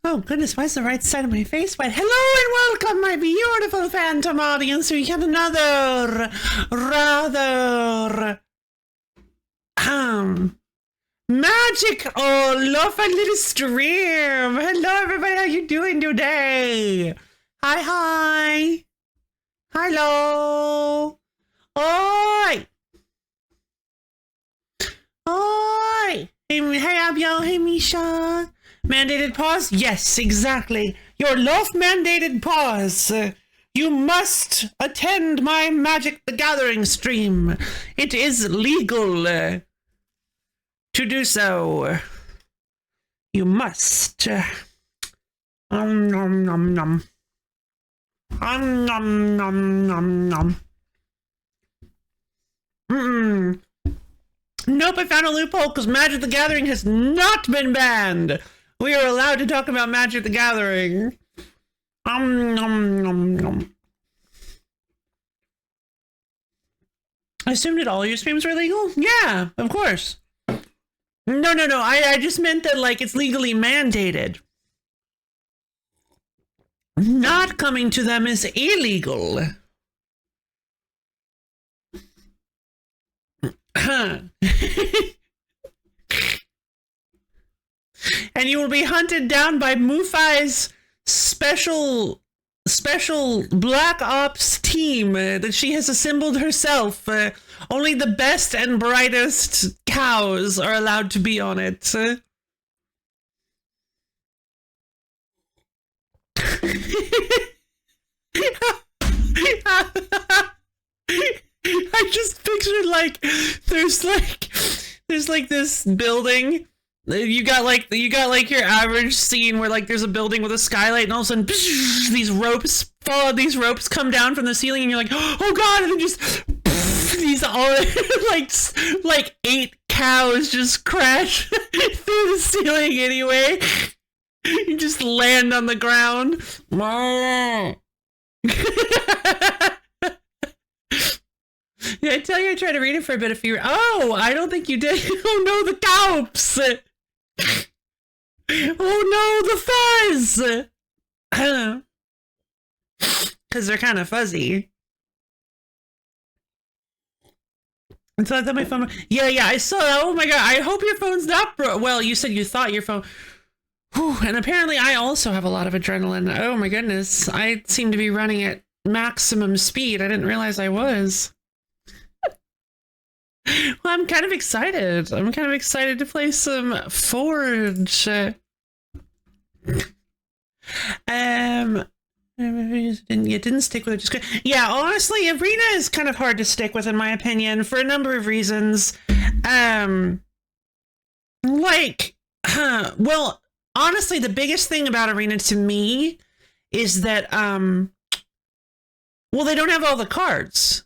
Oh goodness, why is the right side of my face wet? Hello and welcome, my beautiful phantom audience, to yet another rather magic LoFi little stream. Hello everybody, how you doing today? Hi. Hello. Oi. Hey Abio, hey Misha. Mandated pause? Yes, exactly. Your Lof mandated pause. You must attend my Magic the Gathering stream. It is legal to do so. You must. Nom nom nom. Nom nom nom nom. Nope, I found a loophole because Magic the Gathering has not been banned. We are allowed to talk about Magic the Gathering. Nom nom nom. I assumed that all your streams were legal? Yeah, of course. No. I just meant that, like, it's legally mandated. Not coming to them is illegal. And you will be hunted down by Mufai's special Black Ops team that she has assembled herself. Only the best and brightest cows are allowed to be on it. I just pictured there's like this building. You got like your average scene where like there's a building with a skylight and all of a sudden these ropes come down from the ceiling and you're like, oh god, and then just these all like 8 cows just crash through the ceiling anyway. You just land on the ground. Yeah, I tell you, I tried to read it for a bit if you. Oh, I don't think you did. Oh no, the cows! Oh no, the fuzz! Because they're kind of fuzzy. And so I thought my phone. Yeah, I saw that. Oh my god, I hope your phone's not broke. Well, you said you thought your phone. Whew, and apparently, I also have a lot of adrenaline. Oh my goodness, I seem to be running at maximum speed. I didn't realize I was. Well, I'm kind of excited. I'm kind of excited to play some Forge. You didn't stick with it. Just yeah, honestly, Arena is kind of hard to stick with, in my opinion, for a number of reasons. Well, honestly, the biggest thing about Arena to me is that, well, they don't have all the cards.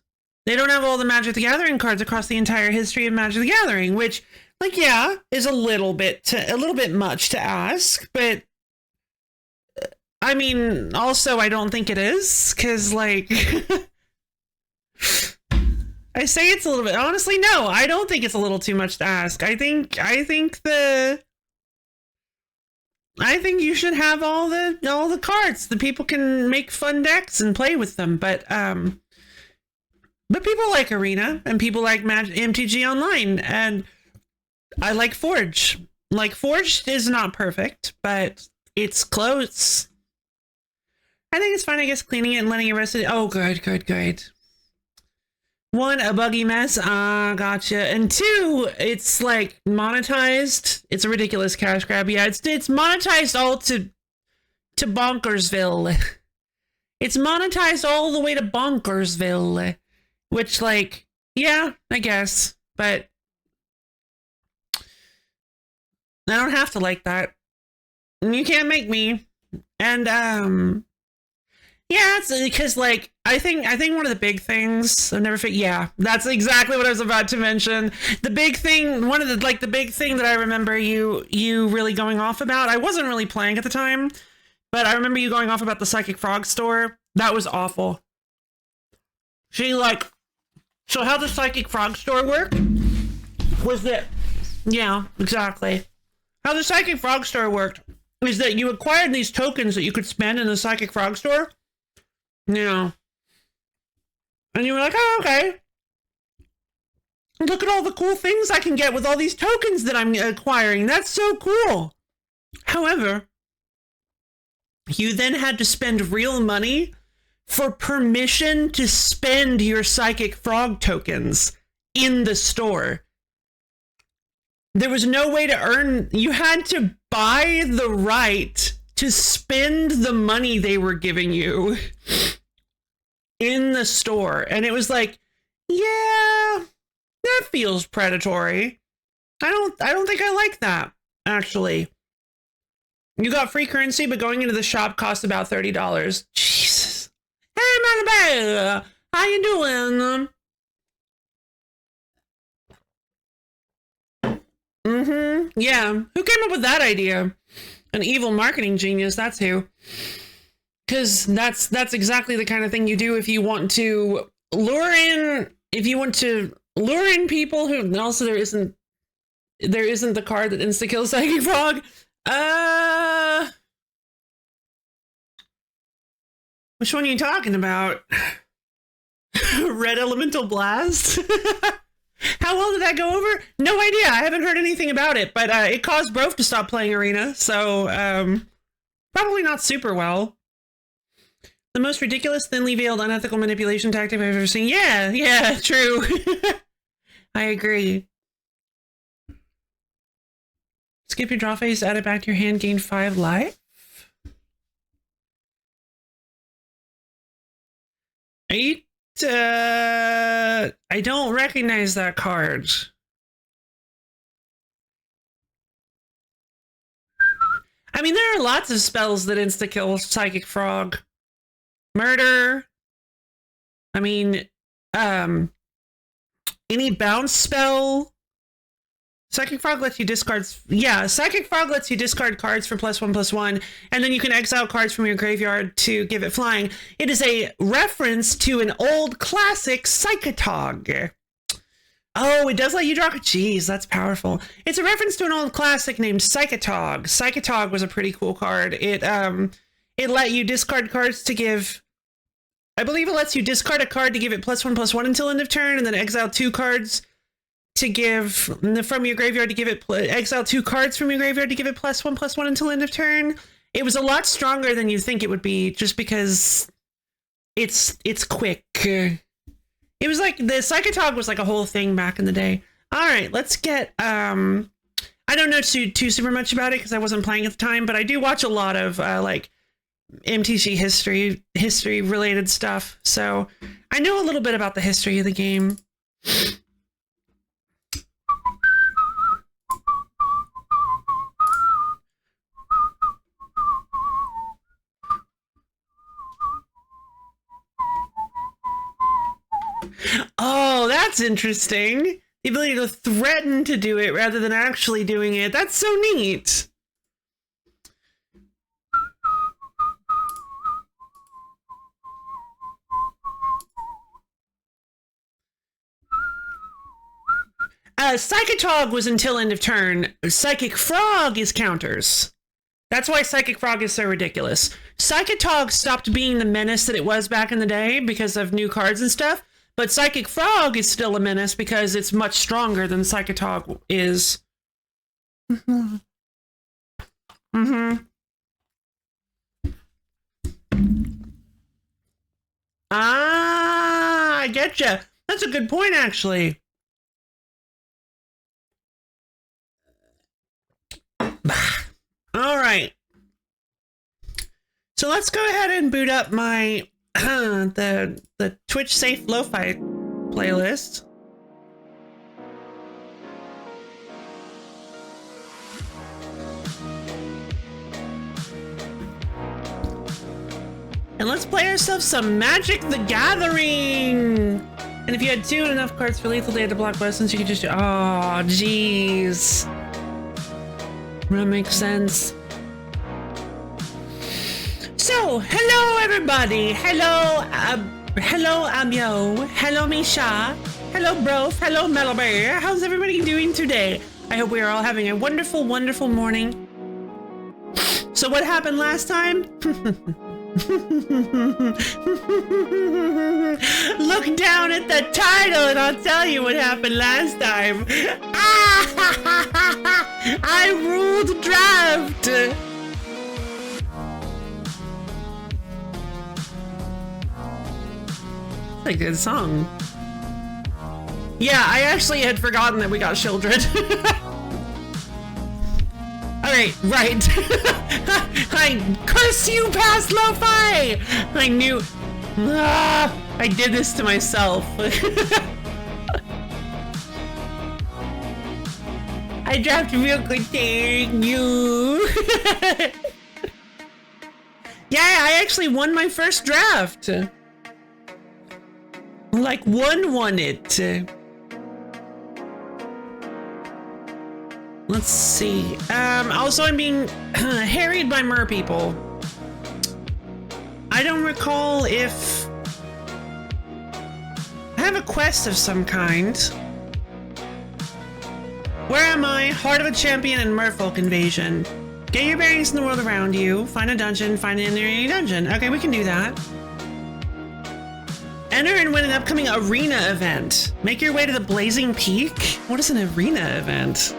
They don't have all the Magic the Gathering cards across the entire history of Magic the Gathering, which, like, yeah, is a little bit much to ask, but I mean, also, I don't think it is, because, like, I say it's a little bit, honestly, no, I don't think it's a little too much to ask. I think you should have all the cards. The people can make fun decks and play with them, but people like Arena, and people like MTG Online, and I like Forge. Like, Forge is not perfect, but it's close. I think it's fine, I guess, cleaning it and letting it rest. Oh, good. 1, a buggy mess. Gotcha. And 2, it's, like, monetized. It's a ridiculous cash grab. Yeah, it's monetized all to Bonkersville. It's monetized all the way to Bonkersville. Which, like, yeah, I guess, but I don't have to like that. You can't make me. And, yeah, it's because, like, I think one of the big things I've never yeah, that's exactly what I was about to mention. The big thing, the big thing that I remember you really going off about, I wasn't really playing at the time, but I remember you going off about the Psychic Frog store. That was awful. So how the Psychic Frog store worked was that, yeah, exactly. How the Psychic Frog store worked is that you acquired these tokens that you could spend in the Psychic Frog store. Yeah. And you were like, oh, okay. Look at all the cool things I can get with all these tokens that I'm acquiring. That's so cool. However, you then had to spend real money for permission to spend your Psychic Frog tokens in the store. There was no way to earn. You had to buy the right to spend the money they were giving you in the store. And it was like, yeah, that feels predatory. I don't think I like that, actually. You got free currency, but going into the shop cost about $30. Jesus. Hey, Manabelle, how you doing? Yeah. Who came up with that idea? An evil marketing genius, that's who. Because that's exactly the kind of thing you do if you want to lure in people who, and also there isn't the card that insta-kills Psychic Frog. Which one are you talking about? Red Elemental Blast? How well did that go over? No idea. I haven't heard anything about it, but it caused Brof to stop playing Arena, so probably not super well. The most ridiculous, thinly veiled, unethical manipulation tactic I've ever seen. Yeah, true. I agree. Skip your draw phase, add it back to your hand, gain 5 life. I don't recognize that card. I mean, there are lots of spells that insta-kill Psychic Frog. Murder. I mean, any bounce spell. Psychic Frog lets you discard. Yeah, Psychic Frog lets you discard cards for +1/+1, and then you can exile cards from your graveyard to give it flying. It is a reference to an old classic Psychotog. Oh, it does let you draw. Jeez, that's powerful. It's a reference to an old classic named Psychotog. Psychotog was a pretty cool card. It let you discard cards to give. I believe it lets you discard a card to give it +1/+1 until end of turn, and then exile 2 cards to give from your graveyard to give it exile 2 cards from your graveyard to give it +1/+1 until end of turn. It was a lot stronger than you think it would be, just because it's quick. It was like the Psychotog was like a whole thing back in the day. All right, let's get. I don't know too super much about it because I wasn't playing at the time, but I do watch a lot of like MTG history related stuff, so I know a little bit about the history of the game. Oh, that's interesting. The ability to threaten to do it rather than actually doing it. That's so neat. Psychotog was until end of turn. Psychic Frog is counters. That's why Psychic Frog is so ridiculous. Psychotog stopped being the menace that it was back in the day because of new cards and stuff. But Psychic Frog is still a menace because it's much stronger than Psychotog is. Ah, I getcha. That's a good point, actually. All right. So let's go ahead and boot up my the Twitch safe LoFi playlist. And let's play ourselves some Magic the Gathering. And if you had 2 and enough cards for lethal, they had to block lessons, you could just do. Oh, jeez. That makes sense. So, hello everybody. Hello, hello Amyo. Hello Misha. Hello Brof. Hello Melbear. How's everybody doing today? I hope we are all having a wonderful, wonderful morning. So what happened last time? Look down at the title and I'll tell you what happened last time. I ruled draft. That's a good song. Yeah, I actually had forgotten that we got Shieldred. Alright, right. I curse you past LoFi! I knew. I did this to myself. I dropped real good thing, you. Yeah, I actually won my first draft. Like, won it. Let's see. Also, I'm being harried by mer people. I don't recall if I have a quest of some kind. Where am I? Heart of a Champion and Merfolk Invasion. Get your bearings in the world around you. Find a dungeon. Find an enemy dungeon. Okay, we can do that. Enter and win an upcoming arena event. Make your way to the Blazing Peak. What is an arena event?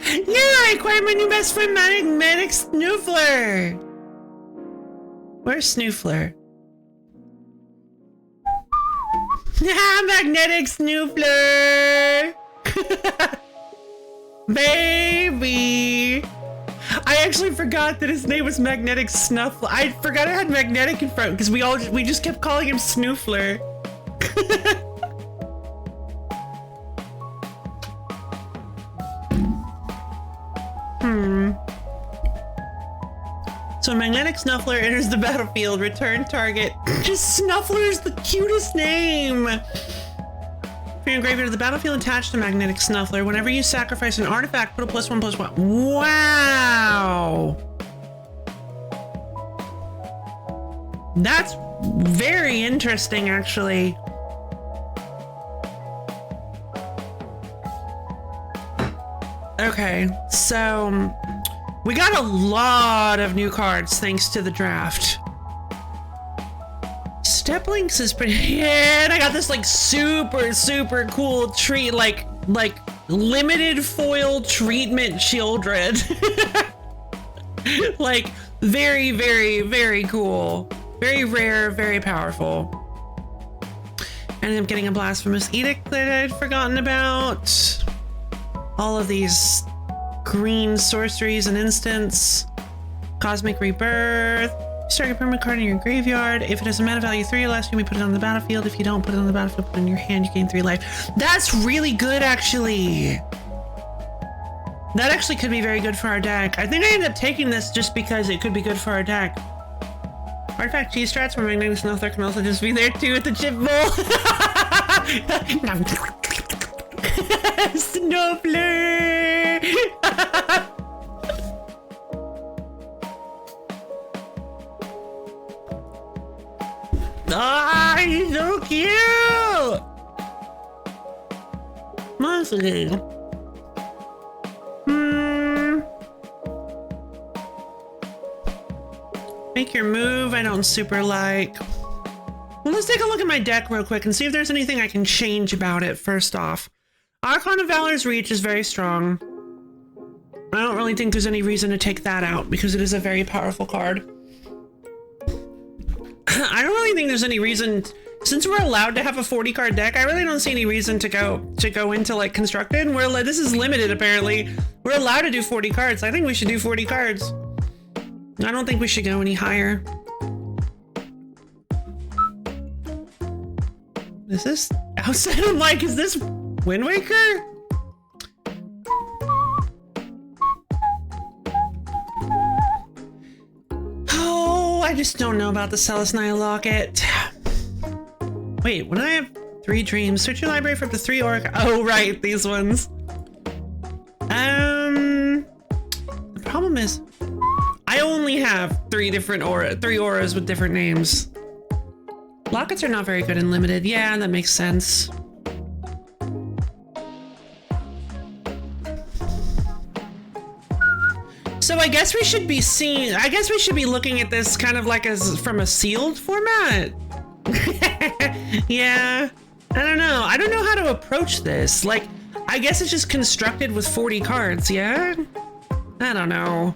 Yeah, I acquired my new best friend, Magnetic Snoofler. Where's Snoofler? Magnetic Snoofler. Baby. I actually forgot that his name was Magnetic Snuffler. I forgot I had Magnetic in front because we just kept calling him Snoofler. So Magnetic Snuffler enters the battlefield. Return target. Just Snuffler's the cutest name. If you're engraved to the battlefield attached to Magnetic Snuffler, whenever you sacrifice an artifact, put a +1/+1. Wow. That's very interesting, actually. Okay, so we got a lot of new cards thanks to the draft. Steplinks is pretty, yeah, and I got this like super cool treat, like limited foil treatment Shieldred. Like very cool. Very rare, very powerful. Ended up getting a Blasphemous Edict that I'd forgotten about. All of these green sorceries and instants. Cosmic Rebirth. Start a permanent card in your graveyard. If it has a mana value 3 or less, you may put it on the battlefield. If you don't put it on the battlefield, put it in your hand, you gain 3 life. That's really good, actually. That actually could be very good for our deck. I think I ended up taking this just because it could be good for our deck. Artifact G-Strats where Magnetic Snuffler can also just be there too at the chip bowl. Snuffler! Ah, he's so cute! Mostly. Make your move, I don't super like. Well, let's take a look at my deck real quick and see if there's anything I can change about it first off. Archon of Valor's Reach is very strong. I don't really think there's any reason to take that out because it is a very powerful card. I don't really think there's any reason, since we're allowed to have a 40 card deck, I really don't see any reason to go into like constructed. This is limited apparently. We're allowed to do 40 cards. I think we should do 40 cards. I don't think we should go any higher. Is this outside? I'm like, is this Wind Waker? Oh, I just don't know about the Celestine Locket. Wait, when I have 3 dreams, search your library for up to 3 aura. Oh, right, these ones. The problem is, I only have 3 auras with different names. Lockets are not very good in limited. Yeah, that makes sense. So I guess we should be looking at this kind of like as from a sealed format. Yeah. I don't know how to approach this. Like, I guess it's just constructed with 40 cards, yeah? I don't know.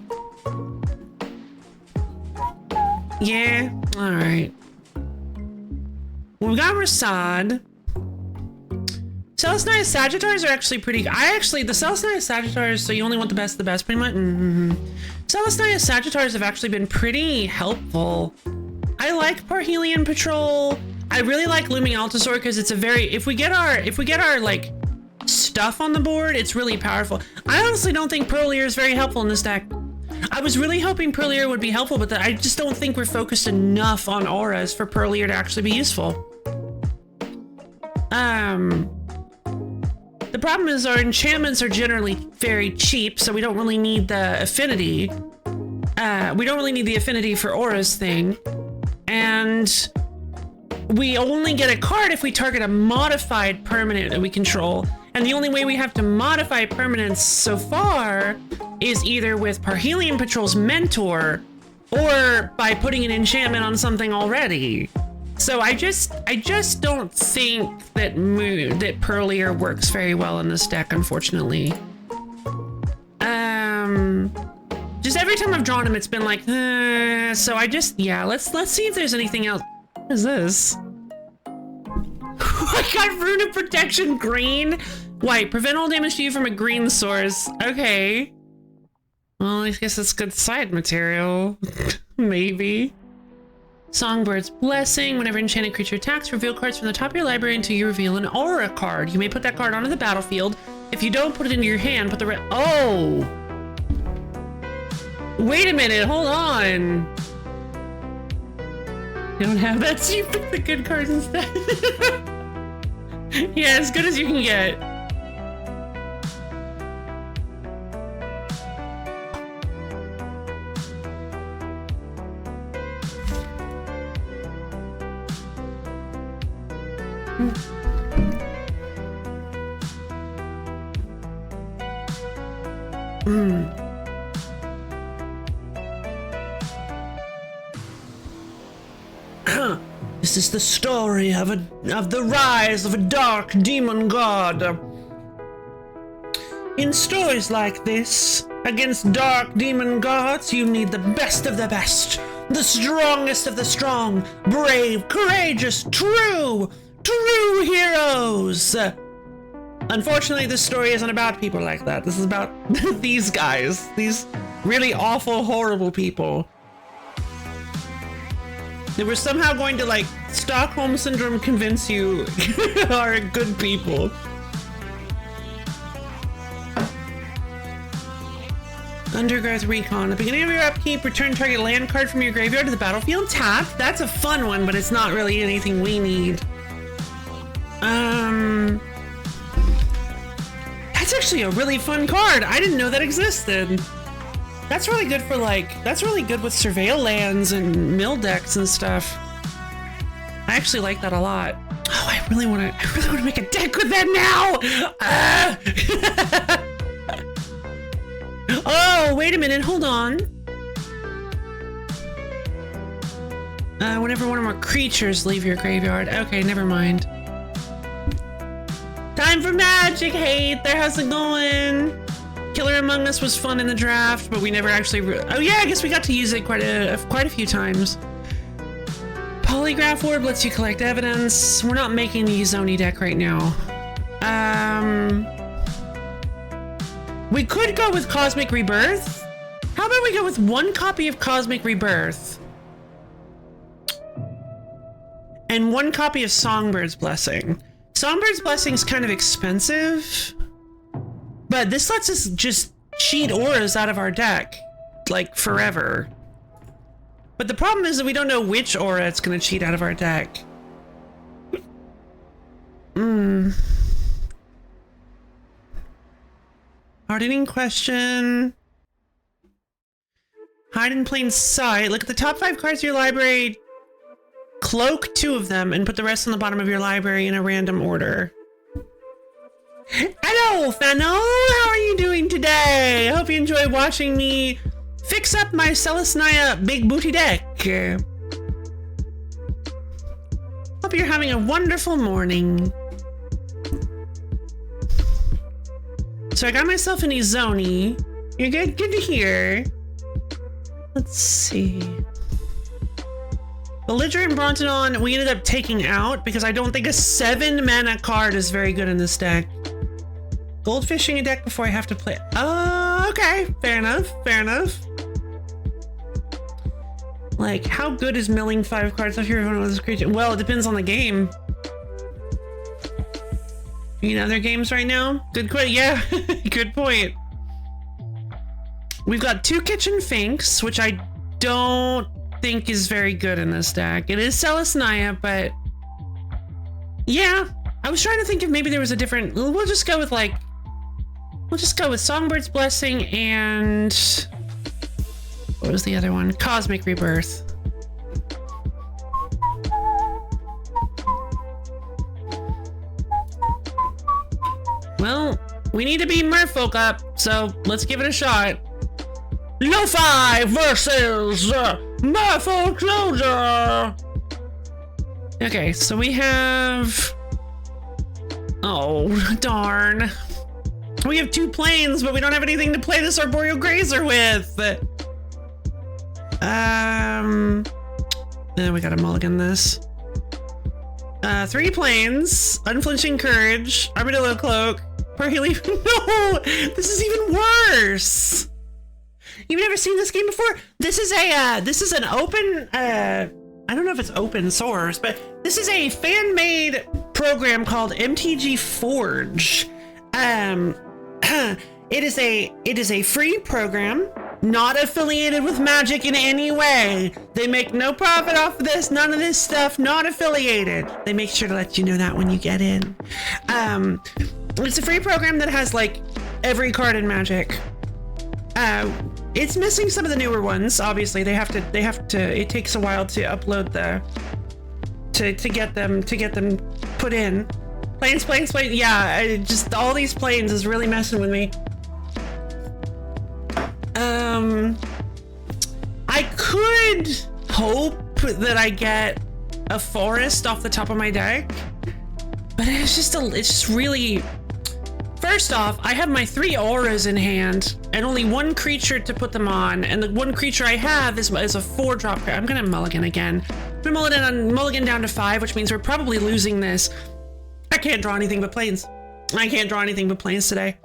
Yeah, alright. We got Rasad. Celestine Sagittars are actually pretty... the Celestine Sagittars, so you only want the best of the best, pretty much. Celestine Sagittars have actually been pretty helpful. I like Parhelion Patrol. I really like Looming Altasaur because it's a very... If we get our, like, stuff on the board, it's really powerful. I honestly don't think Pearlier is very helpful in this deck. I was really hoping Pearlier would be helpful, but I just don't think we're focused enough on auras for Pearlier to actually be useful. The problem is our enchantments are generally very cheap, so we don't really need the affinity. We don't really need the affinity for auras thing. And we only get a card if we target a modified permanent that we control. And the only way we have to modify permanents so far is either with Parhelion Patrol's Mentor or by putting an enchantment on something already. So I just don't think that Pearlier works very well in this deck, unfortunately. Just every time I've drawn him, it's been like, so let's see if there's anything else. What is this? I got Rune of Protection green. White, prevent all damage to you from a green source. Okay. Well, I guess it's good side material. Maybe. Songbird's Blessing. Whenever enchanted creature attacks, reveal cards from the top of your library until you reveal an aura card. You may put that card onto the battlefield. If you don't put it into your hand, put the oh! Wait a minute, hold on. You don't have that, so you pick the good cards instead. Yeah, as good as you can get. This is the story of the rise of a dark demon god. In stories like this, against dark demon gods, you need the best of the best, the strongest of the strong, brave, courageous, true heroes. Unfortunately, this story isn't about people like that. This is about these guys, these really awful, horrible people. They were somehow going to, like, Stockholm Syndrome convince you are good people. Undergrowth Recon. At the beginning of your upkeep, return target land card from your graveyard to the battlefield tapped. That's a fun one, but it's not really anything we need. That's actually a really fun card. I didn't know that existed. That's really good for, like, that's really good with surveil lands and mill decks and stuff. I actually like that a lot. Oh, I really want to make a deck with that now. Oh, wait a minute, hold on. Whenever one or more creatures leave your graveyard. Okay, never mind. Time for magic hate. There, how's it going? Killer Among Us was fun in the draft, but we never actually... Oh yeah, I guess we got to use it quite a few times. Polygraph Orb lets you collect evidence. We're not making the Uzoni deck right now. We could go with Cosmic Rebirth. How about we go with one copy of Cosmic Rebirth? And one copy of Songbird's Blessing. Songbird's Blessing is kind of expensive. But this lets us just cheat auras out of our deck, like, forever. But the problem is that we don't know which aura it's going to cheat out of our deck. Hardening question. Hide in plain sight. Look at the top 5 cards of your library. Cloak 2 of them and put the rest on the bottom of your library in a random order. Hello, Fennel! How are you doing today? I hope you enjoy watching me fix up my Celestia big booty deck. Hope you're having a wonderful morning. So I got myself an Izoni. You're good? Good to hear. Let's see. Belligerent Brontodon, we ended up taking out because I don't think a 7 mana card is very good in this deck. Goldfishing a deck before I have to play. Oh, okay. Fair enough. Fair enough. Like, how good is milling 5 cards off your opponent's creature? Well, it depends on the game. You know, other games right now? Good point. Yeah, good point. We've got 2 Kitchen Finks, which I don't think is very good in this deck. It is Celestia, but yeah, I was trying to think if maybe there was a different. We'll just go with Songbird's Blessing and what was the other one? Cosmic Rebirth. Well, we need to beat Merfolk up, so let's give it a shot. LoFi versus Merfolk Soldier. Okay, so we have. Oh, darn. We have 2 planes, but we don't have anything to play this Arboreal Grazer with. Then we gotta mulligan this. 3 planes, Unflinching Courage, Armadillo Cloak, Perhelion. No, this is even worse. You've never seen this game before? This is an open, I don't know if it's open source, but this is a fan-made program called MTG Forge. It is a free program, not affiliated with Magic in any way. They make no profit off of this, none of this stuff, not affiliated. They make sure to let you know that when you get in. It's a free program that has like every card in Magic. It's missing some of the newer ones. Obviously, they have to. It takes a while to upload to get them put in. Planes. Yeah, just all these planes is really messing with me. I could hope that I get a forest off the top of my deck, but it's just really. First off, I have my 3 auras in hand and only 1 creature to put them on, and the 1 creature I have is a 4-drop. I'm gonna mulligan again. I'm gonna mulligan down to 5, which means we're probably losing this. I can't draw anything but planes. I can't draw anything but planes today.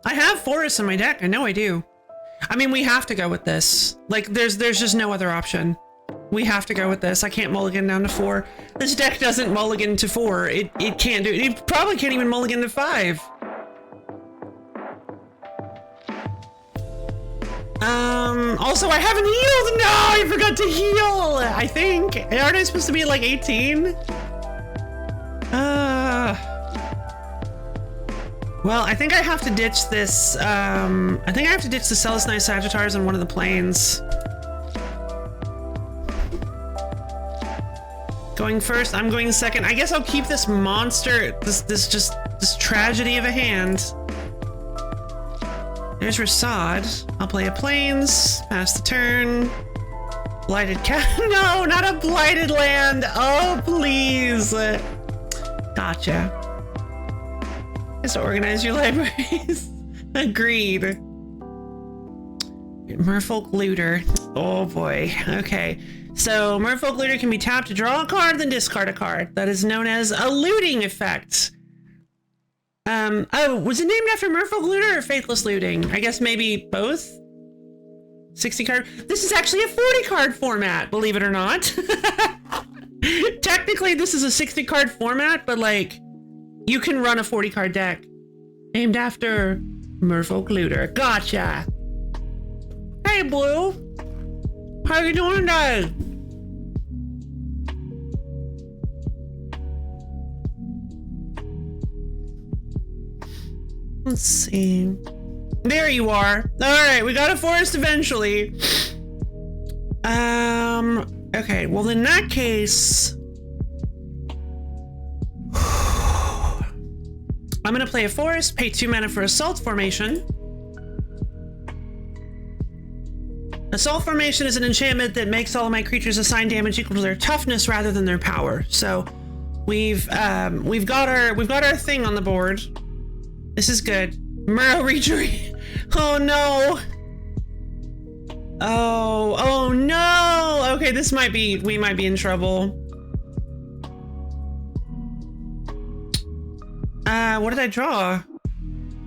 I have forests in my deck. I know I do. I mean, we have to go with this. Like, there's just no other option. We have to go with this. I can't mulligan down to 4. This deck doesn't mulligan to 4. It can't do it. It probably can't even mulligan to 5. Also, I haven't healed. No, I forgot to heal. I think. Aren't I supposed to be at like 18? Well, I think I have to ditch this. I think I have to ditch the Celestia Sagittars on one of the planes. Going first, I'm going second. I guess I'll keep this monster, this tragedy of a hand. There's Rasad. I'll play a planes, pass the turn. Blighted cat. No, not a blighted land. Oh, please. Gotcha. Just organize your libraries. Agreed. Merfolk Looter. Oh boy. Okay. So Merfolk Looter can be tapped to draw a card, then discard a card. That is known as a looting effect. Oh, was it named after Merfolk Looter or Faithless Looting? I guess maybe both? 60 card. This is actually a 40 card format, believe it or not. Technically, this is a 60 card format, but like, you can run a 40 card deck named after Merfolk Looter. Gotcha. Hey, Blue. How you doing today? Let's see. There you are. All right, we got a forest eventually. Okay, well in that case, I'm gonna play a forest, pay 2 mana for Assault Formation. Assault Formation is an enchantment that makes all of my creatures assign damage equal to their toughness rather than their power. So we've got our thing on the board. This is good. Murrow Reachery. Oh no. Oh no. Okay, we might be in trouble. What did I draw?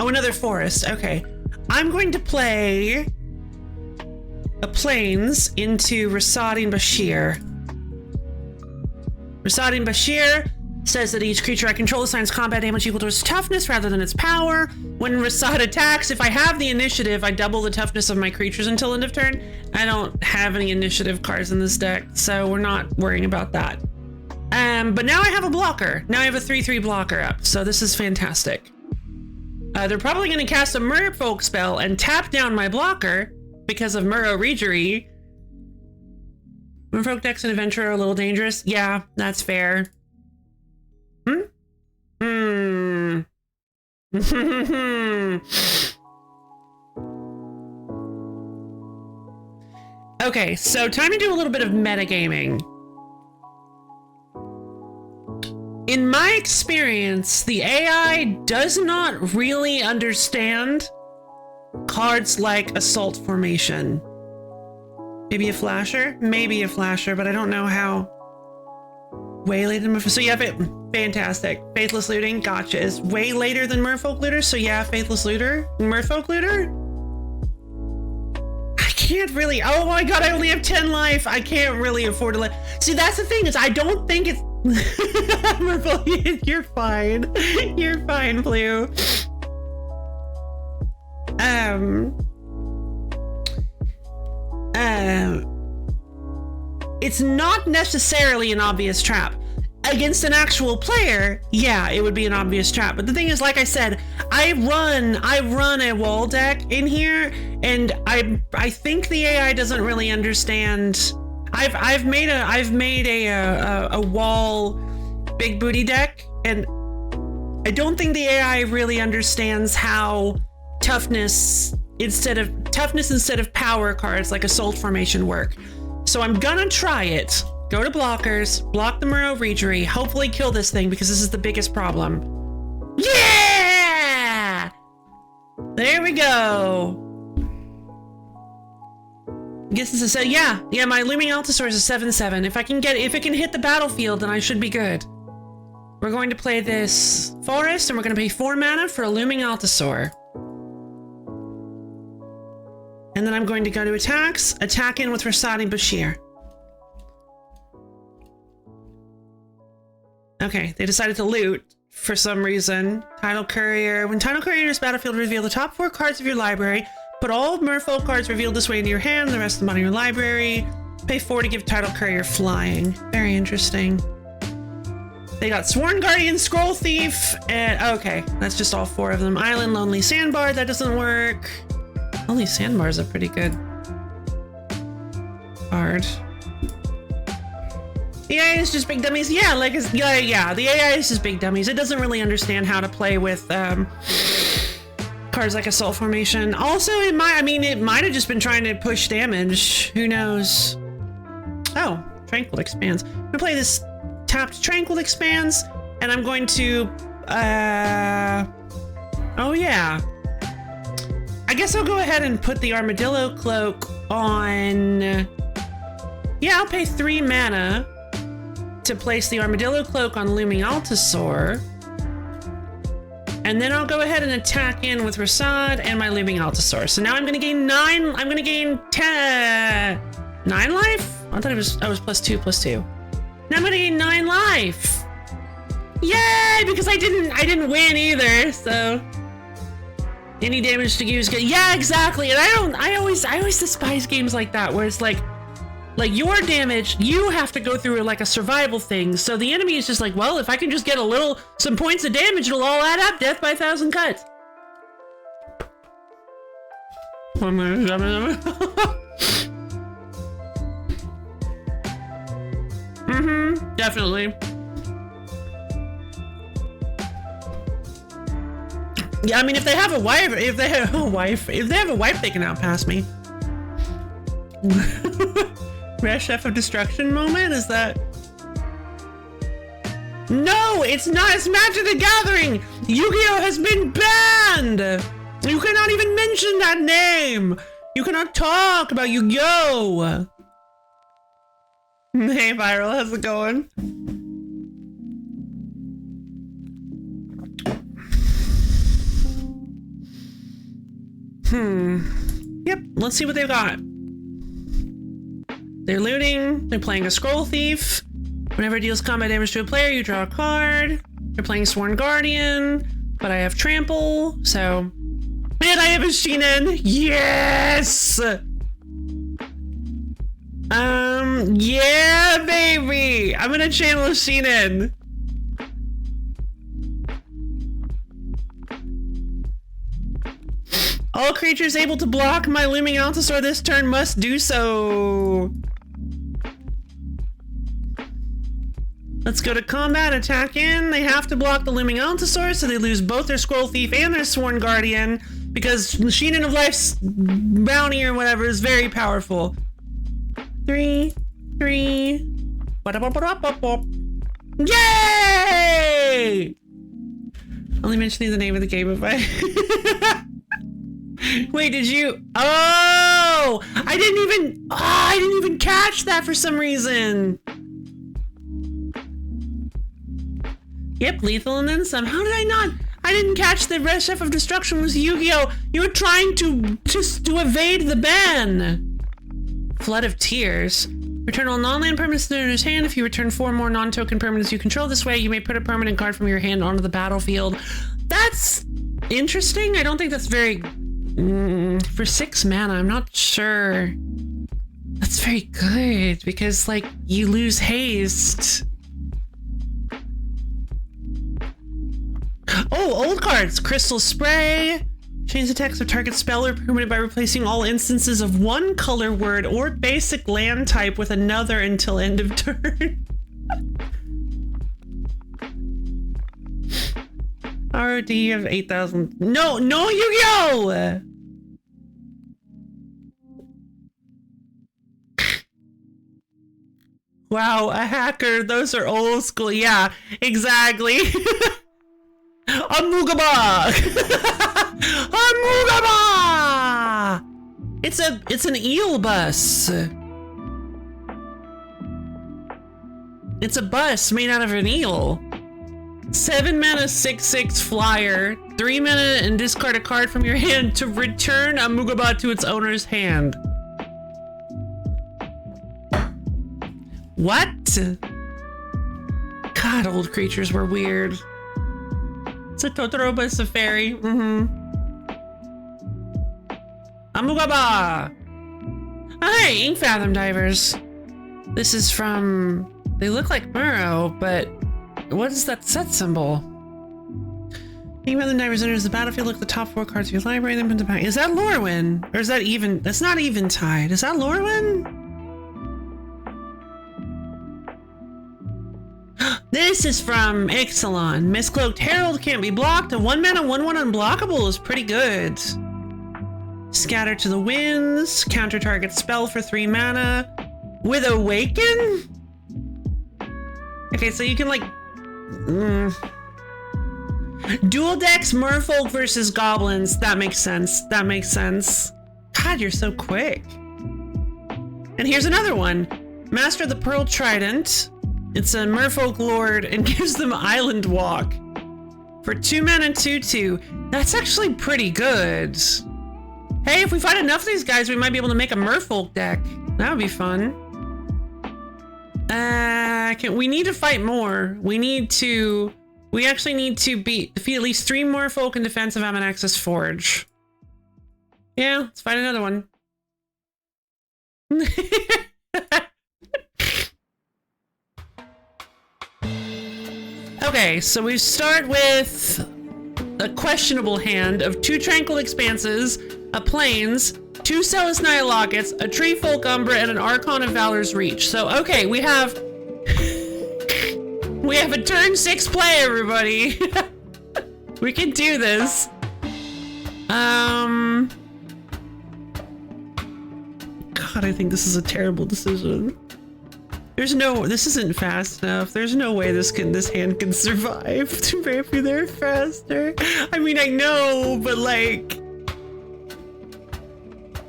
Oh, another forest. Okay. I'm going to play a plains into Rasadin Bashir. Rasadin Bashir says that each creature I control assigns combat damage equal to its toughness rather than its power. When Rasad attacks, if I have the initiative, I double the toughness of my creatures until end of turn. I don't have any initiative cards in this deck, so we're not worrying about that. But now I have a blocker. Now I have a 3/3 blocker up, so this is fantastic. They're probably going to cast a Merfolk spell and tap down my blocker because of Murrow Reachery. Merfolk decks and Adventurer are a little dangerous. Yeah, that's fair. Okay, so time to do a little bit of metagaming. In my experience, the AI does not really understand cards like Assault Formation. Maybe a flasher? Maybe a flasher, but I don't know how. Way later than... So yeah, fantastic. Faithless Looting, gotcha. Is way later than Merfolk Looter, so yeah, Faithless Looter. Merfolk Looter? I can't really... Oh my god, I only have 10 life. I can't really afford to let... See, that's the thing, is I don't think it's... Merfolk, you're fine. You're fine, Blue. It's not necessarily an obvious trap. Against an actual player, yeah, it would be an obvious trap. But the thing is, like I said, I run a wall deck in here, and I think the AI doesn't really understand. I've made a wall big booty deck, and I don't think the AI really understands how toughness instead of power cards like Assault Formation work. So I'm gonna try it. Go to blockers, block the Murrow Reachery, hopefully kill this thing because this is the biggest problem. Yeah! There we go. Guess this is a yeah, my Looming Altosaur is a 7/7. If it can hit the battlefield, then I should be good. We're going to play this forest, and we're going to pay 4 mana for a Looming Altosaur. And then I'm going to go to attacks, attack in with Rasadin Bashir. Okay, they decided to loot for some reason. Tidal Courier. When Tidal Courier enters battlefield, reveal the top 4 cards of your library. Put all Merfolk cards revealed this way into your hand, the rest of them out of your library. Pay 4 to give Tidal Courier flying. Very interesting. They got Sworn Guardian, Scroll Thief, and okay, that's just all 4 of them. Island, Lonely Sandbar, that doesn't work. Lonely Sandbar is a pretty good card. The AI is just big dummies. Yeah, like yeah. The AI is just big dummies. It doesn't really understand how to play with cards like Assault Formation. Also, it might have just been trying to push damage. Who knows? Oh, Tranquil Expands. I'm gonna play this tapped Tranquil Expands, and I'm going to oh yeah. I guess I'll go ahead and put the Armadillo Cloak on. Yeah, I'll pay 3 mana to place the Armadillo Cloak on Looming Altosaur. And then I'll go ahead and attack in with Rasad and my Looming Altosaur. So now I'm gonna gain 9. I'm gonna gain 9 life? I thought it was +2/+2. Now I'm gonna gain 9 life. Yay! Because I didn't win either, so any damage to you is good. Yeah, exactly. And I always despise games like that where it's like your damage, you have to go through like a survival thing. So the enemy is just like, well, if I can just get some points of damage, it'll all add up. Death by 1,000 cuts. Definitely. Yeah, I mean, if they have a wife, they can outpass me. Rare Chef of Destruction moment? Is that... No, it's not. It's Magic the Gathering. Yu-Gi-Oh has been banned. You cannot even mention that name. You cannot talk about Yu-Gi-Oh. Hey, Viral, how's it going? Yep, let's see what they've got. They're looting. They're playing a Scroll Thief. Whenever it deals combat damage to a player, you draw a card. They're playing Sworn Guardian, but I have Trample, so... And I have a Sheenan! Yes! Yeah, baby! I'm gonna channel Sheenan. All creatures able to block my Looming Altasaur this turn must do so. Let's go to combat, attack in. They have to block the Looming Altasaur, so they lose both their Scroll Thief and their Sworn Guardian, because Sheenan of Life's bounty or whatever is very powerful. 3. Yay! Only mentioning the name of the game if I... Wait, did you? Oh! I didn't even catch that for some reason. Yep, lethal and then some. How did I not? I didn't catch the Red Chef of Destruction was Yu-Gi-Oh! You were trying to evade the ban. Flood of Tears. Return all non-land permanents to his hand. If you return 4 more non-token permanents you control this way, you may put a permanent card from your hand onto the battlefield. That's interesting. I don't think that's very... for 6 mana, I'm not sure. That's very good, because, like, you lose haste. Oh, old cards! Crystal Spray. Change the text of target spell or permanent by replacing all instances of one color word or basic land type with another until end of turn. ROD of 8,000. No, Yu-Gi-Oh! Wow, a hacker. Those are old school. Yeah, exactly. Amugaba! Amugaba! It's an eel bus. It's a bus made out of an eel. 7 mana, 6/6 flyer. 3 mana and discard a card from your hand to return Amugaba to its owner's hand. What? God, old creatures were weird. It's a Totoro, but it's a fairy. Amugaba! Oh, hey, Ink Fathom Divers. This is from... They look like Muro, but... What is that set symbol? Ink Fathom Divers enters the battlefield, look at the top 4 cards of your library, then put them back. Is that Lorwyn? Or is that even... That's not Eventide. Is that Lorwyn? This is from Ixalan. Mistcloaked Herald can't be blocked. A 1 mana 1/1 unblockable is pretty good. Scatter to the winds. Counter target spell for 3 mana. With Awaken? Okay, so you can like... Dual decks Merfolk versus Goblins. That makes sense. That makes sense. God, you're so quick. And here's another one. Master of the Pearl Trident. It's a Merfolk Lord and gives them Island Walk. For 2 mana 2/2. That's actually pretty good. Hey, if we find enough of these guys, we might be able to make a Merfolk deck. That would be fun. We need to fight more. We actually need to defeat at least 3 Merfolk in defense of Amanaxis Forge. Yeah, let's find another one. Okay, so we start with a questionable hand of 2 Tranquil Expanses, a Plains, 2 Celis Lockets, a Tree Folk Umbra, and an Archon of Valor's Reach. So, okay, we have a turn 6 play, everybody. We can do this. God, God, I think this is a terrible decision. There's no, this isn't fast enough. There's no way this hand can survive to ramp you there faster. I mean, I know, but like,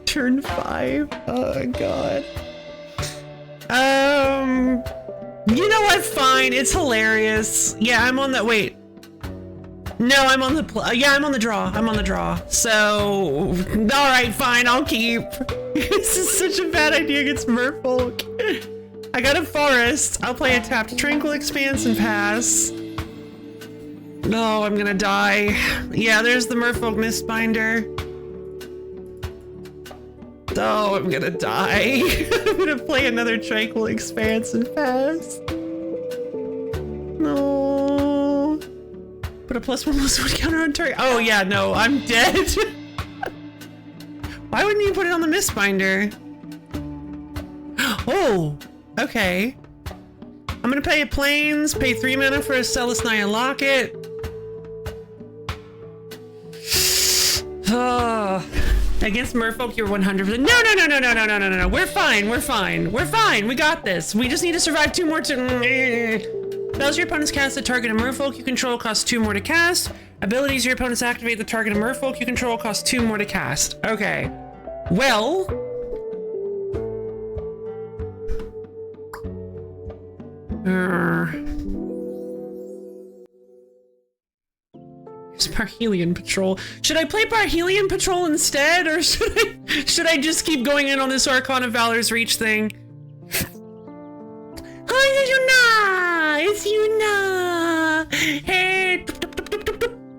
turn 5. Oh God. You know what? Fine. It's hilarious. Yeah, I'm on that. Wait. No, I'm on the. Yeah, I'm on the draw. I'm on the draw. So, all right, fine. I'll keep. This is such a bad idea against Merfolk. I got a forest. I'll play a tapped Tranquil Expanse and pass. No, I'm gonna die. Yeah, there's the Merfolk Mistbinder. Oh, I'm gonna die. I'm gonna play another Tranquil Expanse and pass. No. Put a +1/+1 counter on target. Oh yeah, no, I'm dead. Why wouldn't you put it on the Mistbinder? Oh, okay. I'm gonna pay a Plains, pay 3 mana for a Celestia Locket. Against Merfolk, you're 100%. No. We're fine. We're fine. We're fine. We got this. We just need to survive 2 more spells your opponents cast at target of Merfolk you control cost 2 more to cast. Abilities your opponents activate the target of Merfolk you control cost 2 more to cast. Okay. Well. Parhelion Patrol. Should I play Parhelion Patrol instead, or should I just keep going in on this Archon of Valor's Reach thing? Hi, Yuna! It's Yuna! Hey!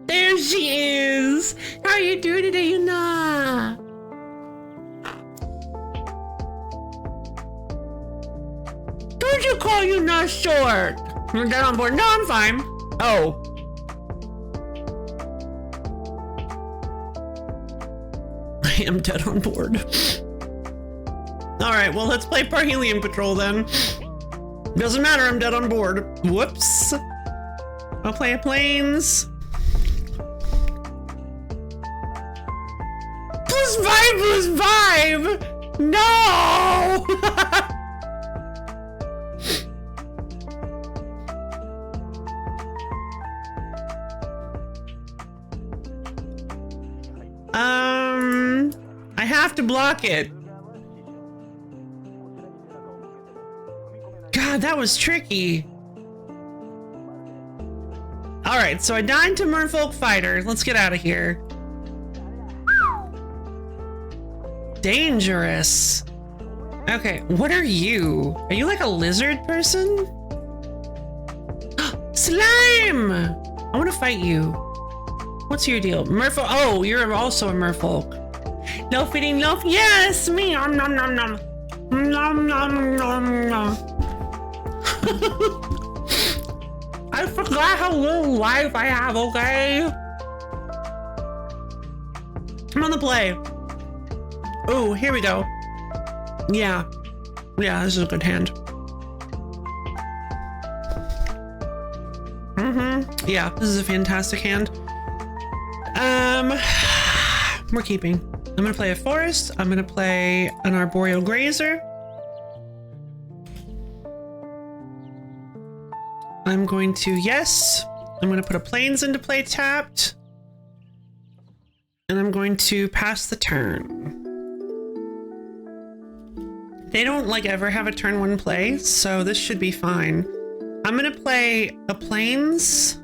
There she is! How are you doing today, Yuna? Don't you call Yuna short? You're dead on board. No, I'm fine. Oh. I am dead on board. Alright, well, let's play Parhelion Patrol then. Doesn't matter, I'm dead on board. Whoops. I'll play a Plains. +5/+5! No! I have to block it. God, that was tricky. All right, so I died to Merfolk Fighter. Let's get out of here. Dangerous. Okay, what are you? Are you like a lizard person? Slime! I want to fight you. What's your deal? Merfolk. Oh, you're also a Merfolk. No feeding, no. Yes, me. Nom nom nom nom. Nom nom nom nom. I forgot how little life I have. Okay. I'm on the play. Oh, here we go. Yeah, this is a good hand. Yeah, this is a fantastic hand. We're keeping. I'm gonna play a forest. I'm gonna play an arboreal grazer. I'm going to, yes. I'm gonna put a Plains into play tapped. And I'm going to pass the turn. They don't like ever have a turn 1 play, so this should be fine. I'm gonna play a Plains.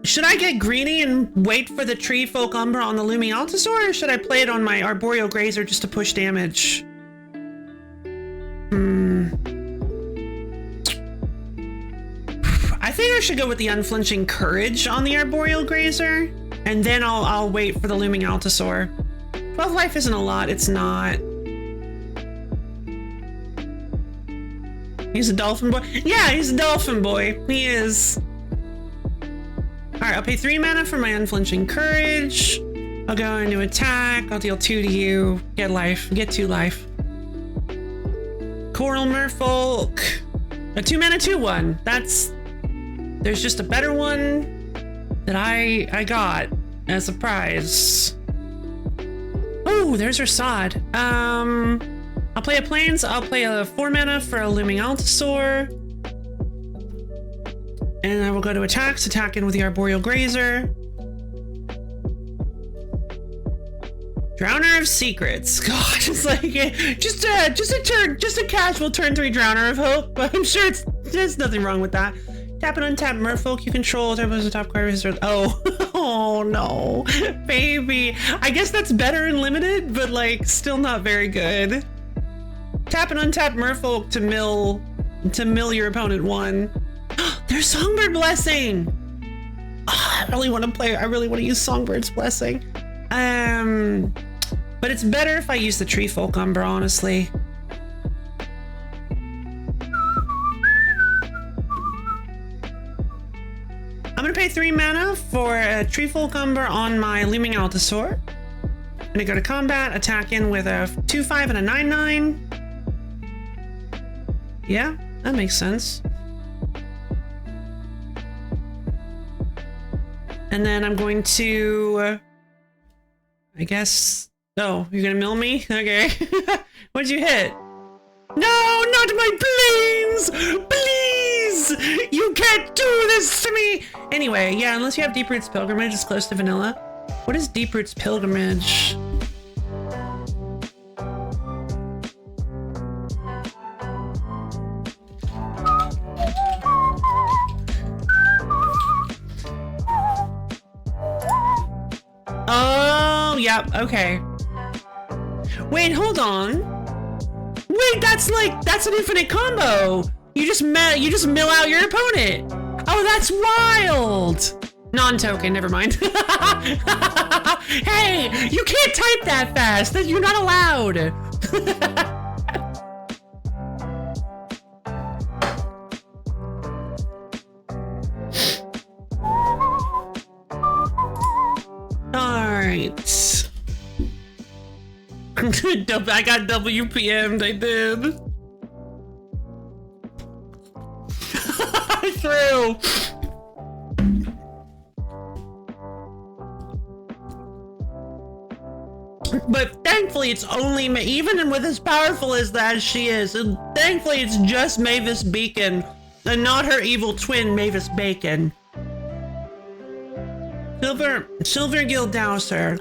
Should I get greedy and wait for the Tree Folk Umbra on the Looming Altasaur, or should I play it on my Arboreal Grazer just to push damage? I think I should go with the Unflinching Courage on the Arboreal Grazer, and then I'll wait for the Looming Altasaur. 12 life isn't a lot, it's not. He's a dolphin boy? Yeah, he's a dolphin boy. He is. Alright, I'll pay 3 mana for my Unflinching Courage. I'll go into attack. I'll deal 2 to you. Get life. Get 2 life. Coral Merfolk. A 2 mana 2/1. There's just a better one that I got as a prize. Oh, there's her sod. I'll play a plains. I'll play a 4 mana for a Looming Altasaur. And I will go to attacks, attack in with the Arboreal Grazer. Drowner of Secrets. God, it's like just a casual turn 3 Drowner of Hope. But I'm sure there's nothing wrong with that. Tap and untap Merfolk you control. Tap as the top card of his. Oh, oh no, baby. I guess that's better in limited, but like still not very good. Tap and untap Merfolk to mill your opponent 1. There's Songbird Blessing. Oh, I really want to use Songbird's Blessing. But it's better if I use the Tree Folk Umber, honestly. I'm gonna pay 3 mana for a Tree Folk Umber on my Looming Altasaur. I'm gonna go to combat, attack in with a 2/5 and a 9/9. Yeah, that makes sense. And then I'm going to, I guess, oh, you're gonna mill me? Okay. What'd you hit? No, not my planes! Please! You can't do this to me! Anyway, yeah, unless you have Deeproot's Pilgrimage, it's close to vanilla. What is Deeproot's Pilgrimage? Oh, yep, okay. Wait, hold on. Wait, that's an infinite combo. You just mill out your opponent. Oh, that's wild. Non-token, never mind. Hey, you can't type that fast. You're not allowed. Alright. I got WPM'd, I did. I threw. But thankfully it's only, even with as powerful as that she is, and thankfully it's just Mavis Beacon, and not her evil twin Mavis Bacon. Silver Guild Dowser.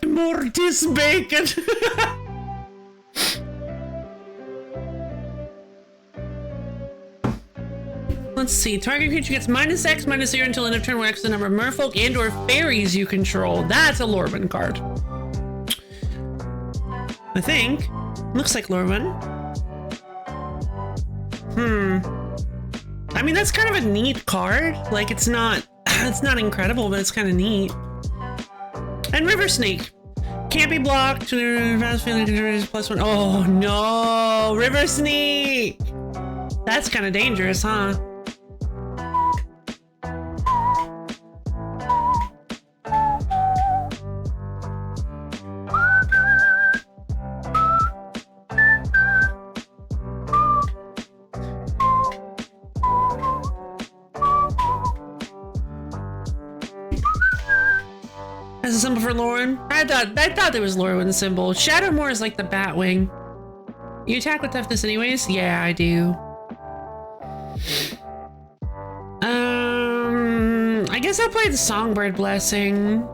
Mortis Bacon. Let's see. Target creature gets -X, -0 until end of turn when X is the number of merfolk and or fairies you control. That's a Lorwyn card. I think. Looks like Lorwyn. I mean, that's kind of a neat card. Like, it's not incredible, but it's kind of neat. And River Snake. Can't be blocked. +1. Oh, no. River Snake. That's kind of dangerous, huh? As a symbol for Lorwyn? I thought there was Lorwyn's symbol. Shadowmoor is like the Batwing. You attack with toughness anyways? Yeah, I do. I guess I'll play the Songbird Blessing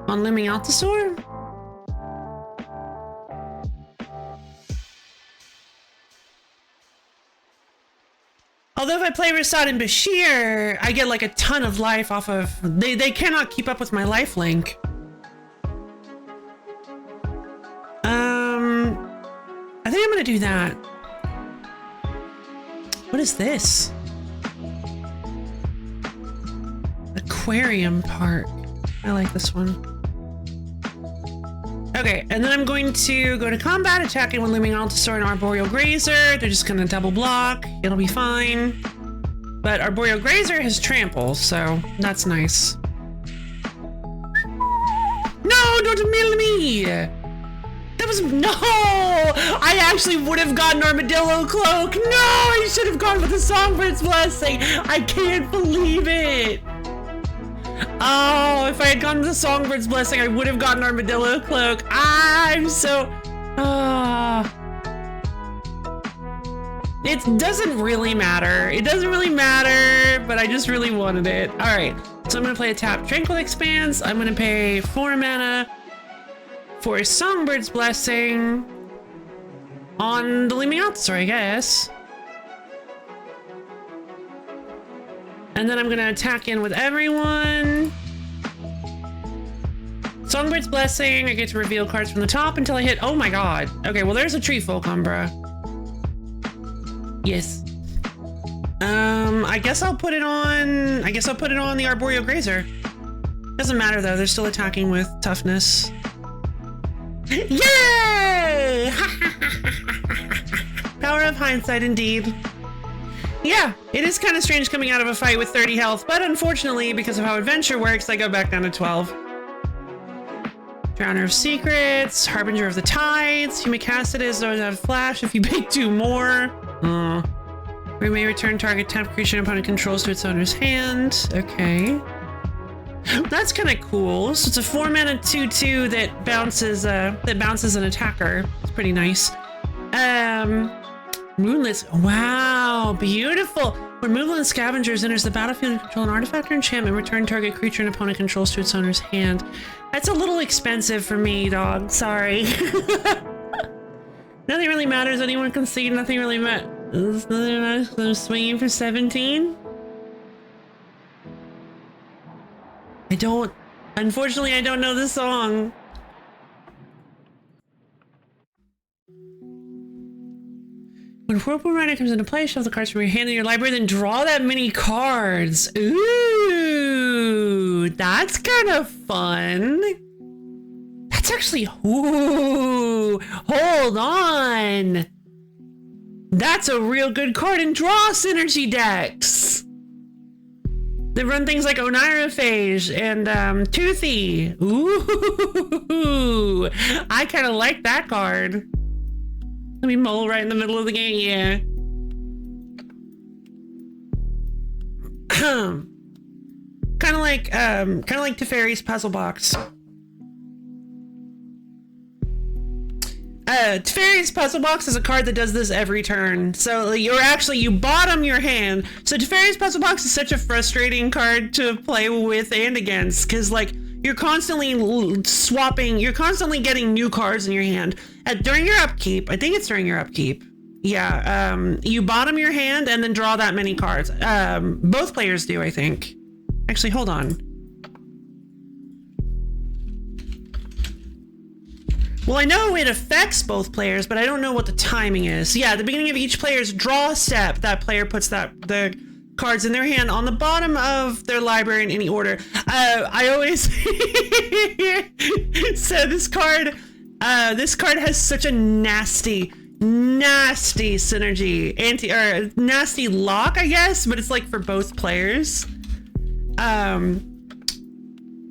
on Looming Altasaur. Although if I play Rasad and Bashir, I get like a ton of life off of... They cannot keep up with my life link. I think I'm gonna do that. What is this? Aquarium Park. I like this one. Okay, and then I'm going to go to combat, attacking with Looming Altasaur and Arboreal Grazer. They're just gonna double block. It'll be fine. But Arboreal Grazer has trample, so that's nice. No, don't mill me! That was... No! I actually would have gotten Armadillo Cloak! No! I should have gone with the Songbird's Blessing! I can't believe it! Oh, if I had gone to the Songbird's Blessing, I would have gotten Armadillo Cloak. I'm so... It doesn't really matter. It doesn't really matter, but I just really wanted it. All right, so I'm gonna play a tap Tranquil Expanse. I'm gonna pay 4 mana for Songbird's Blessing on the Leaping Officer, I guess. And then I'm gonna attack in with everyone. Songbird's Blessing, I get to reveal cards from the top until I hit, oh my god. Okay, well there's a Treefolk Umbra. Yes. I guess I'll put it on, the Arboreal Grazer. Doesn't matter though, they're still attacking with toughness. Yay! Power of hindsight indeed. Yeah, it is kind of strange coming out of a fight with 30 health, but unfortunately, because of how Adventure works, I go back down to 12. Drowner of Secrets, Harbinger of the Tides, Humicacidus doesn't have Flash if you pay 2 more. We may return target tapped creature and opponent controls to its owner's hand. Okay. That's kind of cool. So it's a 4 mana 2/2 that bounces an attacker. It's pretty nice. Moonless. Wow, beautiful. When Moonlit Scavengers enters the battlefield, you control an artifact or enchantment, return target creature and opponent controls to its owner's hand. That's a little expensive for me, dog. Sorry. Nothing really matters. Anyone can see. Nothing really matters. I'm swinging for 17. Unfortunately, I don't know the song. When Whirlpool Rider comes into play, shuffle the cards from your hand in your library, then draw that many cards. Ooh, that's kind of fun. That's actually, ooh, hold on. That's a real good card in draw synergy decks. They run things like Oneirophage and Toothy. Ooh, I kind of like that card. Let me mull right in the middle of the game, yeah. kind of like Teferi's Puzzle Box. Teferi's Puzzle Box is a card that does this every turn. So you bottom your hand. So Teferi's Puzzle Box is such a frustrating card to play with and against, because like you're constantly swapping, you're constantly getting new cards in your hand. During your upkeep, I think it's during your upkeep. Yeah, you bottom your hand and then draw that many cards. Both players do, I think. Actually, hold on. Well, I know it affects both players, but I don't know what the timing is. Yeah, at the beginning of each player's draw step, that player puts the cards in their hand on the bottom of their library in any order. I always so this card has such a nasty synergy, nasty lock, I guess, but it's like for both players.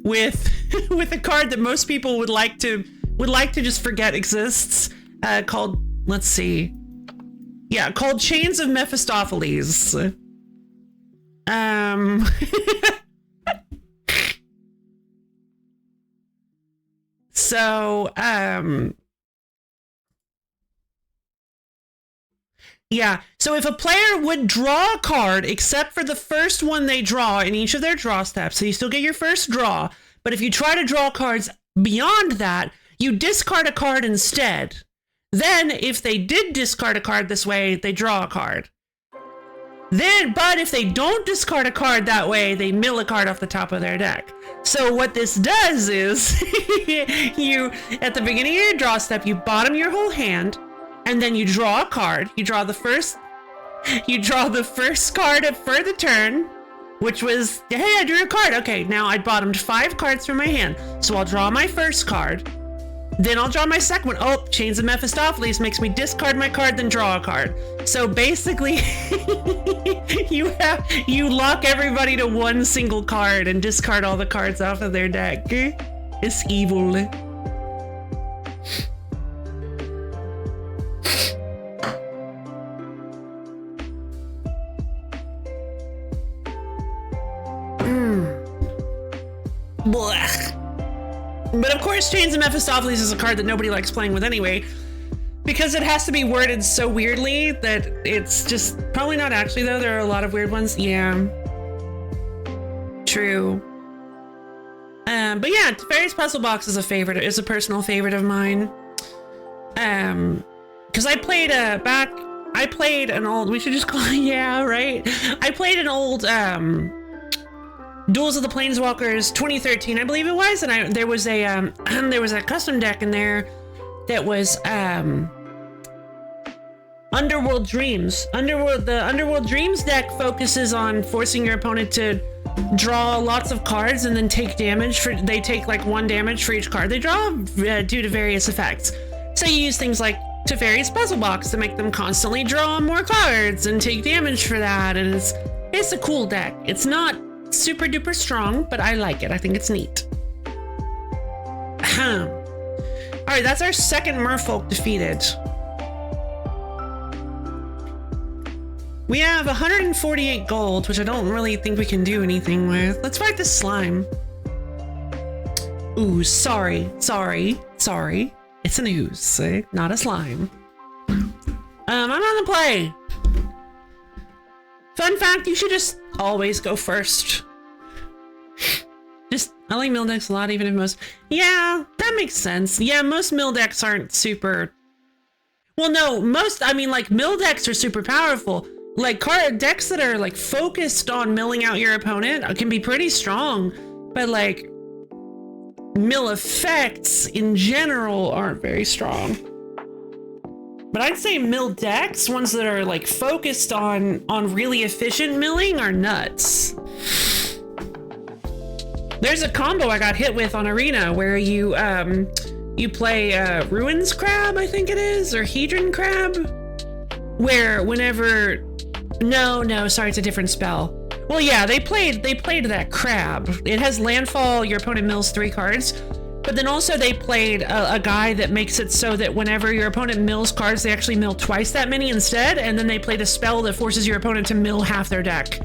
With a card that most people would like to just forget exists, called, let's see. Yeah, called Chains of Mephistopheles. So, yeah, so if a player would draw a card except for the first one they draw in each of their draw steps, so you still get your first draw, but if you try to draw cards beyond that, you discard a card instead. Then, if they did discard a card this way, they draw a card. But if they don't discard a card that way, they mill a card off the top of their deck. So what this does is, you, at the beginning of your draw step, you bottom your whole hand, and then you draw a card. You draw the first card for the turn, which was, hey, I drew a card. Okay, now I bottomed 5 cards from my hand. So I'll draw my first card. Then I'll draw my second one. Oh, Chains of Mephistopheles makes me discard my card, then draw a card. So basically, you lock everybody to one single card and discard all the cards off of their deck. It's evil. Blech. But of course, Chains of Mephistopheles is a card that nobody likes playing with anyway, because it has to be worded so weirdly that it's just probably not actually, though. There are a lot of weird ones. Yeah. True. But yeah, Teferi's Puzzle Box is a favorite. Is a personal favorite of mine. Because I played an old, we should just call it, yeah, right? I played an old, Duels of the Planeswalkers 2013, I believe it was, and there was a custom deck in there that was, Underworld Dreams. The Underworld Dreams deck focuses on forcing your opponent to draw lots of cards and then take damage they take like 1 damage for each card they draw due to various effects. So you use things like Teferi's Puzzle Box to make them constantly draw more cards and take damage for that, and it's a cool deck. It's not super duper strong, but I like it. I think it's neat. Alright, that's our second merfolk defeated. We have 148 gold, which I don't really think we can do anything with. Let's fight this slime. Ooh, sorry. It's an ooze, not a slime. I'm on the play. Fun fact, you should just always go first. I like mill decks a lot, even if most... Yeah, that makes sense. Yeah, most mill decks aren't super... Well, no, like, mill decks are super powerful. Like, card decks that are, like, focused on milling out your opponent can be pretty strong, but, like, mill effects in general aren't very strong. But I'd say mill decks, ones that are, like, focused on really efficient milling, are nuts. There's a combo I got hit with on Arena where you play Ruins Crab, I think it is, or Hedron Crab, where whenever... No, sorry, it's a different spell. Well, yeah, they played that crab. It has landfall, your opponent mills 3 cards, but then also they played a guy that makes it so that whenever your opponent mills cards, they actually mill twice that many instead, and then they played a spell that forces your opponent to mill half their deck.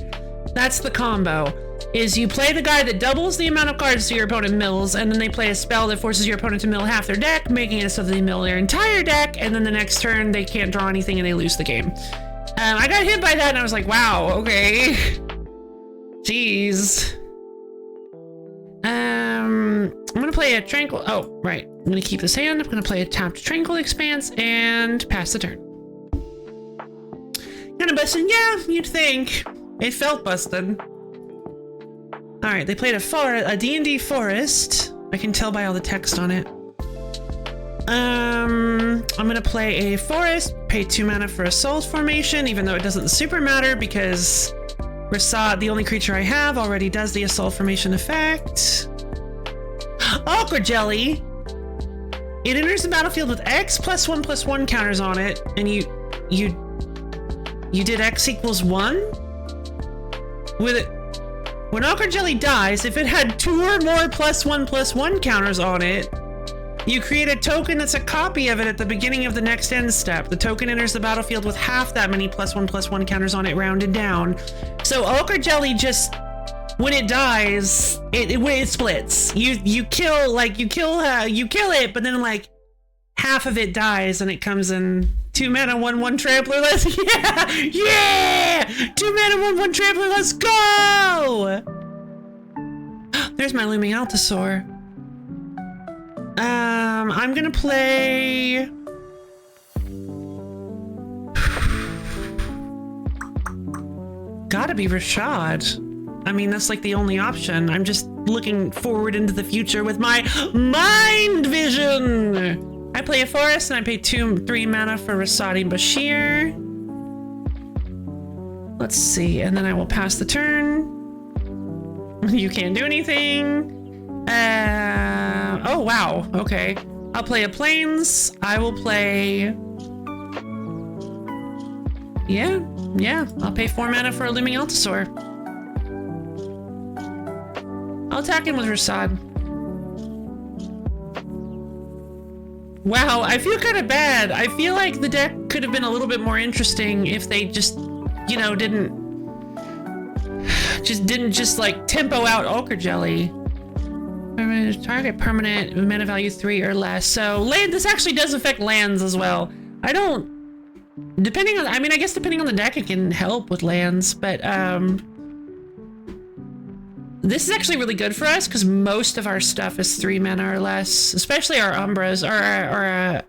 That's the combo, is you play the guy that doubles the amount of cards your opponent mills, and then they play a spell that forces your opponent to mill half their deck, making it so that they mill their entire deck, and then the next turn they can't draw anything and they lose the game. I got hit by that and I was like, wow, okay. Jeez. I'm gonna play a Tranquil... Oh, right. I'm gonna keep this hand. I'm gonna play a tapped Tranquil Expanse and pass the turn. Kinda busted? Yeah, you'd think. It felt busted. Alright, they played a D&D forest. I can tell by all the text on it. I'm gonna play a forest, pay 2 mana for Assault Formation, even though it doesn't super matter because Rasad, the only creature I have, already does the Assault Formation effect. Ochre Jelly! It enters the battlefield with X +1/+1 counters on it, and you did X = 1? With it, when Ochre Jelly dies, if it had 2 or more +1/+1 counters on it, you create a token that's a copy of it at the beginning of the next end step. The token enters the battlefield with half that many +1/+1 counters on it, rounded down. So Ochre Jelly just, when it dies, it splits. You kill it, but then like half of it dies and it comes in 2 mana, 1/1 trampler. Let's yeah! 2 mana, 1/1 trampler. Let's go! There's my Looming Altasaur. I'm gonna play... Gotta be Rashad. I mean, that's like the only option. I'm just looking forward into the future with my mind vision! I play a forest and I pay 3 mana for Rasadi Bashir. Let's see, and then I will pass the turn. You can't do anything. Oh wow, okay. I'll play a Plains. I will play... Yeah, I'll pay 4 mana for a Looming Altasaur. I'll attack him with Rasad. Wow, I feel kind of bad. I feel like the deck could have been a little bit more interesting if they just, you know, didn't like tempo out Ochre Jelly. damage. Target permanent mana value 3 or less. So land. This actually does affect lands as well. I don't. Depending on. I mean, I guess depending on the deck, it can help with lands. But this is actually really good for us because most of our stuff is 3 mana or less, especially our Umbras or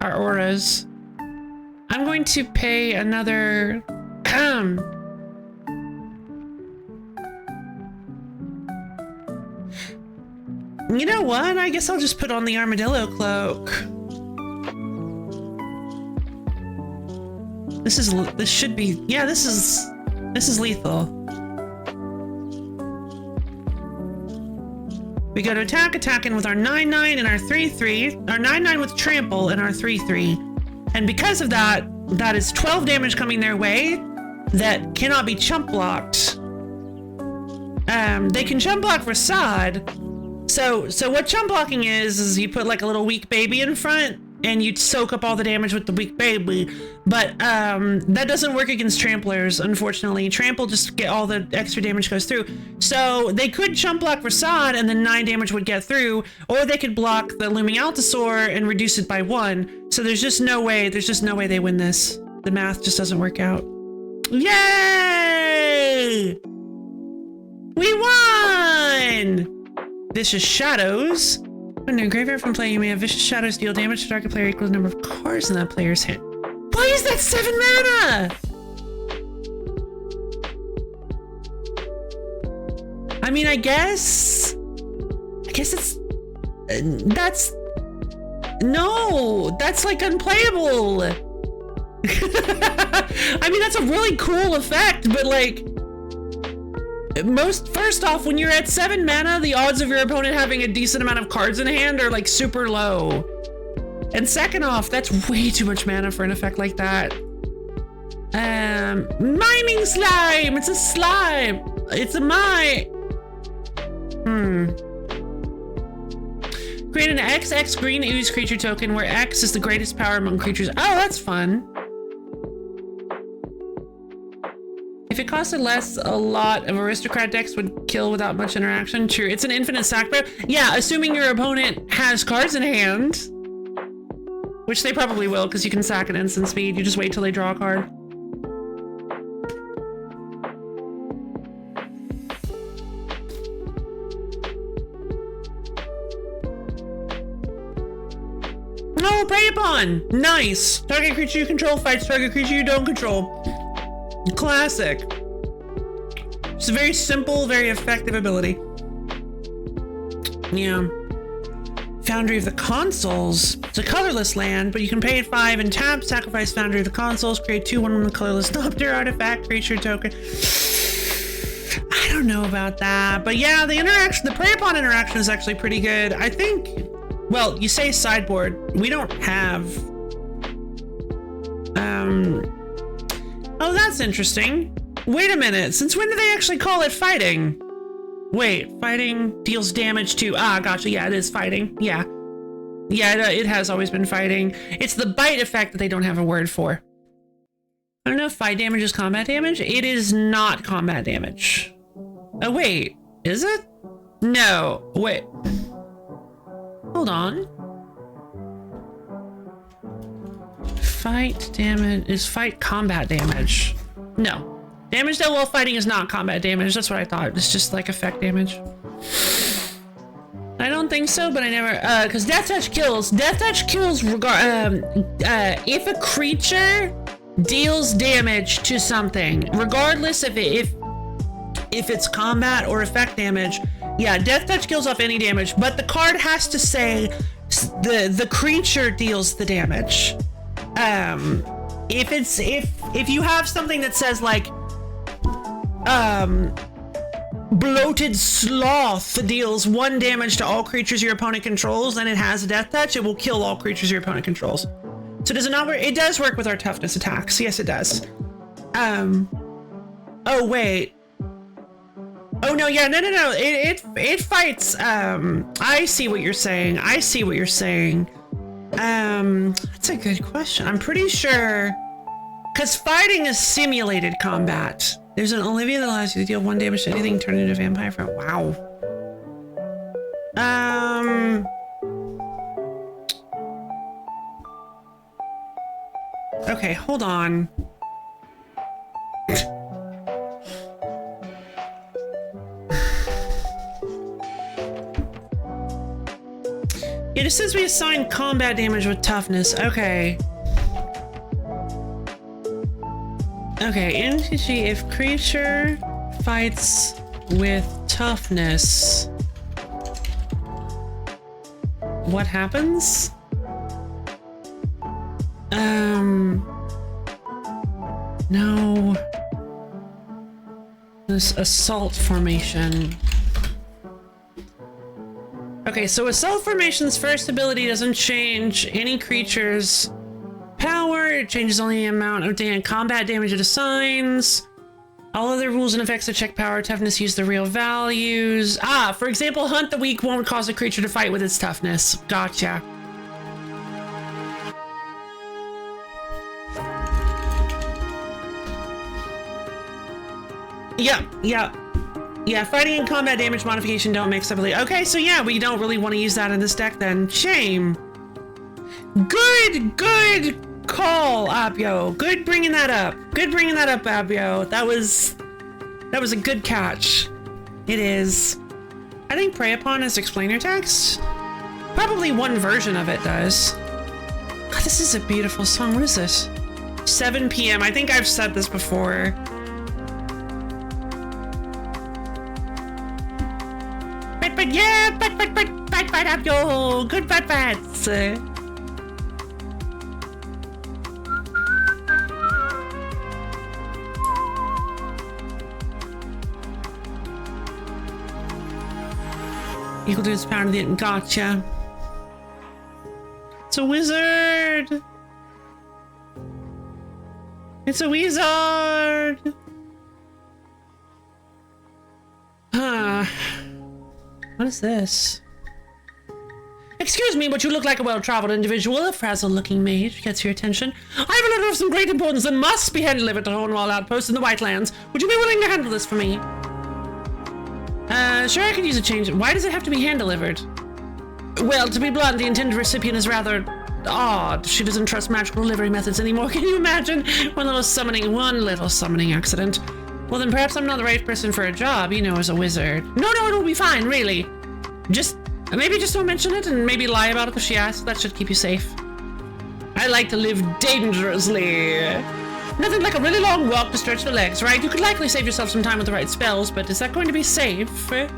our Auras. I'm going to pay another. You know what? I guess I'll just put on the Armadillo Cloak. This should be, yeah, this is lethal. We go to attacking with our 9/9 and our 3/3, our 9/9 with trample and our 3/3. And because of that, that is 12 damage coming their way that cannot be chump blocked. They can chump block Facade. So what chump blocking is you put like a little weak baby in front and you soak up all the damage with the weak baby. But that doesn't work against tramplers, unfortunately. Trample just get all the extra damage goes through. So they could chump block Facade and then 9 damage would get through, or they could block the Looming Altasaur and reduce it by 1. So there's just no way they win this. The math just doesn't work out. Yay! We won! Vicious Shadows. When in a graveyard from play, you may have Vicious Shadows deal damage to target player equal to the number of cards in that player's hand. Why is that 7 mana? I mean, I guess it's... that's like unplayable. I mean, that's a really cool effect, but like... First off, when you're at 7 mana, the odds of your opponent having a decent amount of cards in hand are like super low. And second off, that's way too much mana for an effect like that. Miming Slime! It's a slime! It's a mime! Create an XX green ooze creature token where X is the greatest power among creatures. Oh, that's fun. If it costed less, a lot of aristocrat decks would kill without much interaction. True, it's an infinite sack player. Yeah, assuming your opponent has cards in hand. Which they probably will, because you can sack at instant speed. You just wait till they draw a card. Oh, prey upon! Nice! Target creature you control fights target creature you don't control. Classic. It's a very simple, very effective ability. Yeah. Foundry of the Consoles. It's a colorless land, but you can pay it 5 and tap, sacrifice Foundry of the Consoles, create 2/1 with colorless Doctor artifact creature token. I don't know about that, but yeah, the prey upon interaction is actually pretty good. I think, well, you say sideboard. We don't have oh, that's interesting. Wait a minute. Since when do they actually call it fighting? Wait, fighting deals damage to... Ah, gotcha. Yeah, it is fighting. Yeah. Yeah, it has always been fighting. It's the bite effect that they don't have a word for. I don't know if fight damage is combat damage. It is not combat damage. Oh, wait. Is it? No. Wait. Hold on. Fight damage is fight combat damage. No. Damage dealt while fighting is not combat damage. That's what I thought. It's just like effect damage. I don't think so, but I never, because Death Touch kills. Death Touch kills if a creature deals damage to something, regardless if it's combat or effect damage. Yeah, Death Touch kills off any damage, but the card has to say the creature deals the damage. If you have something that says like Bloated Sloth deals 1 damage to all creatures your opponent controls and it has a Death Touch, it will kill all creatures your opponent controls. So does it not work? It does work with our toughness attacks. Yes, it does. Oh wait. Oh no, yeah, no. It fights. I see what you're saying. That's a good question. I'm pretty sure, because fighting is simulated combat. There's an Olivia that allows you to deal 1 damage to anything, turn into a vampire from. Wow. Okay, hold on. It says we assign combat damage with toughness. Okay. Okay, MTG, if creature fights with toughness, what happens? No. This assault formation. Okay, so assault formation's first ability doesn't change any creature's power. It changes only the amount of combat damage it assigns. All other rules and effects that check power toughness use the real values. Ah, for example, hunt the weak won't cause a creature to fight with its toughness. Gotcha. Yeah, fighting and combat damage modification don't mix up. Okay, so yeah, we don't really want to use that in this deck then. Shame. Good call, Abio. Good bringing that up. Abio. That was a good catch. It is. I think Prey Upon has explainer text. Probably one version of it does. God, this is a beautiful song. What is this? 7 p.m. I think I've said this before. Bite, Abio. Good bats. Equal to its power to the gotcha. It's a wizard. It's a wizard. Huh. What is this? Excuse me, but you look like a well-traveled individual. A frazzled-looking mage gets your attention. I have a letter of some great importance that must be hand-delivered to Hornwall Outpost in the White Lands. Would you be willing to handle this for me? Sure, I could use a change. Why does it have to be hand-delivered? Well, to be blunt, the intended recipient is rather odd. She doesn't trust magical delivery methods anymore. Can you imagine? One little summoning accident. Well, then perhaps I'm not the right person for a job, you know, as a wizard. No, it'll be fine, really. Maybe just don't mention it and maybe lie about it if she asks. That should keep you safe. I like to live dangerously. Nothing like a really long walk to stretch the legs, right? You could likely save yourself some time with the right spells, but is that going to be safe? Can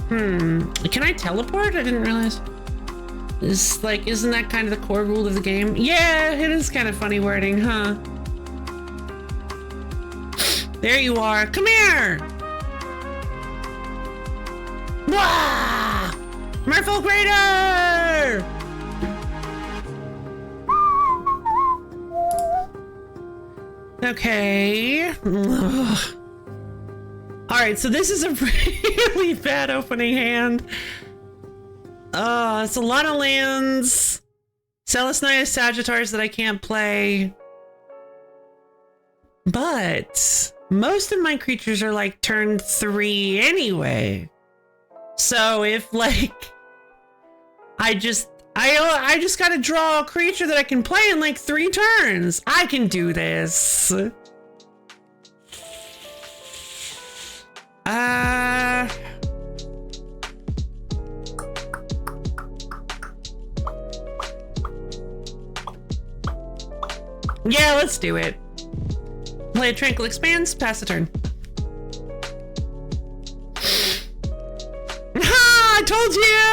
I teleport? I didn't realize. Isn't that kind of the core rule of the game? Yeah, it is kind of funny wording, huh? There you are. Come here! Wah! Merfolk Raider! Okay. Alright, so this is a really bad opening hand. It's a lot of lands. Celestine Sagittars that I can't play. But most of my creatures are like turn 3 anyway. So if I just gotta draw a creature that I can play in like 3 turns. I can do this. Yeah, let's do it. Play a Tranquil Expanse, pass the turn. I told you!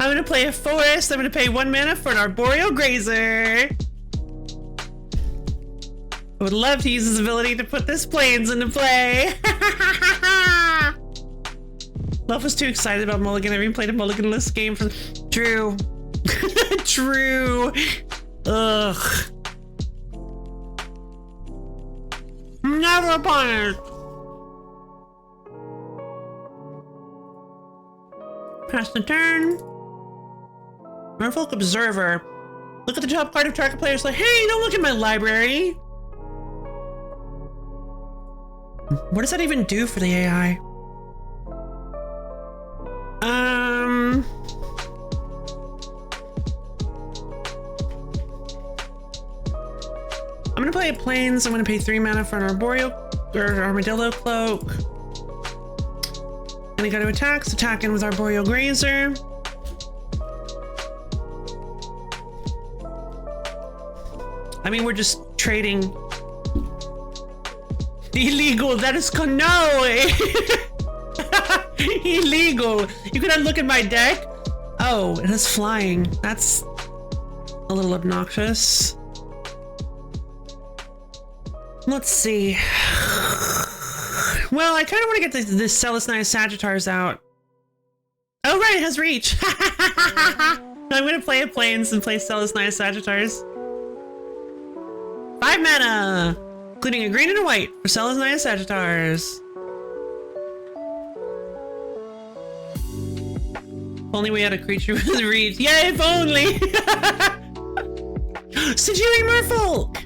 I'm gonna play a forest. I'm gonna pay 1 mana for an Arboreal Grazer. I would love to use his ability to put this plains into play. Love was too excited about Mulligan. I even played a Mulligan-less game for True. True. Ugh. Never upon it. Pass the turn. Merfolk Observer. Look at the top card of target players like, hey, don't look at my library. What does that even do for the AI? play planes. I'm gonna pay 3 mana for an armadillo cloak. Gonna go to attacks, attack in with Arboreal Grazer. I mean, we're just trading. Illegal, that is no. Illegal. You can look at my deck. Oh, it is flying. That's a little obnoxious. Let's see. Well, I kind of want to get this Celestine Sagittars out. Oh, right, it has reach. I'm going to play a plains and play Celestine Sagittars. 5 mana, including a green and a white for Celestine Sagittars. If only we had a creature with reach. Yeah, if only. Sajiri Merfolk.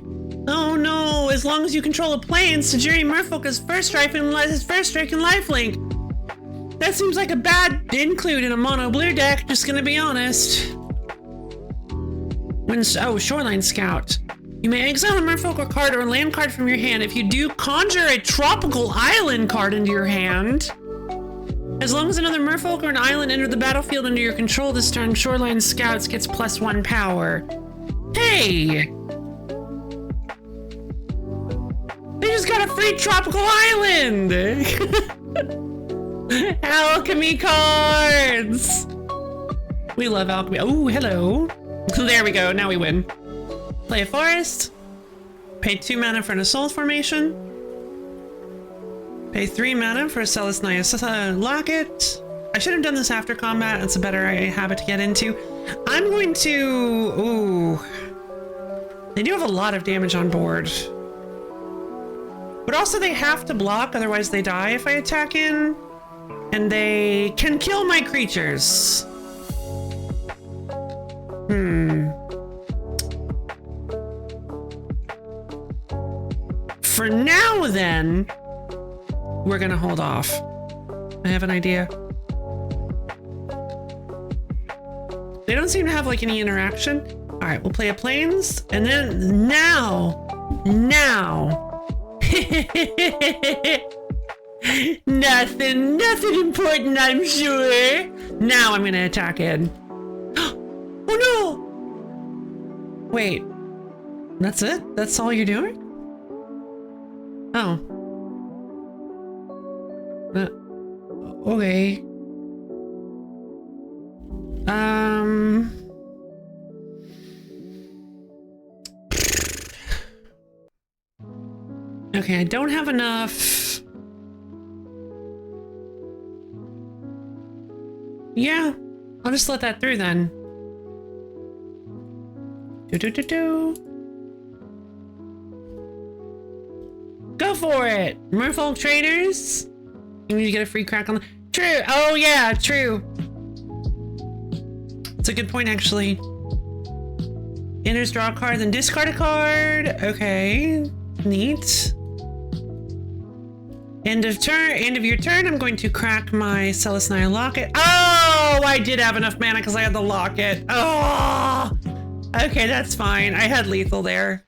Oh no, as long as you control a plane, Sajiri Merfolk is first strike and lifelink. That seems like a bad include in a mono blue deck, just gonna be honest. Oh, Shoreline Scout. You may exile a Merfolk or card or a land card from your hand. If you do, conjure a tropical island card into your hand. As long as another Merfolk or an island enter the battlefield under your control this turn, Shoreline Scouts gets +1 power. Hey! They just got a free tropical island! Alchemy cards! We love alchemy. Oh, hello. There we go, now we win. Play a forest. Pay 2 mana for an assault formation. Pay 3 mana for a Celestine Locket. I should have done this after combat. It's a better habit to get into. I'm going to... Ooh. They do have a lot of damage on board. But also they have to block, otherwise they die if I attack in. And they can kill my creatures. For now, then, we're gonna hold off. I have an idea. They don't seem to have like any interaction. All right, we'll play a plains, and then now. Nothing important, I'm sure. Now I'm gonna attack in. Oh no! Wait, that's it? That's all you're doing? Oh. Okay. Okay, I don't have enough. Yeah, I'll just let that through then. Go for it! Merfolk traders! You need to get a free crack on the... True! Oh yeah, true! It's a good point, actually. Enters, draw a card, then discard a card. Okay, neat. End of your turn, I'm going to crack my Celestine Locket. Oh, I did have enough mana because I had the locket. Oh! Okay, that's fine. I had lethal there.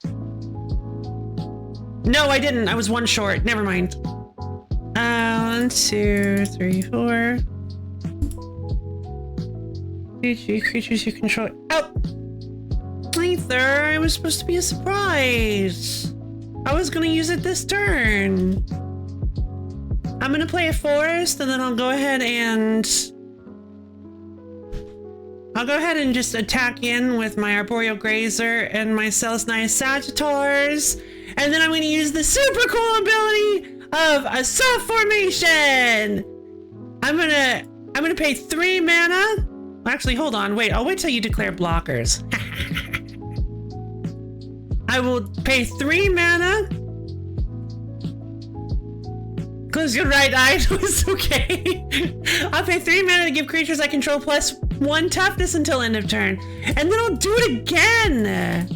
No, I didn't. I was 1 short. Never mind. 1, 2, 3, 4. 2 creatures you control. Oh! Ether, it was supposed to be a surprise. I was gonna use it this turn. I'm gonna play a forest, and then I'll go ahead and just attack in with my Arboreal Grazer and my Celestine Sagittars, and then I'm gonna use the super cool ability of Assault Formation. I'm gonna pay 3 mana. Actually, hold on, wait. I'll wait till you declare blockers. I will pay 3 mana. Close your right eye. It's okay. I'll pay 3 mana to give creatures I control +1 toughness until end of turn. And then I'll do it again.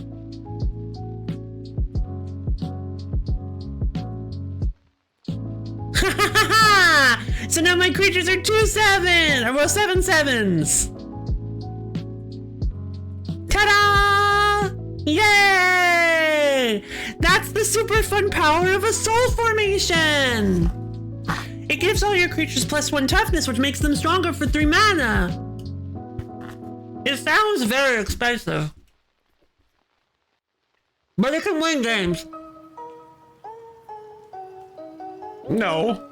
So now my creatures are 2/7. Or well, 7/7s. Ta-da! Yay! That's the the super fun power of a soul formation! It gives all your creatures +1 toughness, which makes them stronger for 3 mana. It sounds very expensive, but it can win games. No.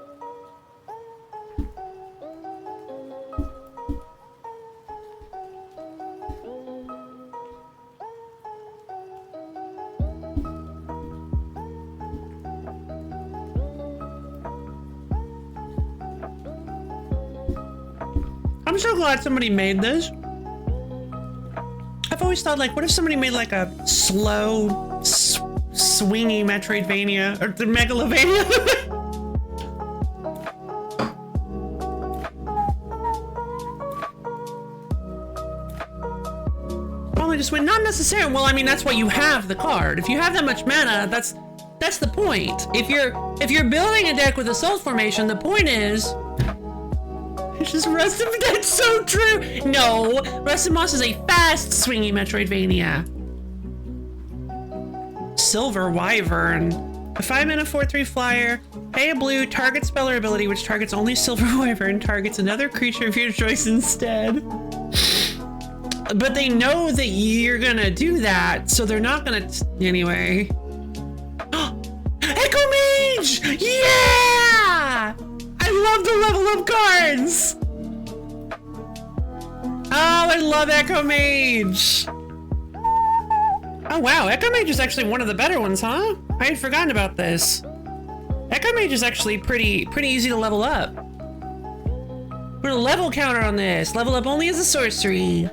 I'm so glad somebody made this. I've always thought, like, what if somebody made like a slow, swingy Metroidvania or the Megalovania? Probably just win. Not necessarily. Well, I mean, that's why you have the card. If you have that much mana, that's the point. If you're building a deck with a soul formation, the point is. It's just Rusted. That's so true. No, Rusted Moss is a fast, swingy Metroidvania. Silver Wyvern. A 5-mana 4/3 flyer. Pay a blue. Target spell or ability which targets only Silver Wyvern. Targets another creature of your choice instead. But they know that you're gonna do that, so they're not gonna. Anyway. Echo Mage! Yeah! I love the level up cards! Oh, I love Echo Mage! Oh wow, Echo Mage is actually one of the better ones, huh? I had forgotten about this. Echo Mage is actually pretty easy to level up. Put a level counter on this. Level up only as a sorcery.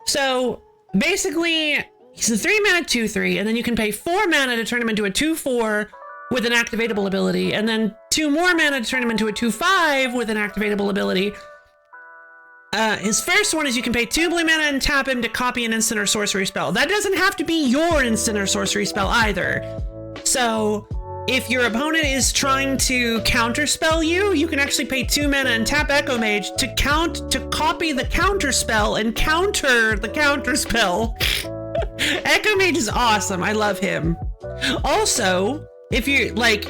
So basically, he's a 3-mana 2/3, and then you can pay 4 mana to turn him into a 2/4 with an activatable ability, and then 2 more mana to turn him into a 2/5 with an activatable ability. His first one is you can pay 2 blue mana and tap him to copy an instant or sorcery spell. That doesn't have to be your instant or sorcery spell either. So if your opponent is trying to counterspell you, you can actually pay 2 mana and tap Echo Mage to copy the counterspell and counter the counterspell. Echo Mage is awesome. I love him. Also, if you're like,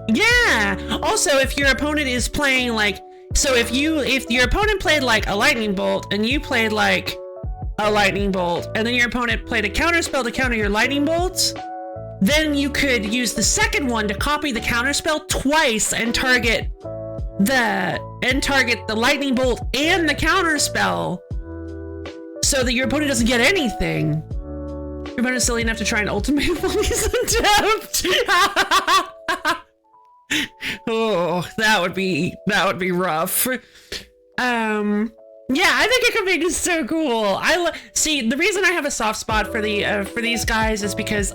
yeah. Also, if your opponent is playing like, so if your opponent played like a lightning bolt and you played like a lightning bolt, and then your opponent played a counterspell to counter your lightning bolts, then you could use the second one to copy the counterspell twice and target the lightning bolt and the counterspell, so that your opponent doesn't get anything. Your opponent's silly enough to try and ultimate while he's untapped. Oh, that would be rough. Yeah, I think Echo Mage is so cool. See, the reason I have a soft spot for these guys is because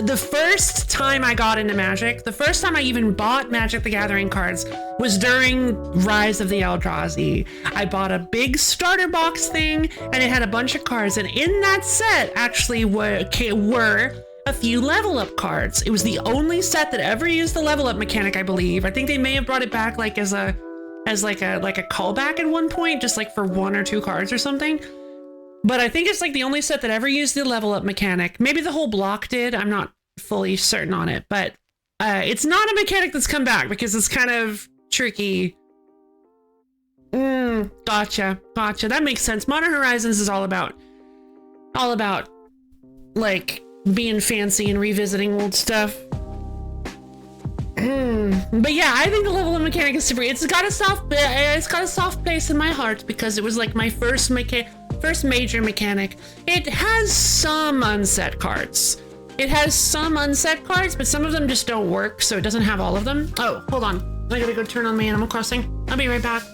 the first time I got into Magic, the first time I even bought Magic the Gathering cards was during Rise of the Eldrazi. I bought a big starter box thing, and it had a bunch of cards, and in that set actually were a few level up cards. It was the only set that ever used the level up mechanic, I believe. I think they may have brought it back like as a callback at one point, just like for 1 or 2 cards or something. But I think it's like the only set that ever used the level up mechanic. Maybe the whole block did. I'm not fully certain on it, but it's not a mechanic that's come back because it's kind of tricky. Gotcha. That makes sense. Modern Horizons is all about like being fancy and revisiting old stuff. But yeah, I think the level up mechanic is super. It's got a soft place in my heart because it was like my first major mechanic. It has some unset cards. But some of them just don't work, so it doesn't have all of them. Oh, hold on. I gotta go turn on my Animal Crossing. I'll be right back.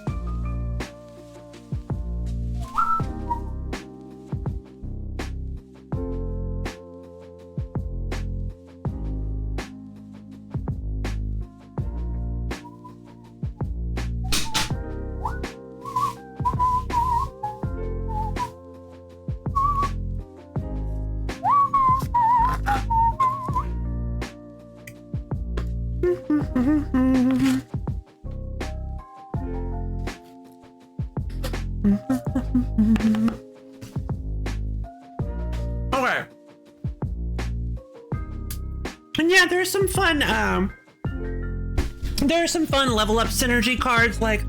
And yeah, there's some fun level up synergy cards. Like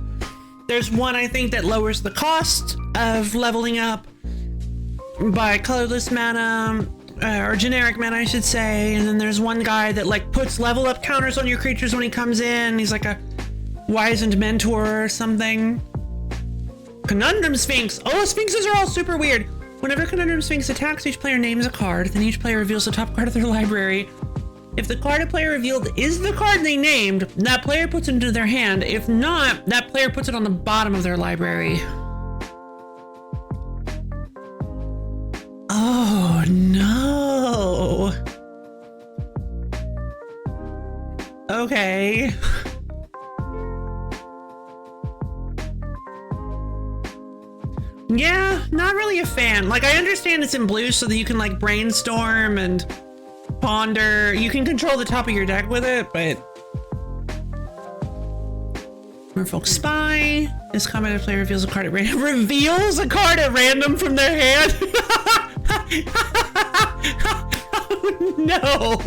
there's one I think that lowers the cost of leveling up by colorless mana, or generic mana I should say. And then there's one guy that like puts level up counters on your creatures when he comes in. He's like a wizened mentor or something. Conundrum Sphinx. Oh, Sphinxes are all super weird. Whenever Conundrum Sphinx attacks, each player names a card, then each player reveals the top card of their library. If the card a player revealed is the card they named, that player puts it into their hand. If not, that player puts it on the bottom of their library. Oh no. Okay. Yeah, not really a fan. Like, I understand it's in blue so that you can like brainstorm and ponder. You can control the top of your deck with it, but Merfolk Spy. This combat player reveals a card at random. Reveals a card at random from their hand. Oh, no.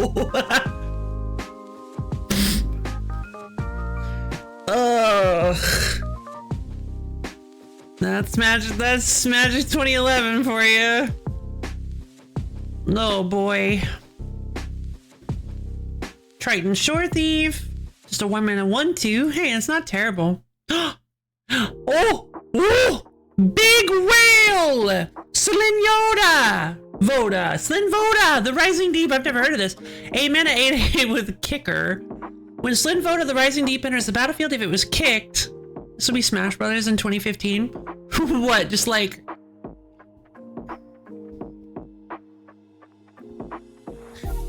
Ugh. That's Magic 2011 for you. Oh boy. Triton Shore Thief. Just a 1-mana 1/2. Hey, it's not terrible. Oh! Oh! Big Whale! Slin Voda, the Rising Deep. I've never heard of this. 8-mana 8/8 with Kicker. When Slin Voda, the Rising Deep enters the battlefield, if it was kicked, this will be Smash Brothers in 2015. What? Just like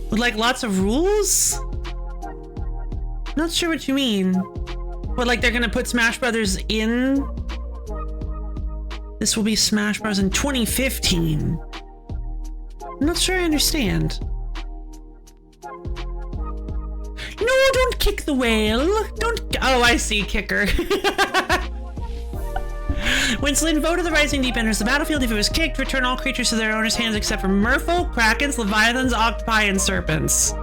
with like lots of rules? Not sure what you mean. But like they're gonna put Smash Brothers in? This will be Smash Bros in 2015. I'm not sure I understand. No, don't kick the whale. Don't. Oh, I see, Kicker. When Slin Voda, the Rising Deep enters the battlefield, if it was kicked, return all creatures to their owner's hands except for Merfolk, Krakens, Leviathans, Octopi, and Serpents.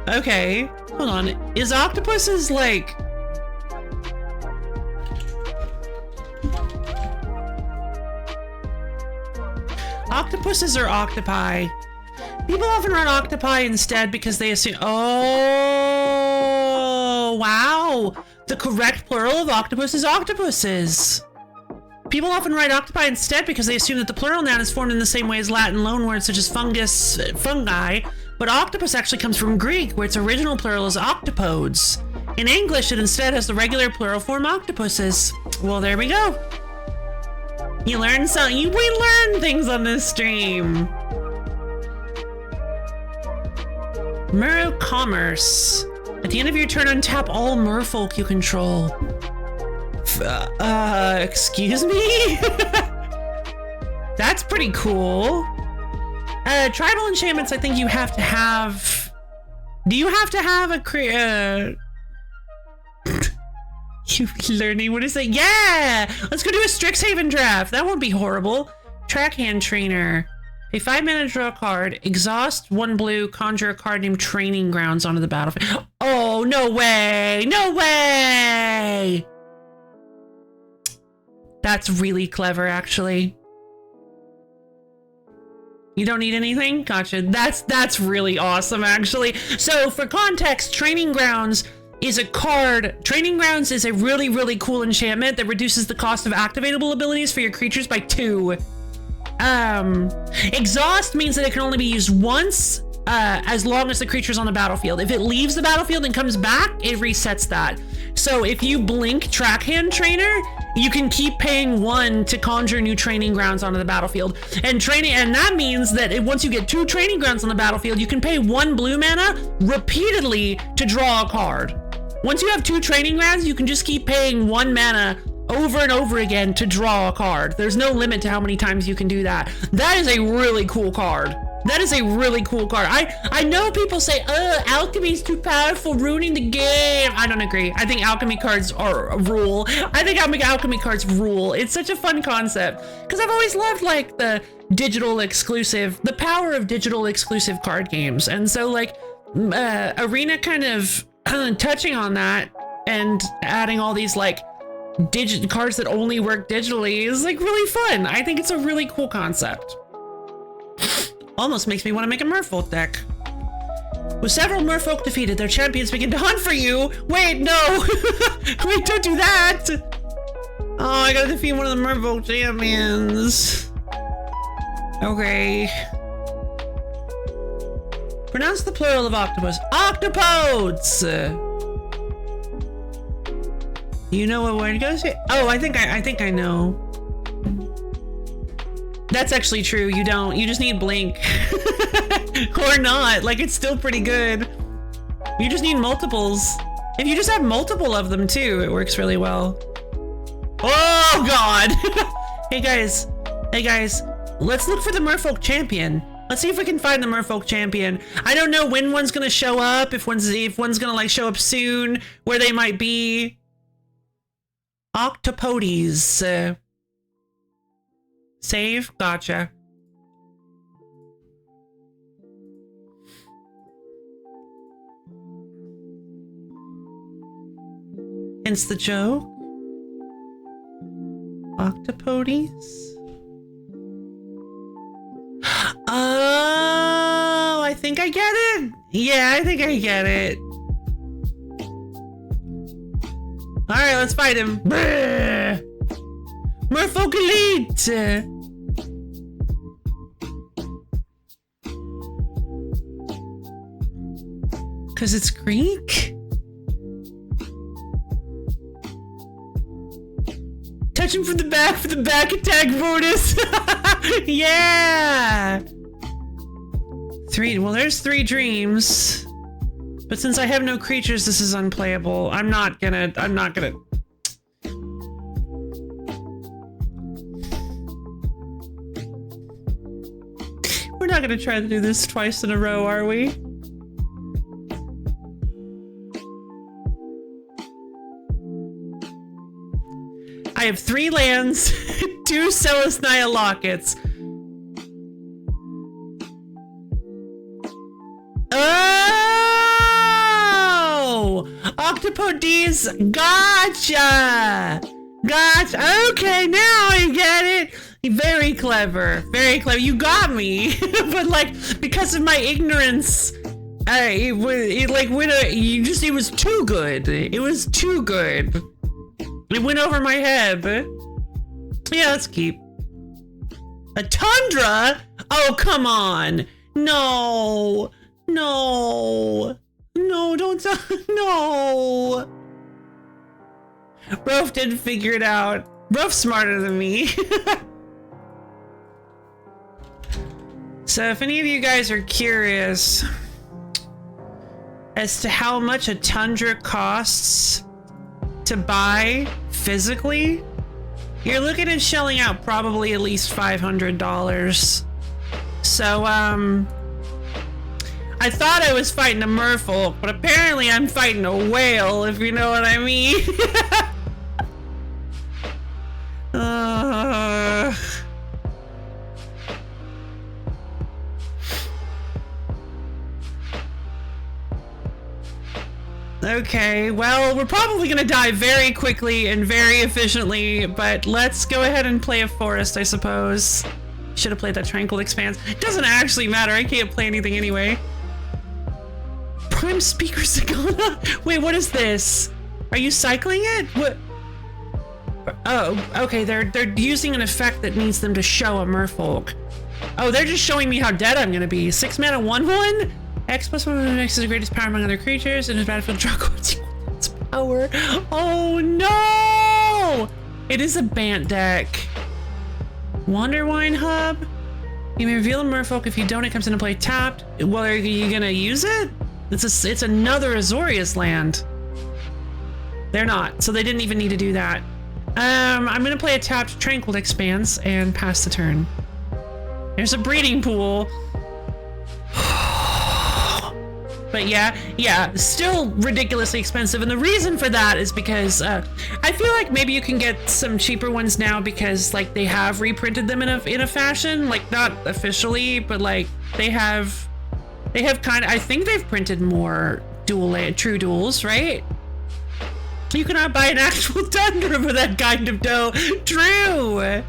Okay, hold on. Is Octopuses like... Octopuses or Octopi? People often run Octopi instead because they assume... Oh, wow. The correct plural of octopus is octopuses. People often write octopi instead because they assume that the plural noun is formed in the same way as Latin loanwords such as fungus, fungi, but octopus actually comes from Greek, where its original plural is octopodes. In English, it instead has the regular plural form octopuses. Well, there we go. You learn something. We learn things on this stream. Muro Commerce. At the end of your turn, untap all merfolk you control. Excuse me? That's pretty cool. Tribal enchantments, I think you have to have... Do you have to have a You learning what is it? Yeah! Let's go do a Strixhaven draft. That won't be horrible. Trackhand Trainer. Pay 5 mana, draw a card. Exhaust 1 blue, conjure a card named Training Grounds onto the battlefield. Oh, no way! No way! That's really clever, actually. You don't need anything? Gotcha. That's really awesome, actually. So, for context, Training Grounds is a card. Training Grounds is a really, really cool enchantment that reduces the cost of activatable abilities for your creatures by 2. Exhaust means that it can only be used once, as long as the creature's on the battlefield. If it leaves the battlefield and comes back, it resets that. So if you blink Trackhand Trainer, you can keep paying 1 to conjure new Training Grounds onto the battlefield. And that means that once you get 2 Training Grounds on the battlefield, you can pay 1 blue mana repeatedly to draw a card. Once you have 2 Training Grounds, you can just keep paying 1 mana over and over again to draw a card. There's no limit to how many times you can do that. That is a really cool card. That is a really cool card. I know people say, alchemy's too powerful, ruining the game. I don't agree. I think alchemy cards are a rule. I think alchemy cards rule. It's such a fun concept. Because I've always loved, like, the power of digital exclusive card games. And so, like, Arena kind of touching on that and adding all these like cards that only work digitally is like really fun. I think it's a really cool concept. Almost makes me want to make a merfolk deck. With several merfolk defeated, their champions begin to hunt for you. Wait, no. Wait, don't do that. Oh, I gotta defeat one of the merfolk champions. Okay. Pronounce the plural of octopus. Octopodes! You know what word it goes to? Oh, I think I know. That's actually true. You don't. You just need blink. Or not. Like, it's still pretty good. You just need multiples. If you just have multiple of them too, it works really well. Oh god. Hey guys. Hey guys. Let's look for the merfolk champion. Let's see if we can find the merfolk champion. I don't know when one's gonna show up, if one's gonna like show up soon, where they might be. Octopodes. Save? Gotcha. Hence the joke. Octopodes? Oh, I think I get it. Yeah, I think I get it. All right, let's fight him. Merfolk Elite. Cause it's Greek. Touch him from the back for the back attack bonus. Yeah. Well, there's 3 dreams. But since I have no creatures, this is unplayable. I'm not gonna. We're not gonna try to do this twice in a row, are we? I have 3 lands, 2 Celestia lockets. Oh! Octopodes, gotcha! Gotcha! Okay, now I get it! Very clever, very clever. You got me! But like, because of my ignorance, it was too good. It was too good. It went over my head. Yeah, let's keep. A tundra? Oh, come on. No. No. No, don't. No. Brof didn't figure it out. Brof's smarter than me. So if any of you guys are curious as to how much a tundra costs to buy physically, you're looking at shelling out probably at least $500. So, I thought I was fighting a merfolk, but apparently I'm fighting a whale, if you know what I mean. Okay, well, we're probably gonna die very quickly and very efficiently, but let's go ahead and play a forest, I suppose. Should have played that Tranquil Expanse. It doesn't actually matter, I can't play anything anyway. Prime Speaker Sagana? Wait, what is this? Are you cycling it? What? Oh, okay, they're using an effect that needs them to show a merfolk. Oh, they're just showing me how dead I'm gonna be. 6 mana, 1/1? X plus 1 makes the greatest power among other creatures, and his battlefield draw cards equal to its power. Oh no! It is a Bant deck. Wanderwine Hub? You may reveal a merfolk. If you don't, it comes into play tapped. Well, are you gonna use it? It's another Azorius land. They're not, so they didn't even need to do that. I'm gonna play a tapped Tranquil Expanse and pass the turn. There's a breeding pool. But yeah, still ridiculously expensive. And the reason for that is because I feel like maybe you can get some cheaper ones now because like they have reprinted them in a fashion, like not officially, but like they have They have I think they've printed more true duels, right? You cannot buy an actual Tundra for that kind of dough. True.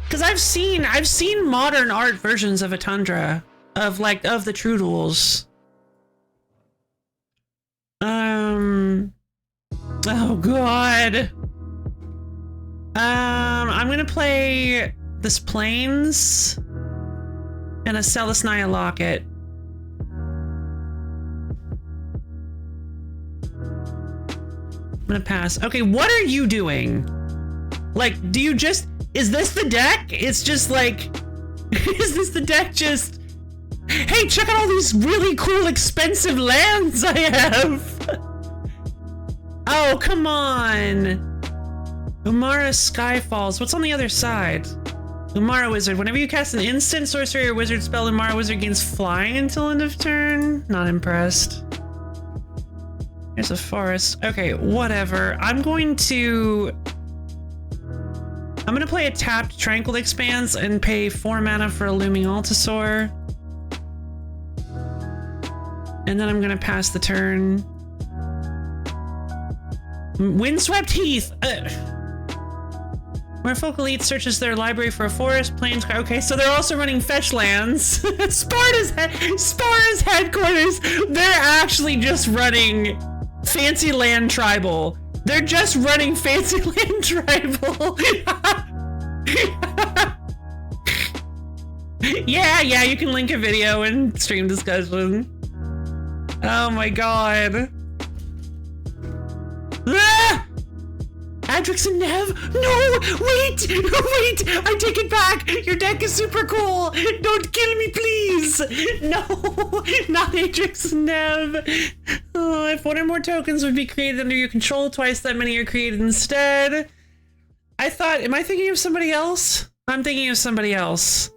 Because I've seen modern art versions of a Tundra of the true duels. Oh god. I'm gonna play this Plains and a Celestia Locket. I'm gonna pass. Okay, what are you doing? Like, do you just... Is this the deck? It's just like... Is this the deck just... Hey, check out all these really cool, expensive lands I have! Oh, come on! Umara Skyfalls. What's on the other side? Umara Wizard. Whenever you cast an instant sorcery or wizard spell, Umara Wizard gains flying until end of turn. Not impressed. Here's a forest. Okay, whatever. I'm gonna play a tapped Tranquil Expanse and pay 4 mana for a Looming Altasaur. And then I'm gonna pass the turn. Windswept Heath! Where Folk Elite searches their library for a forest, plains... Okay, so they're also running fetch lands. Sparta's headquarters! They're actually just running Fancy Land Tribal. They're just running Fancy Land Tribal. Yeah, you can link a video and stream discussion. Oh my god. Ah! Adrix and Nev? No! Wait! I take it back! Your deck is super cool! Don't kill me, please! No! Not Adrix and Nev! Oh, if one or more tokens would be created under your control, twice that many are created instead. Am I thinking of somebody else? I'm thinking of somebody else.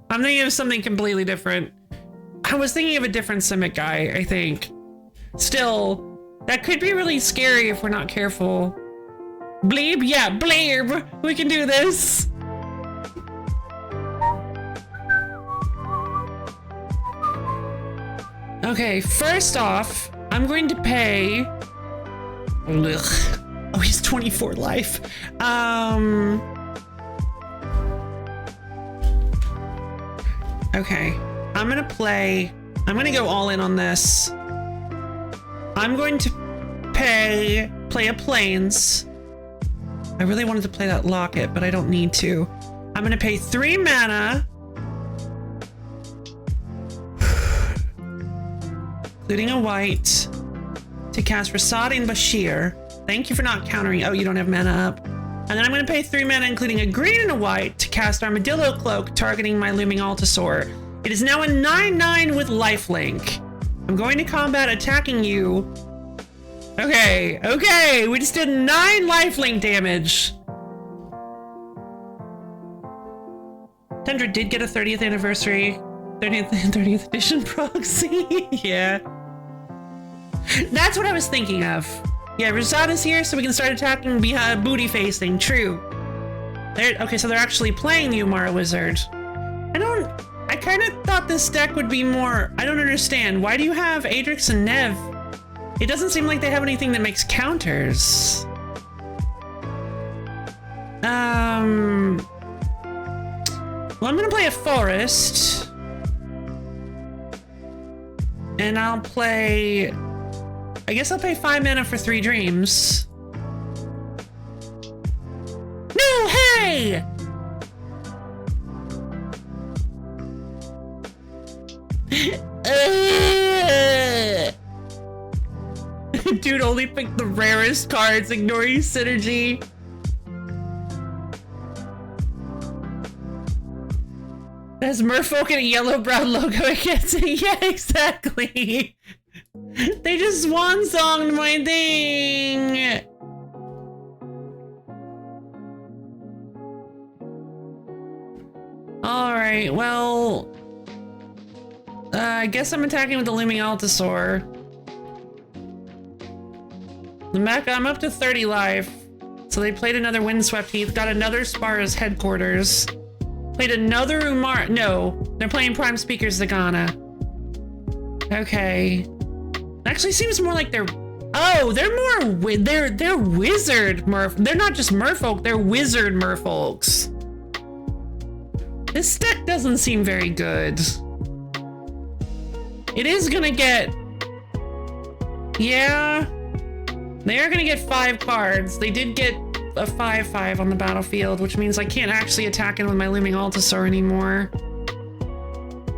I'm thinking of something completely different. I was thinking of a different Simic guy, I think. Still, that could be really scary if we're not careful. Bleeb? Yeah, Bleeb! We can do this! Okay, first off, I'm going to pay... Ugh. Oh, he's 24 life. Okay, I'm gonna go all in on this. I'm going to play a Plains. I really wanted to play that Locket, but I don't need to. I'm gonna pay 3 mana, including a white, to cast Rasadin Bashir. Thank you for not countering. Oh, you don't have mana up. And then I'm gonna pay 3 mana, including a green and a white, to cast Armadillo Cloak, targeting my Looming Altasaur. It is now a 9/9 with lifelink. I'm going to combat attacking you. Okay, we just did 9 lifelink damage. Tundra did get a 30th anniversary, 30th edition proxy. Yeah. That's what I was thinking of. Yeah, Rosada's here, so we can start attacking behind booty facing. True. Okay, so they're actually playing the Umara Wizard. I kind of thought this deck would be more... I don't understand. Why do you have Adrix and Nev? It doesn't seem like they have anything that makes counters. Well, I'm gonna play a forest. And I'll play... I guess I'll pay 5 mana for 3 dreams. No, hey! Dude only picked the rarest cards, ignoring synergy. Has Merfolk and a yellow-brown logo, I can't say. Yeah, exactly. They just swan-songed my thing. Alright, well... I guess I'm attacking with the Looming Altasaur. I'm up to 30 life. So they played another Windswept Heath, got another Spara's headquarters. Played another Umara. No, they're playing Prime Speakers Zagana. Okay. Actually seems more like they're... Oh, they're more... They're wizard merfolk. They're not just merfolk, they're wizard merfolks. This deck doesn't seem very good. It is gonna get... Yeah. They are gonna get 5 cards. They did get a 5/5 on the battlefield, which means I can't actually attack it with my Looming Altasaur anymore.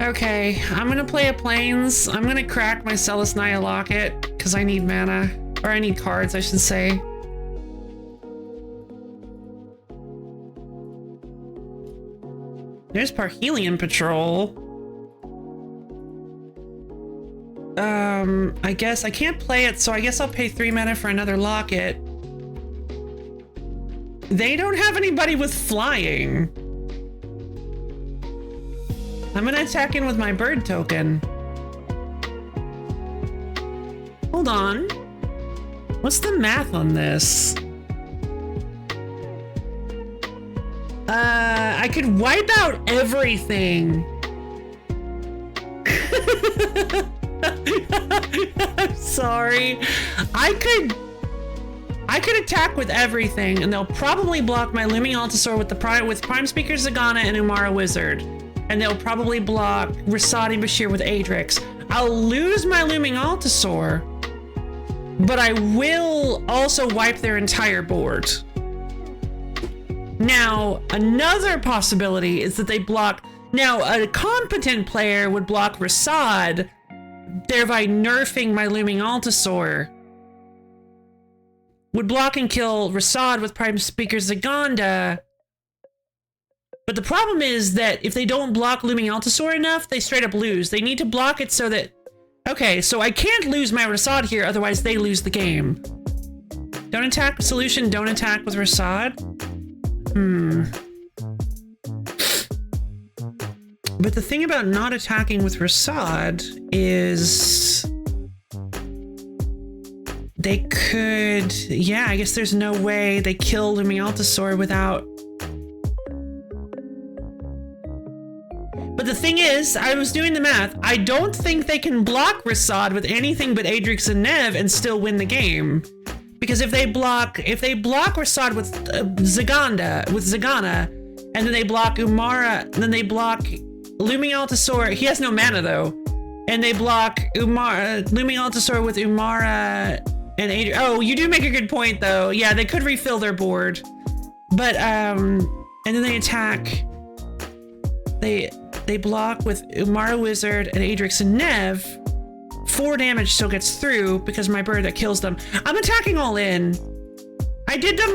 Okay, I'm gonna play a Plains. I'm gonna crack my Celis Naya Locket, because I need mana. Or I need cards, I should say. There's Parhelion Patrol. I guess I can't play it, so I guess I'll pay 3 mana for another Locket. They don't have anybody with flying. I'm gonna attack in with my bird token. Hold on. What's the math on this? I could wipe out everything. I'm sorry. I could attack with everything, and they'll probably block my Looming Altasaur with Prime Speaker Zagana and Umara Wizard. And they'll probably block Rasadi Bashir with Adrix. I'll lose my Looming Altasaur, but I will also wipe their entire board. Now, another possibility is that they block... Now, a competent player would block Rasad, thereby nerfing my Looming Altasaur. Would block and kill Rasad with Prime Speaker Zaganda. But the problem is that if they don't block Looming Altasaur enough, they straight up lose. They need to block it so that... Okay, so I can't lose my Rasad here, otherwise they lose the game. Don't attack solution, don't attack with Rasad. But the thing about not attacking with Rasad is... They could... Yeah, I guess there's no way they kill Looming Altasaur without... But the thing is, I was doing the math. I don't think they can block Rasad with anything but Adrix and Nev and still win the game. Because if they block Rasad with Zagana, and then they block Umara, and then they block Looming Altasaur. He has no mana though. And they block Looming Altasaur with Umara and Adrix. Oh, you do make a good point though. Yeah, they could refill their board. But and then they attack. They block with Umara Wizard and Adrix and Nev. 4 damage still gets through because my bird that kills them. I'm attacking all in. I did the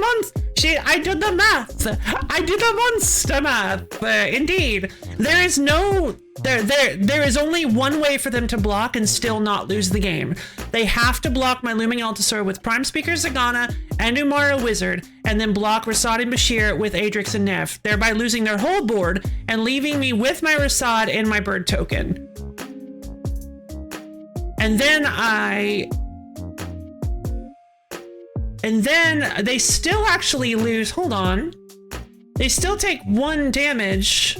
I did the math. I did the monster math. Indeed, there is no there is only one way for them to block and still not lose the game. They have to block my Looming Altasaur with Prime Speaker Zagana and Umara Wizard, and then block Rasad and Bashir with Adrix and Nev, thereby losing their whole board and leaving me with my Rasad and my bird token. And then they still actually lose. Hold on. They still take 1 damage.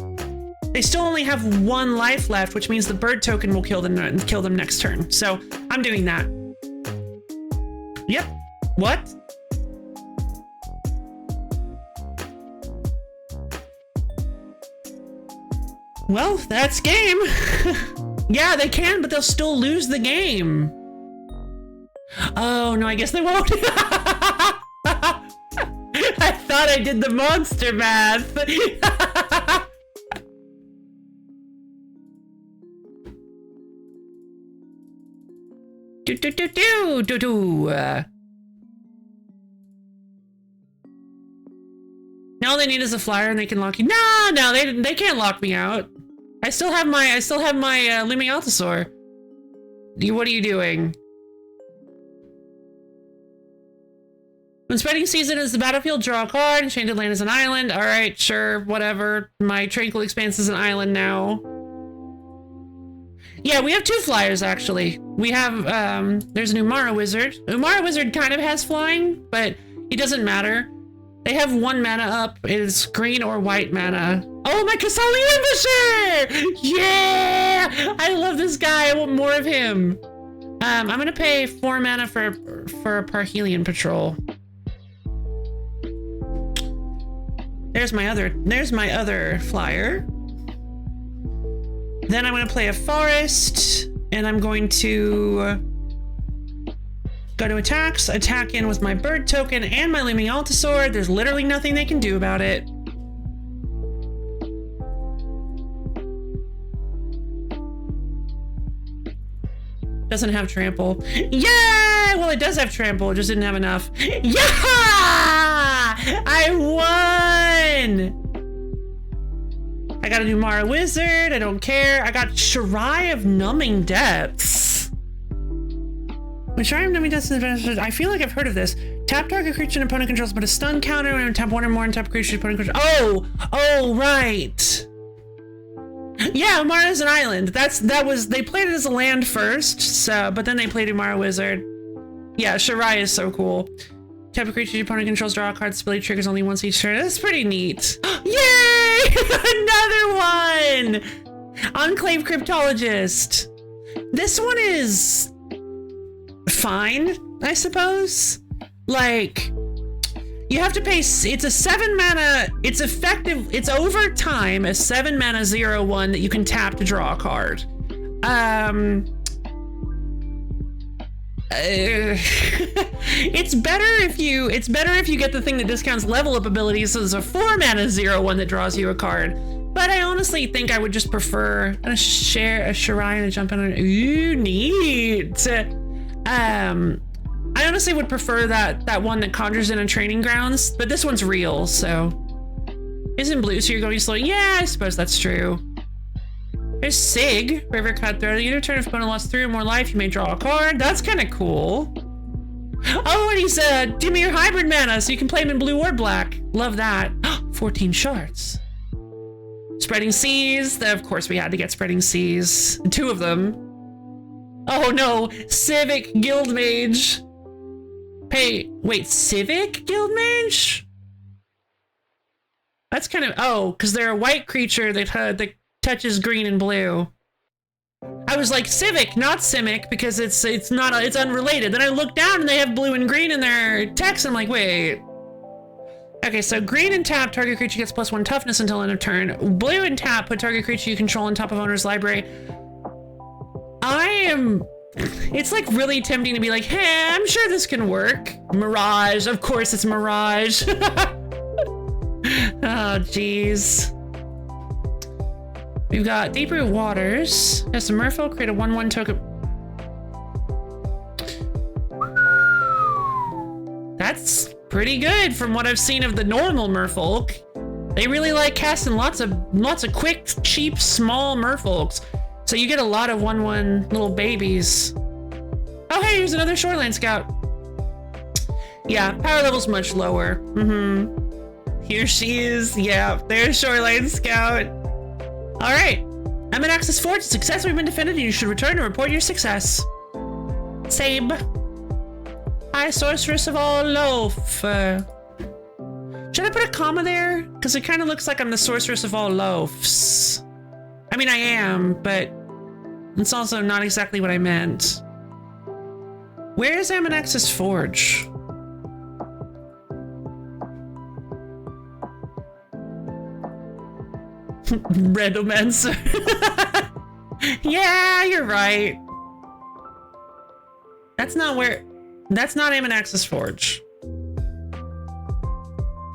They still only have 1 life left, which means the bird token will kill them next turn. So I'm doing that. Yep. What? Well, that's game. Yeah, they can, but they'll still lose the game. Oh, no, I guess they won't. I thought I did the monster math. Now all they need is a flyer and they can lock you. No, they can't lock me out. I still have my Looming Altasaur. What are you doing? When spending season is the battlefield, draw a card. Enchanted Land is an island. All right, sure, whatever. My Tranquil Expanse is an island now. Yeah, we have 2 flyers actually. We have there's an Umara Wizard. Umara Wizard kind of has flying, but it doesn't matter. They have 1 mana up. It is green or white mana. Oh, my Kasali Ambusher! Yeah! I love this guy. I want more of him. I'm gonna pay 4 mana for Parhelion Patrol. There's my other flyer. Then I'm gonna play a forest, and I'm going to go to attacks, attack in with my bird token and my Looming Altasaur. There's literally nothing they can do about it. Doesn't have trample. Yeah! Well, it does have trample, it just didn't have enough. Yeah! I won! I got a new Mara Wizard, I don't care. I got Shirai of Numbing Depths. When Shirai of Numbing Depths is advantage, I feel like I've heard of this. Tap target creature an opponent controls, but a stun counter when tap 1 or more and tap creature opponent controls. Oh, right. Yeah, Mara's an island. They played it as a land first, so but then they played Mara Wizard. Yeah, Shirai is so cool. Tap a creature your opponent controls, draw a card, this ability triggers only once each turn. That's pretty neat. Yay! Another one! Enclave Cryptologist. This one is fine, I suppose. Like, you have to pay, it's a 7 mana, it's effective, it's over time, a 7 mana 0/1 that you can tap to draw a card. It's better if you get the thing that discounts level up abilities, so there's a 4 mana 0/1 that draws you a card. But I honestly think I would just prefer a Shirai and a jump in. Ooh, neat. I honestly would prefer that one that conjures in a training grounds, but this one's real, so. Isn't blue, so you're going slow? Yeah, I suppose that's true. There's Sig, River Cutthroat. Either turn if opponent lost 3 or more life, you may draw a card. That's kind of cool. Oh, and he's Dimir hybrid mana, so you can play him in blue or black. Love that. 14 shards. Spreading Seas. Of course, we had to get Spreading Seas. 2 of them. Oh no, Civic Guildmage. Wait, Civic Guildmage? That's kind of, because they're a white creature that touches green and blue. I was like Civic, not Simic, because it's unrelated. Then I looked down and they have blue and green in their text. I'm like, wait. Okay, so green and tap, target creature gets +1 toughness until end of turn. Blue and tap, put target creature you control on top of owner's library. It's like really tempting to be like, hey, I'm sure this can work. Mirage, of course it's Mirage. Oh, jeez. We've got Deep-Root Waters. Yes, a Merfolk, create a 1/1 token. That's pretty good from what I've seen of the normal Merfolk. They really like casting lots of quick, cheap, small Merfolks. So you get a lot of 1/1 little babies. Oh, hey, here's another Shoreline Scout. Yeah, power level's much lower. Here she is. Yeah, there's Shoreline Scout. All right, I'm at Axis Forge. Successfully been defended, and you should return to report your success. Sabe. Hi, Sorceress of all Loaf. Should I put a comma there? Because it kind of looks like I'm the Sorceress of all Loafs. I mean, I am, but it's also not exactly what I meant. Where is Amanaxis Forge? Randomancer. Yeah, you're right. That's not Amanaxis Forge.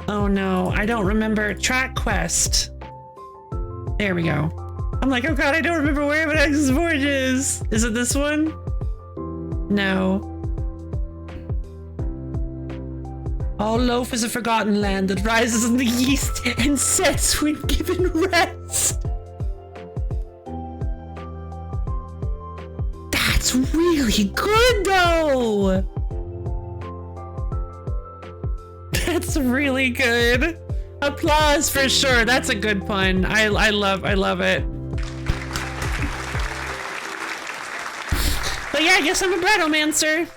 Oh no, I don't remember. Track Quest. There we go. I'm like, oh god, I don't remember where Amanaxis Forge is. Is it this one? No. All Loaf is a forgotten land that rises in the east and sets when given rest. That's really good though. That's really good. Applause for sure. That's a good pun. I love it. But yeah, I guess I'm a Bredomancer.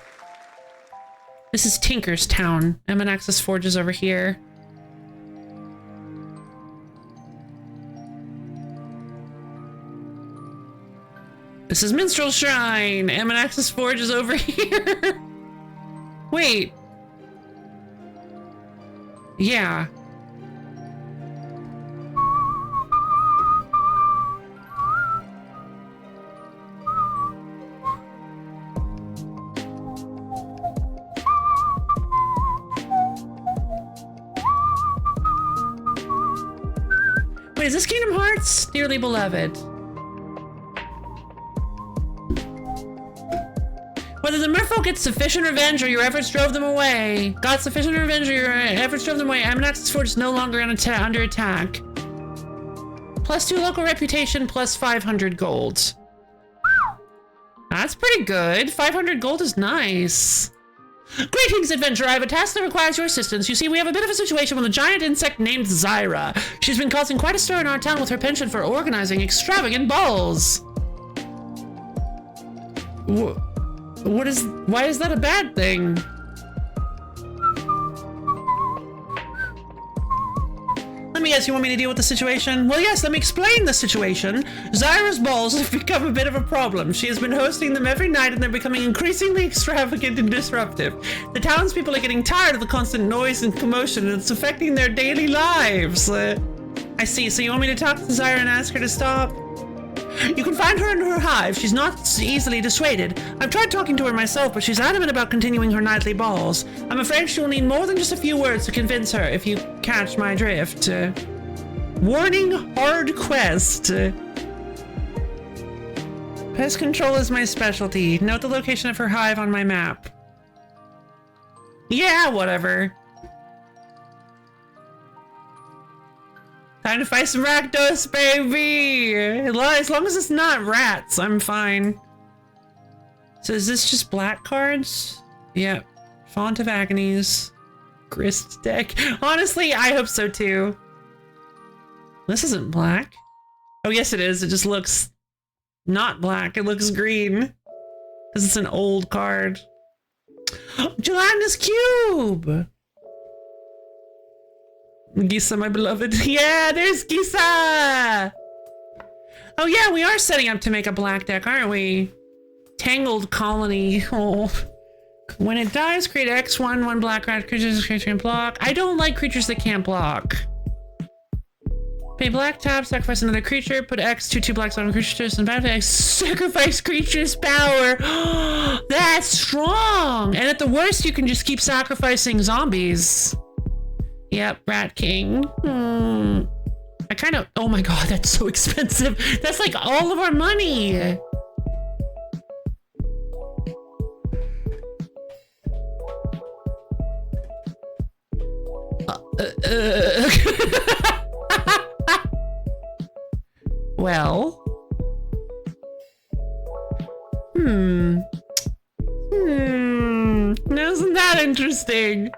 This is Tinker's Town. Amanaxis Forge is over here. This is Minstrel Shrine. Amanax's Forge is over here. Wait. Yeah. Wait, is this Kingdom Hearts? Dearly beloved. Whether the merfolk get sufficient revenge or your efforts drove them away. Got sufficient revenge or your efforts drove them away. Amanax's Forge is no longer under attack. +2 local reputation, plus 500 gold. That's pretty good. 500 gold is nice. Greetings, adventurer. I have a task that requires your assistance. You see, we have a bit of a situation with a giant insect named Zyra. She's been causing quite a stir in our town with her penchant for organizing extravagant balls. Why is that a bad thing? Let me guess, you want me to deal with the situation? Well, yes, let me explain the situation. Zyra's balls have become a bit of a problem. She has been hosting them every night and they're becoming increasingly extravagant and disruptive. The townspeople are getting tired of the constant noise and commotion and it's affecting their daily lives. I see, so you want me to talk to Zyra and ask her to stop? You can find her in her hive. She's not easily dissuaded. I've tried talking to her myself, but she's adamant about continuing her nightly balls. I'm afraid she'll need more than just a few words to convince her, if you catch my drift. Warning, hard quest. Pest control is my specialty. Note the location of her hive on my map. Yeah, whatever. Time to fight some Rakdos, baby! As long as it's not rats, I'm fine. So is this just black cards? Yep. Font of Agonies. Grist deck. Honestly, I hope so too. This isn't black. Oh yes it is, it just looks not black, it looks green. Because it's an old card. Gelatinous Cube! Gisa, my beloved. Yeah, there's Gisa! Oh yeah, we are setting up to make a black deck, aren't we? Tangled Colony. Oh. When it dies, create X1, one black rat creatures can block. I don't like creatures that can't block. Pay black tap, sacrifice another creature, put X, two blacks on creatures, and battle X, sacrifice creature's power. That's strong! And at the worst, you can just keep sacrificing zombies. Yep, Rat King. I kind of... Oh my god, that's so expensive. That's like all of our money. Well. Isn't that interesting?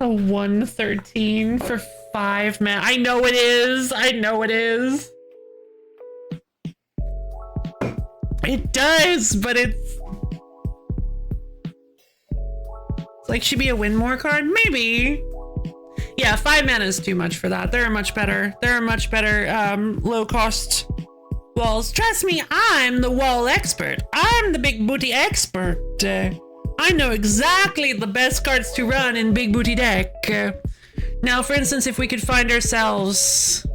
A 113 for 5 mana. I know it is. I know it is. It does, but it's like should be a win more card, maybe. Yeah, 5 mana is too much for that. There are much better low cost walls. Trust me, I'm the wall expert. I'm the big booty expert. I know exactly the best cards to run in big booty deck. Now, for instance, if we could find ourselves...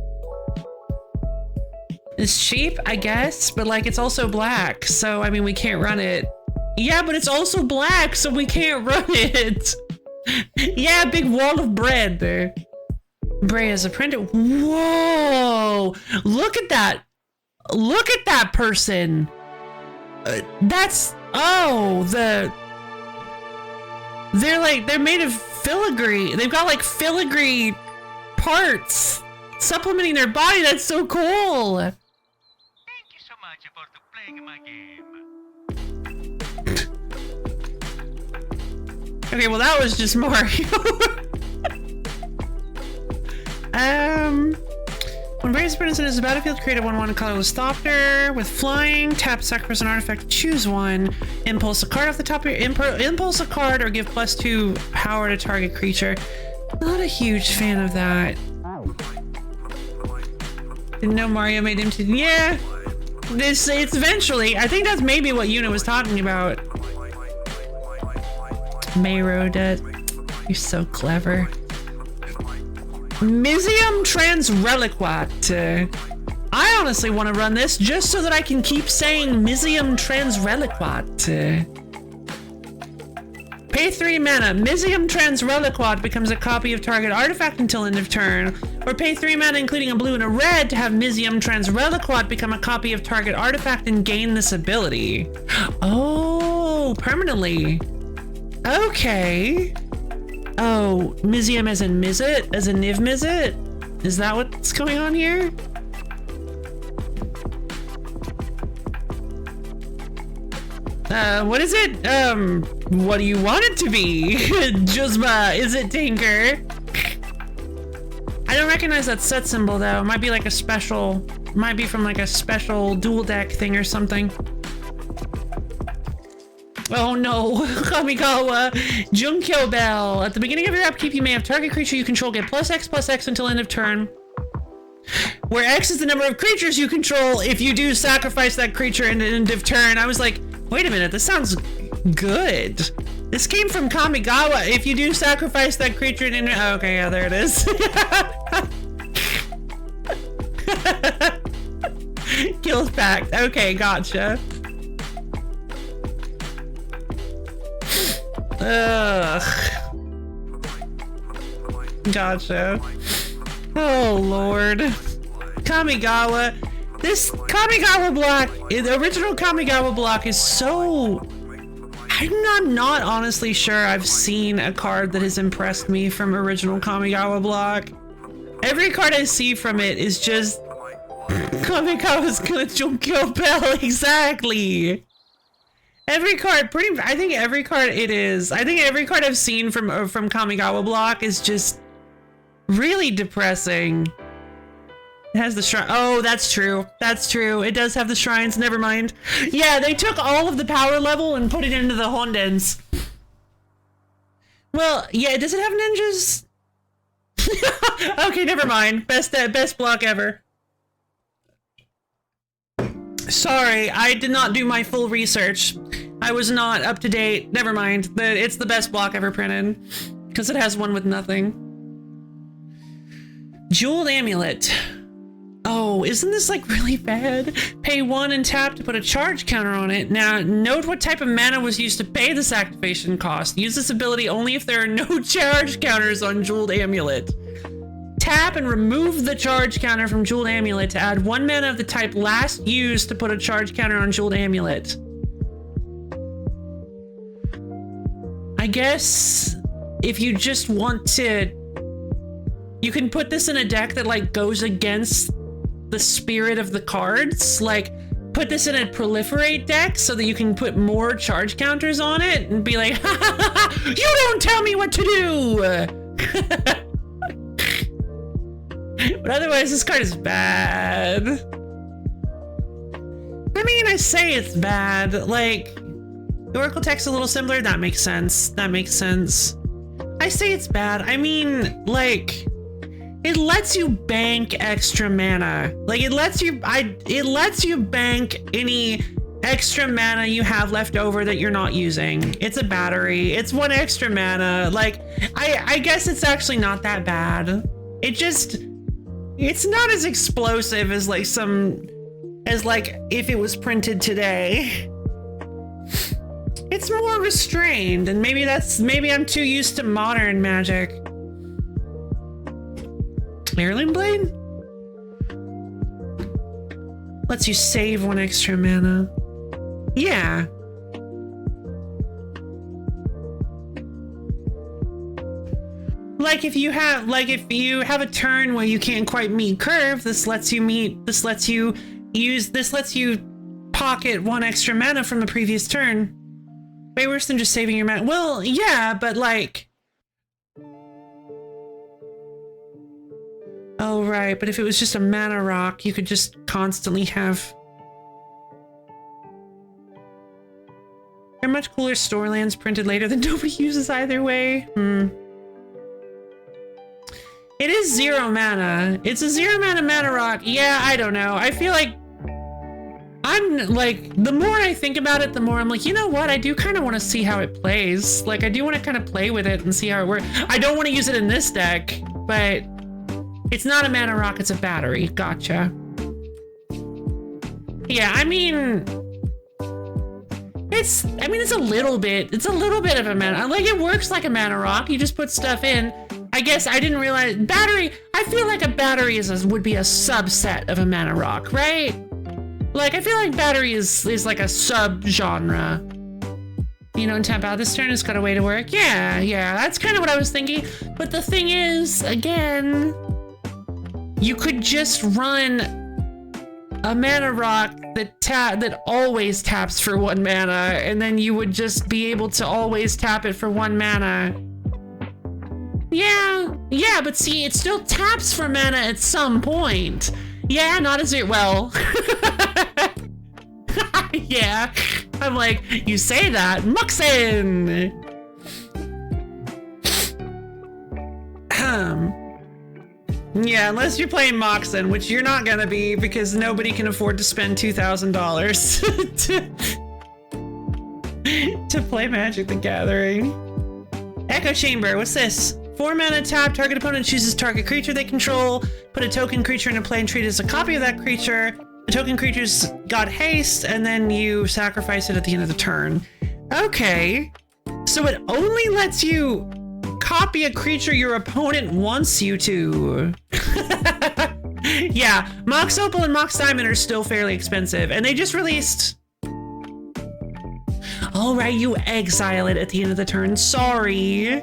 It's cheap, I guess, but like it's also black, so I mean we can't run it. Yeah, but it's also black, so we can't run it. Yeah, big wall of bread there. Bray is a printer. Whoa! Look at that! Look at that person! That's... Oh, they're made of filigree. They've got like filigree parts supplementing their body. That's so cool. Thank you so much for playing my game. Okay, well that was just Mario. When Bray's Prince enters the battlefield, create a 1/1 colorless Thopter with flying. Tap, sacrifice an artifact, choose one. Impulse a card off the top of your impulse a card or give +2 power to target creature. Not a huge fan of that. No Mario made him to. Yeah. It's eventually. I think that's maybe what Yuna was talking about. Mayro dead. You're so clever. Misium Transreliquat. I honestly want to run this just so that I can keep saying Misium Transreliquat. Pay 3 mana. Misium Transreliquat becomes a copy of target artifact until end of turn. Or pay 3 mana including a blue and a red to have Misium Transreliquat become a copy of target artifact and gain this ability. Oh, permanently. Okay. Oh, Misium as in Mizzet? As in Niv Mizzet? Is that what's going on here? What is it? What do you want it to be? Juzma, is it Tinker? I don't recognize that set symbol though. It might be like a special, might be from like a special dual deck thing or something. Oh no, Kamigawa, Junkyo Bell. At the beginning of your upkeep, you may have target creature you control get +X/+X until end of turn. Where X is the number of creatures you control if you do sacrifice that creature in the end of turn. I was like, wait a minute, this sounds good. This came from Kamigawa. If you do sacrifice that creature in... Okay, yeah, there it is. Kills packed. Okay, gotcha. Ugh. Gotcha. Oh, Lord. Kamigawa. This Kamigawa block, the original Kamigawa block is so... I'm not honestly sure I've seen a card that has impressed me from original Kamigawa block. Every card I see from it is just... Kamigawa's gonna Junkyo Bell, exactly! Every card, I think every card it is. I think every card I've seen from Kamigawa block is just really depressing. It has the shrine. Oh, that's true. That's true. It does have the shrines. Never mind. Yeah, they took all of the power level and put it into the Hondens. Well, yeah, does it have ninjas? Okay, never mind. Best block ever. Sorry, I did not do my full research. I was not up to date. Never mind. It's the best block ever printed. Because it has one with nothing. Jeweled Amulet. Oh, isn't this like really bad? Pay 1 and tap to put a charge counter on it. Now, note what type of mana was used to pay this activation cost. Use this ability only if there are no charge counters on Jeweled Amulet. Tap and remove the charge counter from Jeweled Amulet to add 1 mana of the type last used to put a charge counter on Jeweled Amulet. I guess if you just want to, you can put this in a deck that like goes against the spirit of the cards. Like put this in a proliferate deck so that you can put more charge counters on it and be like, ha, ha, ha, ha, you don't tell me what to do. But otherwise, this card is bad. I mean, I say it's bad. Like, the Oracle text a little similar. That makes sense. That makes sense. I say it's bad. I mean, like, it lets you bank extra mana. Like, it lets you bank any extra mana you have left over that you're not using. It's a battery. It's 1 extra mana. Like, I guess it's actually not that bad. It's not as explosive as like if it was printed today. It's more restrained, and maybe I'm too used to modern magic. Heirloom Blade? Lets you save 1 extra mana. Yeah. If you have a turn where you can't quite meet curve, this lets you pocket 1 extra mana from the previous turn. Way worse than just saving your mana. Well, yeah, but like... Oh, right, but if it was just a mana rock, you could just constantly have... There are much cooler storylands printed later that nobody uses either way. It is 0 mana. It's a 0 mana rock. Yeah, I don't know. I feel like I'm like, the more I think about it, the more I'm like, you know what? I do kind of want to see how it plays. Like, I do want to kind of play with it and see how it works. I don't want to use it in this deck, but it's not a mana rock. It's a battery. Gotcha. Yeah, I mean, it's a little bit of a mana. Like, it works like a mana rock. You just put stuff in. I guess I didn't realize battery. I feel like a battery would be a subset of a mana rock, right? Like, I feel like battery is like a sub-genre. You know, and tap out this turn, it's got a way to work. Yeah, that's kind of what I was thinking. But the thing is, again, you could just run a mana rock that always taps for 1 mana, and then you would just be able to always tap it for 1 mana. Yeah, but see, it still taps for mana at some point. Yeah, not as it well. Yeah, I'm like, you say that, Muxin! Yeah, unless you're playing Moxen, which you're not gonna be because nobody can afford to spend $2,000 to play Magic the Gathering. Echo Chamber, what's this? 4 mana tap, target opponent chooses target creature they control, put a token creature into play and treat it as a copy of that creature. The token creature's got haste, and then you sacrifice it at the end of the turn. Okay, so it only lets you copy a creature your opponent wants you to. Yeah, Mox Opal and Mox Diamond are still fairly expensive, and they just released... All right, you exile it at the end of the turn. Sorry.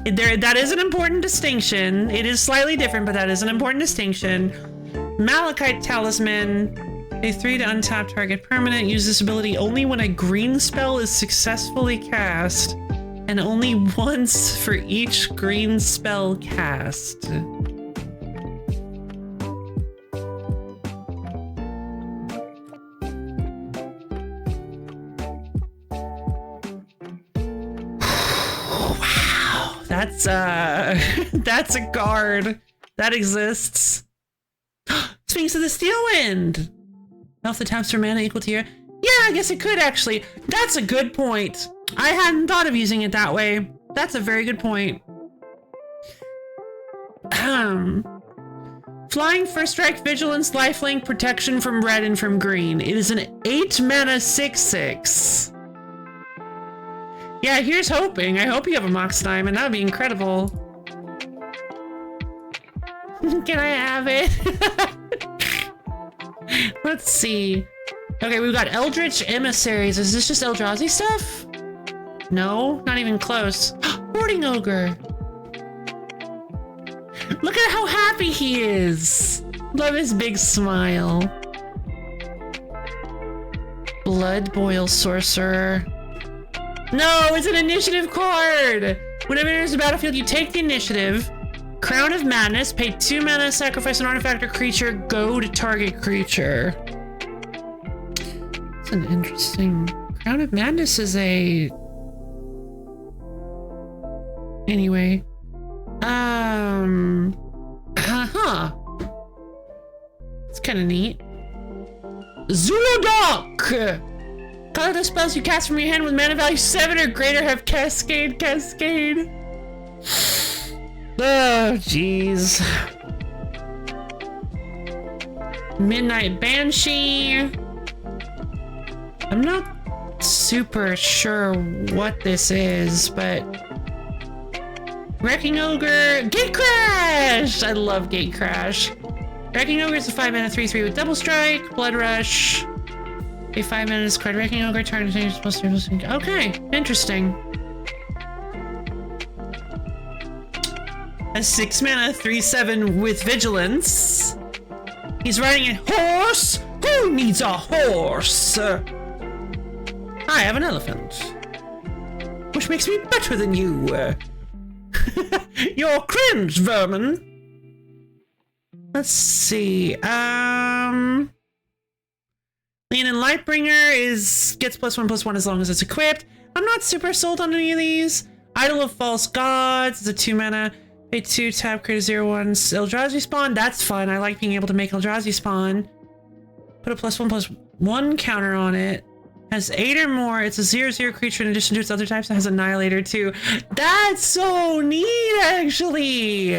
That is an important distinction. It is slightly different, but that is an important distinction. Malachite Talisman. A 3 to untap target permanent. Use this ability only when a green spell is successfully cast, and only once for each green spell cast. That's a card that exists. Sphinx of the Steelwind. If the taps for mana equal to your... Yeah, I guess it could actually. That's a good point. I hadn't thought of using it that way. That's a very good point. Flying, First Strike, Vigilance, Lifelink, Protection from red and from green. It is an 8 mana 6/6. Yeah, here's hoping. I hope you have a Mox Diamond. That would be incredible. Can I have it? Let's see. Okay, we've got Eldritch Emissaries. Is this just Eldrazi stuff? No, not even close. Hoarding Ogre. Look at how happy he is. Love his big smile. Blood Boil Sorcerer. No, it's an initiative card! Whenever there's a battlefield, you take the initiative. Crown of Madness, pay 2 mana, sacrifice an artifact or creature, go to target creature. It's an interesting... Crown of Madness is a... Anyway. It's kind of neat. Zulodok! Color the spells you cast from your hand with mana value 7 or greater have Cascade. Oh, jeez. Midnight Banshee. I'm not super sure what this is, but... Wrecking Ogre. Gate Crash! I love Gate Crash. Wrecking Ogre is a 5 mana 3/3 with double strike. Blood Rush. A 5 mana card. Wrecking Ogre, target change supposed to... Okay, interesting. A 6 mana 3/7 with Vigilance. He's riding a horse? Who needs a horse? I have an elephant. Which makes me better than you. You're cringe, vermin. Let's see. Leonin Lightbringer gets +1/+1 as long as it's equipped. I'm not super sold on any of these. Idol of False Gods is a 2 mana. Pay 2, tap, create a 0/1 Eldrazi spawn. That's fun. I like being able to make Eldrazi spawn. Put a +1/+1 counter on it. Has 8 or more. It's a 0/0 creature in addition to its other types. It has Annihilator too. That's so neat, actually.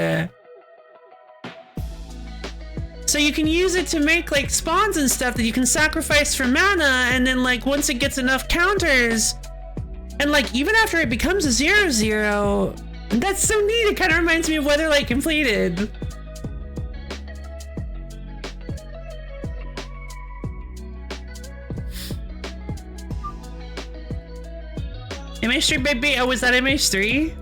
So you can use it to make like spawns and stuff that you can sacrifice for mana, and then like once it gets enough counters, and like even after it becomes a 0/0, that's so neat. It kind of reminds me of Weatherlight Completed. MH3 baby. Oh, was that MH3?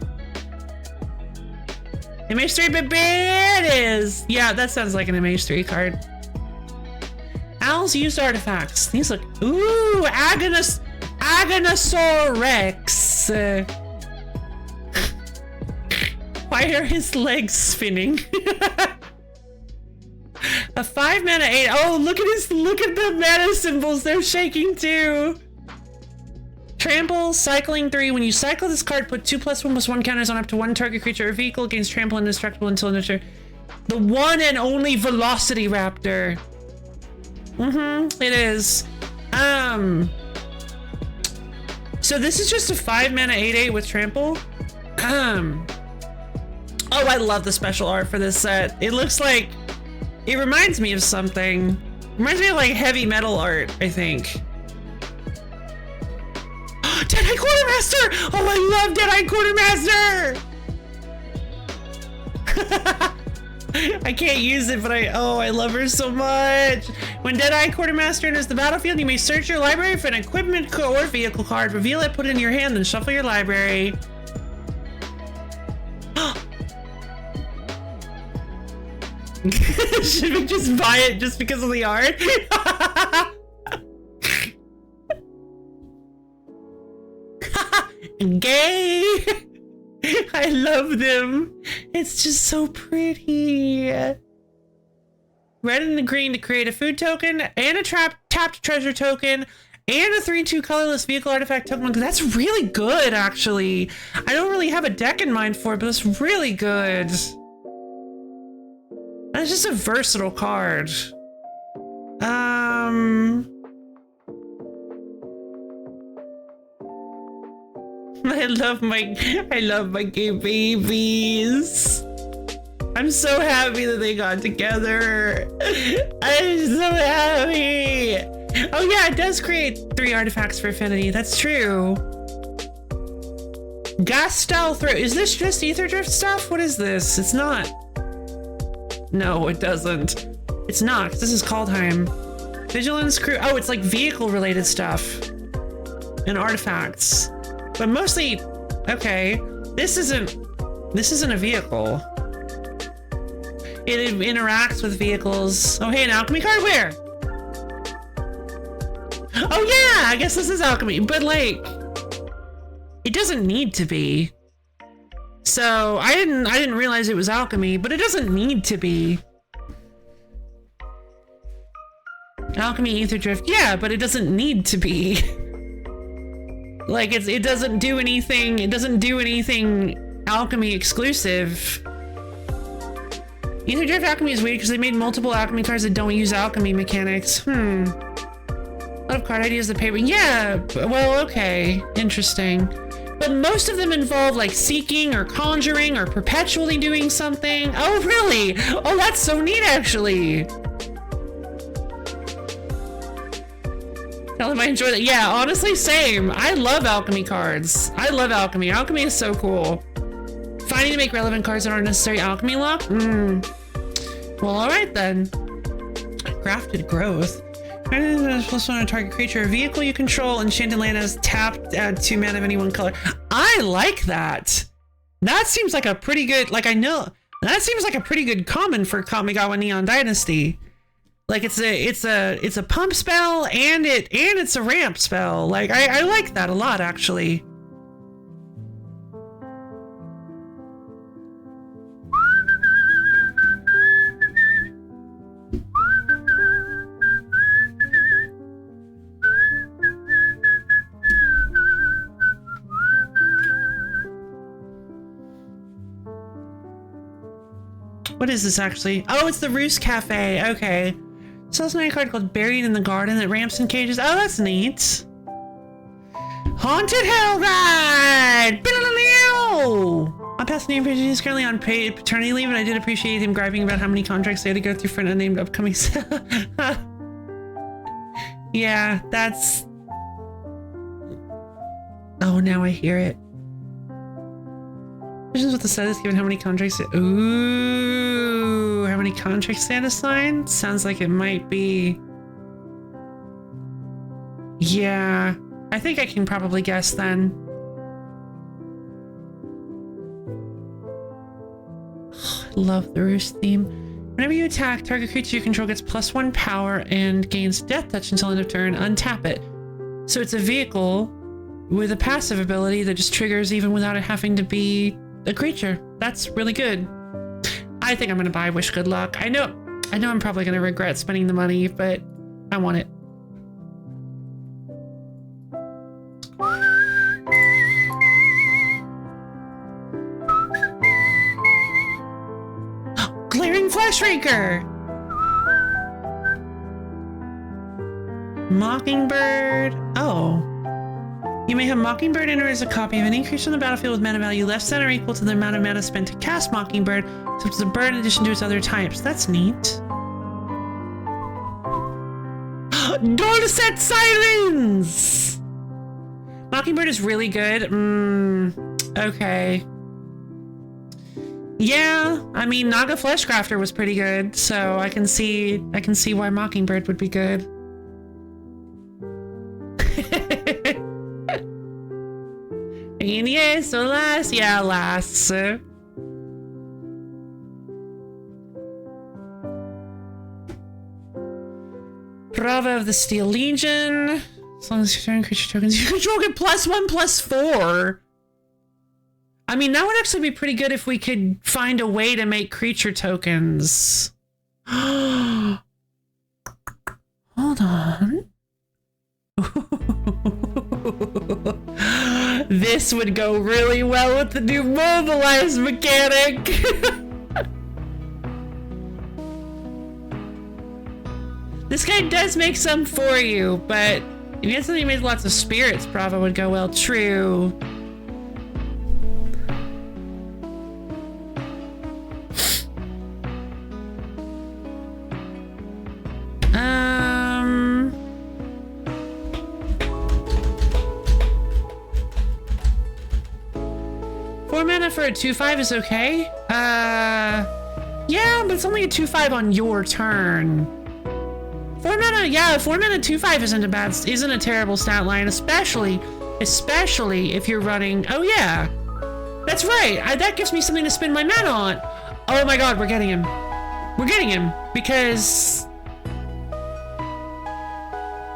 MH3 baby, it is. Yeah, that sounds like an MH3 card. Owl's used artifacts. These look. Ooh, Aganosaur Rex. Why are his legs spinning? A 5 mana 8. Oh, look at the mana symbols. They're shaking too. Trample, cycling 3. When you cycle this card, put 2+1/+1 counters on up to 1 target creature or vehicle, gains trample and indestructible until another turn. The one and only Velocity Raptor. It is. So this is just a 5 mana 8/8 with trample. Oh, I love the special art for this set. It looks like, it reminds me of something. It reminds me of like heavy metal art, I think. Deadeye Quartermaster! Oh, I love Deadeye Quartermaster! I can't use it, but I love her so much. When Deadeye Quartermaster enters the battlefield, you may search your library for an equipment or vehicle card, reveal it, put it in your hand, then shuffle your library. Should we just buy it just because of the art? Gay! I love them. It's just so pretty. Red and the green to create a food token and a tapped treasure token and a 3/2 colorless vehicle artifact token. That's really good, actually. I don't really have a deck in mind for it, but it's really good. That's just a versatile card. I love my gay babies. I'm so happy that they got together. I'm so happy. Oh yeah, it does create 3 artifacts for affinity. That's true. Gas style throw. Is this just Ether Drift stuff? What is this? It's not. No, it doesn't. It's not, 'cause this is Kaldheim. Vigilance crew. Oh, it's like vehicle related stuff and artifacts. But mostly, okay, this isn't a vehicle. It interacts with vehicles. Oh, hey, an alchemy card, where? Oh yeah, I guess this is alchemy, but like, it doesn't need to be. So I didn't realize it was alchemy, but it doesn't need to be. Alchemy, Ether Drift, yeah, but it doesn't need to be. Like it doesn't do anything. It doesn't do anything alchemy exclusive. Ether Drift Alchemy is weird because they made multiple alchemy cards that don't use alchemy mechanics. A lot of card ideas that pay. Yeah. Well, okay. Interesting. But most of them involve like seeking or conjuring or perpetually doing something. Oh, really? Oh, that's so neat, actually. Tell them I enjoy that. Yeah, honestly, same. I love alchemy cards. I love alchemy. Alchemy is so cool. Finding to make relevant cards that aren't necessary alchemy luck? Well, alright then. Crafted growth. +1 target creature or vehicle you control. Enchanted land has tapped, add 2 mana of any one color. I like that. That seems like a pretty good, like I know, that seems like a pretty good common for Kamigawa Neon Dynasty. Like it's a pump spell and it's a ramp spell. Like I like that a lot, actually. What is this actually? Oh, it's the Roost Cafe. Okay. Sells a card called Buried in the Garden that ramps in cages. Oh, that's neat. Haunted Hell Ride! I'm past the name page. He's currently on paid paternity leave, and I did appreciate him griping about how many contracts they had to go through for an unnamed upcoming Yeah, that's... Oh, now I hear it. Visions with the status given how many contracts... Ooh, how many contracts they had to sign? Sounds like it might be... Yeah, I think I can probably guess then. I love the Roost theme. Whenever you attack, target creature you control gets +1 power and gains Death Touch until end of turn. Untap it. So it's a vehicle with a passive ability that just triggers even without it having to be a creature. That's really good. I think I'm gonna buy Wish Good Luck. I know I'm probably gonna regret spending the money, but I want it. Glaring Flash Raker! Mockingbird. Oh. You may have Mockingbird enter as a copy of any creature on the battlefield with mana value left, center equal to the amount of mana spent to cast Mockingbird, except as a bird in addition to its other types. That's neat. Dorset Sirens! Mockingbird is really good. Okay. Yeah, I mean, Naga Fleshcrafter was pretty good, so I can see why Mockingbird would be good. And yes, alas, yeah, alas. Brava of the Steel Legion. As long as you turn creature tokens, you control get +1/+4. I mean, that would actually be pretty good if we could find a way to make creature tokens. Hold on. This would go really well with the new mobilize mechanic. This guy does make some for you, but if you had something that made lots of spirits, Brava would go well. True. Four mana for a 2/5 is okay. Yeah, but it's only a 2/5 on your turn. 4 mana, yeah, 4 mana 2/5 isn't a terrible stat line, especially if you're running. Oh yeah, that's right. That gives me something to spend my mana on. Oh my god, we're getting him. We're getting him because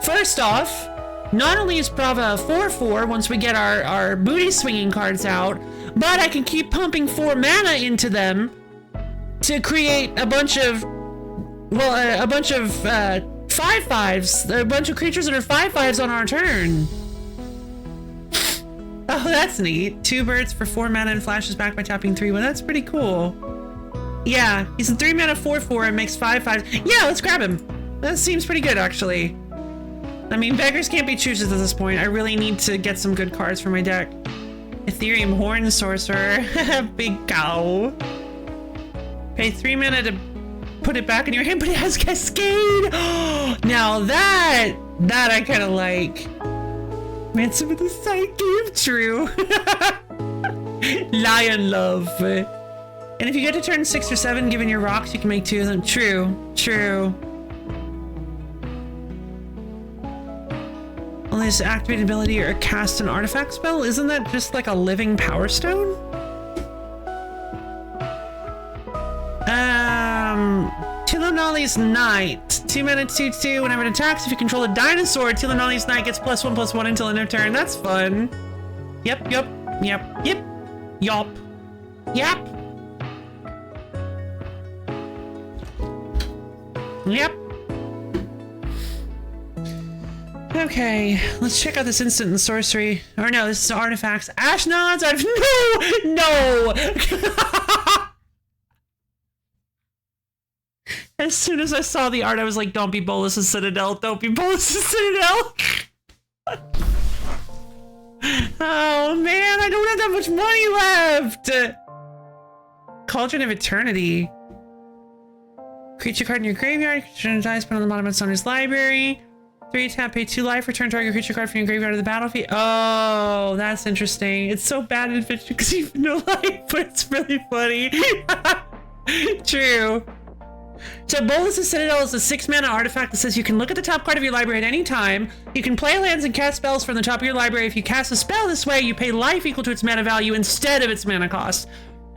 first off, not only is Brava a 4/4 once we get our booty swinging cards out, but I can keep pumping 4 mana into them to create a bunch of 5/5s, a bunch of creatures that are 5/5s on our turn. Oh, that's neat. 2 birds for 4 mana and flashes back by tapping 3. Well, that's pretty cool. Yeah, he's a 3 mana 4/4 and makes 5/5s. Yeah, let's grab him. That seems pretty good, actually. I mean, beggars can't be choosers at this point. I really need to get some good cards for my deck. Ethereum Horn Sorcerer. Big cow. Pay 3 mana to put it back in your hand, but it has Cascade! Now that I kind of like. Ransom of the Psyche, true. Lion Love. And if you get to turn 6 or 7, given your rocks, you can make 2 of them. True. Only this activated ability or cast an artifact spell? Isn't that just like a living power stone? Tilanali's Knight. 2 mana 2/2. Whenever it attacks, if you control a dinosaur, Tilanali's Knight gets +1/+1 until end of turn. That's fun. Yep. Okay, let's check out this instant and sorcery. Or no, this is artifacts. Ash Nods! No! As soon as I saw the art, I was like, don't be Bolus's Citadel. Don't be Bolus's Citadel. Oh, man. I don't have that much money left. Cauldron of Eternity. Creature card in your graveyard. Creature dies, put on the bottom of Sonia's library. 3 tap, pay 2 life, return target creature card from your graveyard to the battlefield. Oh, that's interesting. It's so bad in Adventure because you have no life, but it's really funny. True. So Bolus's Citadel is a 6-mana artifact that says you can look at the top card of your library at any time. You can play lands and cast spells from the top of your library. If you cast a spell this way, you pay life equal to its mana value instead of its mana cost.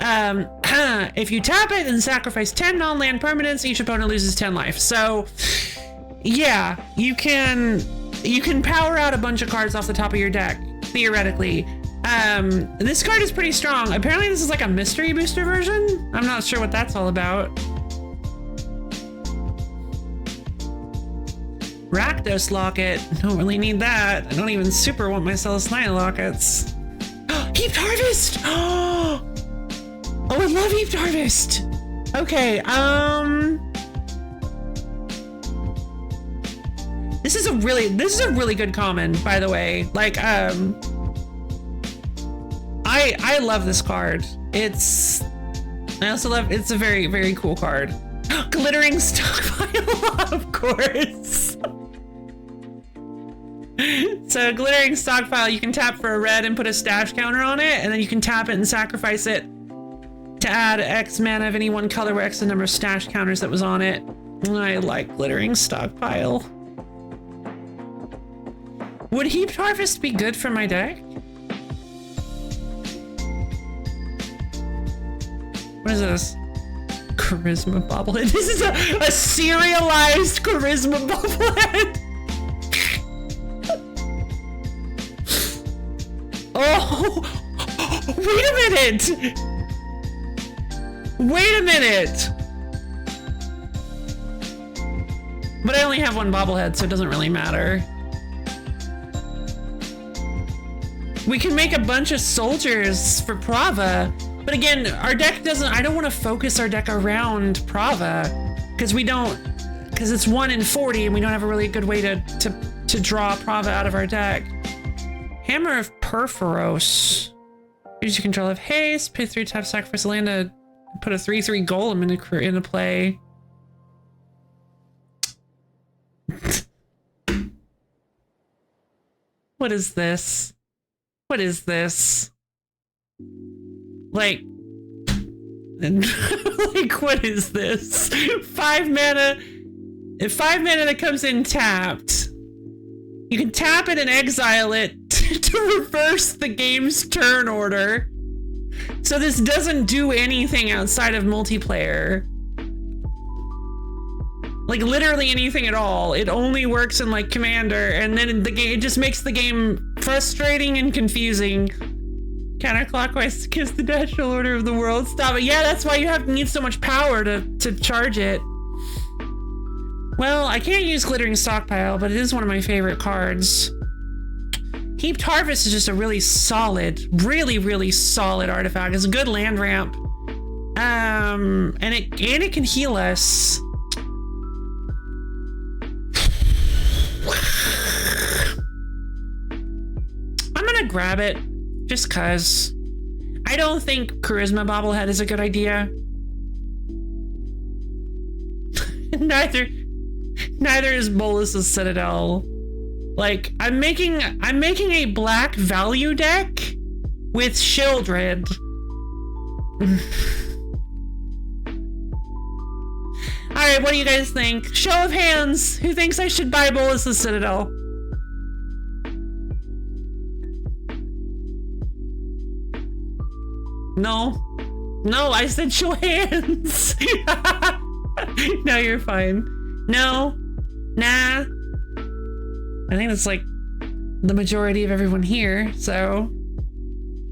If you tap it and sacrifice 10 non-land permanents, each opponent loses 10 life. So, yeah, you can power out a bunch of cards off the top of your deck, theoretically. This card is pretty strong. Apparently this is like a mystery booster version. I'm not sure what that's all about. Rakdos Locket. Don't really need that. I don't even super want my Celestine Lockets. Heaped Harvest! Oh, I love Heaped Harvest! Okay, This is a really good common, by the way. Like, I love this card. It's a very, very cool card. Glittering Stockpile, of course. So Glittering Stockpile, you can tap for a red and put a stash counter on it, and then you can tap it and sacrifice it to add X mana of any one color where X is the number of stash counters that was on it. I like Glittering Stockpile. Would Heaped Harvest be good for my deck? What is this? Charisma bobblehead. This is a serialized charisma bobblehead. Oh, wait a minute. Wait a minute. But I only have one bobblehead, so it doesn't really matter. We can make a bunch of soldiers for Prava. But again, our deck doesn't, I don't want to focus our deck around Prava because it's 1 in 40 and we don't have a really good way to draw Prava out of our deck. Hammer of Perforos. Use your control of haste, pay 3 tap, sacrifice a land to put a 3/3 golem into play. What is this? What is this? Like, what is this? 5 mana. If 5 mana that comes in tapped, you can tap it and exile it to reverse the game's turn order. So this doesn't do anything outside of multiplayer. Like literally anything at all. It only works in like Commander, and then the game, it just makes the game frustrating and confusing. Counterclockwise to kiss the natural order of the world. Stop it. Yeah, that's why you need so much power to charge it. Well, I can't use Glittering Stockpile, but it is one of my favorite cards. Heaped Harvest is just a really solid, really solid artifact. It's a good land ramp. And it can heal us. I'm gonna grab it. Just cause. I don't think Charisma Bobblehead is a good idea. Neither is Bolus's Citadel. Like, I'm making a black value deck with Shieldred. Alright, what do you guys think? Show of hands! Who thinks I should buy Bolus's Citadel? No. No, I said show hands. No, you're fine. No. Nah. I think that's like the majority of everyone here, so.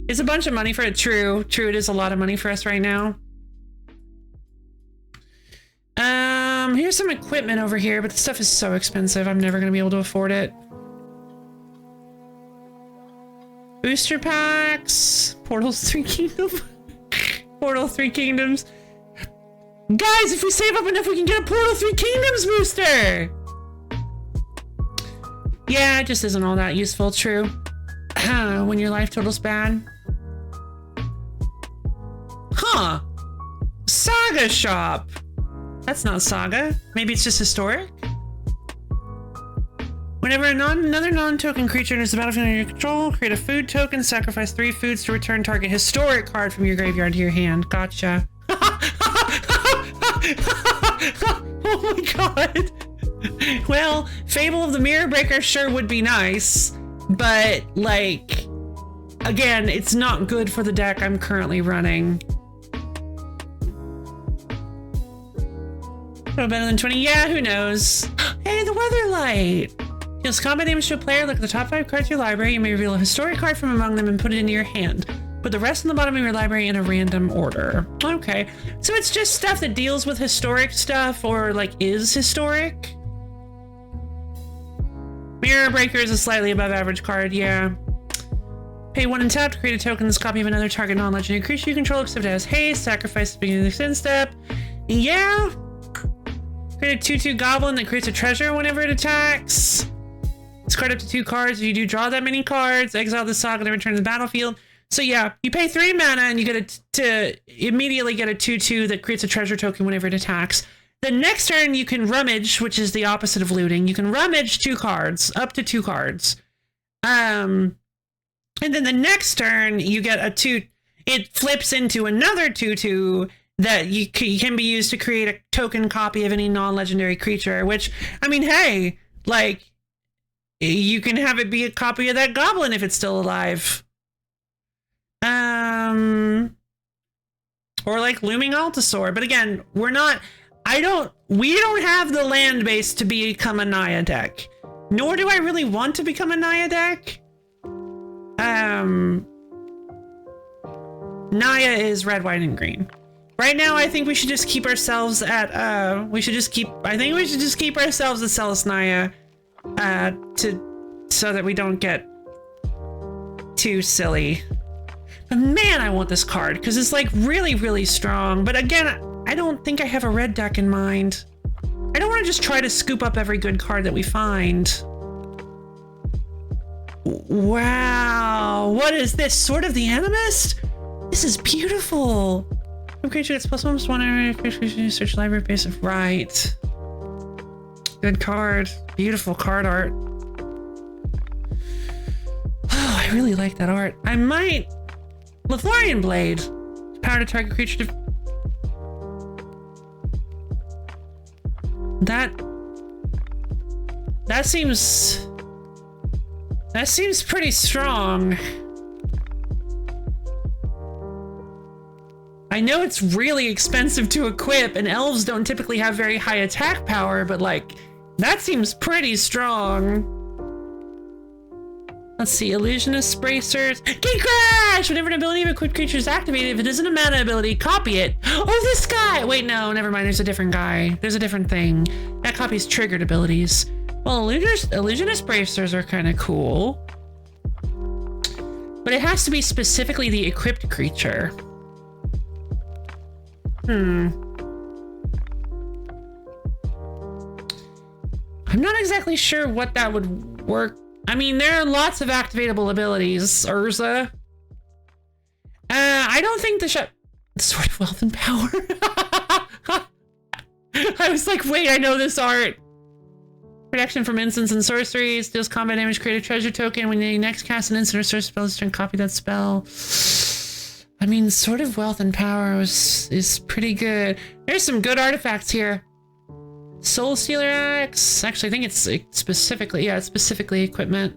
It's a bunch of money for it, true. True, it is a lot of money for us right now. Here's some equipment over here, but the stuff is so expensive, I'm never gonna be able to afford it. Booster packs, Portals 3 Kingdoms, Portal 3 Kingdoms. Guys, if we save up enough, we can get a Portal 3 Kingdoms booster! Yeah, it just isn't all that useful, true. When your life total's bad. Huh. Saga shop. That's not Saga. Maybe it's just historic? Whenever another non-token creature enters the battlefield under your control, create a food token, sacrifice 3 foods to return target historic card from your graveyard to your hand. Gotcha. Oh my god. Well, Fable of the Mirror Breaker sure would be nice, but like, again, it's not good for the deck I'm currently running. No better than 20? Yeah, who knows? Hey, the Weather Light! Deals combat damage to a player. Look at the top 5 cards of your library. You may reveal a historic card from among them and put it into your hand. Put the rest on the bottom of your library in a random order. Okay, so it's just stuff that deals with historic stuff or like is historic. Mirror Breaker is a slightly above average card, yeah. Pay 1 and tap to create a token that's a copy of another target non-legendary creature you control except it has haste. Sacrifice at the beginning of the extend step. Yeah. Create a 2/2 goblin that creates a treasure whenever it attacks. Discard up to 2 cards. If you do draw that many cards, exile the saga and return to the battlefield. So yeah, you pay 3 mana and you get to immediately get a 2/2 that creates a treasure token whenever it attacks. The next turn you can rummage, which is the opposite of looting. You can rummage 2 cards, up to 2 cards. And then the next turn you get a 2. It flips into another 2/2 that you can be used to create a token copy of any non-legendary creature. Which, I mean, hey, like, you can have it be a copy of that goblin if it's still alive. Or like Looming Altasaur. But again, we don't have the land base to become a Naya deck. Nor do I really want to become a Naya deck. Naya is red, white, and green. Right now, I think we should just keep ourselves at, I think we should just keep ourselves at Celis Naya, so that we don't get too silly. But man, I want this card because it's like really, really strong. But again, I don't think I have a red deck in mind. I don't want to just try to scoop up every good card that we find. Wow, what is this? Sword of the Animist? This is beautiful. Creature gets +1/+1 search library base of right. Good card. Beautiful card art. Oh, I really like that art. I might... Lothlorien Blade. Power to target creature to... That seems pretty strong. I know it's really expensive to equip, and elves don't typically have very high attack power, but like, that seems pretty strong. Let's see, Illusionist Bracers. Gate Crash! Whenever an ability of equipped creature is activated, if it isn't a mana ability, copy it. Oh, this guy! Wait, no, never mind, there's a different guy. There's a different thing. That copies triggered abilities. Well, Illusionist Bracers are kind of cool. But it has to be specifically the equipped creature. I'm not exactly sure what that would work. I mean, there are lots of activatable abilities, Urza. I don't think the Sword of Wealth and Power. I was like, wait, I know this art. Protection from instants and sorceries. Deals combat damage, create a treasure token. When you next cast an instant or sorcery spell, just copy that spell. I mean, Sword of Wealth and Power is pretty good. There's some good artifacts here. Soul Stealer Axe. Actually, I think it's specifically, yeah, it's specifically equipment.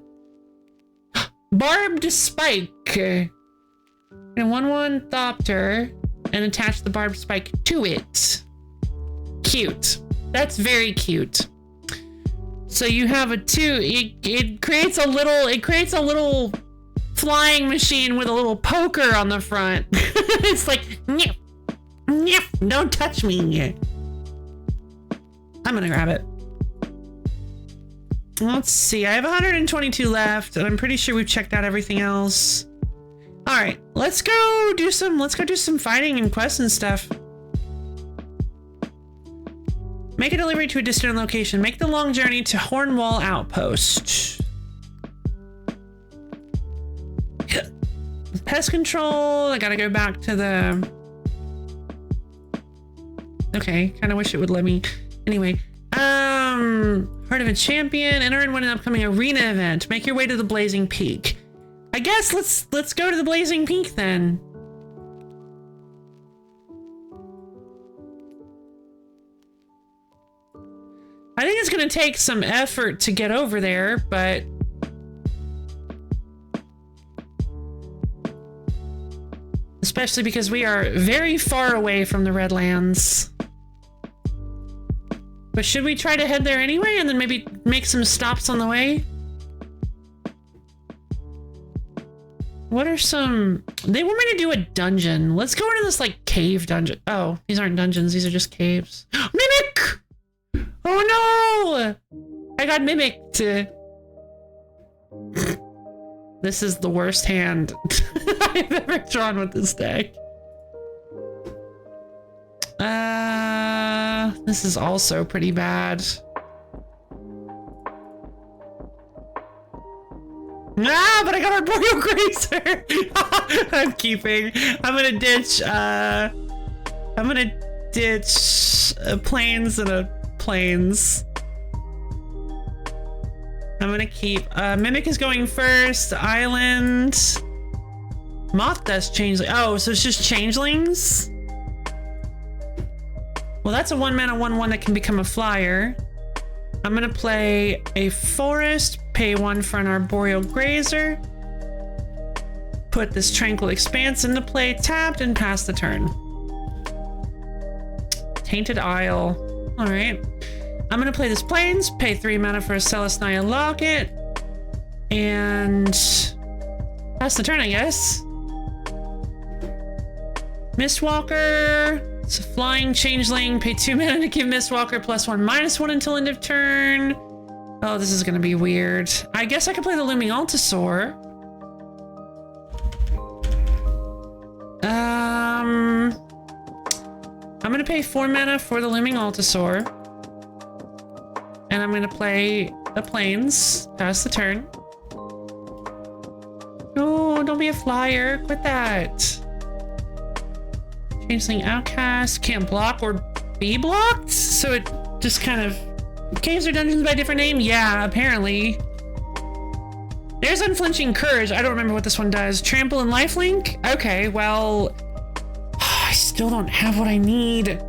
Barbed Spike. And 1/1 Thopter and attach the barbed spike to it. Cute. That's very cute. So you have a 2. It creates a little flying machine with a little poker on the front. It's like, nyeh, nyeh, don't touch me. I'm gonna grab it. Let's see, I have 122 left, and I'm pretty sure we've checked out everything else. All right, let's go do some fighting and quests and stuff. Make a delivery to a distant location. Make the long journey to Hornwall Outpost. Pest control. I gotta go back to the... Okay, kind of wish it would let me. Anyway, Heart of a Champion. Enter and win an upcoming arena event. Make your way to the Blazing Peak. I guess let's go to the Blazing Peak then. I think it's gonna take some effort to get over there, but especially because we are very far away from the Redlands. But should we try to head there anyway and then maybe make some stops on the way? What are some... They want me to do a dungeon. Let's go into this, like, cave dungeon. Oh, these aren't dungeons. These are just caves. Mimic! Oh, no! I got mimicked. This is the worst hand I've ever drawn with this deck. This is also pretty bad. Ah, but I got Arboreal Grazer. I'm keeping. I'm gonna ditch a plains and a plains. I'm gonna keep Mimic is going first. Island. Moth Dust Changeling. Oh, so it's just changelings? Well, that's a 1-mana 1/1 that can become a flyer. I'm gonna play a forest, pay 1 for an Arboreal Grazer. Put this Tranquil Expanse into play, tapped, and pass the turn. Tainted Isle. Alright. I'm gonna play this Plains, pay 3 mana for a Celestia Locket, and pass the turn, I guess. Mistwalker. It's a flying changeling. Pay 2 mana to give Mistwalker +1/-1 until end of turn. Oh, this is gonna be weird. I guess I could play the Looming Altasaur. I'm gonna pay 4 mana for the Looming Altasaur. And I'm gonna play the Plains. Pass the turn. No, don't be a flyer. Quit that. Changeling Outcast. Can't block or be blocked? So it just kind of... Caves or dungeons by different name? Yeah, apparently. There's Unflinching Courage. I don't remember what this one does. Trample and Lifelink? Okay, well... I still don't have what I need.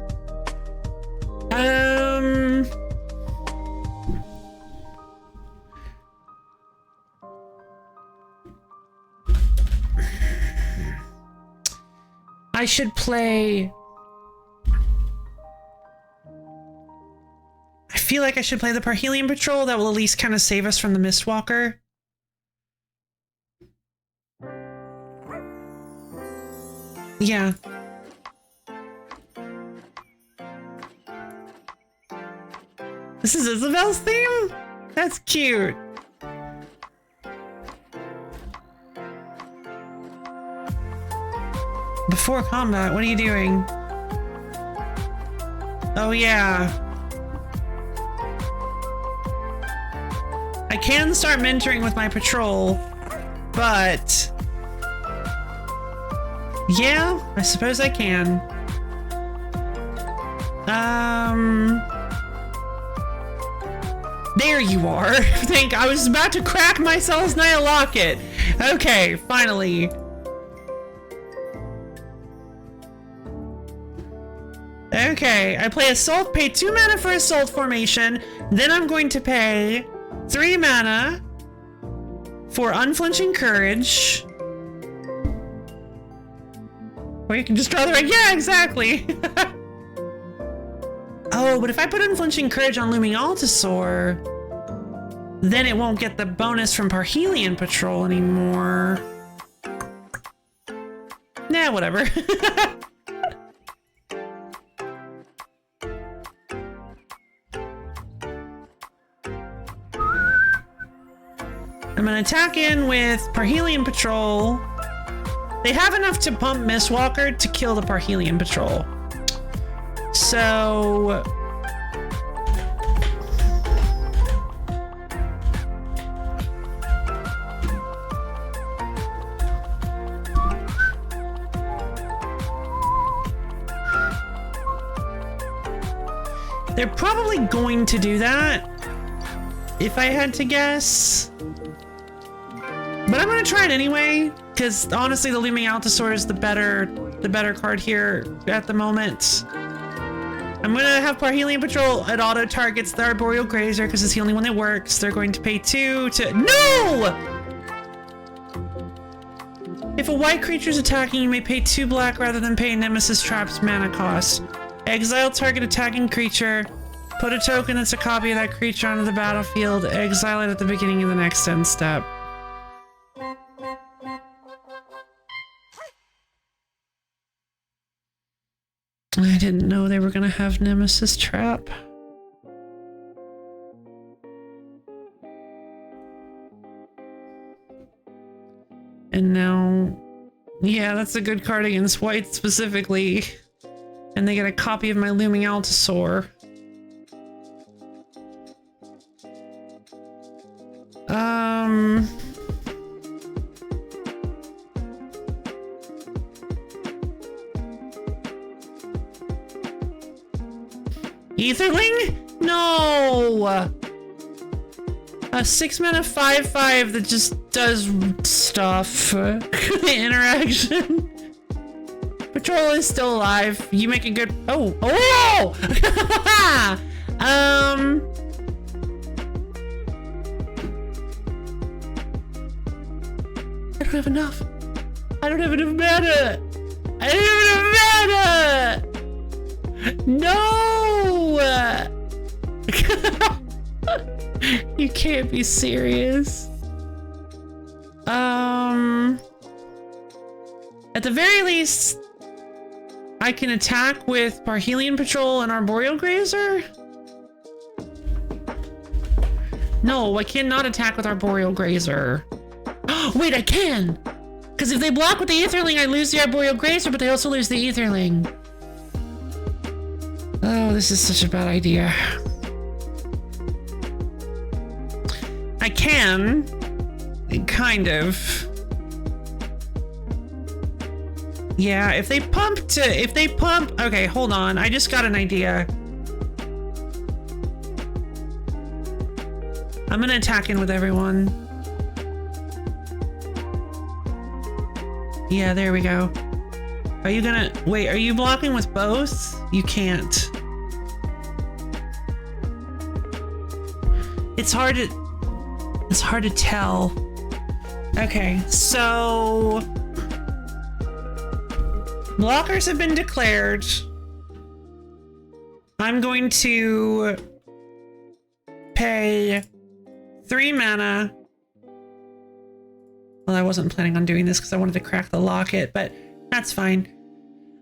I should play... I feel like I should play the Parhelion Patrol. That will at least kind of save us from the Mistwalker. Yeah. This is Isabel's theme? That's cute. Before combat, what are you doing? Oh yeah. I can start mentoring with my patrol, but... Yeah, I suppose I can. There you are. I was about to crack my Celestia Locket. Okay, finally. Okay, I play Assault, pay 2 mana for Assault formation, then I'm going to pay 3 mana for Unflinching Courage. Or you can just draw the right. Yeah, exactly. Oh, but if I put Unflinching Courage on Looming Altasaur, then it won't get the bonus from Parhelion Patrol anymore. Nah, whatever. I'm gonna attack in with Parhelion Patrol. They have enough to pump Mistwalker to kill the Parhelion Patrol. So They're probably going to do that, if I had to guess. But I'm gonna try it anyway, because honestly, the Looming Altosaur is the better card here at the moment. I'm gonna have Parhelion Patrol. It auto targets the Arboreal Grazer because it's the only one that works. They're going to pay 2 to no. If a white creature is attacking, you may pay 2 black rather than pay Nemesis Trap's mana cost. Exile target attacking creature. Put a token that's a copy of that creature onto the battlefield. Exile it at the beginning of the next end step. I didn't know they were gonna have Nemesis Trap. And now, yeah, that's a good card against white specifically. And they get a copy of my Looming Altosaur. Etherling? No! A 6-mana 5/5 that just does stuff. Interaction. Patrol is still alive. You make a good. Oh! Oh! I don't have enough. I don't have enough mana. I don't have enough mana. No! You can't be serious. At the very least, I can attack with Parhelion Patrol and Arboreal Grazer? No, I cannot attack with Arboreal Grazer. Wait, I can! Because if they block with the Etherling, I lose the Arboreal Grazer, but they also lose the Etherling. Oh, this is such a bad idea. I can. Kind of. Yeah, if they pump, okay, hold on. I just got an idea. I'm gonna attack in with everyone. Yeah, there we go. Are you gonna, wait, are you blocking with both? You can't. It's hard to tell. Okay, so blockers have been declared. I'm going to pay 3 mana. Well, I wasn't planning on doing this because I wanted to crack the locket, but that's fine.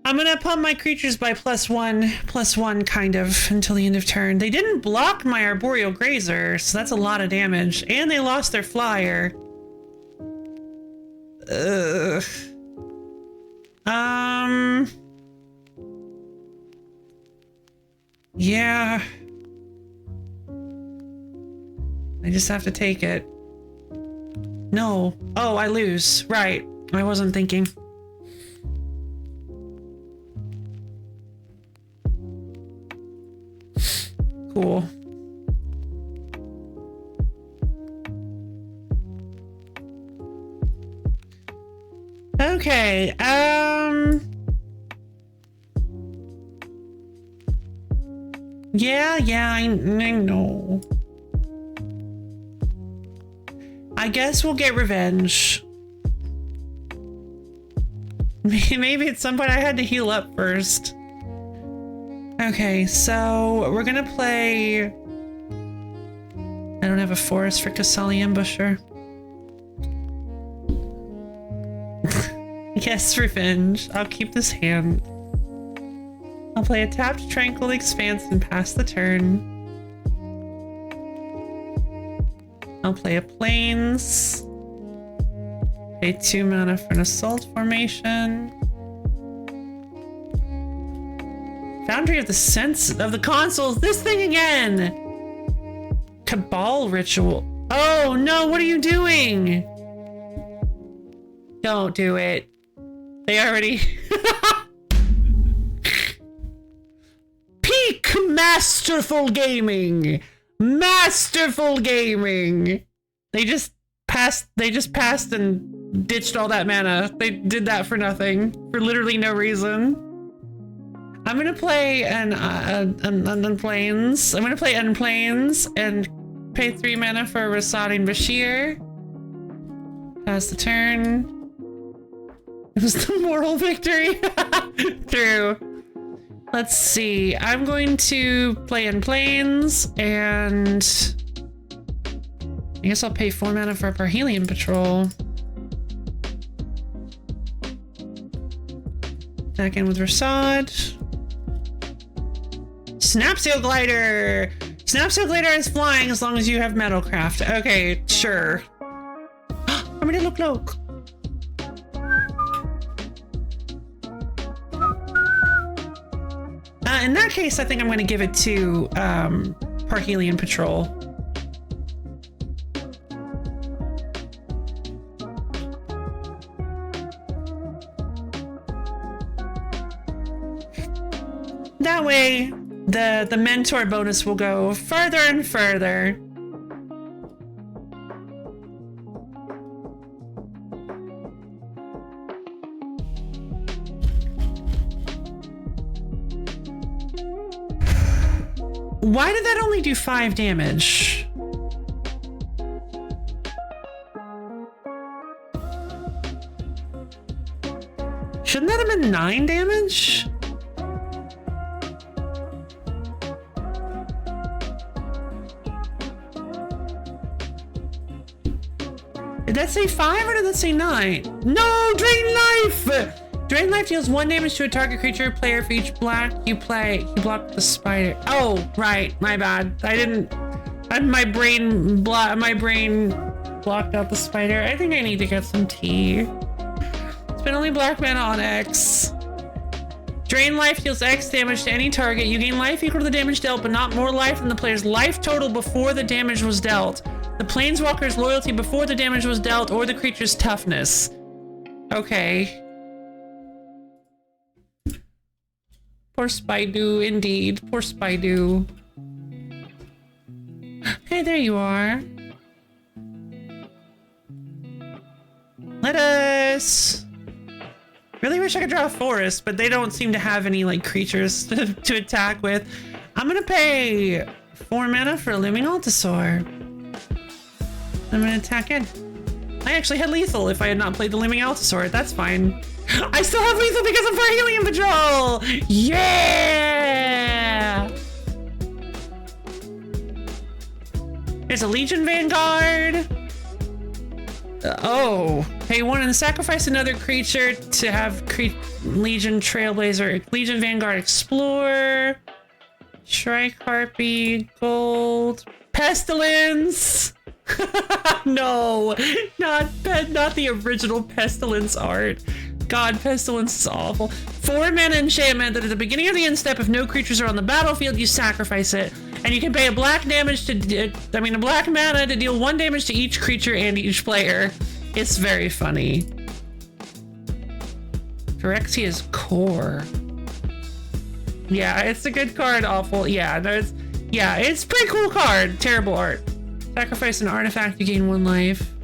I'm gonna pump my creatures by +1/+1 kind of until the end of turn. They didn't block my Arboreal Grazer, so that's a lot of damage. And they lost their flyer. Ugh. Yeah. I just have to take it. No. Oh, I lose. Right. I wasn't thinking. Cool. Okay, yeah, I know. I guess we'll get revenge. Maybe at some point I had to heal up first. Okay, so we're gonna play... I don't have a forest for Kasali Ambusher. Yes, revenge. I'll keep this hand. I'll play a tapped Tranquil Expanse and pass the turn. I'll play a Plains. Pay 2 mana for an Assault Formation. Foundry of the Sense of the Consoles. This thing again! Cabal Ritual. Oh no, what are you doing? Don't do it. They already... Peak masterful gaming. Masterful gaming. They just passed and ditched all that mana. They did that for nothing, for literally no reason. I'm gonna play an Unplanes. I'm gonna play Unplanes and pay 3 mana for Rasad and Bashir. Pass the turn. It was the moral victory. True. Let's see. I'm going to play Unplanes and I guess I'll pay 4 mana for Parhelion Patrol. Attack in with Rasad. Snapsail Glider! Snapsail Glider is flying as long as you have Metalcraft. Okay, sure. I'm gonna look. In that case, I think I'm gonna give it to Parhelion Patrol. That way, the mentor bonus will go further and further. Why did that only do 5 damage? Shouldn't that have been 9 damage? Did that say 5 or did that say 9? No! Drain Life! Drain Life deals 1 damage to a target creature player for each black you play. You block the spider. Oh, right. My bad. I didn't... My brain blocked out the spider. I think I need to get some tea. Spend only black mana on X. Drain Life deals X damage to any target. You gain life equal to the damage dealt, but not more life than the player's life total before the damage was dealt. The Planeswalker's loyalty before the damage was dealt, or the creature's toughness. Okay. Poor Spidoo, indeed. Poor Spidoo. Hey, there you are. Let us... Really wish I could draw a forest, but they don't seem to have any, like, creatures to attack with. I'm gonna pay 4 mana for a Looming Altasaur. I'm gonna attack in. I actually had lethal if I had not played the Looming Altasaur. That's fine. I still have lethal because of Parhelion Patrol! Yeah! There's a Legion Vanguard. Oh, pay 1 and sacrifice another creature to have Legion Trailblazer, Legion Vanguard Explorer, Shrike Harpy, Gold, Pestilence. No, not the original Pestilence art. God, Pestilence is awful. 4 mana enchantment that at the beginning of the end step, if no creatures are on the battlefield, you sacrifice it. And you can pay a black mana to deal 1 damage to each creature and each player. It's very funny. Phyrexia's Core. Yeah, it's a good card, awful. Yeah, no, it's a pretty cool card. Terrible art. Sacrifice an artifact, you gain 1 life.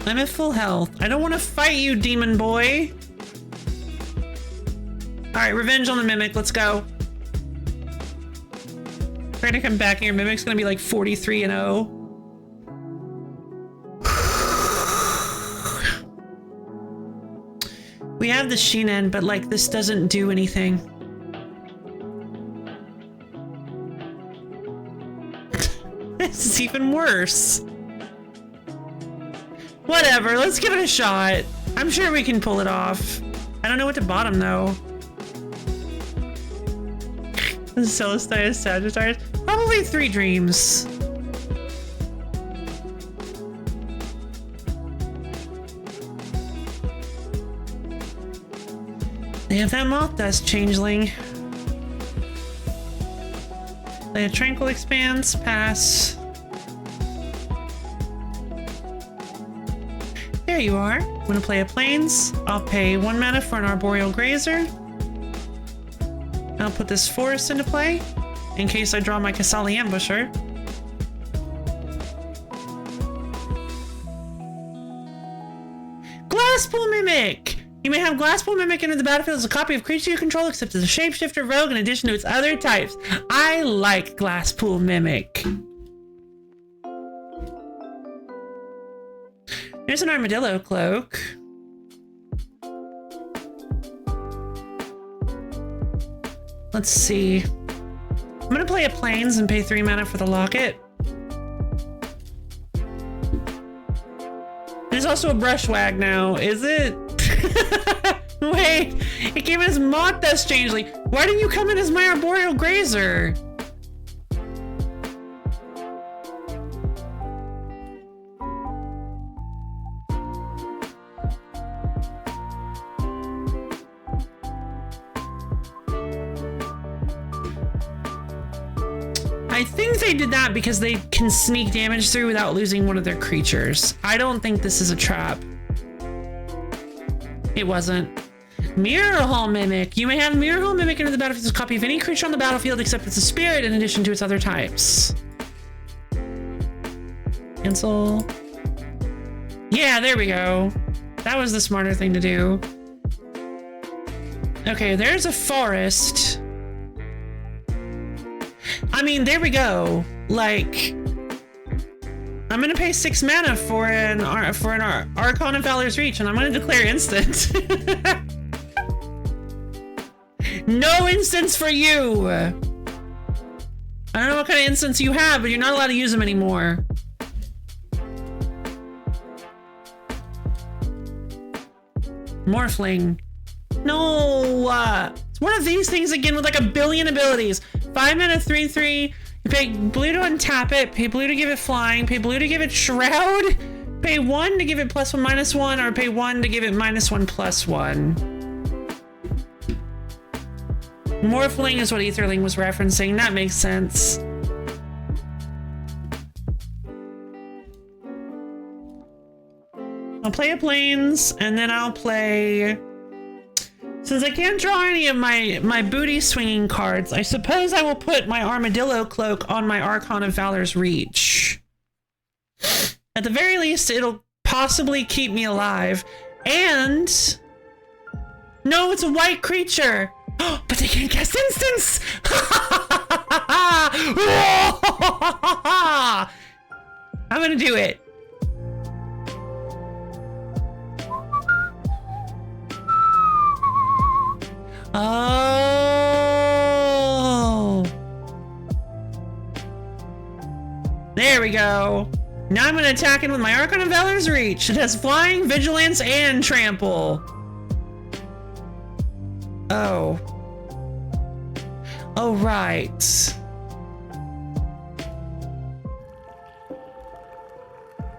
I'm at full health. I don't want to fight you, demon boy. Alright, revenge on the Mimic. Let's go. Try to come back here. Mimic's gonna be like 43-0. We have the Shinen, but like this doesn't do anything. This is even worse. Whatever, let's give it a shot. I'm sure we can pull it off. I don't know what to bottom though. Celestia, Sagittarius. Probably 3 Dreams. They have that Moth Dust Changeling. They have Tranquil Expanse, pass. There you are. I'm gonna play a Plains. I'll pay 1 mana for an Arboreal Grazer. I'll put this forest into play in case I draw my Kasali Ambusher. Glasspool Mimic! You may have Glasspool Mimic enter the battlefield as a copy of creature you control, except as a shapeshifter rogue in addition to its other types. I like Glasspool Mimic. There's an Armadillo Cloak. Let's see. I'm gonna play a Plains and pay 3 mana for the Locket. There's also a Brushwag now, is it? Wait, it came as Moth Dust Changeling. Why didn't you come in as my Arboreal Grazer? I think they did that because they can sneak damage through without losing one of their creatures. I don't think this is a trap. It wasn't. Mirror Hall Mimic. You may have Mirror Hall Mimic enter the battlefield as a copy of any creature on the battlefield except it's a spirit in addition to its other types. Cancel. Yeah, there we go. That was the smarter thing to do. Okay, there's a forest. I mean, there we go. Like, I'm gonna pay 6 mana for an Archon of Valor's Reach, and I'm gonna declare instant. No instants for you. I don't know what kind of instants you have, but you're not allowed to use them anymore. Morphling. No. It's one of these things again with like a billion abilities. 5 mana, 3/3. You pay blue to untap it, pay blue to give it flying, pay blue to give it shroud, pay 1 to give it +1/-1, or pay 1 to give it -1/+1. Morphling is what Etherling was referencing. That makes sense. I'll play a Plains, and then I'll play... Since I can't draw any of my booty swinging cards, I suppose I will put my Armadillo Cloak on my Archon of Valor's Reach. At the very least, it'll possibly keep me alive. And... No, it's a white creature! But they can't cast instants! I'm gonna do it. Oh. There we go. Now I'm gonna attack it with my Archon of Valor's Reach. It has flying, vigilance, and trample. Oh. Oh, right.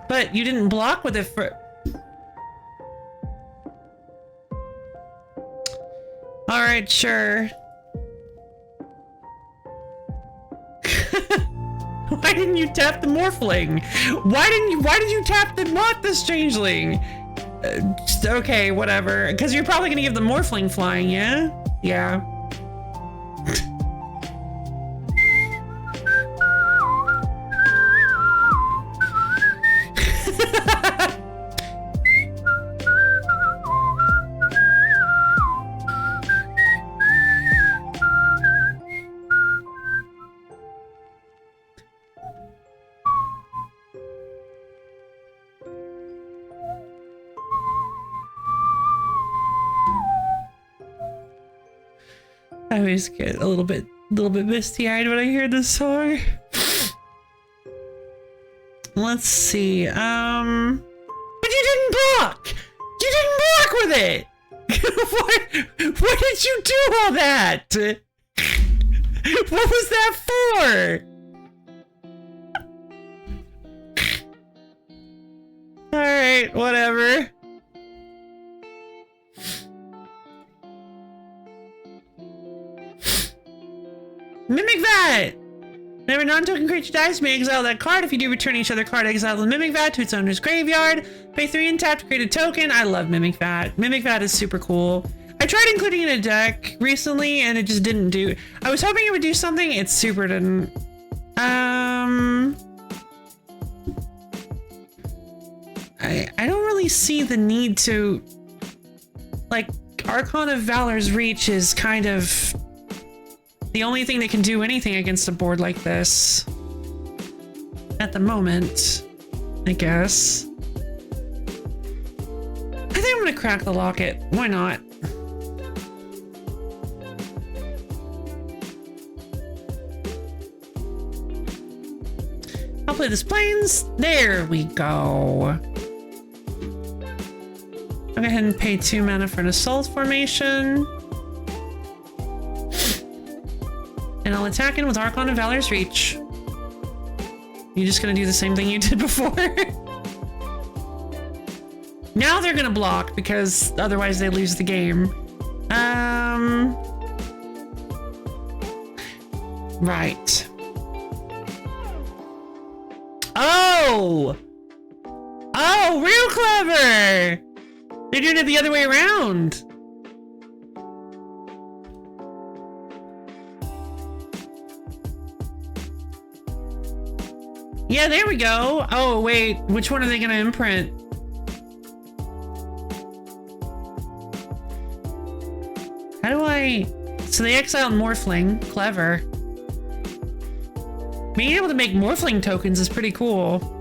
But you didn't block with it for... Alright, sure. Why didn't you tap the Morphling? Why did you tap the Moth Dust Changeling? Okay, whatever. Because you're probably gonna give the Morphling flying, yeah? Yeah. I always get a little bit misty-eyed when I hear this song. Let's see. But you didn't block! You didn't block with it! Why did you do all that? What was that for? Alright, whatever. Mimic Vat! Whenever a non-token creature dies, you may exile that card. If you do, return each other card exiled with Mimic Vat to its owner's graveyard. Pay 3 and tap to create a token. I love Mimic Vat. Mimic Vat is super cool. I tried including it in a deck recently and it just didn't do. I was hoping it would do something. It super didn't. I don't really see the need to, like, Archon of Valor's Reach is kind of the only thing that can do anything against a board like this at the moment, I guess. I think I'm gonna crack the locket. Why not? I'll play this Plains. There we go. I'll go ahead and pay 2 mana for an Assault formation. And I'll attack in with Archon of Valor's Reach. You're just gonna do the same thing you did before? Now they're gonna block because otherwise they lose the game. Right. Oh! Oh, real clever! They're doing it the other way around. Yeah, there we go. Oh, wait. Which one are they going to imprint? How do I... So they exiled Morphling. Clever. Being able to make Morphling tokens is pretty cool.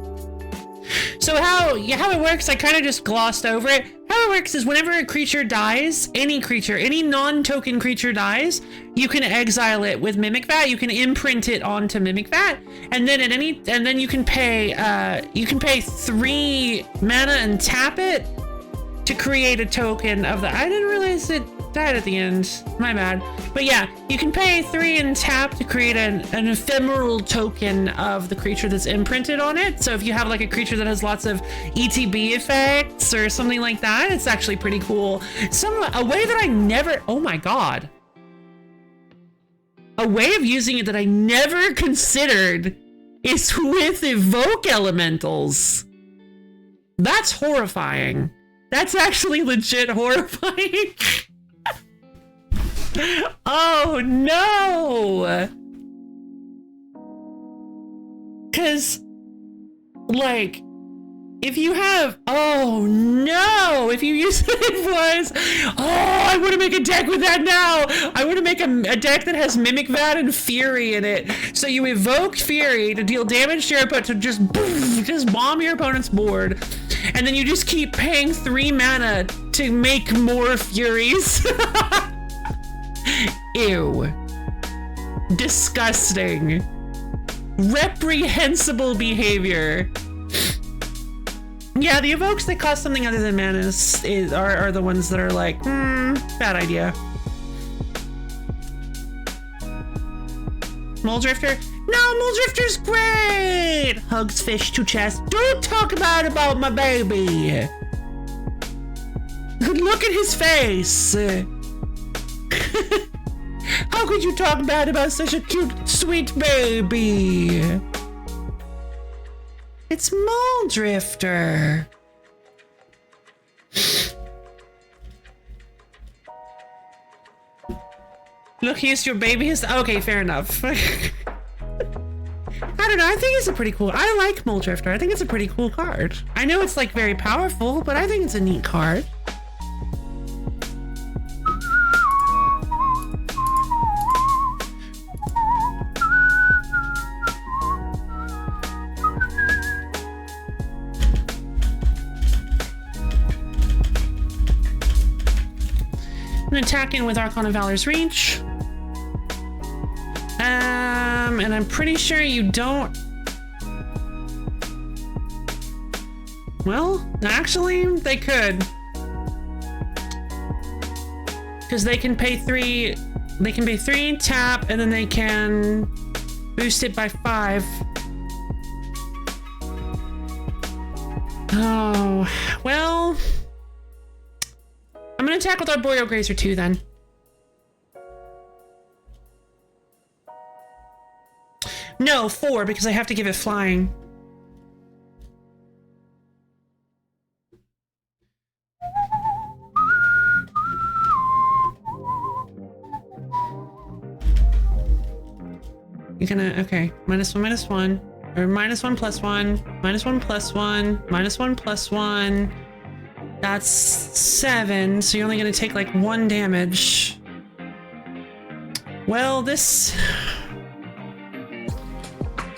So how it works, I kind of just glossed over it. How it works is whenever a creature dies, any creature, any non-token creature dies, you can exile it with Mimic Vat. You can imprint it onto Mimic Vat, and then you can pay 3 mana and tap it to create a token of the. I didn't realize it died at the end. My bad. But yeah, you can pay 3 and tap to create an ephemeral token of the creature that's imprinted on it. So if you have like a creature that has lots of ETB effects or something like that, it's actually pretty cool. A way that I never, oh my god. A way of using it that I never considered is with evoke elementals. That's horrifying. That's actually legit horrifying. Oh no! Cause, like, if you have, oh no! If you use it was, oh, I want to make a deck with that now! I want to make a deck that has Mimic Vat and Fury in it. So you evoke Fury to deal damage to your opponent, to just bomb your opponent's board. And then you just keep paying 3 mana to make more Furies. Ew. Disgusting. Reprehensible behavior. Yeah, the evokes that cost something other than mana are the ones that are like, bad idea. Mole Drifter? No, Mole Drifter's great! Hugs fish to chest. Don't talk about my baby! Look at his face! How could you talk bad about such a cute, sweet baby? It's Mole Drifter. Look, here's your baby. Okay, fair enough. I don't know. I think it's a pretty cool. I like Mole Drifter. I think it's a pretty cool card. I know it's like very powerful, but I think it's a neat card. I'm gonna attack in with Archon of Valor's Reach. And I'm pretty sure you don't... Well, actually, they could. Because they can pay 3... They can pay 3, tap, and then they can boost it by 5. Oh, well... I'm gonna attack with Arboreal Grazer 2 then. No, 4, because I have to give it flying. You're gonna, okay, -1, -1, or -1 + 1, -1 + 1, -1 + 1. That's 7, so you're only gonna take like 1 damage. Well, this...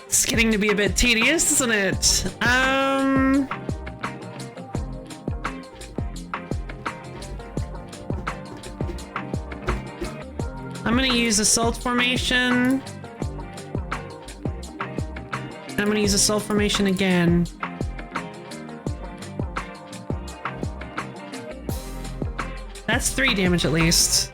It's getting to be a bit tedious, isn't it? I'm gonna use Assault Formation. I'm gonna use Assault Formation again. That's 3 damage at least.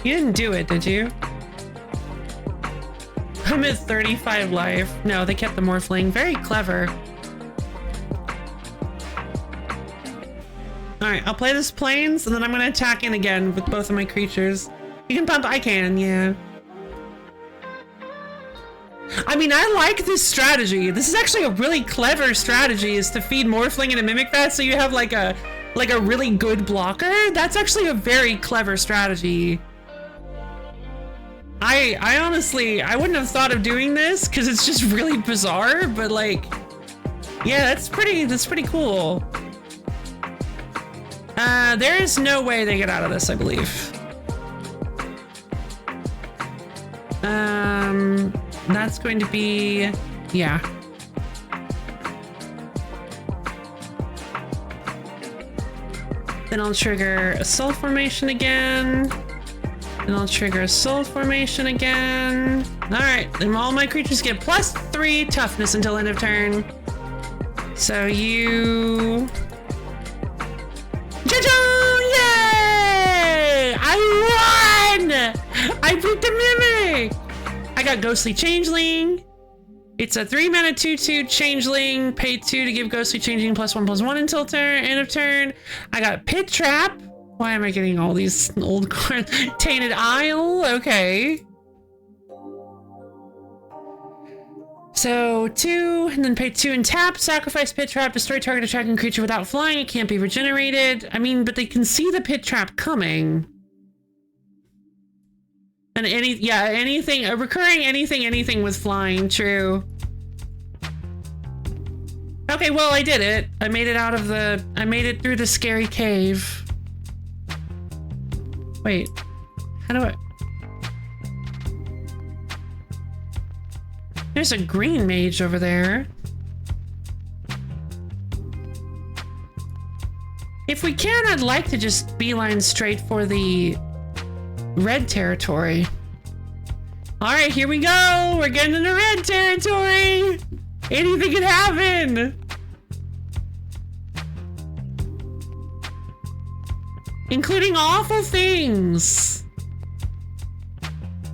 You didn't do it, did you? I'm at 35 life. No, they kept the Morphling. Very clever. Alright, I'll play this Plains, and then I'm gonna attack in again with both of my creatures. You can pump? I can, yeah. I mean, I like this strategy. This is actually a really clever strategy, is to feed Morphling into Mimic Vat so you have like a really good blocker. That's actually a very clever strategy. I honestly, I wouldn't have thought of doing this because it's just really bizarre, but like, yeah, that's pretty cool. There is no way they get out of this, I believe. That's going to be, yeah. Then I'll trigger Assault Formation again. And I'll trigger Assault Formation again. Alright, and all my creatures get +3 toughness until end of turn. So you... Cha-choo! Yay! I won! I beat the Mimic! I got Ghostly Changeling. It's a 3-mana 2/2 Changeling. Pay 2 to give Ghostly Changeling +1/+1 until end of turn. I got Pit Trap. Why am I getting all these old cards? Tainted Isle, okay. So 2, and then pay 2 and tap, sacrifice Pit Trap, destroy target attacking creature without flying, it can't be regenerated. I mean, but they can see the Pit Trap coming. And anything, a recurring anything with flying, true. Okay, well, I did it. I made it through the scary cave. Wait, how do I... There's a green mage over there. If we can, I'd like to just beeline straight for the red territory. All right, here we go. We're getting into red territory. Anything can happen. Including awful things.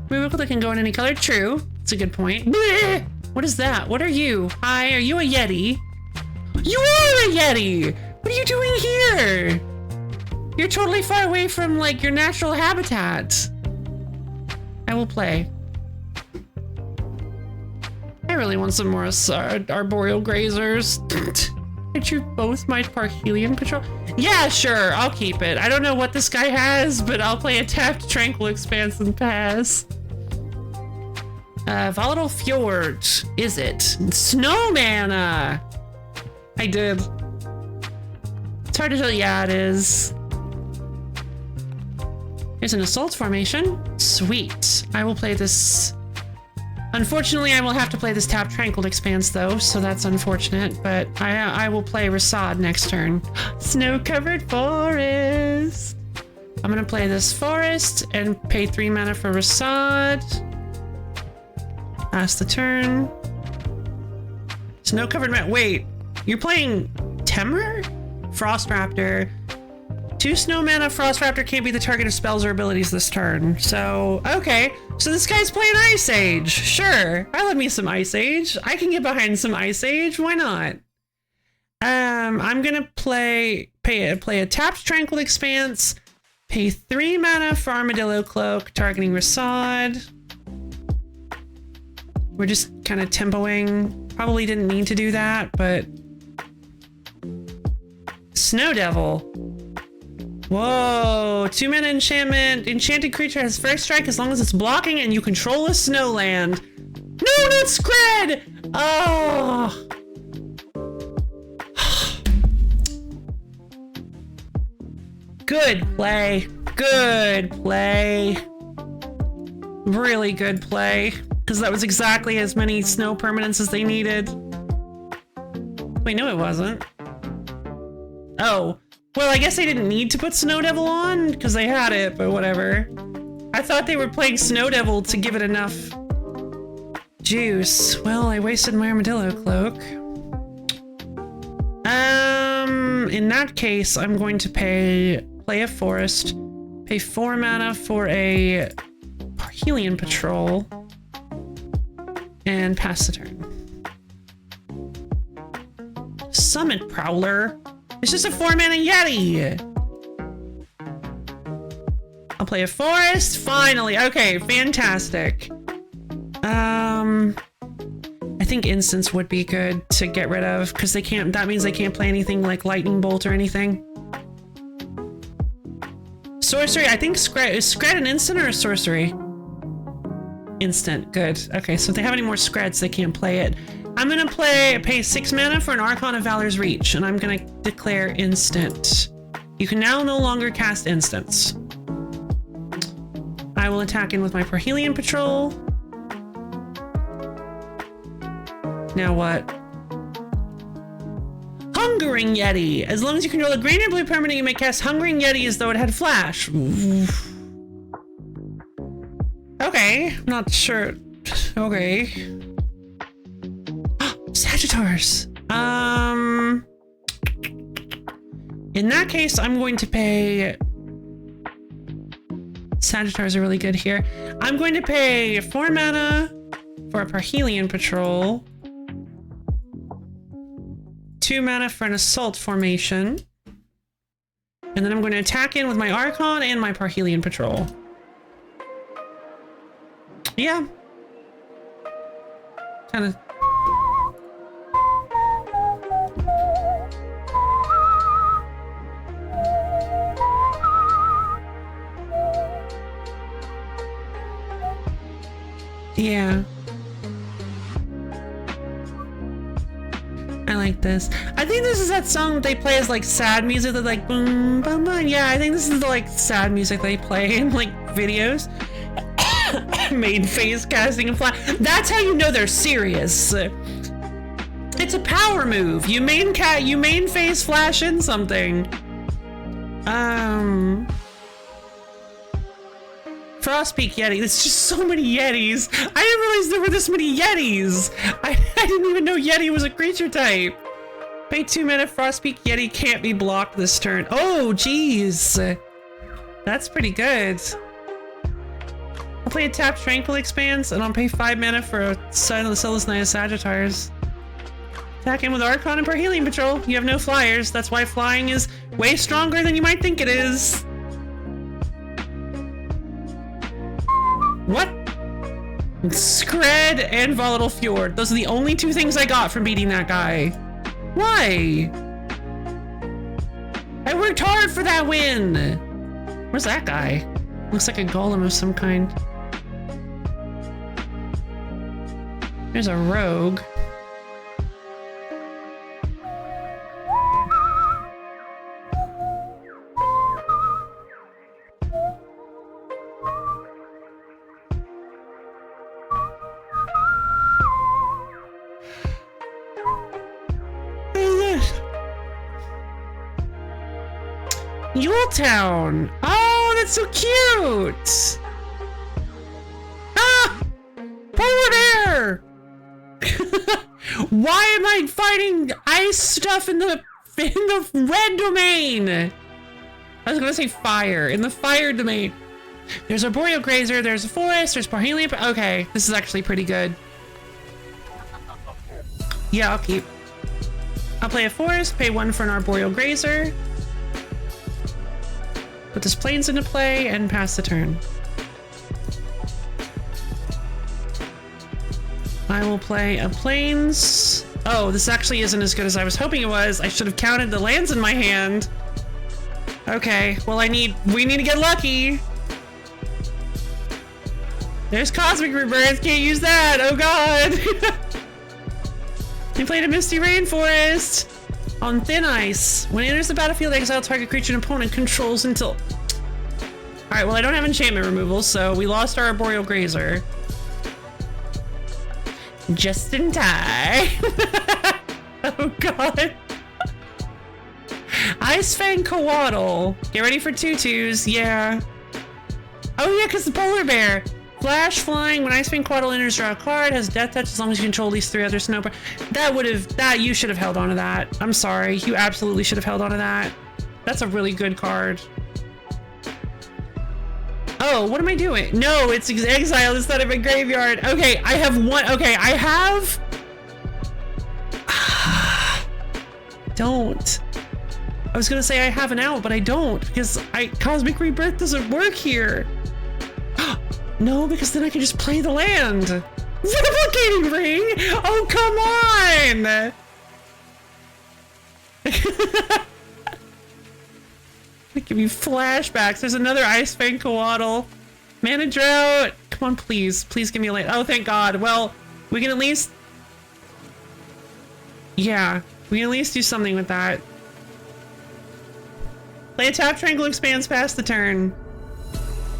Miracle that can go in any color. True. It's a good point. Bleh! What is that? What are you? Hi, are you a Yeti? You are a Yeti! What are you doing here? You're totally far away from, like, your natural habitat. I will play. I really want some more arboreal grazers. Could you both my Parhelion Patrol? Yeah, sure, I'll keep it. I don't know what this guy has, but I'll play a tapped Tranquil Expanse and pass. Volatile Fjord, is it? Snow Mana! I did. It's hard to tell. Yeah, it is. There's an Assault Formation. Sweet. I will play this. Unfortunately, I will have to play this tap Tranquil Expanse though, so that's unfortunate, but I will play Rasad next turn. Snow-covered forest! I'm gonna play this forest and pay 3 mana for Rasad. Pass the turn. Snow-covered map. Wait, you're playing Temur? Frost Raptor. 2 snow mana, Frost Raptor can't be the target of spells or abilities this turn. So, okay. So this guy's playing Ice Age. Sure. I love me some Ice Age. I can get behind some Ice Age. Why not? I'm gonna play a tapped Tranquil Expanse, pay 3 mana for Armadillo Cloak, targeting Rasad. We're just kind of tempoing. Probably didn't mean to do that, but Snow Devil. Whoa, 2-mana enchantment. Enchanted creature has first strike as long as it's blocking and you control a snow land. No, not Scred! Oh. Good play. Good play. Really good play. Because that was exactly as many snow permanents as they needed. Wait, no it wasn't. Oh. Well, I guess they didn't need to put Snow Devil on, because they had it, but whatever. I thought they were playing Snow Devil to give it enough juice. Well, I wasted my Armadillo Cloak. In that case, I'm going to play a Forest, pay 4 mana for a Parhelion Patrol, and pass the turn. Summit Prowler. It's just a 4-mana Yeti. I'll play a Forest. Finally. Okay, fantastic. I think Instants would be good to get rid of because they can't. That means they can't play anything like Lightning Bolt or anything. Sorcery. I think Scred is Scred an instant or a sorcery? Instant. Good. Okay, so if they have any more Screds, they can't play it. I'm gonna pay 6 mana for an Archon of Valor's Reach, and I'm gonna declare instant. You can now no longer cast instants. I will attack in with my Parhelion Patrol. Now what? Hungering Yeti! As long as you control a green or blue permanent, you may cast Hungering Yeti as though it had flash. Okay, not sure. Okay. Sagittars. In that case, I'm going to pay... Sagittars are really good here. I'm going to pay 4 mana for a Parhelion Patrol. 2 mana for an Assault Formation. And then I'm going to attack in with my Archon and my Parhelion Patrol. Yeah. Kind of... Yeah. I like this. I think this is that song that they play as like sad music that like boom, boom, boom. Yeah, I think this is the like sad music they play in like videos. Main phase casting and fly. That's how you know they're serious. It's a power move. You main phase flash in something. Frostpeak Yeti. There's just so many Yetis. I didn't realize there were this many Yetis. I didn't even know Yeti was a creature type. Pay 2 mana. Frostpeak Yeti can't be blocked this turn. Oh, jeez. That's pretty good. I'll play a tap Tranquil Expanse, and I'll pay 5 mana for a Soulless Knight of Sagittars. Attack in with Archon and Parhelion Patrol. You have no flyers. That's why flying is way stronger than you might think it is. What? Scred and Volatile Fjord. Those are the only 2 things I got from beating that guy. Why? I worked hard for that win. Where's that guy? Looks like a golem of some kind. There's a rogue. Yuletown! Oh, that's so cute! Ah! Polar bear! Why am I fighting ice stuff in the red domain? I was gonna say fire, in the fire domain. There's a Boreal Grazer, there's a forest, there's Parhelion. Okay, this is actually pretty good. Yeah, I'll keep. I'll play a forest, pay 1 for an Arboreal Grazer. Put this plains into play and pass the turn. I will play a plains Oh, this actually isn't as good as I was hoping it was. I should have counted the lands in my hand. Okay, well we need to get lucky. There's Cosmic Rebirth, can't use that, oh god. He played a Misty Rainforest on Thin Ice. When it enters the battlefield, exile target creature an opponent controls until... Alright, well I don't have enchantment removal, so we lost our Arboreal Grazer. Just in time. Oh god. Ice Fang Coatl. Get ready for 2/2s, yeah. Oh yeah, because the Polar Bear. Flash flying, when Ice Fang Coatl enters, draw a card, has death touch as long as you control these 3 other snow. You should have held on to that. I'm sorry, you absolutely should have held on to that. That's a really good card. Oh, what am I doing? No, it's exile instead of a graveyard. Okay, I have one. Okay, I have. Don't. I was gonna say I have an out, but I don't because Cosmic Rebirth doesn't work here. No, because then I can just play the land. Replicating Ring? Oh, come on! Give me flashbacks. There's another Ice Fang Coatl. Mana Drought. Come on, please. Please give me a land. Oh, thank God. Well, we can at least... Yeah, we can at least do something with that. Play a tap, Tranquil Expanse past the turn.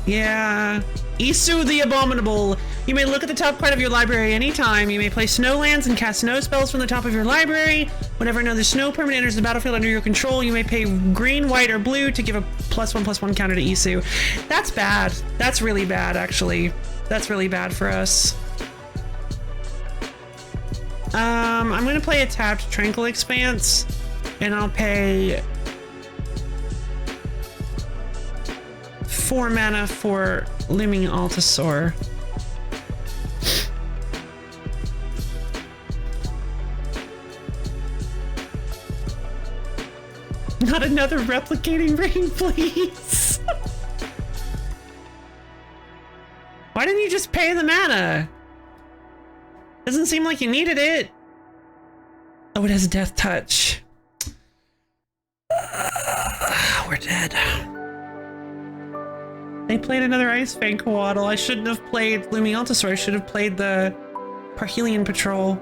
Yeah. Isu the Abominable. You may look at the top card of your library anytime. You may play snow lands and cast snow spells from the top of your library. Whenever another snow permanent enters the battlefield under your control, you may pay green, white, or blue to give a +1/+1 counter to Isu. That's bad. That's really bad, actually. That's really bad for us. I'm gonna play a tapped Tranquil Expanse, and I'll pay 4 mana for Looming Altasaur. Not another Replicating Ring, please. Why didn't you just pay the mana? Doesn't seem like you needed it. Oh, it has Death Touch. We're dead. They played another Ice Fang Coatl. I shouldn't have played Looming Altasaur. I should have played the Parhelion Patrol.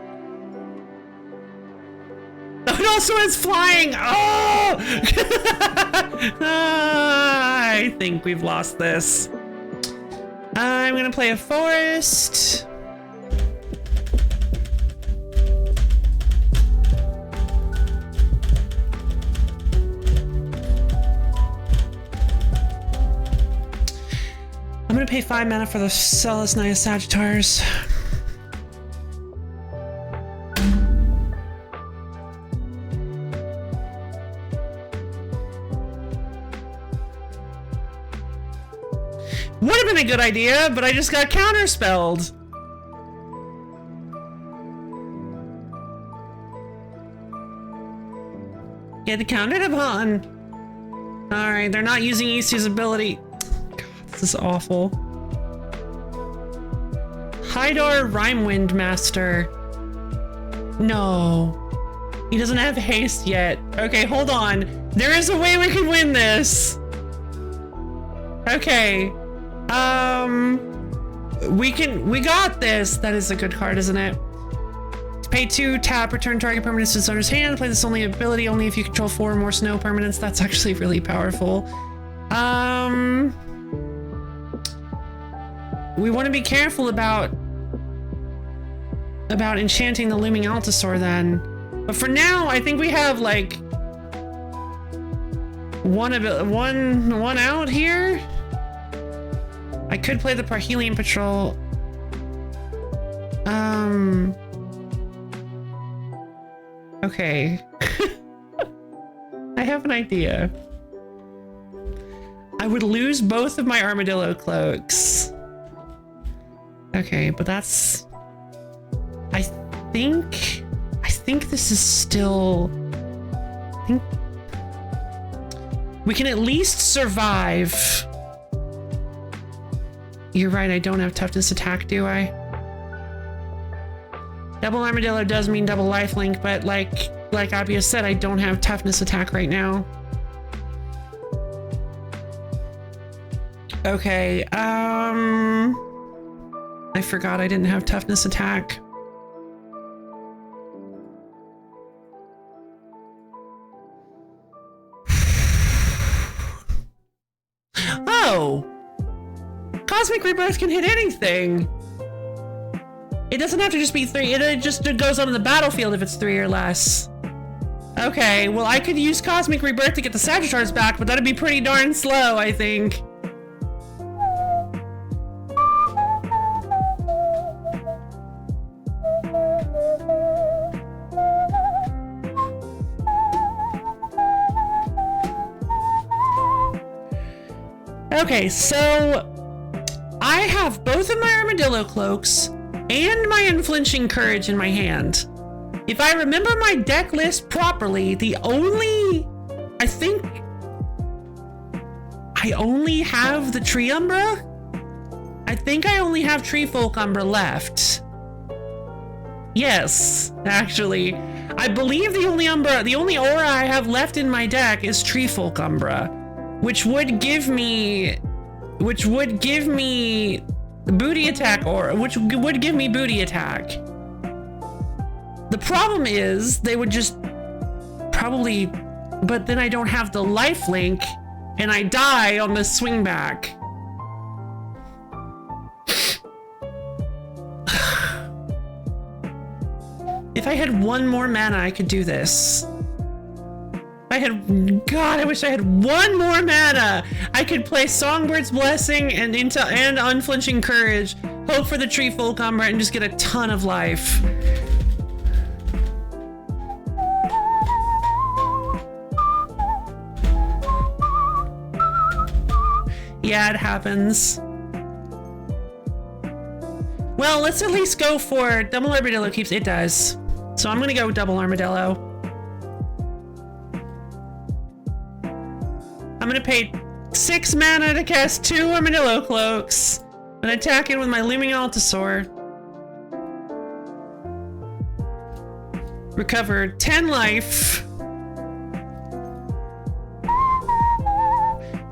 Oh, it also has flying! Oh! I think we've lost this. I'm gonna play a forest. I'm gonna pay 5 mana for the Celis Naya Sagittars. Would have been a good idea, but I just got counterspelled. Get countered upon. Alright, they're not using Isu's ability. God, this is awful. Hydar Rhymewind Master. No. He doesn't have haste yet. Okay, hold on. There is a way we can win this. Okay. We got this. That is a good card, isn't it? Pay 2, tap, return target permanents to its owner's hand. Play this only ability only if you control 4 or more snow permanents. That's actually really powerful. We want to be careful about enchanting the Looming Altasaur then. But for now, I think we have like one out here. I could play the Parhelion Patrol. Okay. I have an idea. I would lose both of my Armadillo Cloaks. Okay, but that's... I think this is still... I think... We can at least survive. You're right, I don't have toughness attack, do I? That Double armadillo does mean double lifelink, but like Abia said, I don't have toughness attack right now. Okay, I forgot I didn't have toughness attack. Oh! Cosmic Rebirth can hit anything! It doesn't have to just be 3, it just goes on in the battlefield if it's 3 or less. Okay, well I could use Cosmic Rebirth to get the Sagittars back, but that'd be pretty darn slow, I think. Okay, so I have both of my armadillo cloaks and my unflinching courage in my hand. If I remember my deck list properly, I think I only have the Tree Umbra? I think I only have Tree Folk Umbra left. Yes, actually. I believe the only aura I have left in my deck is Tree Folk Umbra, which would give me booty attack, or which would give me booty attack. The problem is they would just probably, but then I don't have the life link and I die on the swing back. If I had one more mana, I could do this. God, I wish I had one more mana. I could play Songbird's Blessing and Unflinching Courage, hope for the Tree Folk Umbra, and just get a ton of life. Yeah, it happens. Well, let's at least go for double armadillo keeps. It does. So I'm gonna go double armadillo. I'm gonna pay 6 mana to cast 2 armadillo cloaks and attack it with my looming Altasaur. Recovered 10 life.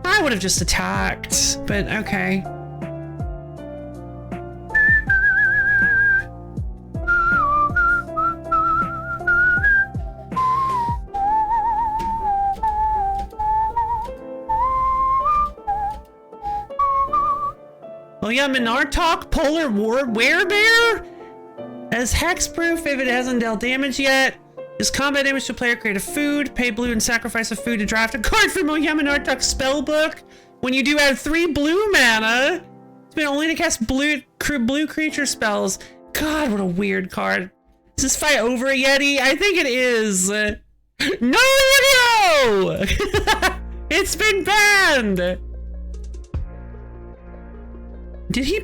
I would have just attacked, but okay. Oh yeah, Minartok, Polar War Werebear? As hexproof if it hasn't dealt damage yet. Is combat damage to a player, create a food, pay blue and sacrifice a food to draft a card from Minartok spellbook. When you do add 3 blue mana, it's been only to cast blue creature spells. God, what a weird card. Is this fight over, Yeti? I think it is. No, it's been banned! Did he?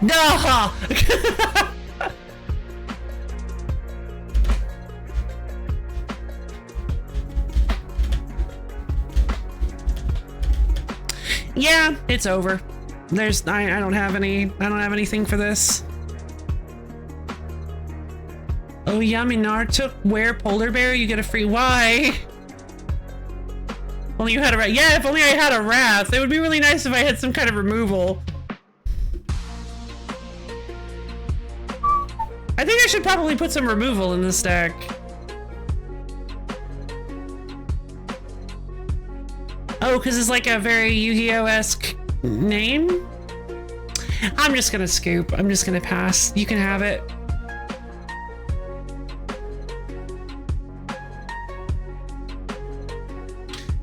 No! Yeah, it's over. I don't have anything for this. Oh yeah, Minar took Were Polar Bear, you get a free why? Only you had a wrath. Yeah, if only I had a wrath. It would be really nice if I had some kind of removal. I think I should probably put some removal in this deck. Oh, because it's like a very Yu-Gi-Oh-esque name? I'm just gonna scoop. I'm just gonna pass. You can have it.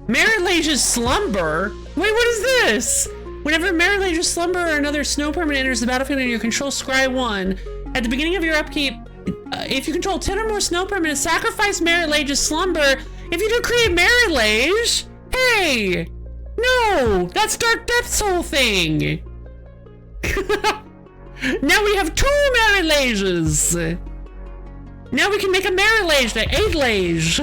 Marilage's Slumber? Wait, what is this? Whenever Marilage's Slumber or another snow permanent enters the battlefield and you control scry 1, at the beginning of your upkeep, if you control 10 or more snow permanents, sacrifice Marilage's Slumber. If you do create Marilage, hey! No! That's Dark Depth Soul thing! Now we have 2 Marilages! Now we can make a Marilage, the 8-lage!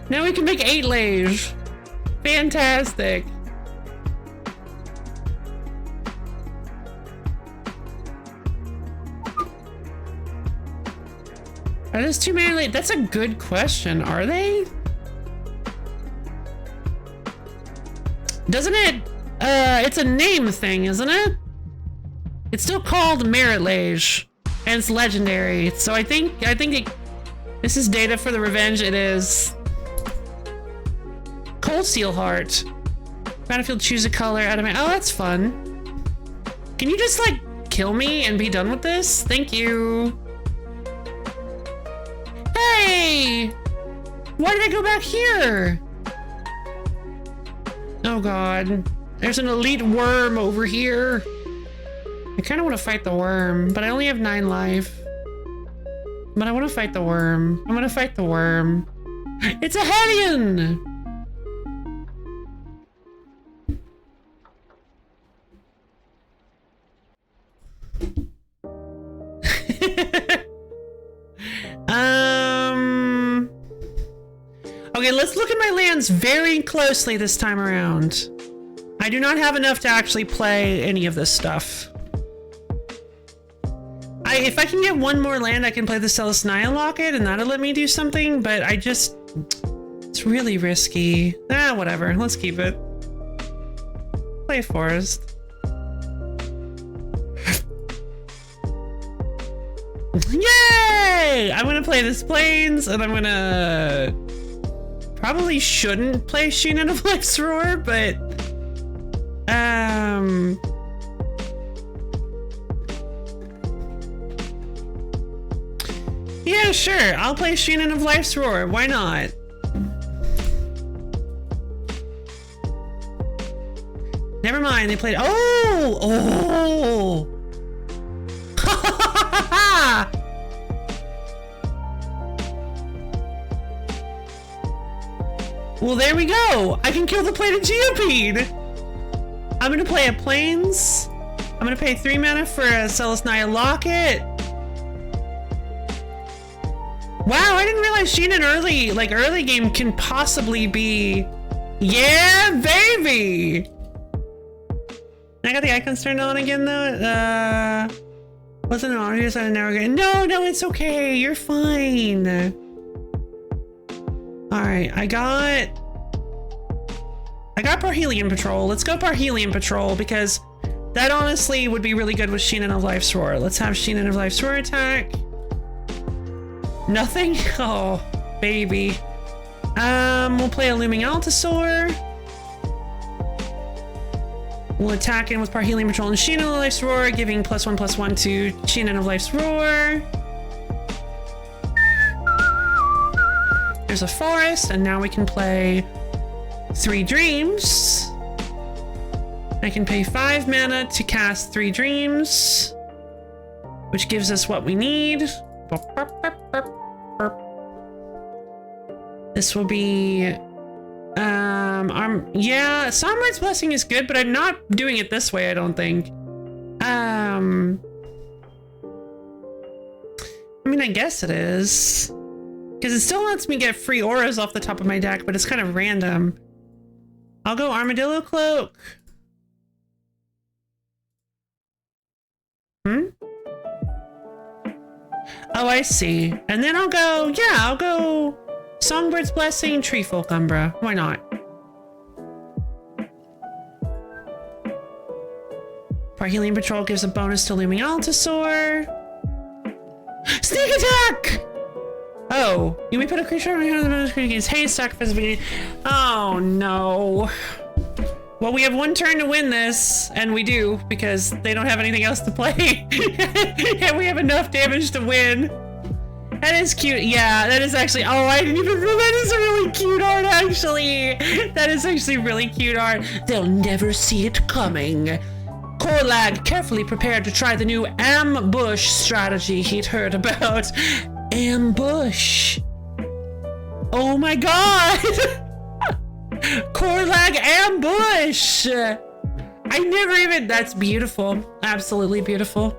Now we can make 8-lage. Fantastic. Are those too many? That's a good question. Are they? Doesn't it? It's a name thing, isn't it? It's still called Merit Lage, and it's legendary. So I think this is data for the revenge. It is. Cold Steel Heart. Battlefield, choose a color out of my. Oh, that's fun. Can you just like kill me and be done with this? Thank you. Hey! Why did I go back here? Oh god. There's an elite worm over here. I kind of want to fight the worm, but I only have 9 life. But I want to fight the worm. I'm gonna fight the worm. It's a Hellion! Okay, let's look at my lands very closely this time around. I do not have enough to actually play any of this stuff. If I can get one more land, I can play the Celestia Locket, and that'll let me do something, but it's really risky. Ah, whatever, let's keep it. Play Forest. Yay! I'm gonna play this Plains, and I'm gonna... Probably shouldn't play Sheenan of Life's Roar, but... Yeah, sure. I'll play Sheenan of Life's Roar. Why not? Never mind. They played... Oh! Oh! Well, there we go. I can kill the Plated Geopede. I'm gonna play a Plains. I'm gonna pay 3 mana for a Celestia Locket. Wow, I didn't realize Sheenan early game can possibly be... Yeah, baby! I got the icons turned on again, though. Wasn't an audio, so I never get... No, it's okay. You're fine. Alright, I got Parhelion Patrol. Let's go Parhelion Patrol, because that honestly would be really good with Sheenan of Life's Roar. Let's have Sheenan of Life's Roar attack. Nothing? Oh, baby. We'll play a Looming Altasaur. We'll attack in with Parhelion Patrol and Sheenan of Life's Roar, giving +1/+1 to Sheenan of Life's Roar. There's a forest, and now we can play 3 Dreams. I can pay 5 mana to cast 3 Dreams, which gives us what we need. This will be, yeah, Sombride's Blessing is good, but I'm not doing it this way, I don't think. I mean, I guess it is. Because it still lets me get free auras off the top of my deck, but it's kind of random. I'll go Armadillo Cloak. Oh, I see. And then I'll go Songbird's Blessing, Treefolk Umbra. Why not? Parhelion Patrol gives a bonus to Looming Altasaur. Sneak Attack! Oh, you may put a creature on my hand against haste, sacrifice. Oh no. Well, we have 1 turn to win this, and we do, because they don't have anything else to play. And we have enough damage to win. That is cute. Yeah, that is actually... Oh, I didn't even... That is a really cute art, actually. That is actually really cute art. They'll never see it coming. Corlag carefully prepared to try the new ambush strategy he'd heard about. Ambush. Oh my god. Corlag ambush. I never even... That's beautiful. Absolutely beautiful.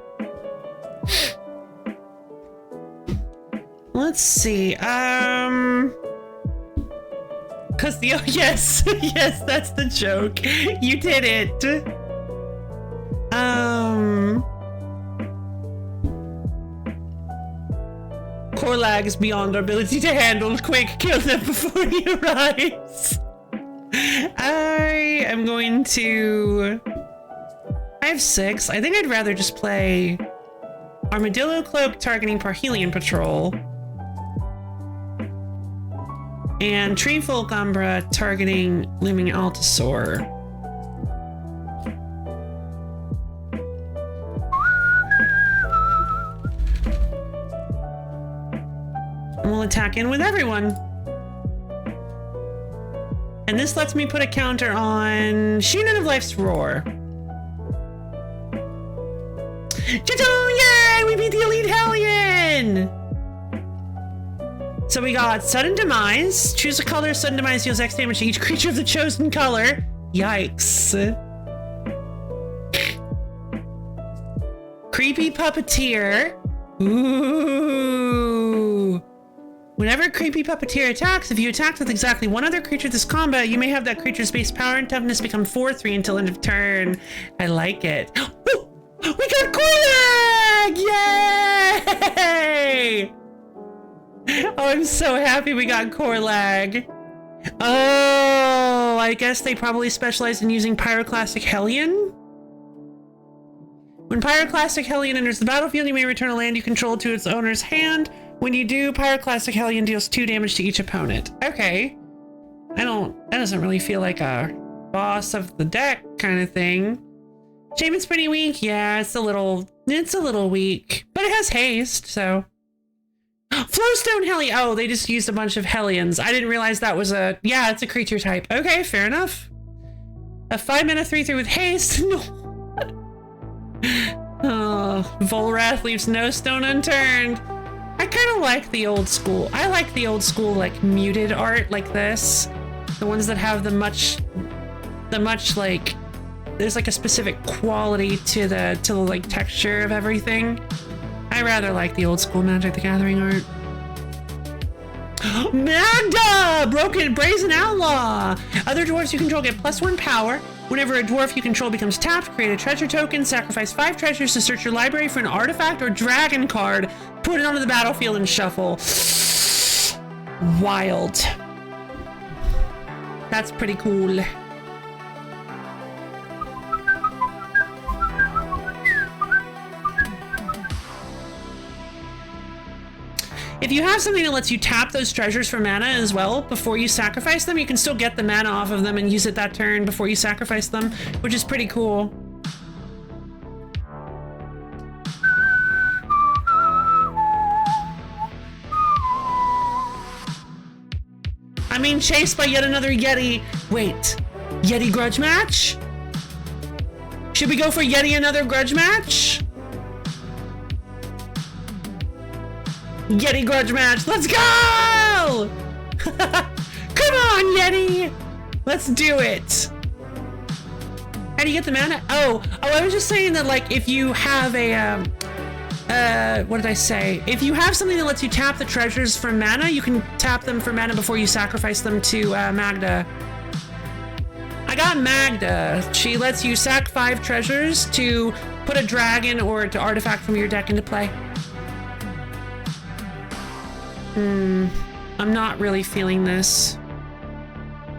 Let's see. Cause the yes, yes, that's the joke. You did it. Core lag is beyond our ability to handle. Quick, kill them before he arrives. I am going to... I have 6. I think I'd rather just play Armadillo Cloak targeting Parhelion Patrol and Tree Folk Umbra targeting Looming Altasaur. And we'll attack in with everyone. And this lets me put a counter on Sheenan of Life's Roar. Yay! We beat the Elite Hellion! So we got Sudden Demise. Choose a color. Sudden Demise deals X damage to each creature of the chosen color. Yikes. Creepy Puppeteer. Ooh. Whenever a creepy puppeteer attacks, if you attack with exactly one other creature this combat, you may have that creature's base power and toughness become 4/3 until end of turn. I like it. Oh, we got Korlag! Yay! Oh, I'm so happy we got Korlag. Oh, I guess they probably specialize in using Pyroclastic Hellion. When Pyroclastic Hellion enters the battlefield, you may return a land you control to its owner's hand. When you do, Pyroclastic Hellion deals 2 damage to each opponent. Okay. That doesn't really feel like a boss of the deck kind of thing. Shaman's pretty weak. Yeah, it's a little weak. But it has haste, so. Flowstone Hellion. Oh, they just used a bunch of Hellions. I didn't realize that was yeah, it's a creature type. Okay, fair enough. A 5-mana 3/3 with haste. No. Oh, Volrath leaves no stone unturned. I kind of like the old school. I like the old school, like, muted art like this. The ones that have the much, like, there's like a specific quality to the like texture of everything. I rather like the old school Magic the Gathering art. Magda! Broken Brazen Outlaw! Other dwarves you control get +1 power. Whenever a dwarf you control becomes tapped, create a treasure token, sacrifice 5 treasures to search your library for an artifact or dragon card, put it onto the battlefield and shuffle. Wild. That's pretty cool. If you have something that lets you tap those treasures for mana as well before you sacrifice them, you can still get the mana off of them and use it that turn before you sacrifice them, which is pretty cool. I'm being chased by yet another Yeti. Wait, Yeti grudge match? Should we go for Yeti another grudge match? Yeti grudge match, let's go! Come on, Yeti! Let's do it. How do you get the mana? Oh, I was just saying that, like, if you have a, what did I say? If you have something that lets you tap the treasures for mana, you can tap them for mana before you sacrifice them to, Magda. I got Magda. She lets you sack 5 treasures to put a dragon or an artifact from your deck into play. I'm not really feeling this.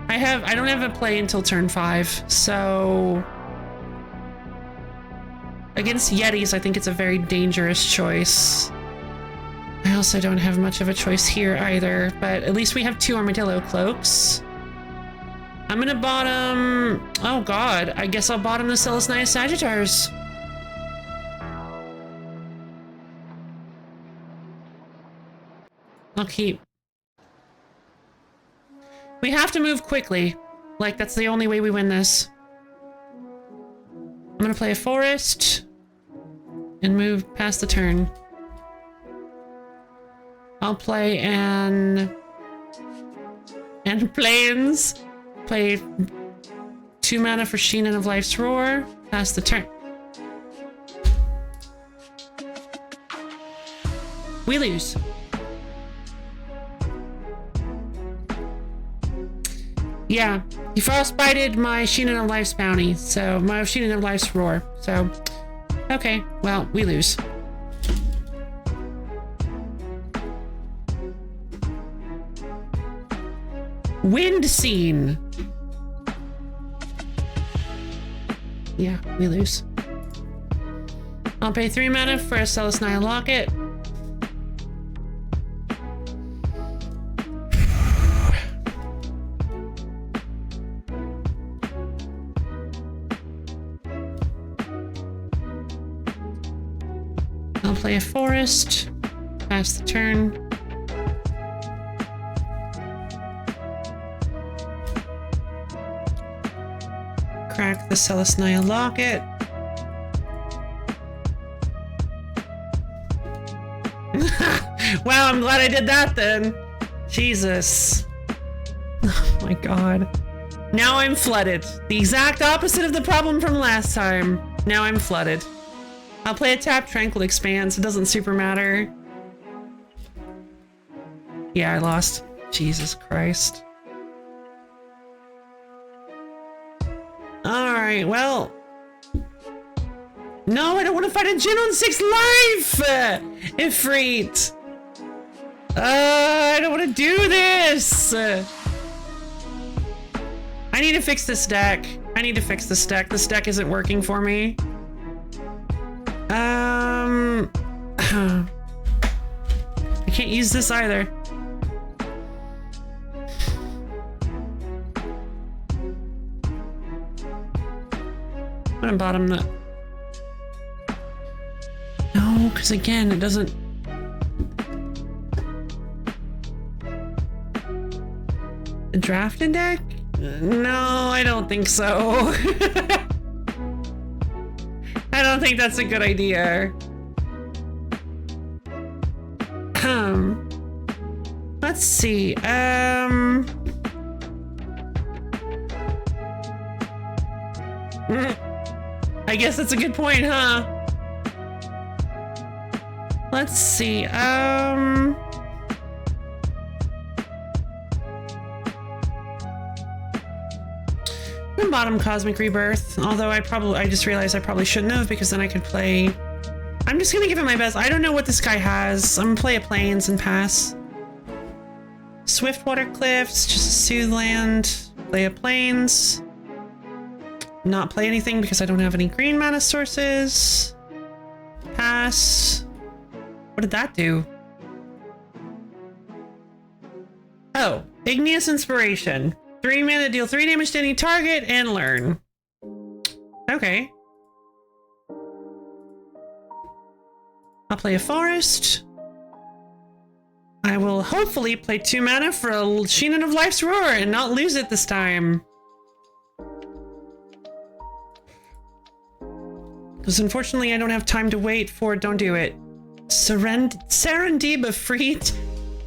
I don't have a play until turn 5, so against Yetis, I think it's a very dangerous choice. I also don't have much of a choice here either, but at least we have 2 Armadillo Cloaks. I'm gonna bottom... Oh god, I guess I'll bottom the Celisnius Sagittars. I'll keep. We have to move quickly. Like, that's the only way we win this. I'm gonna play a forest and move past the turn. I'll play an plains. Play 2 mana for Sheenan of Life's Roar. Pass the turn. We lose. Yeah, he frostbited my Sheenan of Life's bounty, so my Sheenan of Life's roar. So, okay, well, we lose. Wind scene. Yeah, we lose. I'll pay 3 mana for a Celestia Locket. I'll play a forest. Pass the turn. Crack the Celestia Locket. Wow, I'm glad I did that then. Jesus. Oh my god. Now I'm flooded. The exact opposite of the problem from last time. Now I'm flooded. I'll play a tap Tranquil Expanse. It doesn't super matter. Yeah, I lost. Jesus Christ. Alright, well. No, I don't want to fight a Jin on 6 life! Ifrit! I don't want to do this! I need to fix this deck. I need to fix this deck. This deck isn't working for me. I can't use this either. I'm gonna bottom the... No, because again, it doesn't... A drafted deck? No, I don't think so. I don't think that's a good idea. Let's see. I guess that's a good point, huh? Let's see. Bottom Cosmic Rebirth, although I just realized I probably shouldn't have, because then I could play... I'm just gonna give it my best. I don't know what this guy has. I'm gonna play a Plains and pass. Swiftwater Cliffs, just a Soothe land. Play a Plains. Not play anything because I don't have any green mana sources. Pass. What did that do? Oh, Igneous Inspiration. 3 mana, deal 3 damage to any target, and learn. Okay. I'll play a forest. I will hopefully play 2 mana for a Sheenan of Life's Roar and not lose it this time. Because unfortunately I don't have time to wait for Don't Do It. Serendib Efreet.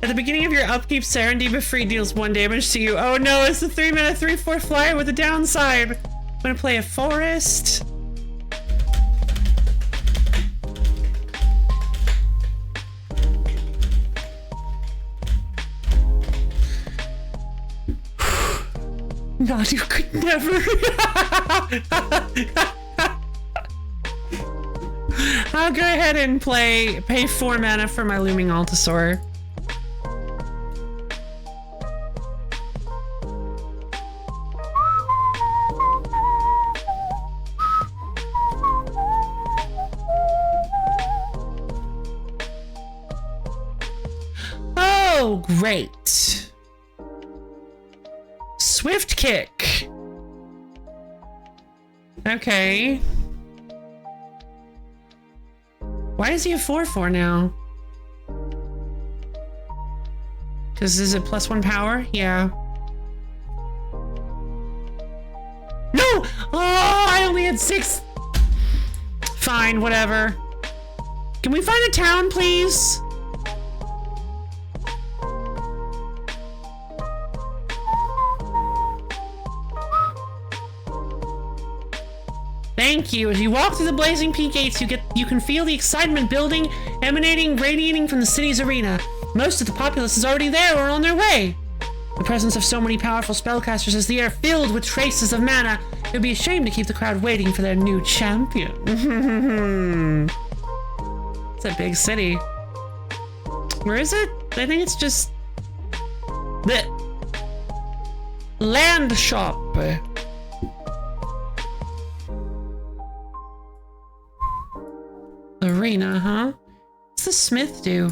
At the beginning of your upkeep, Serendib Efreet deals 1 damage to you. Oh no, it's a 3 mana 3/4 flyer with a downside. I'm gonna play a forest. God, you could never. I'll go ahead and pay 4 mana for my Looming Altasaur. Oh, great. Swift Kick. Okay. Why is he a 4/4 now? Because is it +1 power? Yeah. No! Oh, I only had 6. Fine, whatever. Can we find a town, please? Thank you. As you walk through the blazing peak gates, you can feel the excitement building, emanating, radiating from the city's arena. Most of the populace is already there or on their way. The presence of so many powerful spellcasters as the air filled with traces of mana. It would be a shame to keep the crowd waiting for their new champion. It's a big city. Where is it? I think it's just the land shop. Arena, huh? What's the smith do?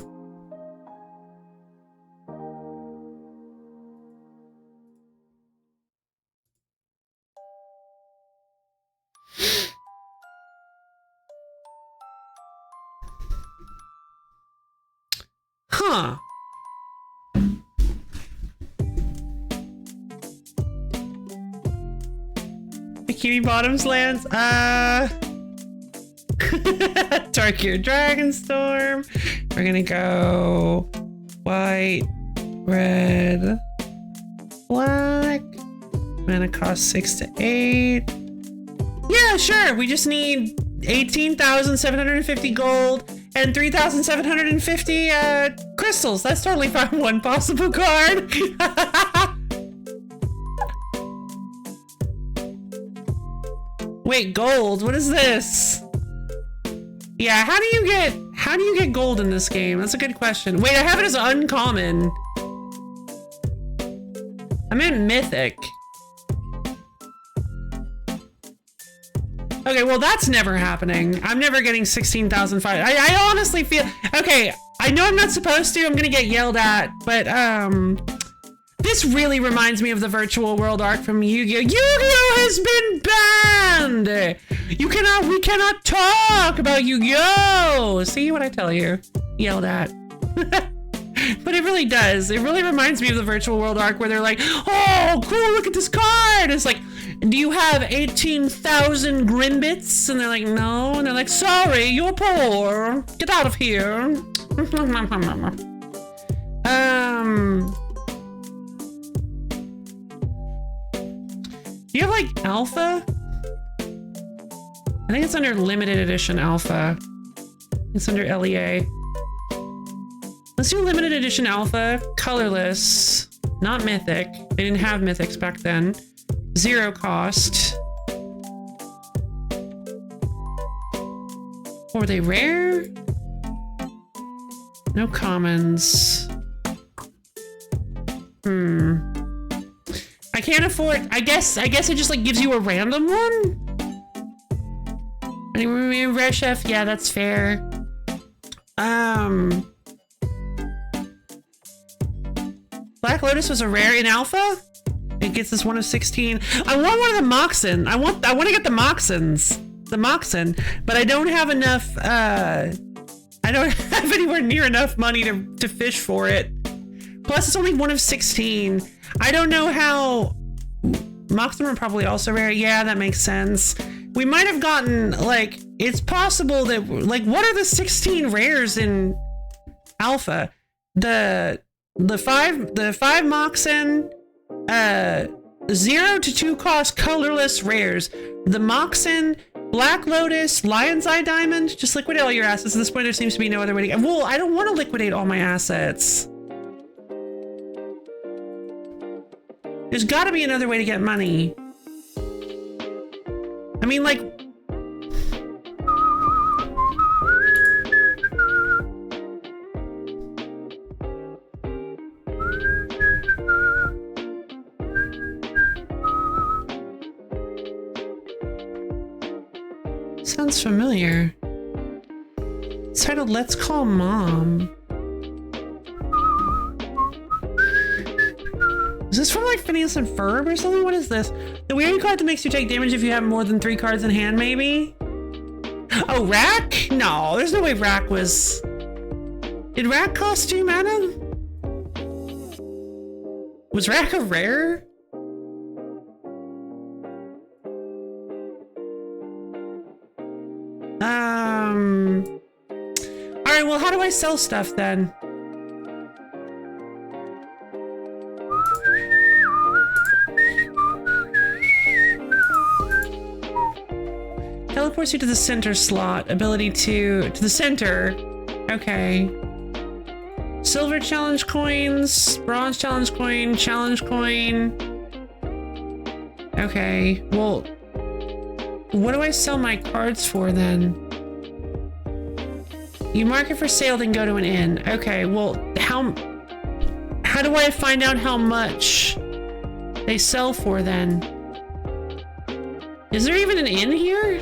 Huh. Bikini Bottoms lands? Darkier Dragonstorm. We're gonna go white, red, black. Mana cost 6 to 8. Yeah, sure. We just need 18,750 gold and 3,750 crystals. That's totally fine. One possible card. Wait, gold? What is this? Yeah, how do you get gold in this game? That's a good question. Wait, I have it as uncommon. I meant mythic. Okay, well that's never happening. I'm never getting 16,005. I honestly feel okay. I know I'm not supposed to. I'm gonna get yelled at, but this really reminds me of the virtual world arc from Yu-Gi-Oh! Yu-Gi-Oh! Has been banned! We cannot talk about Yu-Gi-Oh! See what I tell you? Yelled at. But it really does. It really reminds me of the virtual world arc where they're like, oh, cool, look at this card! It's like, do you have 18,000 Grimbits? And they're like, no. And they're like, sorry, you're poor. Get out of here. Do you have like alpha? I think it's under limited edition alpha. It's under LEA. Let's do limited edition alpha, colorless, not mythic. They didn't have mythics back then. 0 cost. Or were they rare? No commons. I can't afford. I guess it just like gives you a random one. Anyway, rare chef. Yeah, that's fair. Black Lotus was a rare in alpha. It gets us 1 of 16. I want one of the Moxen. I want to get the Moxens. The Moxen, but I don't have enough. I don't have anywhere near enough money to fish for it. Plus, it's only 1 of 16. I don't know how. Moxen are probably also rare. Yeah, that makes sense. We might have gotten like. It's possible that like what are the 16 rares in alpha? The 5 Moxen. 0 to 2 cost colorless rares. The Moxen, Black Lotus, Lion's Eye Diamond. Just liquidate all your assets. At this point, there seems to be no other way to get. Well, I don't want to liquidate all my assets. There's got to be another way to get money. I mean, like. Sounds familiar. It's titled Let's Call Mom. Is this from like Phineas and Ferb or something? What is this? The weird card that makes you take damage if you have more than 3 cards in hand, maybe? Oh, Rack? No, there's no way Rack was... Did Rack cost 2 mana? Was Rack a rare? Alright, well, how do I sell stuff then? Teleports you to the center slot. Ability to the center. Okay. Silver challenge coins, bronze challenge coin. Okay, well, what do I sell my cards for then? You mark it for sale, then go to an inn. Okay, well, how do I find out how much they sell for then? Is there even an inn here?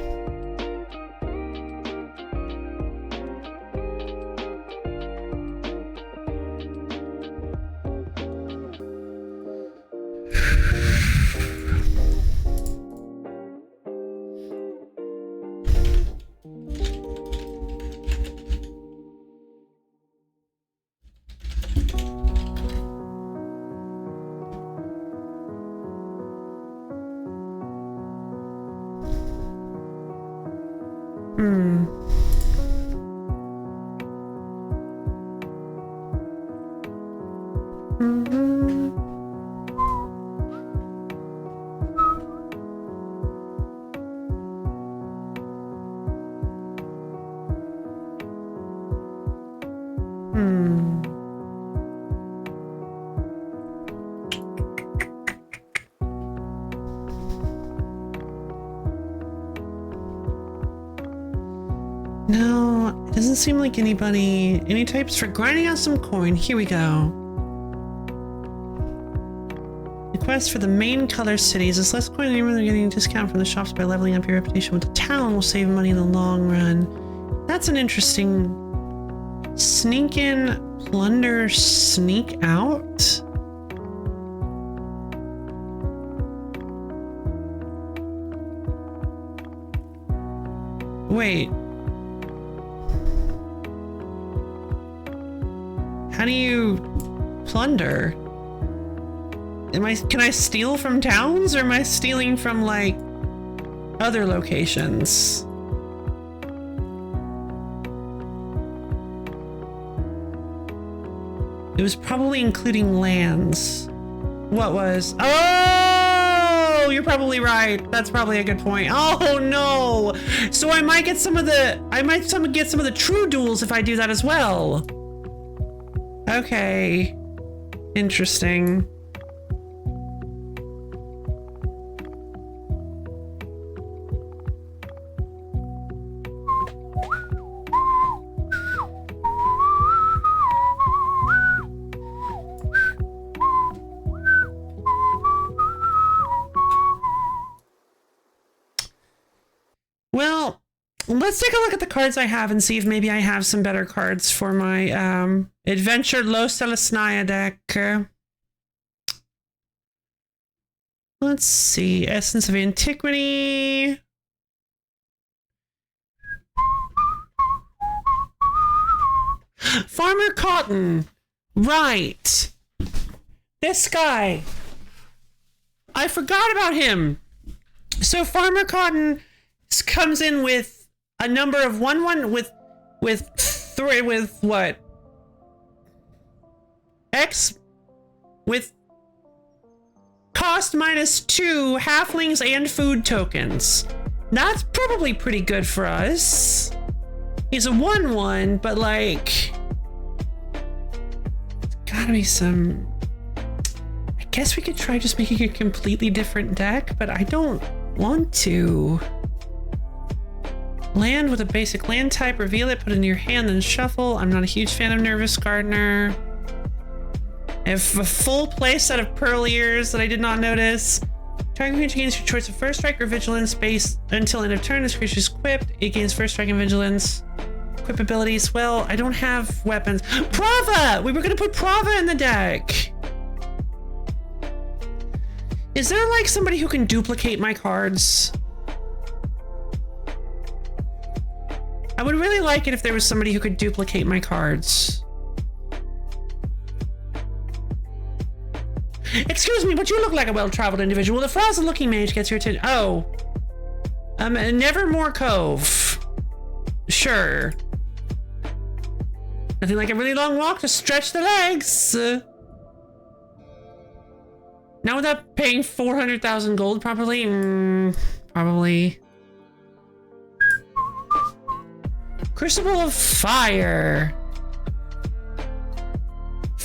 No, it doesn't seem like anybody. Any types for grinding out some coin. Here we go. The quest for the main color cities is less coin than they're getting a discount from the shops by leveling up your reputation with the town will save money in the long run. That's an interesting sneak in, plunder, sneak out. Wait. How do you plunder? Can I steal from towns, or am I stealing from like other locations? It was probably including lands. What was? Oh, you're probably right. That's probably a good point. Oh no. So I might get some of the true duels if I do that as well. Okay. Interesting. Well, let's take a look at the cards I have and see if maybe I have some better cards for my Adventure Los Celestia deck. Let's see. Essence of Antiquity. Farmer Cotton. Right. This guy. I forgot about him. So Farmer Cotton comes in with a number of with what? X with cost -2 halflings and food tokens. That's probably pretty good for us. He's a 1/1, but like gotta be some. I guess we could try just making a completely different deck, but I don't want to. Land with a basic land type, reveal it, put it in your hand, then shuffle. I'm not a huge fan of Nervous Gardener. I have a full play set of Pearl Ears that I did not notice. Target creature gains your choice of first strike or vigilance base until end of turn. This creature is equipped. It gains first strike and vigilance. Equip abilities. Well, I don't have weapons. Prava! We were gonna put Prava in the deck. Is there like somebody who can duplicate my cards? I would really like it if there was somebody who could duplicate my cards. Excuse me, but you look like a well-traveled individual. The frazzled-looking mage gets your attention. Oh. Nevermore Cove. Sure. Nothing like a really long walk to stretch the legs. Now without paying 400,000 gold properly? Probably. Crucible of Fire.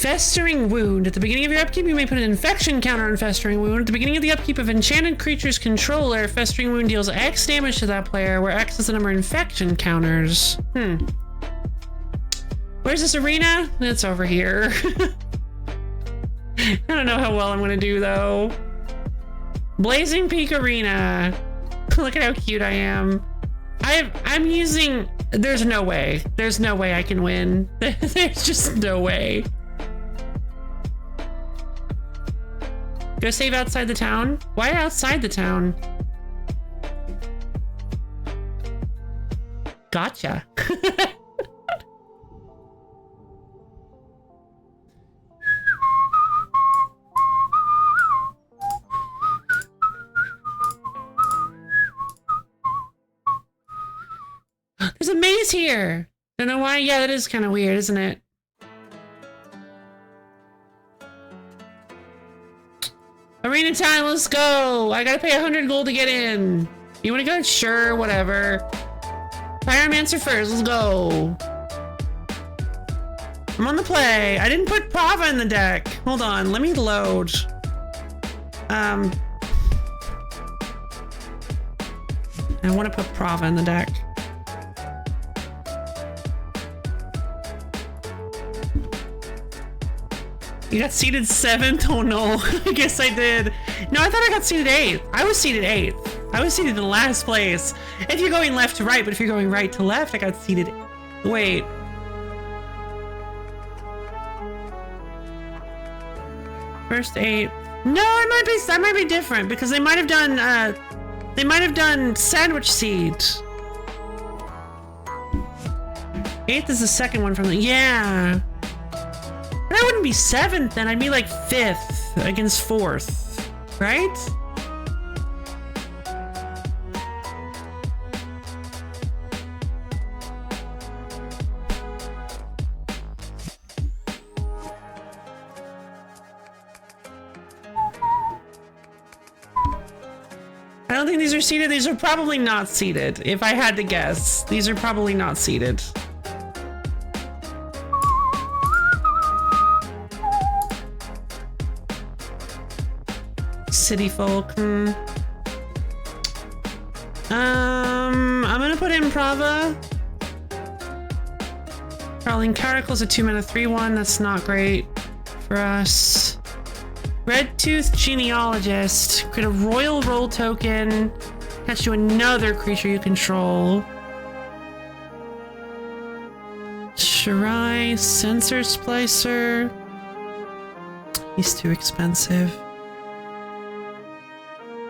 Festering Wound. At the beginning of your upkeep, you may put an infection counter on Festering Wound. At the beginning of the upkeep of enchanted creature's controller, Festering Wound deals X damage to that player, where X is the number of infection counters. Where's this arena? It's over here. I don't know how well I'm gonna do, though. Blazing Peak Arena. Look at how cute I am. I'm using... There's no way. There's no way I can win. There's just no way. Go save outside the town? Why outside the town? Gotcha. There's a maze here. Don't know why. Yeah, that is kind of weird, isn't it? Arena time, let's go. I gotta pay 100 gold to get in. You wanna go? Sure, whatever. Pyromancer first, let's go. I'm on the play. I didn't put Prava in the deck. Hold on, let me load. I wanna put Prava in the deck. You got seated 7th? Oh no, I guess I did. No, I thought I got seated 8th. I was seated 8th. I was seated in last place. If you're going left to right, but if you're going right to left, I got seated... Wait. First 8th. No, that might be different because they might have done sandwich seed. 8th is the second one from the... Yeah. That wouldn't be 7th then, I'd be like 5th against 4th, right? I don't think these are seated. These are probably not seated. If I had to guess, these are probably not seated. City folk. I'm gonna put in Prava. Prowling Caracle's a 2-mana 3/1. That's not great for us. Red Tooth Genealogist. Create a Royal Roll token. Attach to another creature you control. Shirai Sensor Splicer. He's too expensive.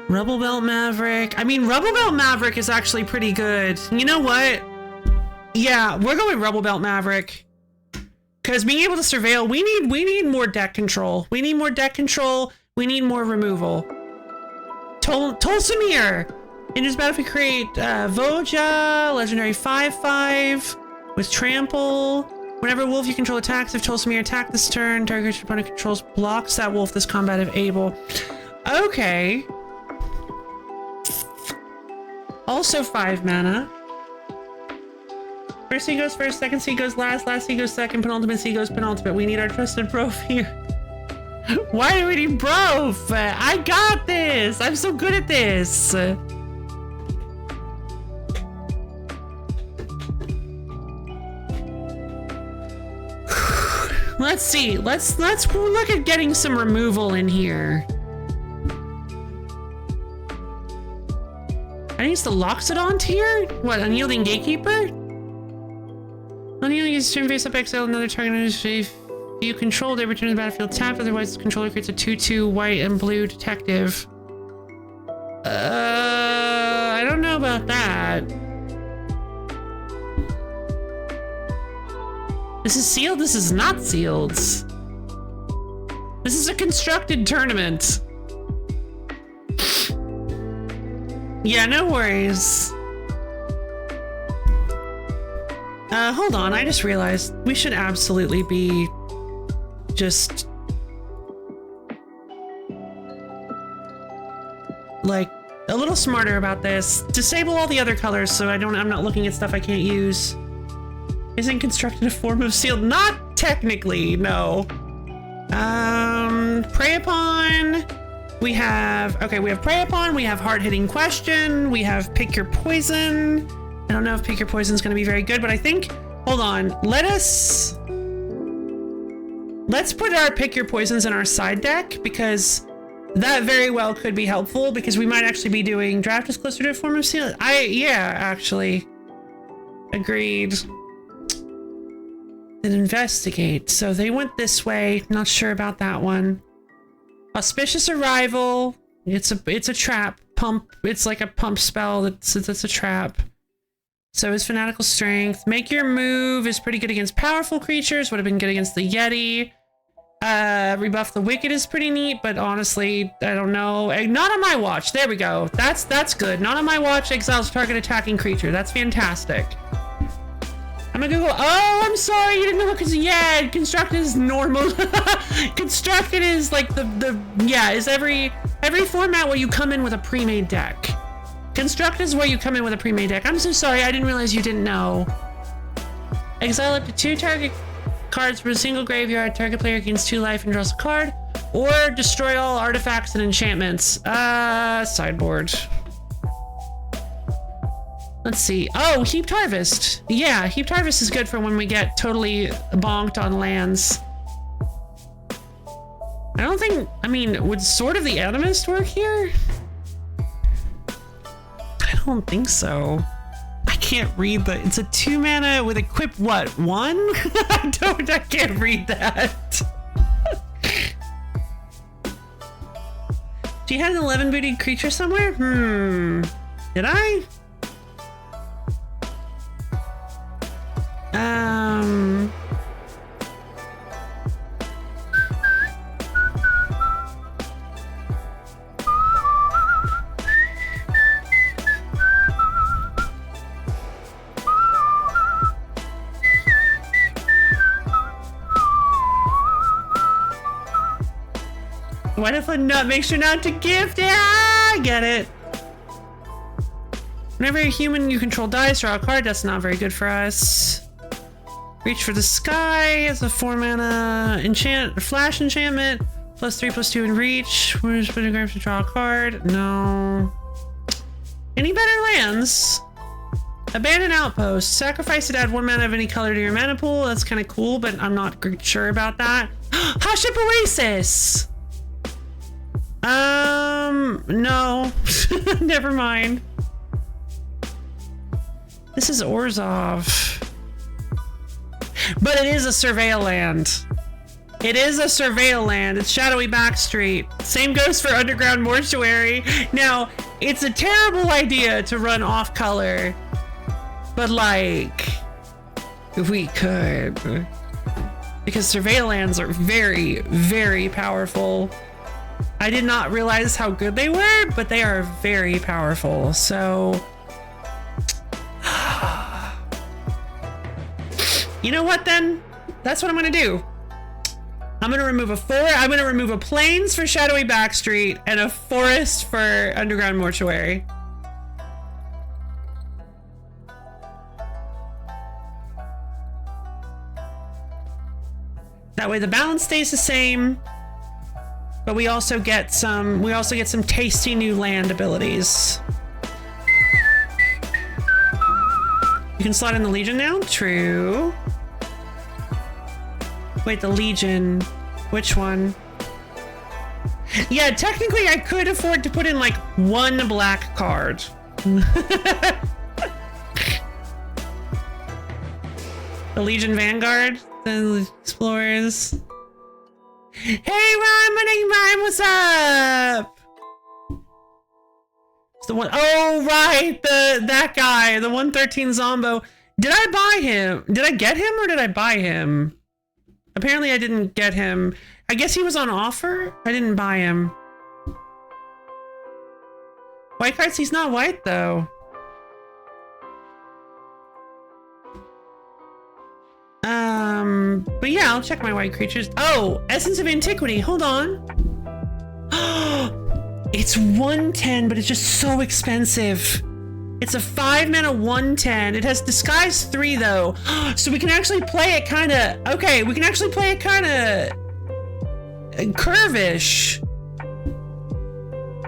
Rubble Belt Maverick. I mean, Rubble Belt Maverick is actually pretty good. You know what? Yeah, we're going Rubble Belt Maverick. Because being able to surveil, we need more deck control. We need more deck control. We need more removal. Tolsimir. In this battlefield, create Voja, legendary 5/5 with trample. Whenever wolf you control attacks, if Tolsimir attack this turn, target your opponent controls blocks that wolf this combat if able. Okay. Also 5 mana. First seed goes first, second seed goes last seed goes second, penultimate seed goes penultimate. We need our trusted prof here. Why do we need prof? I got this! I'm so good at this! Let's see. Let's look at getting some removal in here. I think it's the Loxodon tier? What, Unyielding Gatekeeper? Unyielding is turn face up exile another target on his face. If you control, they return to the battlefield tapped, otherwise the controller creates a 2/2 white and blue detective. I don't know about that. This is sealed, this is not sealed. This is a constructed tournament. Yeah, no worries. Hold on, I just realized we should absolutely be just like a little smarter about this. Disable all the other colors so I'm not looking at stuff I can't use. Isn't constructed a form of sealed? Not technically, no. Prey upon. We have Prey upon, we have hard-hitting question, we have pick your poison. I don't know if pick your poison is going to be very good, but I think, hold on, let's put our pick your poisons in our side deck, because that very well could be helpful, because we might actually be doing draft is closer to a form of seal. Yeah, actually. Agreed. Then investigate. So they went this way. Not sure about that one. Auspicious arrival. It's a trap. Pump. It's like a pump spell. That's a trap. So is fanatical strength. Make your move is pretty good against powerful creatures. Would have been good against the Yeti. Rebuff the wicked is pretty neat, but honestly, I don't know. Not on my watch. There we go. That's good. Not on my watch. Exiles target attacking creature. That's fantastic. I'm gonna Google. Oh, I'm sorry, you didn't know, because yeah, constructed is normal. Constructed is like is every format where you come in with a pre-made deck. Constructed is where you come in with a pre-made deck. I'm so sorry, I didn't realize you didn't know. Exile up to 2 target cards from a single graveyard. Target player gains 2 life and draws a card, or destroy all artifacts and enchantments. Sideboard. Let's see. Oh, Heaped Harvest. Yeah, Heaped Harvest is good for when we get totally bonked on lands. I don't think, I mean, would Sword of the Animist work here? I don't think so. I can't read it's a 2 mana with equip what? 1? I can't read that. Do you have an 11-booted creature somewhere? Did I? What if a nut makes sure not to gift? Yeah, I get it. Whenever a human you control dies, draw a card. That's not very good for us. Reach for the Sky as a 4 mana flash enchantment. +3/+2 in reach. Where's pentagram to draw a card? No. Any better lands? Abandoned Outpost. Sacrifice it, add 1 mana of any color to your mana pool. That's kind of cool, but I'm not sure about that. Haship Oasis! No. Never mind. This is Orzhov. But it is a Surveil land. It is a Surveil land. It's Shadowy Backstreet. Same goes for Underground Mortuary. Now, it's a terrible idea to run off color, but like, if we could, because Surveil lands are very, very powerful. I did not realize how good they were, but they are very powerful. So, you know what then? That's what I'm gonna do. I'm gonna remove I'm gonna remove a Plains for Shadowy Backstreet and a Forest for Underground Mortuary. That way the balance stays the same, but we also get some tasty new land abilities. You can slot in the Legion now? True. Wait, the Legion. Which one? Yeah, technically I could afford to put in like 1 black card. The Legion Vanguard? The Explorers? Hey Ryan, my name Ryan, what's up? It's the one, oh right, that guy, the 113 Zombo. Did I buy him? Did I get him or did I buy him? Apparently I didn't get him. I guess he was on offer? I didn't buy him. White cards, he's not white though. But yeah, I'll check my white creatures. Oh, Essence of Antiquity, hold on. It's 110, but it's just so expensive. It's a 5 mana 110. It has Disguise 3 though. So we can actually play it kinda, okay, we can actually play it kinda Curvish.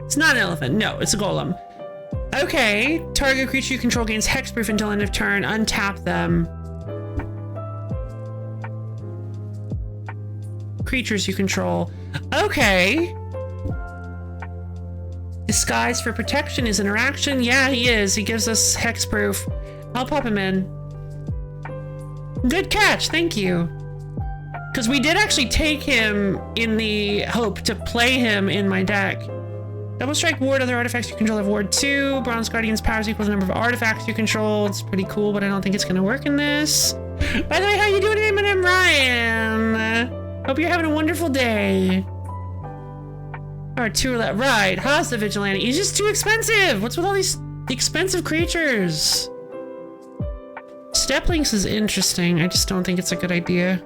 It's not an elephant. No, it's a golem. Okay. Target creature you control gains hexproof until end of turn. Untap them. Creatures you control. Okay. Disguise for protection is interaction. Yeah, he is. He gives us hexproof. I'll pop him in. Good catch. Thank you. Because we did actually take him in the hope to play him in my deck. Double strike ward, other artifacts you control have ward 2. Bronze Guardian's powers equals the number of artifacts you control. It's pretty cool, but I don't think it's going to work in this. By the way, how you doing, Eminem Ryan? Hope you're having a wonderful day. Or two left. Right. Haas the Vigilante. He's just too expensive. What's with all these expensive creatures? Steplinks is interesting. I just don't think it's a good idea.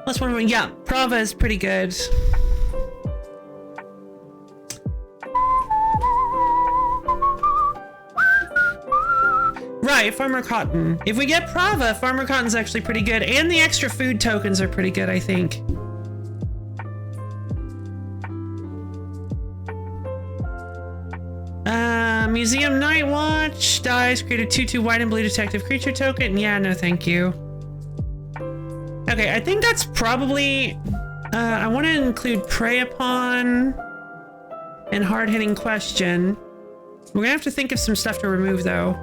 Plus one more. Yeah, Prava is pretty good. Right, Farmer Cotton. If we get Prava, Farmer Cotton's actually pretty good. And the extra food tokens are pretty good, I think. Museum Night Watch. Dies, create a 2/2 white and blue detective creature token. Yeah, no thank you. Okay, I think that's probably... I want to include Prey Upon and Hard-Hitting Question. We're gonna have to think of some stuff to remove, though.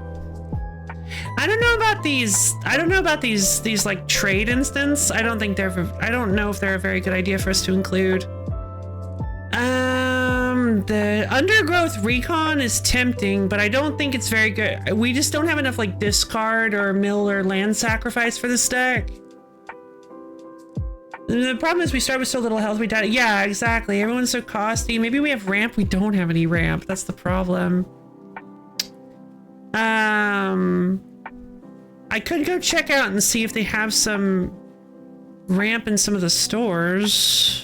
I don't know about these. I don't know about these like trade instants. I don't think they're. I don't know if they're a very good idea for us to include. The Undergrowth Recon is tempting, but I don't think it's very good. We just don't have enough like discard or mill or land sacrifice for this deck. The problem is we start with so little health. We die. Yeah, exactly. Everyone's so costly. Maybe we have ramp. We don't have any ramp. That's the problem. I could go check out and see if they have some ramp in some of the stores.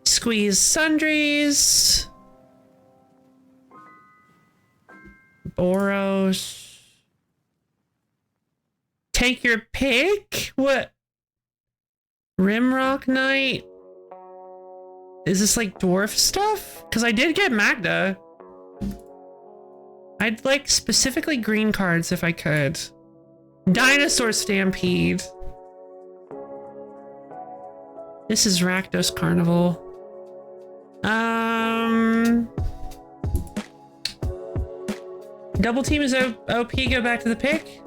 Squeeze Sundries. Boros. Take your pick? What? Rimrock Knight? Is this like dwarf stuff? Because I did get Magda. I'd like specifically green cards if I could. Dinosaur Stampede. This is Rakdos Carnival. Double team is OP. Go back to the pick.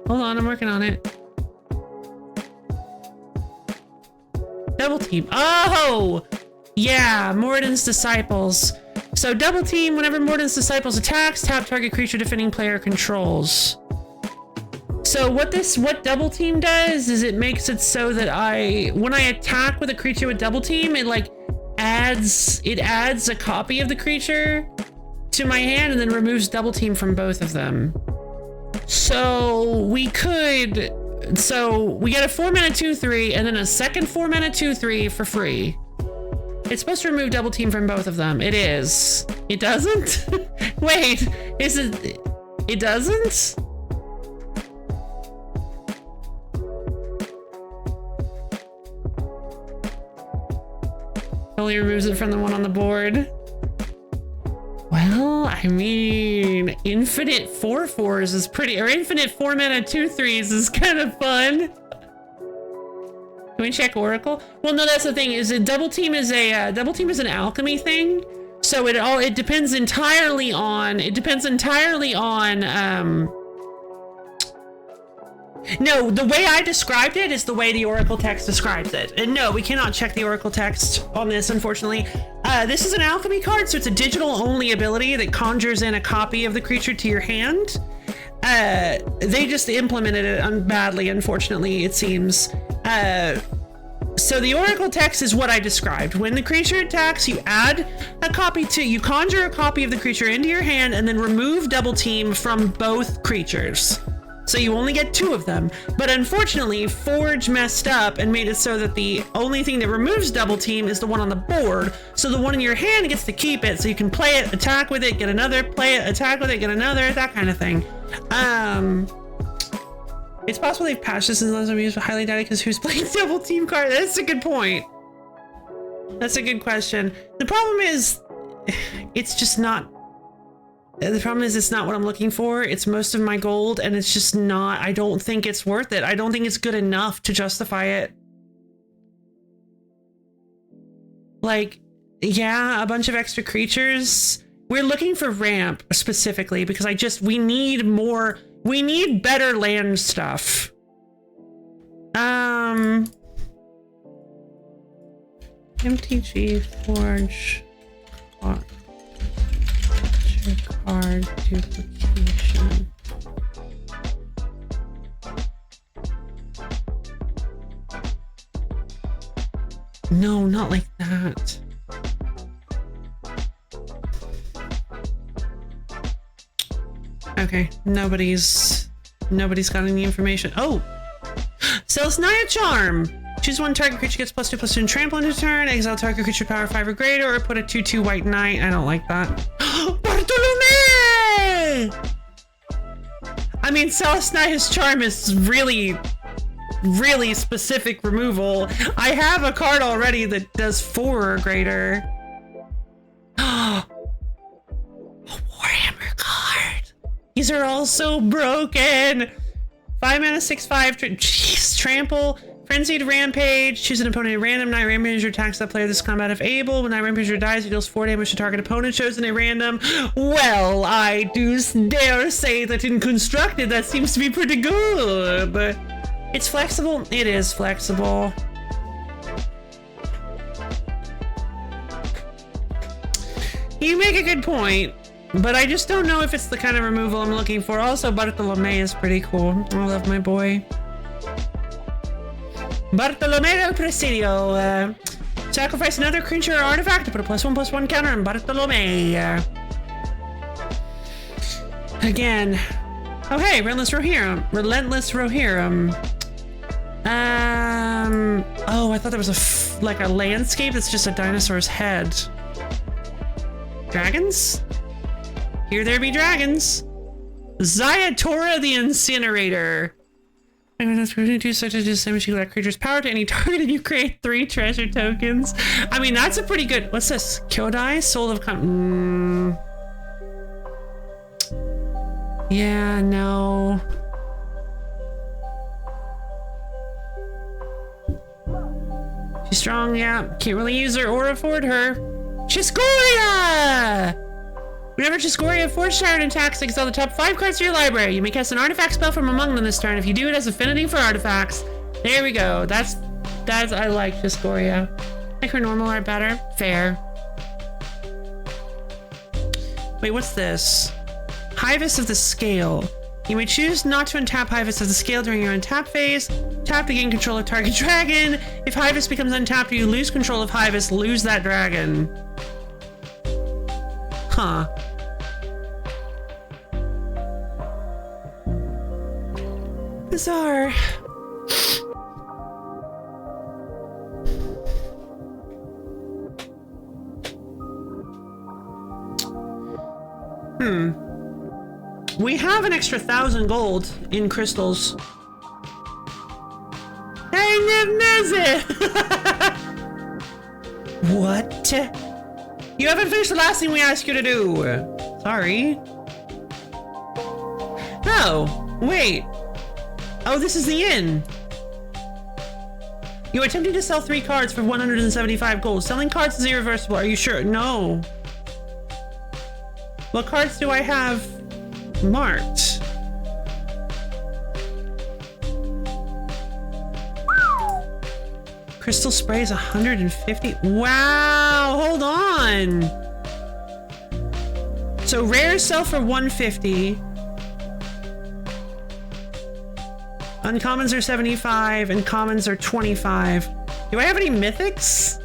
Hold on, I'm working on it. Double team. Oh! Yeah, Morden's Disciples. So double team, whenever Morden's Disciples attacks, tap target creature defending player controls. So what double team does is it makes it so that when I attack with a creature with double team, it like adds a copy of the creature to my hand and then removes double team from both of them. So we get a 4-mana 2/3 and then a second 4-mana 2/3 for free. It's supposed to remove double team from both of them. It is. It doesn't? Wait, is it? It doesn't? Only removes it from the one on the board. Well, I mean, infinite 4/4s is pretty, or infinite 4-mana 2/3s is kind of fun. Can we check Oracle? Well, no, that's the thing. Is it double team is an alchemy thing. So it depends entirely on. No, the way I described it is the way the Oracle text describes it. And no, we cannot check the Oracle text on this, unfortunately. This is an alchemy card, so it's a digital only ability that conjures in a copy of the creature to your hand. They just implemented it badly, unfortunately, it seems. So the Oracle text is what I described. When the creature attacks, you conjure a copy of the creature into your hand and then remove double team from both creatures. so you only get 2 of them. But unfortunately, Forge messed up and made it so that the only thing that removes double team is the one on the board. So the one in your hand gets to keep it, so you can play it, attack with it, get another, play it, attack with it, get another, that kind of thing. It's possible they've patched this unless I'm used, but highly doubt it because who's playing double team card? That's a good point. That's a good question. The problem is, it's just not. The problem is it's not what I'm looking for. It's most of my gold, and it's just not. I don't think it's worth it. I don't think it's good enough to justify it. Like, yeah, a bunch of extra creatures. We're looking for ramp specifically because we need more. We need better land stuff. MTG Forge card duplication. No, not like that. Okay, nobody's got any information. Oh! Celestia Charm! Choose one target creature gets +2/+2 and trample into turn. Exile target creature power 5 or greater, or put a 2/2 white knight. I don't like that. Bartolome! I mean, Celestia's Charm is really specific removal. I have a card already that does 4 or greater. A Warhammer card. These are all so broken. 5 mana, 6/5. Jeez, trample. Frenzied Rampage. Choose an opponent at random. 9 Rampager attacks that player this combat if able. When 9 Rampager dies, it deals 4 damage to target opponent chosen at random. Well, I do dare say that in Constructed, that seems to be pretty good. It's flexible. It is flexible. You make a good point, but I just don't know if it's the kind of removal I'm looking for. Also, Bartolome is pretty cool. I love my boy. Bartolome del Presidio. Sacrifice another creature or artifact to put a +1/+1 counter on Bartolome. Again. Oh hey, Relentless Rohirrim. Oh, I thought there was like a landscape that's just a dinosaur's head. Dragons? Here there be dragons. Zayatora the Incinerator. I'm going to do such as just damage that creature's power to any target and you create 3 treasure tokens. I mean, that's a pretty good. What's this? Kyodai? Soul of Yeah, no. She's strong, yeah. Can't really use her or afford her. Chiscoria! Whenever Chiscoria Forge Tyrant attacks, exile the top 5 cards to your library. You may cast an artifact spell from among them this turn. If you do, it has affinity for artifacts. There we go. That's I like Chiscoria. Like her normal art better. Fair. Wait, what's this? Hivus of the Scale. You may choose not to untap Hivus of the Scale during your untap phase. Tap to gain control of target dragon. If Hivus becomes untapped or you lose control of Hivus, lose that dragon. Huh. Bizarre. We have an extra 1,000 gold in crystals. Hey, Niv What? You haven't finished the last thing we asked you to do. Sorry. Oh, wait. Oh, this is the inn. You are attempting to sell 3 cards for 175 gold. Selling cards is irreversible. Are you sure? No. What cards do I have marked? Crystal spray is 150. Wow, hold on. So rares sell for 150. Uncommons are 75 and commons are 25. Do I have any mythics?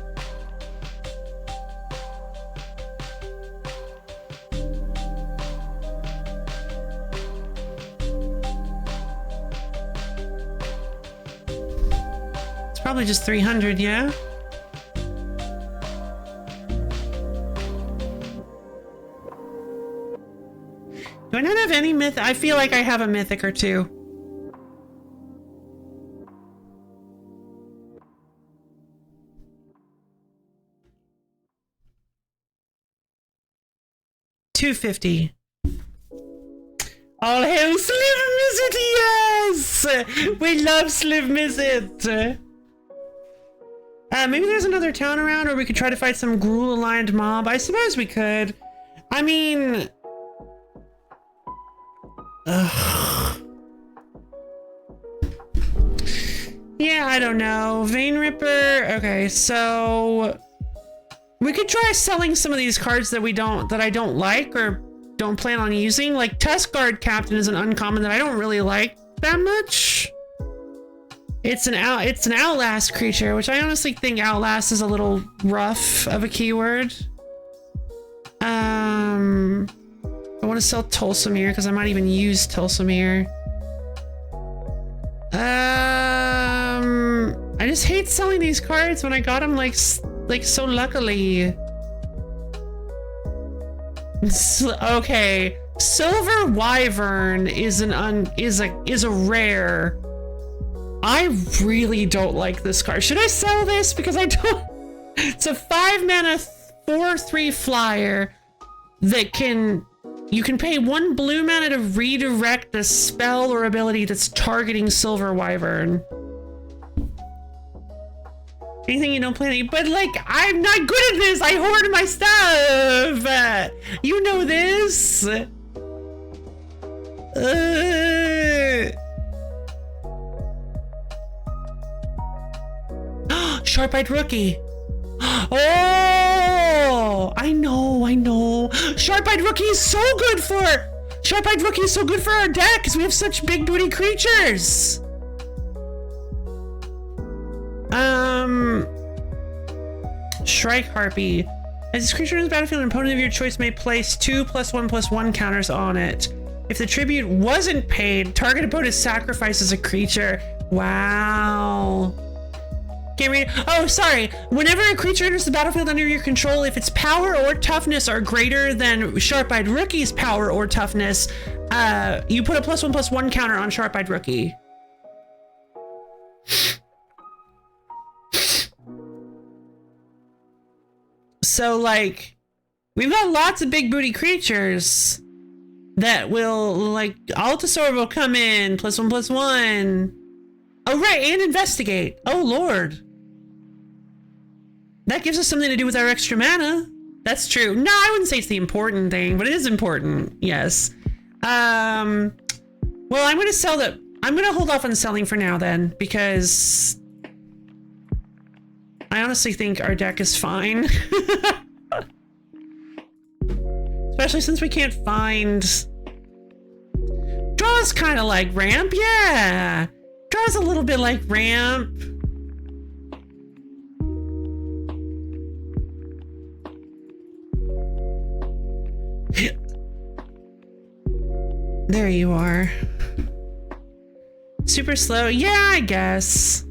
probably just 300, yeah? Do I not have any myth? I feel like I have a mythic or two. $250. All hail Sliv Mizzet, yes! We love Sliv Mizzet! Maybe there's another town around, or we could try to fight some Gruul-aligned mob. I suppose we could. I mean... Ugh. Yeah, I don't know. Vein Ripper... Okay, so... We could try selling some of these cards that I don't like, or don't plan on using. Like, Tusk Guard Captain is an uncommon that I don't really like that much. It's an Outlast creature, which I honestly think Outlast is a little rough of a keyword. I want to sell Tulsamir because I might even use Tulsamir. I just hate selling these cards when I got them like so luckily. Okay, Silver Wyvern is a rare. I really don't like this card. Should I sell this? Because I don't... It's a 5 mana 4/3 flyer that can... You can pay 1 blue mana to redirect a spell or ability that's targeting Silver Wyvern. Anything you don't plan to... But, like, I'm not good at this! I hoard my stuff! You know this! Sharp-eyed Rookie. Oh, I know. Sharp-eyed Rookie is so good for our deck because we have such big booty creatures. Shrike Harpy. As this creature in the battlefield, an opponent of your choice may place 2+1/+1 counters on it. If the tribute wasn't paid, target opponent sacrifices a creature. Wow. Can't read. Oh, sorry. Whenever a creature enters the battlefield under your control, if its power or toughness are greater than Sharp-eyed Rookie's power or toughness, you put a +1/+1 counter on Sharp-eyed Rookie. So, like, we've got lots of big booty creatures that will, like, Altasaur will come in, +1/+1. Oh, right, and investigate. Oh, Lord. That gives us something to do with our extra mana. That's true. No, I wouldn't say it's the important thing, but it is important. Yes. Well, I'm going to sell the... I'm going to hold off on selling for now, then, because... I honestly think our deck is fine. Especially since we can't find... Draw's kind of like Ramp, yeah. Draw's a little bit like Ramp. There you are. Super slow, yeah, I guess.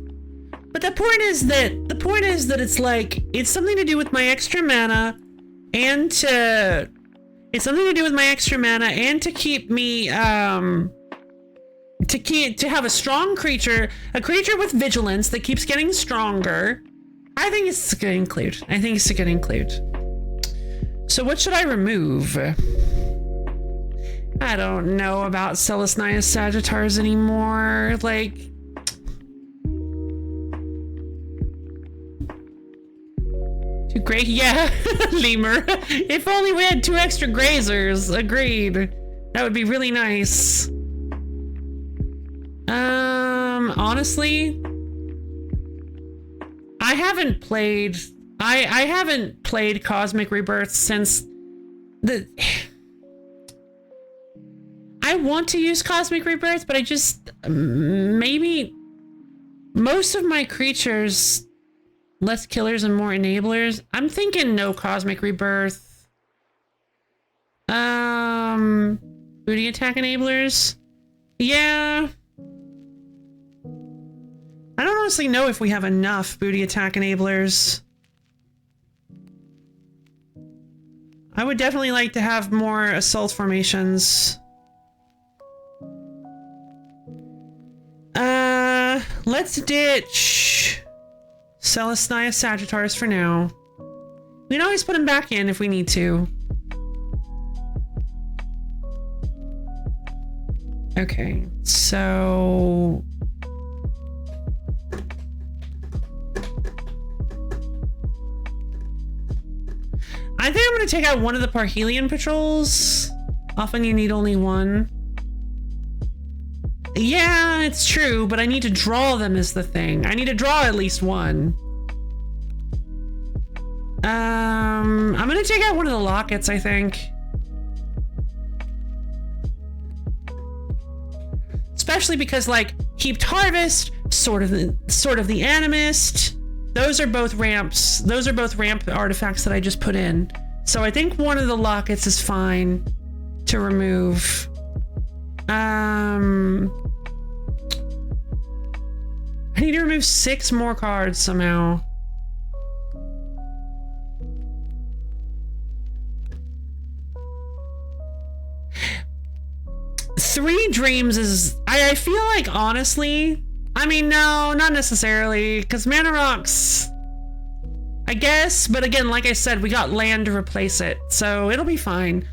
But the point is that it's like, it's something to do with my extra mana and to... It's something to do with my extra mana and to keep me, to have a strong creature, a creature with vigilance that keeps getting stronger. I think it's a good include. So what should I remove? I don't know about Celestinus Sagittars anymore. Like... Too great? Yeah, Lemur. If only we had 2 extra grazers. Agreed. That would be really nice. Honestly, I haven't played Cosmic Rebirth since the... I want to use Cosmic Rebirth, but I just... Maybe... Most of my creatures... Less killers and more enablers. I'm thinking no Cosmic Rebirth. Booty attack enablers. Yeah. I I don't honestly know if we have enough booty attack enablers. I would definitely like to have more assault formations. Let's ditch Celestia Sagittarius for now. We can always put him back in if we need to. Okay, so... I think I'm going to take out one of the Parhelion patrols. Often you need only one. Yeah, it's true, but I need to draw them is the thing. I need to draw at least one. I'm going to take out one of the lockets, I think. Especially because, like, Heaped Harvest, sort of the Animist, those are both ramps. Those are both ramp artifacts that I just put in. So I think one of the lockets is fine to remove. I need to remove 6 more cards somehow. Three Dreams is... I feel like, honestly... I mean, no, not necessarily, because Mana Rocks... I guess, but again, like I said, we got land to replace it, so it'll be fine.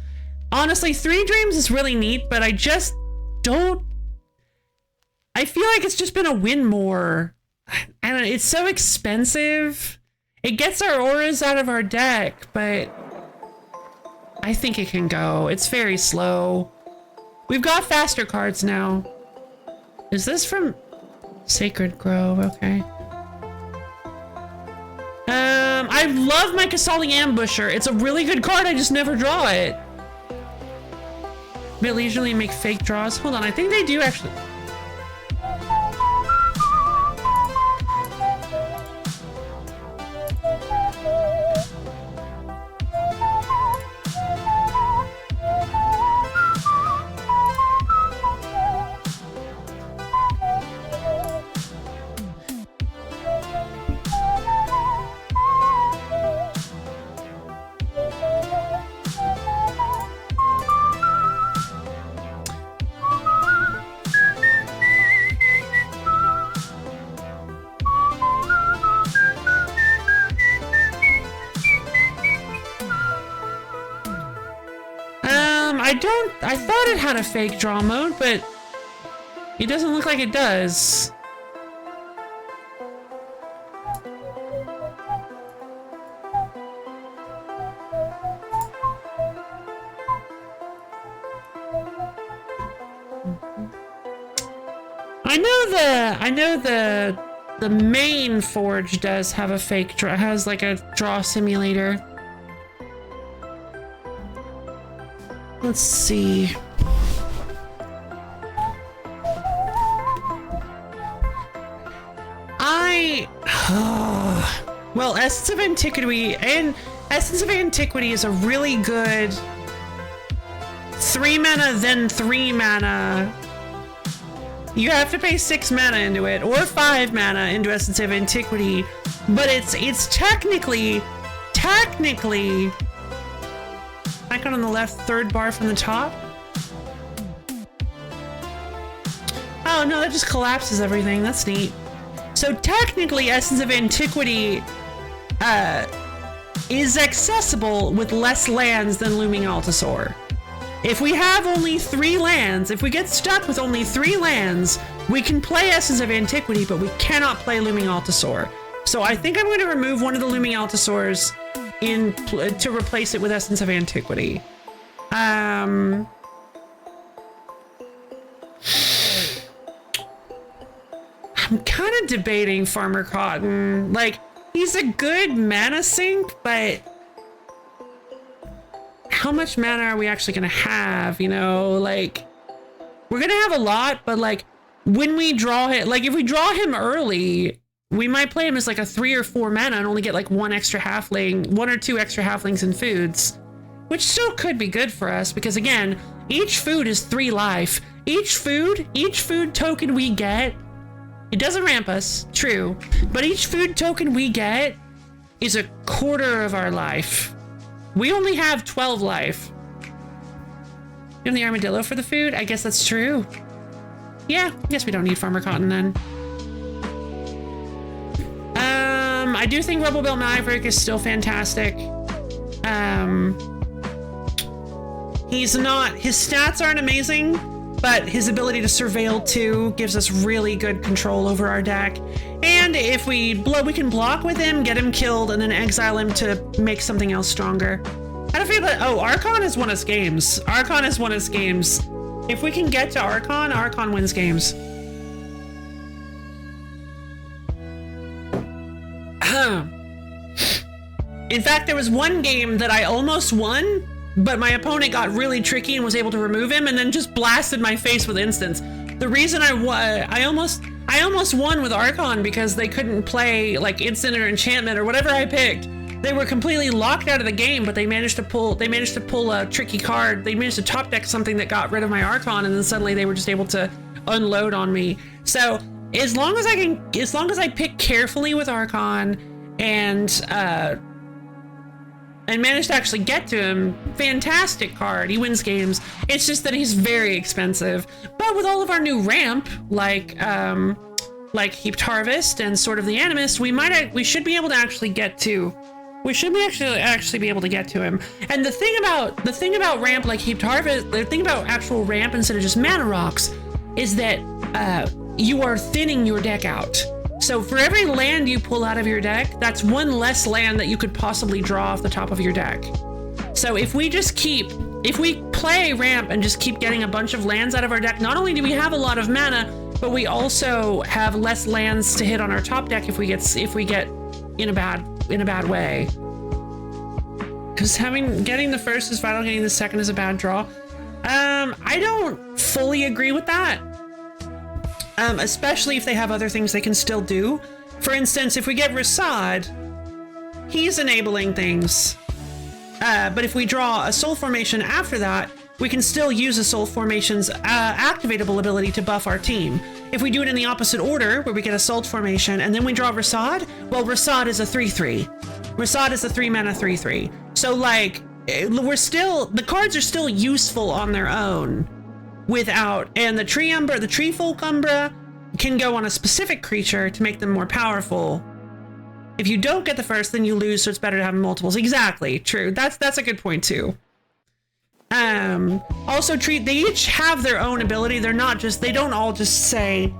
Honestly, 3 Dreams is really neat, but I just don't... I feel like it's just been a win more. I don't know, it's so expensive. It gets our auras out of our deck, but... I think it can go. It's very slow. We've got faster cards now. Is this from Sacred Grove? Okay. I love my Kasali Ambusher. It's a really good card. I just never draw it. But leisurely make fake draws. Hold on. I think they do actually. I thought it had a fake draw mode, but it doesn't look like it does. I know the main Forge does have a fake draw, has like a draw simulator. Let's see. Well, Essence of Antiquity is a really good 3 mana, then 3 mana. You have to pay 6 mana into it, or 5 mana into Essence of Antiquity, but it's technically icon on the left, 3rd bar from the top. Oh no, that just collapses everything. That's neat. So technically, Essence of Antiquity is accessible with less lands than Looming Altasaur. If we have only 3 lands, if we get stuck with only 3 lands, we can play Essence of Antiquity, but we cannot play Looming Altasaur. So I think I'm going to remove one of the Looming Altasaurs to replace it with Essence of Antiquity. I'm kind of debating Farmer Cotton. Like, he's a good mana sink, but how much mana are we actually going to have? You know, like, we're going to have a lot, but like, when we draw it, like, if we draw him early, we might play him as like a 3 or 4 mana and only get like 1 extra halfling, 1 or 2 extra halflings and foods, which still could be good for us because again, each food is 3 life. Each food token we get It doesn't ramp us, true, but each food token we get is a quarter of our life. We only have 12 life. You have the armadillo for the food? I guess that's true. Yeah, I guess we don't need Farmer Cotton then. I do think Rebel Belt Maverick is still fantastic. His stats aren't amazing, but his ability to surveil too gives us really good control over our deck. And if we can block with him, get him killed, and then exile him to make something else stronger. I don't feel that. Oh, Archon has won us games. Archon has won us games. If we can get to Archon, Archon wins games. In fact, there was one game that I almost won, but my opponent got really tricky and was able to remove him and then just blasted my face with instants. The reason I almost won with Archon because they couldn't play like instant or enchantment or whatever I picked. They were completely locked out of the game, but they managed to pull a tricky card. They managed to top deck something that got rid of my Archon, and then suddenly they were just able to unload on me. So as long as I pick carefully with Archon and manage to actually get to him, fantastic card. He wins games. It's just that he's very expensive. But with all of our new ramp, like Heaped Harvest and Sword of the Animist, we should be able to actually get to. We should be actually be able to get to him. And the thing about ramp like Heaped Harvest, the thing about actual ramp instead of just mana rocks, is that you are thinning your deck out. So for every land you pull out of your deck, that's one less land that you could possibly draw off the top of your deck. So if we play ramp and just keep getting a bunch of lands out of our deck, not only do we have a lot of mana, but we also have less lands to hit on our top deck if we get in a bad way. Because getting the first is vital, getting the second is a bad draw. I don't fully agree with that. Especially if they have other things they can still do. For instance, if we get Rasad, he's enabling things. But if we draw a Soul Formation after that, we can still use a Soul Formation's activatable ability to buff our team. If we do it in the opposite order, where we get a Soul Formation and then we draw Rasad, well, Rasad is a 3/3. Rasad is a 3-mana 3/3. So like, the cards are still useful on their own. And the Tree Folk Umbra can go on a specific creature to make them more powerful. If you don't get the first, then you lose, so it's better to have multiples. Exactly, true. That's a good point too. Also, they each have their own ability. They don't all just say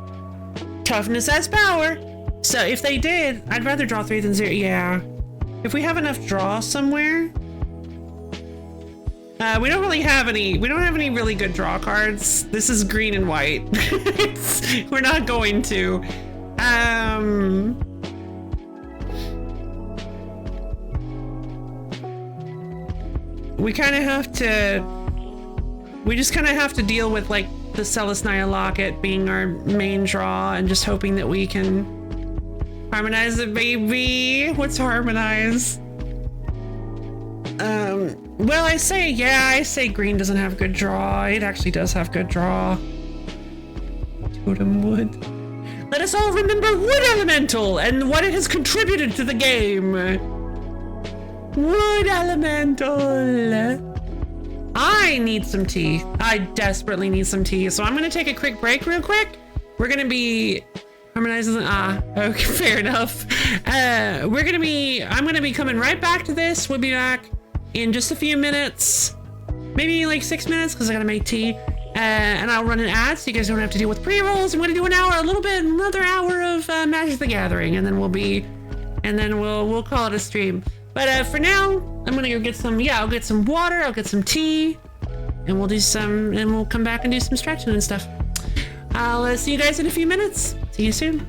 toughness as power. So if they did, I'd rather draw 3 than 0. Yeah. If we have enough draw somewhere. We don't have any really good draw cards. This is green and white. We're not going to. We just kind of have to deal with like the Celestine Locket being our main draw and just hoping that we can harmonize it, baby. What's harmonize? Well, I say green doesn't have good draw. It actually does have good draw. Totem Wood. Let us all remember Wood Elemental and what it has contributed to the game. Wood Elemental. I need some tea. I desperately need some tea. So I'm going to take a quick break real quick. We're going to be harmonizing. Okay, fair enough. I'm going to be coming right back to this. We'll be back in just a few minutes, maybe like 6 minutes, because I gotta make tea, and I'll run an ad so you guys don't have to deal with pre-rolls. I'm gonna do another hour of Magic the Gathering, and then we'll call it a stream. But for now, I'm gonna go get some. I'll get some water. I'll get some tea, and we'll come back and do some stretching and stuff. I'll see you guys in a few minutes. See you soon.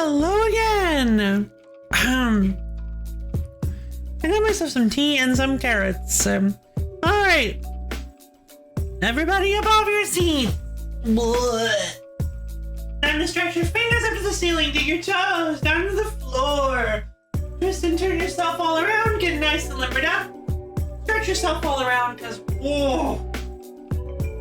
Hello again. I got myself some tea and some carrots. All right, everybody up off your seat. Time to stretch your fingers up to the ceiling, dig your toes down to the floor. Twist and turn yourself all around, get nice and limbered up. Stretch yourself all around, because whoa,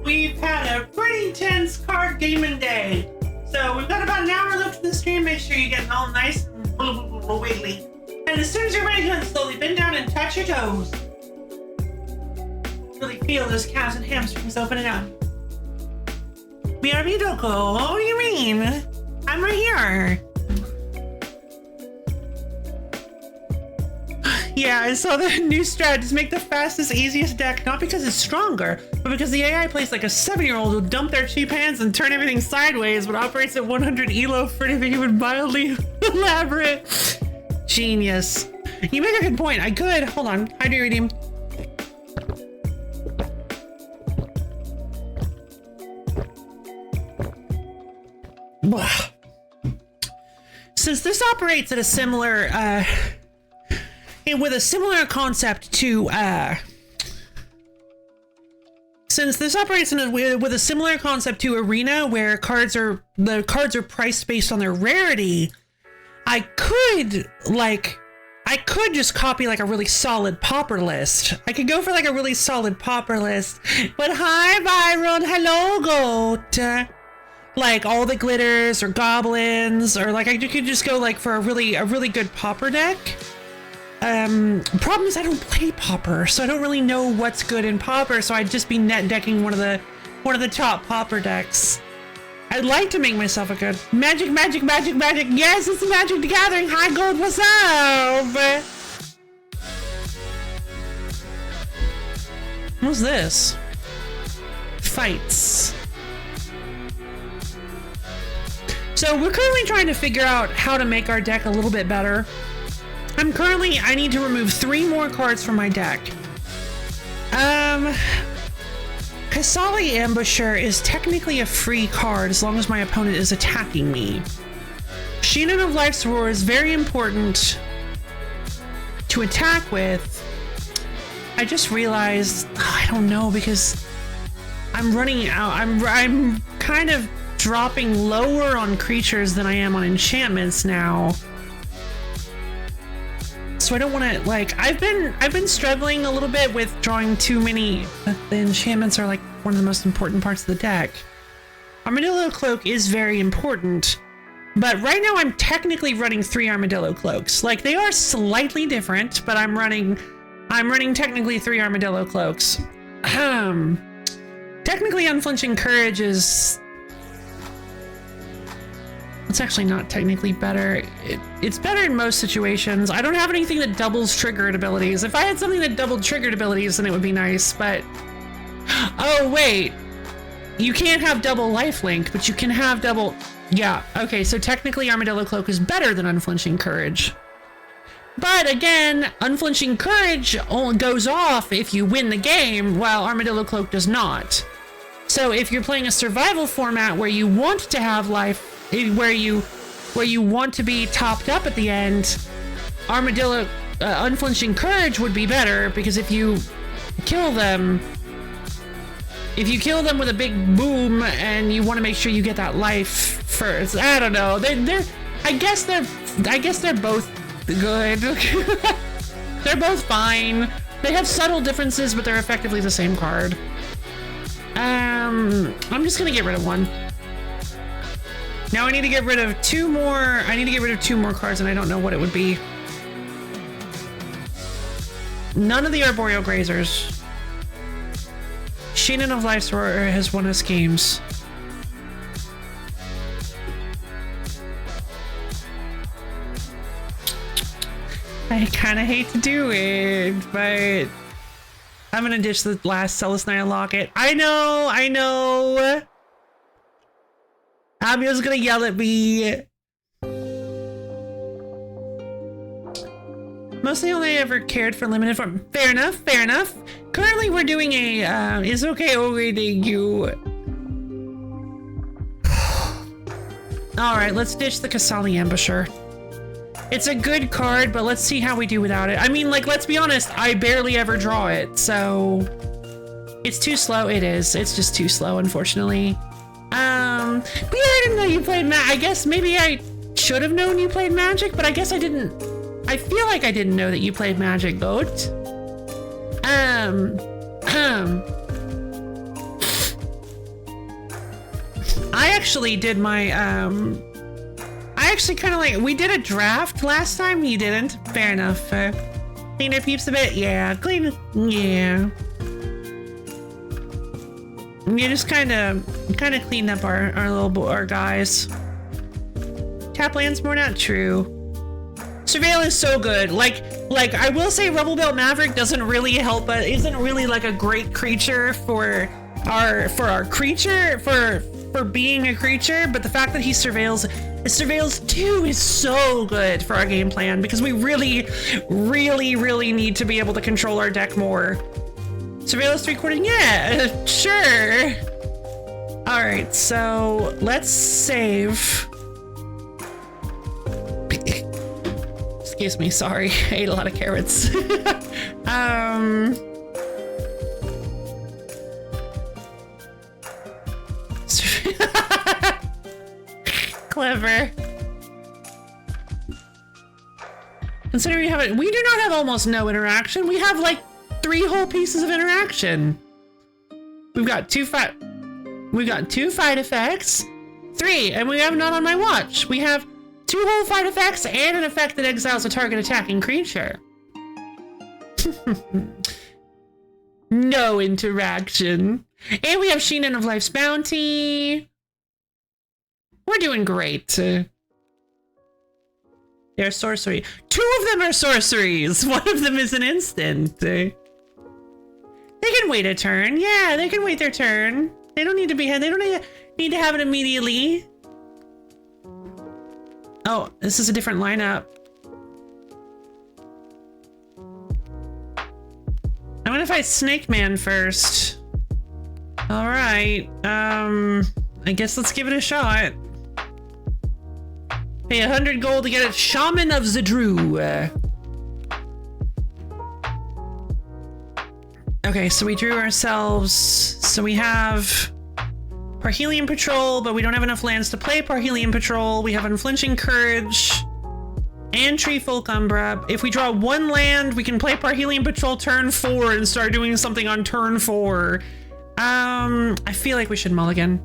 we've had a pretty tense card gaming day. So we've got about an hour left in the stream. Make sure you're getting all nice and wiggly. And as soon as you're ready, then slowly bend down and touch your toes. Really feel those calves and hamstrings opening up. BRB Doko, what do you mean? I'm right here. Yeah, I saw the new strat. Just make the fastest, easiest deck, not because it's stronger, but because the AI plays like a 7-year-old who'll dump their cheap hands and turn everything sideways, but operates at 100 elo for anything even mildly elaborate. Genius. You make a good point. I could. Hold on. Hydrate redeem. Since this operates at a similar, with a similar concept to, since this operates with a similar concept to Arena, where the cards are priced based on their rarity, I could just copy like a really solid popper list. I could go for like a really solid popper list. But hi, Byron. Hello, Goat. Like all the glitters or goblins, or like I could just go like for a really good popper deck. Problem is I don't play popper, so I don't really know what's good in popper. So I'd just be net decking one of the top popper decks. I'd like to make myself a good magic. Yes, it's the Magic the Gathering. Hi, Gold. What's up? What's this? Fights. So we're currently trying to figure out how to make our deck a little bit better. I need to remove 3 more cards from my deck. Kasali Ambusher is technically a free card as long as my opponent is attacking me. Sheenan of Life's Roar is very important to attack with. I just realized, I don't know, because I'm running out. I'm kind of dropping lower on creatures than I am on enchantments now. So I don't want to, like, I've been struggling a little bit with drawing too many. The enchantments are like one of the most important parts of the deck. Armadillo Cloak is very important, but right now I'm technically running 3 Armadillo Cloaks. Like, they are slightly different, but I'm running technically 3 Armadillo Cloaks. Technically Unflinching Courage is... It's actually not technically better. It's better in most situations. I don't have anything that doubles triggered abilities. If I had something that doubled triggered abilities, then it would be nice, but... Oh, wait. You can't have double lifelink, but you can have double... Yeah, okay, so technically Armadillo Cloak is better than Unflinching Courage. But again, Unflinching Courage only goes off if you win the game, while Armadillo Cloak does not. So if you're playing a survival format where you want to have life, where you want to be topped up at the end, Unflinching Courage would be better, because if you kill them with a big boom and you want to make sure you get that life first, I don't know. I guess they're both good. They're both fine. They have subtle differences, but they're effectively the same card. I'm just gonna get rid of one. Now I need to get rid of 2 more. I need to get rid of 2 more cards, and I don't know what it would be. None of the Arboreal Grazers. Sheenan of Life's Roar has won us games. I kind of hate to do it, but I'm gonna ditch the last Celestine Locket. I know. Abio's gonna yell at me. Mostly only ever cared for limited form. Fair enough. Currently we're doing a, is okay awaiting you. All right, let's ditch the Kasali Ambusher. It's a good card, but let's see how we do without it. I mean, like, let's be honest, I barely ever draw it, so it's too slow. It is. It's just too slow, unfortunately. But yeah, I didn't know you played I guess maybe I should have known you played Magic, but I guess I didn't. I feel like I didn't know that you played Magic, Goat. I actually did my, I actually kind of like, we did a draft last time, you didn't. Fair enough. Clean our peeps a bit? Yeah, clean, yeah. You just kind of cleaned up our guys. Tap lands more, not true. Surveil is so good. Like I will say Rebel Belt Maverick doesn't really help, but isn't really like a great creature for our creature, for being a creature, but the fact that he surveils 2 is so good for our game plan because we really need to be able to control our deck more. Surveillance 3/4, yeah, sure. All right, so let's save. Excuse me, sorry, I ate a lot of carrots. Clever. Considering we do not have almost no interaction. We have like 3 whole pieces of interaction. We've got 2 fight effects, 3, and we have none on my watch. We have 2 whole fight effects and an effect that exiles a target attacking creature. No interaction. And we have Sheenan of Life's Bounty. We're doing great. They're sorcery. 2 of them are sorceries. 1 of them is an instant. They can wait a turn. Yeah, they can wait their turn. They don't need to be. They don't need to have it immediately. Oh, this is a different lineup. I'm gonna fight Snake Man first. All right. I guess let's give it a shot. Pay 100 gold to get a Shaman of Zadru. Okay, so we drew ourselves. So we have Parhelion Patrol, but we don't have enough lands to play Parhelion Patrol. We have Unflinching Courage and Treefolk Umbra. If we draw 1 land, we can play Parhelion Patrol turn 4 and start doing something on turn 4. I feel like we should mulligan.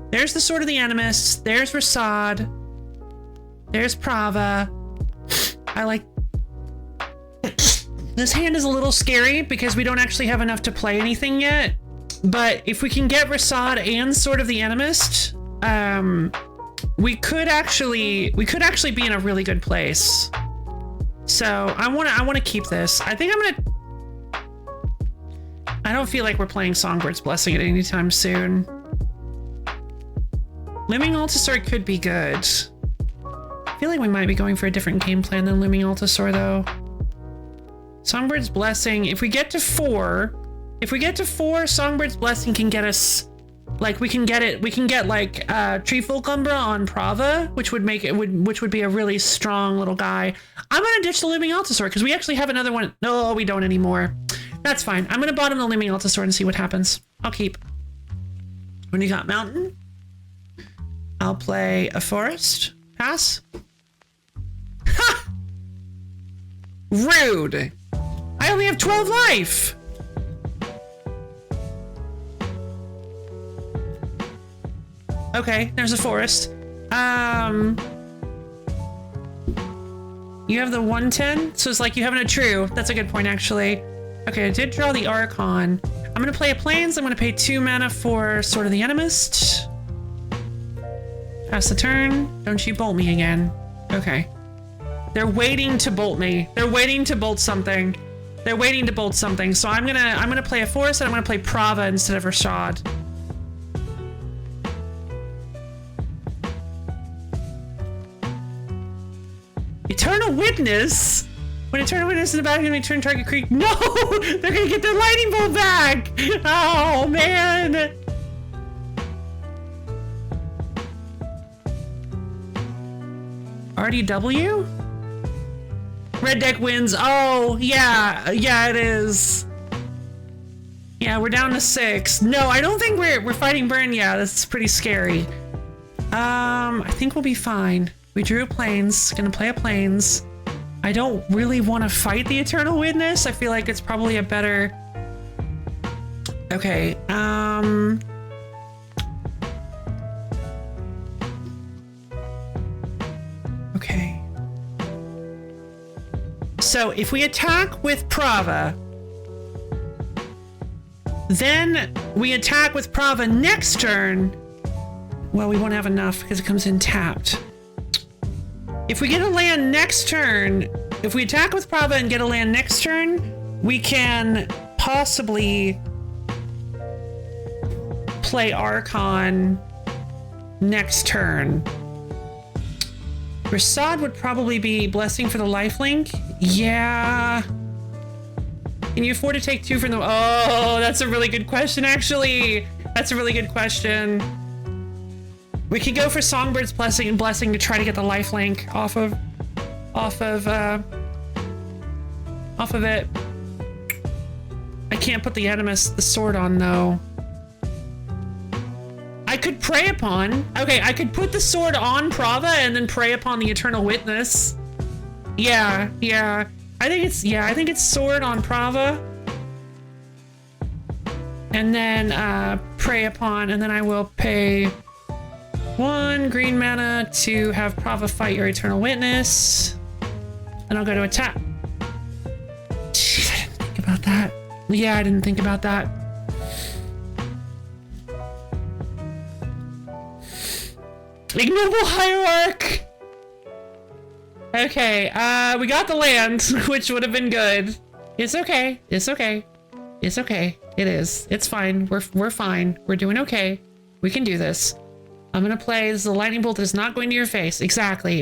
There's the Sword of the Animist. There's Rasad. There's Prava. I like... This hand is a little scary because we don't actually have enough to play anything yet. But if we can get Rasad and Sword of the Animist, we could actually be in a really good place. So I want to keep this. I think I'm gonna... I don't feel like we're playing Songbird's Blessing at any time soon. Looming Altasaur could be good. I feel like we might be going for a different game plan than Looming Altasaur though. Songbird's Blessing, if we get to 4, Songbird's Blessing can get us, like, we can get like Treefolk Umbra on Prava, which would be a really strong little guy. I'm gonna ditch the Looming Altasaur because we actually have another one. No, we don't anymore. That's fine. I'm gonna bottom the Looming Altasaur and see what happens. I'll keep. When you got Mountain, I'll play a Forest. Pass. Ha! Rude. I only have 12 life. Okay, there's a Forest. You have the 110, so it's like you having a true. That's a good point, actually. Okay, I did draw the Archon. I'm gonna play a Plains. I'm gonna pay 2 mana for Sword of the Animist. Pass the turn. Don't you bolt me again. Okay. They're waiting to bolt me. They're waiting to bolt something. They're waiting to bolt something. So I'm gonna play a Forest and I'm gonna play Prava instead of Rashad. Eternal Witness? When Eternal Witness in the back of me turn target creek. No! They're gonna get their lightning bolt back! Oh man! RDW? Red deck wins. Oh, yeah. Yeah, it is. Yeah, we're down to 6. No, I don't think we're fighting burn. Yeah, that's pretty scary. I think we'll be fine. We drew a plains. Gonna play a plains. I don't really want to fight the Eternal Witness. I feel like it's probably a better... Okay, okay. So if we attack with Prava, then we attack with Prava next turn. Well, we won't have enough because it comes in tapped. If we get a land next turn, if we attack with Prava and get a land next turn, we can possibly play Archon next turn. Rasad would probably be Blessing for the lifelink. Yeah. Can you afford to take 2 from the... Oh, that's a really good question, actually. That's a really good question. We could go for Songbird's Blessing to try to get the lifelink off of it. I can't put the Animus, the sword on, though. I could Prey Upon. Okay, I could put the sword on Prava and then Prey Upon the Eternal Witness. Yeah. I think it's sword on Prava. And then Prey Upon, and then I will pay 1 green mana to have Prava fight your Eternal Witness. Then I'll go to attack. Jeez, I didn't think about that. Yeah, I didn't think about that. Ignoble Hierarch! Okay, we got the land, which would have been good. It's okay. It's okay. It's okay. It is. It's fine. We're fine. We're doing okay. We can do this. I'm gonna play this is a lightning bolt that is not going to your face. Exactly.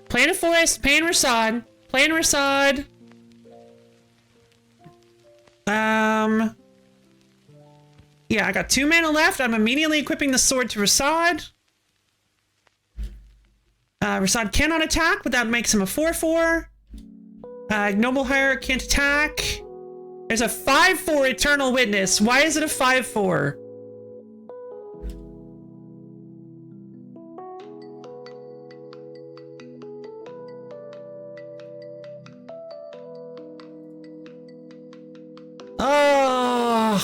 Playing a forest, playing Rasad. Yeah, I got 2 mana left. I'm immediately equipping the sword to Rasad. Rasad cannot attack, but that makes him a 4/4. Ignoble Hierarch can't attack. There's a 5/4 Eternal Witness. Why is it a 5/4? Oh.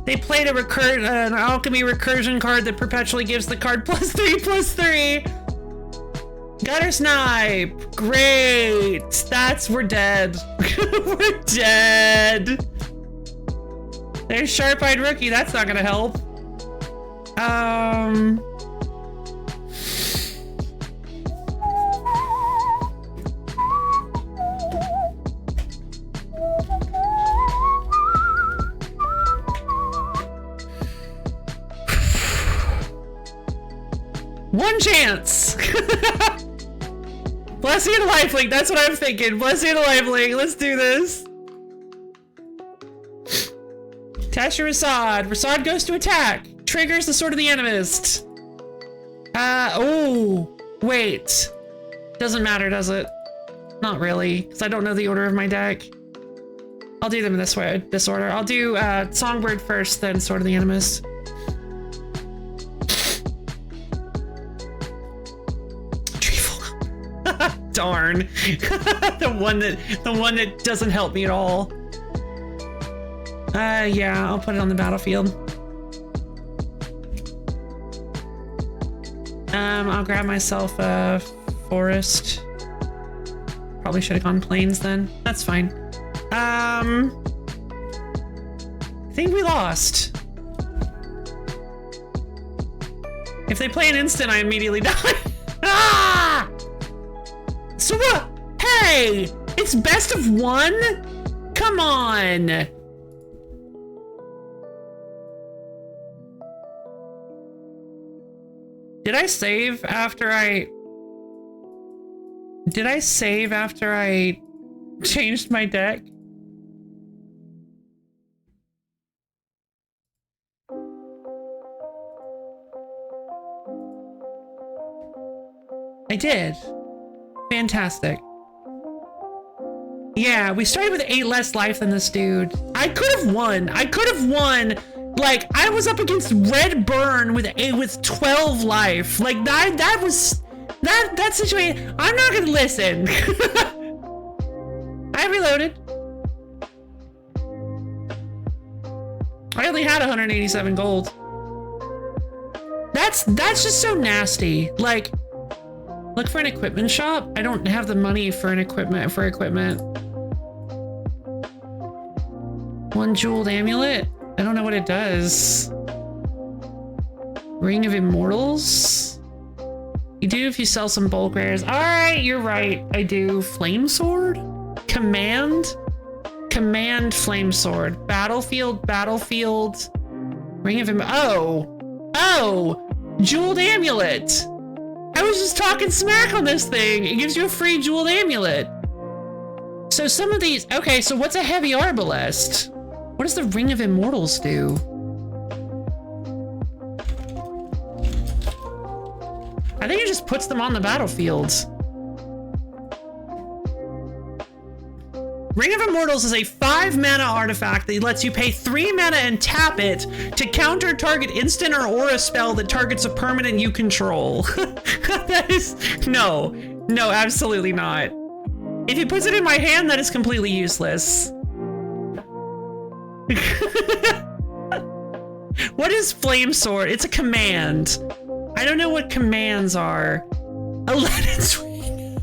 They played an alchemy recursion card that perpetually gives the card +3/+3. Gutter Snipe. Great. We're dead. We're dead. There's Sharp-Eyed Rookie. That's not gonna help. One chance. Blessing and lifelink. That's what I'm thinking. Blessing and lifelink. Let's do this. Attach your Rasad. Rasad goes to attack. Triggers the Sword of the Animist. Oh, wait. Doesn't matter, does it? Not really, because I don't know the order of my deck. I'll do them this order. I'll do Songbird first, then Sword of the Animist. Darn. the one that doesn't help me at all. Yeah, I'll put it on the battlefield. I'll grab myself a forest. Probably should have gone plains then. That's fine. I think we lost. If they play an instant, I immediately die. Ah! So what? Hey! It's best of 1? Come on! Did I save after I changed my deck? I did. Fantastic. Yeah, we started with 8 less life than this dude. I could have won. I could have won. Like, I was up against Red Burn with 12 life. Like, that was... That situation... I'm not gonna listen. I reloaded. I only had 187 gold. That's just so nasty. Like, look for an equipment shop. I don't have the money for equipment. One jeweled amulet. I don't know what it does. Ring of Immortals. You do if you sell some bulk rares. All right, you're right. I do. Flame sword. Command flame sword. Battlefield. Ring of Oh, jeweled amulet. I was just talking smack on this thing. It gives you a free jeweled amulet. So some of these, okay, so what's a heavy arbalest? What does the Ring of Immortals do? I think it just puts them on the battlefield. Ring of Immortals is a 5 mana artifact that lets you pay 3 mana and tap it to counter target instant or aura spell that targets a permanent you control. That is... No, absolutely not. If he puts it in my hand, that is completely useless. What is Flame Sword? It's a command. I don't know what commands are. Aladdin's Ring.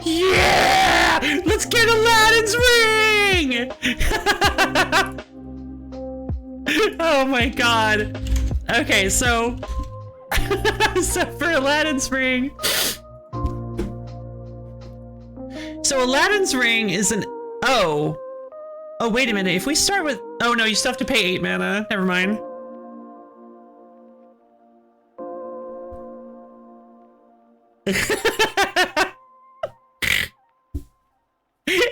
Yeah! Let's get Aladdin's Ring! Oh my god. Okay, so... so for Aladdin's Ring... So Aladdin's Ring is an... Oh, wait a minute. If we start with... Oh no, you still have to pay 8 mana. Never mind.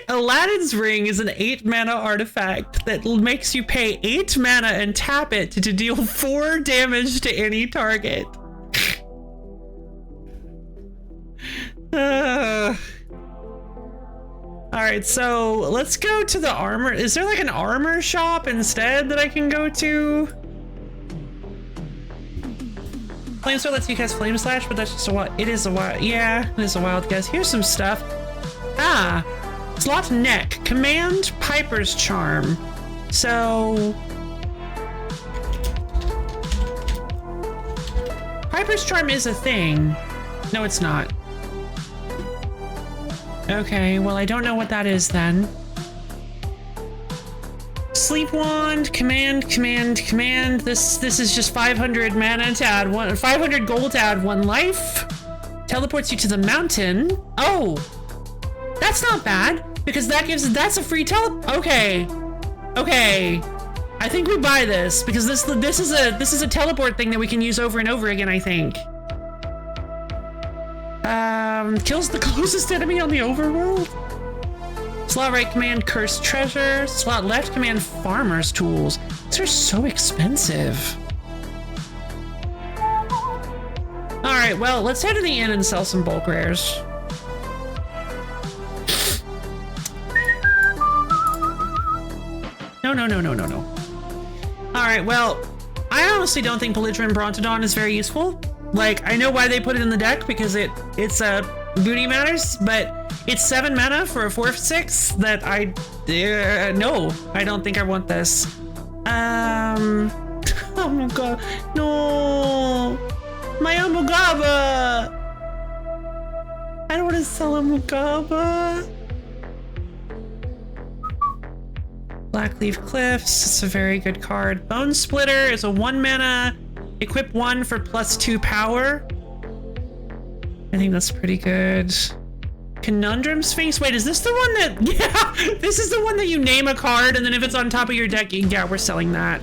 Aladdin's Ring is an 8 mana artifact that makes you pay 8 mana and tap it to deal 4 damage to any target. Alright, so let's go to the armor. Is there like an armor shop instead that I can go to? Flamesword lets you cast Flame Slash, but that's just a wild. It is a wild. Yeah, it is a wild guess. Here's some stuff. Ah, slot neck. Command Piper's Charm. So. Piper's Charm is a thing. No, it's not. Okay, well, I don't know what that is then. Sleep Wand, command. This is just 500 mana to add 500 gold to add 1 life. Teleports you to the mountain. Oh, that's not bad because that's a free Okay. I think we buy this because this is a teleport thing that we can use over and over again, I think. Kills the closest enemy on the overworld. Slot right command Cursed Treasure. Slot left command Farmer's Tools. These are so expensive. Alright, well, let's head to the inn and sell some bulk rares. No. Alright, well, I honestly don't think Belligerent Brontodon is very useful. Like, I know why they put it in the deck because it's booty matters, but it's 7 mana for a 4/6 that no, I don't think I want this. Oh my god, no, my Amugaba. I don't want to sell Amugaba. Blackleaf Cliffs, it's a very good card. Bone Splitter is a 1 mana. Equip 1 for +2 power. I think that's pretty good. Conundrum Sphinx. Wait, is this the one that... Yeah, this is the one that you name a card and then if it's on top of your deck, yeah, we're selling that.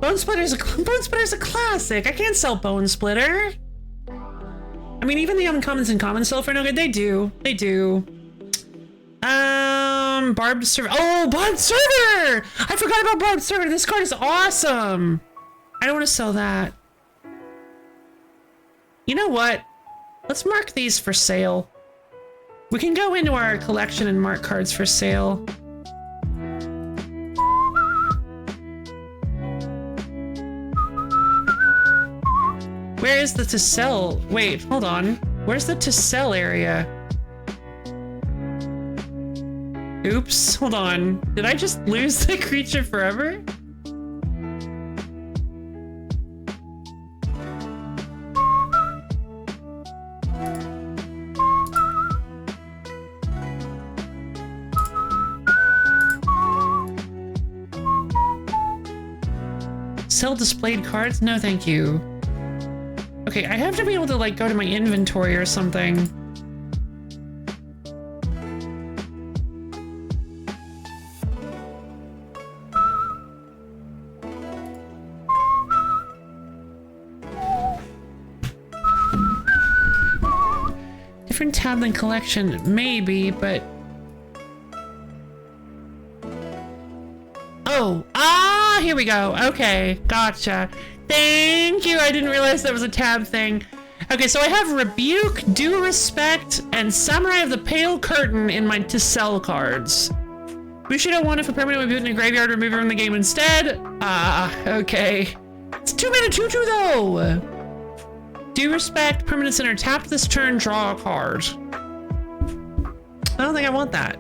Bone Splitter's a classic. I can't sell Bone Splitter. I mean, even the uncommons and commons sell for no good. They do. Barbed server. Oh, barbed server! I forgot about barbed server. This card is awesome. I don't want to sell that. You know what? Let's mark these for sale. We can go into our collection and mark cards for sale. Where is the to sell? Wait, hold on. Where's the to sell area? Oops, hold on. Did I just lose the creature forever? Sell displayed cards? No, thank you. Okay, I have to be able to like go to my inventory or something. Different tab than collection, maybe, but... Oh, here we go. Okay, gotcha. Thank you. I didn't realize that was a tab thing. Okay, so I have Rebuke, Due Respect, and Samurai of the Pale Curtain in my to sell cards. Bushido 1 if a permanent would be put in a graveyard, remove it from the game instead. Okay. It's 2-mana 2/2 though. Due Respect, permanent center, tap this turn, draw a card. I don't think I want that.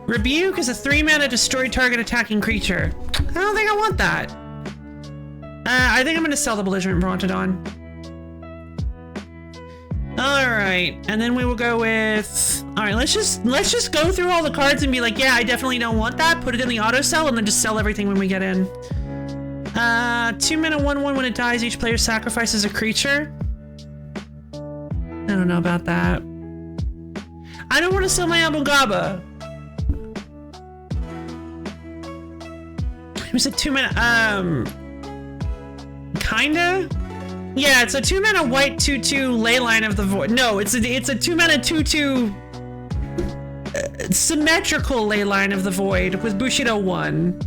Rebuke is a 3-mana destroy target attacking creature. I don't think I want that. I think I'm gonna sell the Belligerent Brontodon. Alright, and then we will go with... Alright, let's just go through all the cards and be like, yeah, I definitely don't want that. Put it in the auto sell and then just sell everything when we get in. 2-mana 1/1 when it dies, each player sacrifices a creature. I don't know about that. I don't want to sell my Abogaba. It was a 2-mana, kinda? Yeah, it's a 2-mana white 2/2 Leyline of the Void. No, it's a 2-mana 2/2 symmetrical Leyline of the Void with Bushido 1.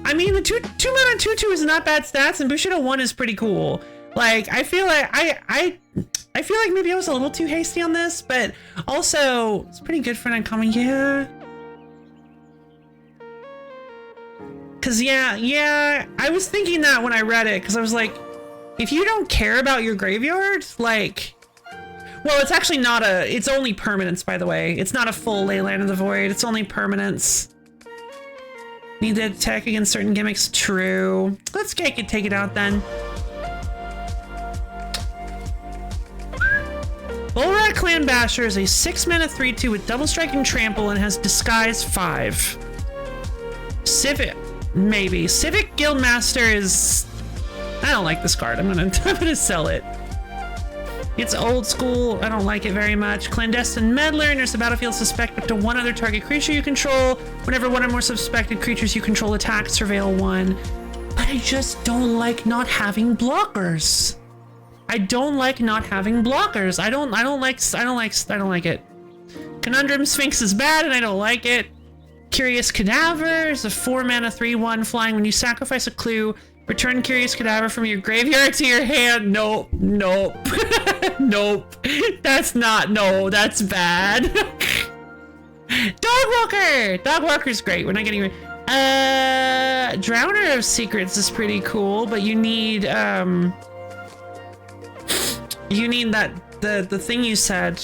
I mean, the 2-mana 2/2 is not bad stats, and Bushido 1 is pretty cool. Like, I feel like I feel like maybe I was a little too hasty on this, but also it's pretty good for an uncommon. Yeah. Cause yeah, I was thinking that when I read it, cause I was like, if you don't care about your graveyard, like, well, it's actually not it's only permanence, by the way. It's not a full Leyline of the Void, it's only permanence. Need to attack against certain gimmicks, true. Let's take it out then. Volrat Clan Basher is a 6-mana 3/2 with double strike and trample and has disguise 5. Civic. Maybe. Civic Guildmaster is... I don't like this card. I'm gonna sell it. It's old school. I don't like it very much. Clandestine Meddler. Enters the battlefield, suspect up to one other target creature you control. Whenever one or more suspected creatures you control attack, surveil 1. But I just don't like not having blockers. I don't like not having blockers. I don't like it. Conundrum Sphinx is bad and I don't like it. Curious Cadaver is a 4-mana 3/1 flying. When you sacrifice a clue, return Curious Cadaver from your graveyard to your hand. Nope. Nope. Nope. That's not. No, that's bad. Dogwalker! Dogwalker's great. We're not getting... Drowner of Secrets is pretty cool, but you need, you need that... The thing you said.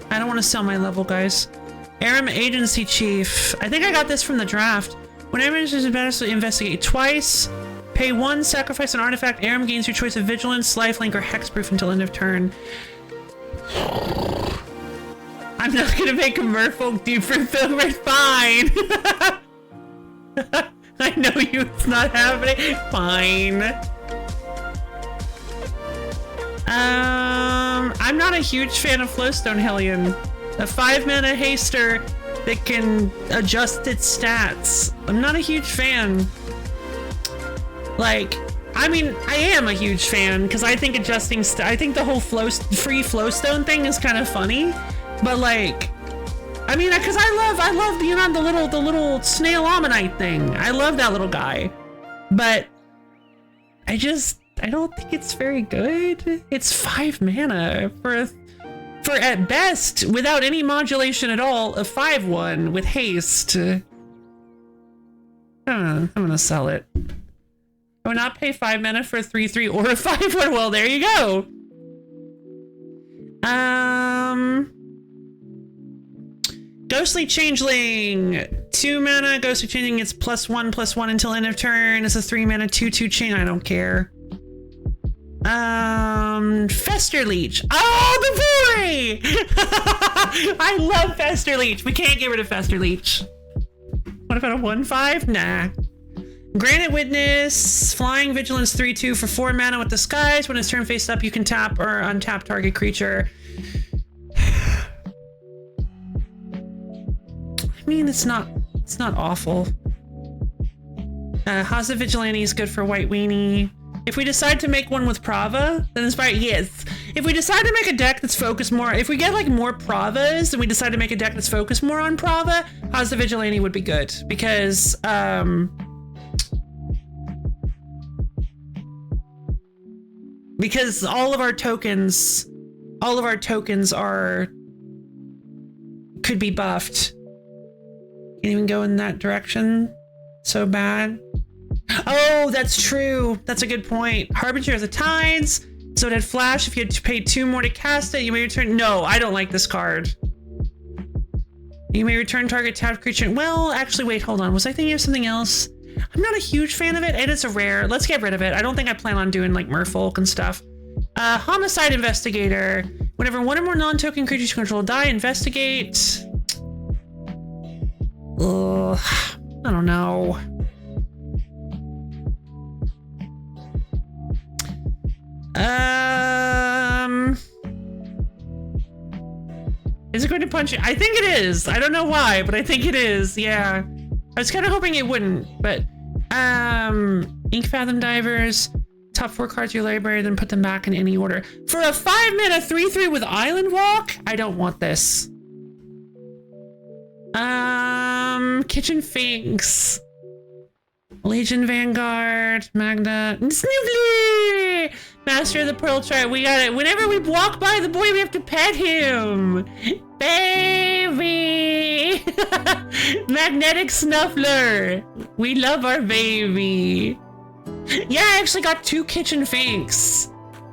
I don't want to sell my level, guys. Aram Agency Chief. I think I got this from the draft. Whenever it is best to investigate twice, pay 1, sacrifice an artifact. Aram gains your choice of Vigilance, Lifelink, or Hexproof until end of turn. I'm not gonna make a Merfolk do for Filbert. Fine. I know it's not happening. Fine. I'm not a huge fan of Flowstone Hellion. A 5-mana haster that can adjust its stats. I'm not a huge fan. Like, I mean, I am a huge fan because I think adjusting, I think the whole free flowstone thing is kind of funny, but like, I mean, because I love being on the little snail ammonite thing. I love that little guy, but I don't think it's very good. It's 5 mana for at best, without any modulation at all, a 5/1 with haste. I'm gonna sell it. I would not pay 5 mana for a 3/3 or a 5/1. Well, there you go. Ghostly Changeling. 2 mana. Ghostly Changeling gets +1/+1 until end of turn. It's a 3 mana 2/2 chain. I don't care. Fester Leech. Oh, the boy! I love Fester Leech. We can't get rid of Fester Leech. What about a 1/5? Nah. Granite Witness, Flying Vigilance 3/2 for 4 mana with Disguise. When it's turn face up, you can tap or untap target creature. I mean, it's not awful. Haza Vigilante is good for White Weenie. If we decide to make one with Prava, then Inspire, yes. If we decide to make a deck that's focused more, if we get like more Pravas, and we decide to make a deck that's focused more on Prava, Haza Vigilante would be good because all of our tokens could be buffed. Can't even go in that direction. So bad. Oh, that's true. That's a good point. Harbinger of the Tides. So it had flash. If you had to pay 2 more to cast it, you may return. No, I don't like this card. You may return target tapped creature. Well, actually, wait, hold on. Was I thinking of something else? I'm not a huge fan of it, and it's a rare. Let's get rid of it. I don't think I plan on doing like Merfolk and stuff. Homicide Investigator. Whenever one or more non-token creatures you control die, investigate. Ugh, I don't know. Is it going to punch you? I think it is. I don't know why, but I think it is. Yeah. I was kind of hoping it wouldn't, but Ink Fathom Divers, top 4 cards of your library, then put them back in any order. For a 5 mana 3/3 with Island Walk? I don't want this. Kitchen Finks. Legion Vanguard, Magna, Snooply! Master of the Pearl Tribe, we got it. Whenever we walk by the boy, we have to pet him. Baby! Magnetic Snuffler. We love our baby. Yeah, I actually got 2 Kitchen Finks.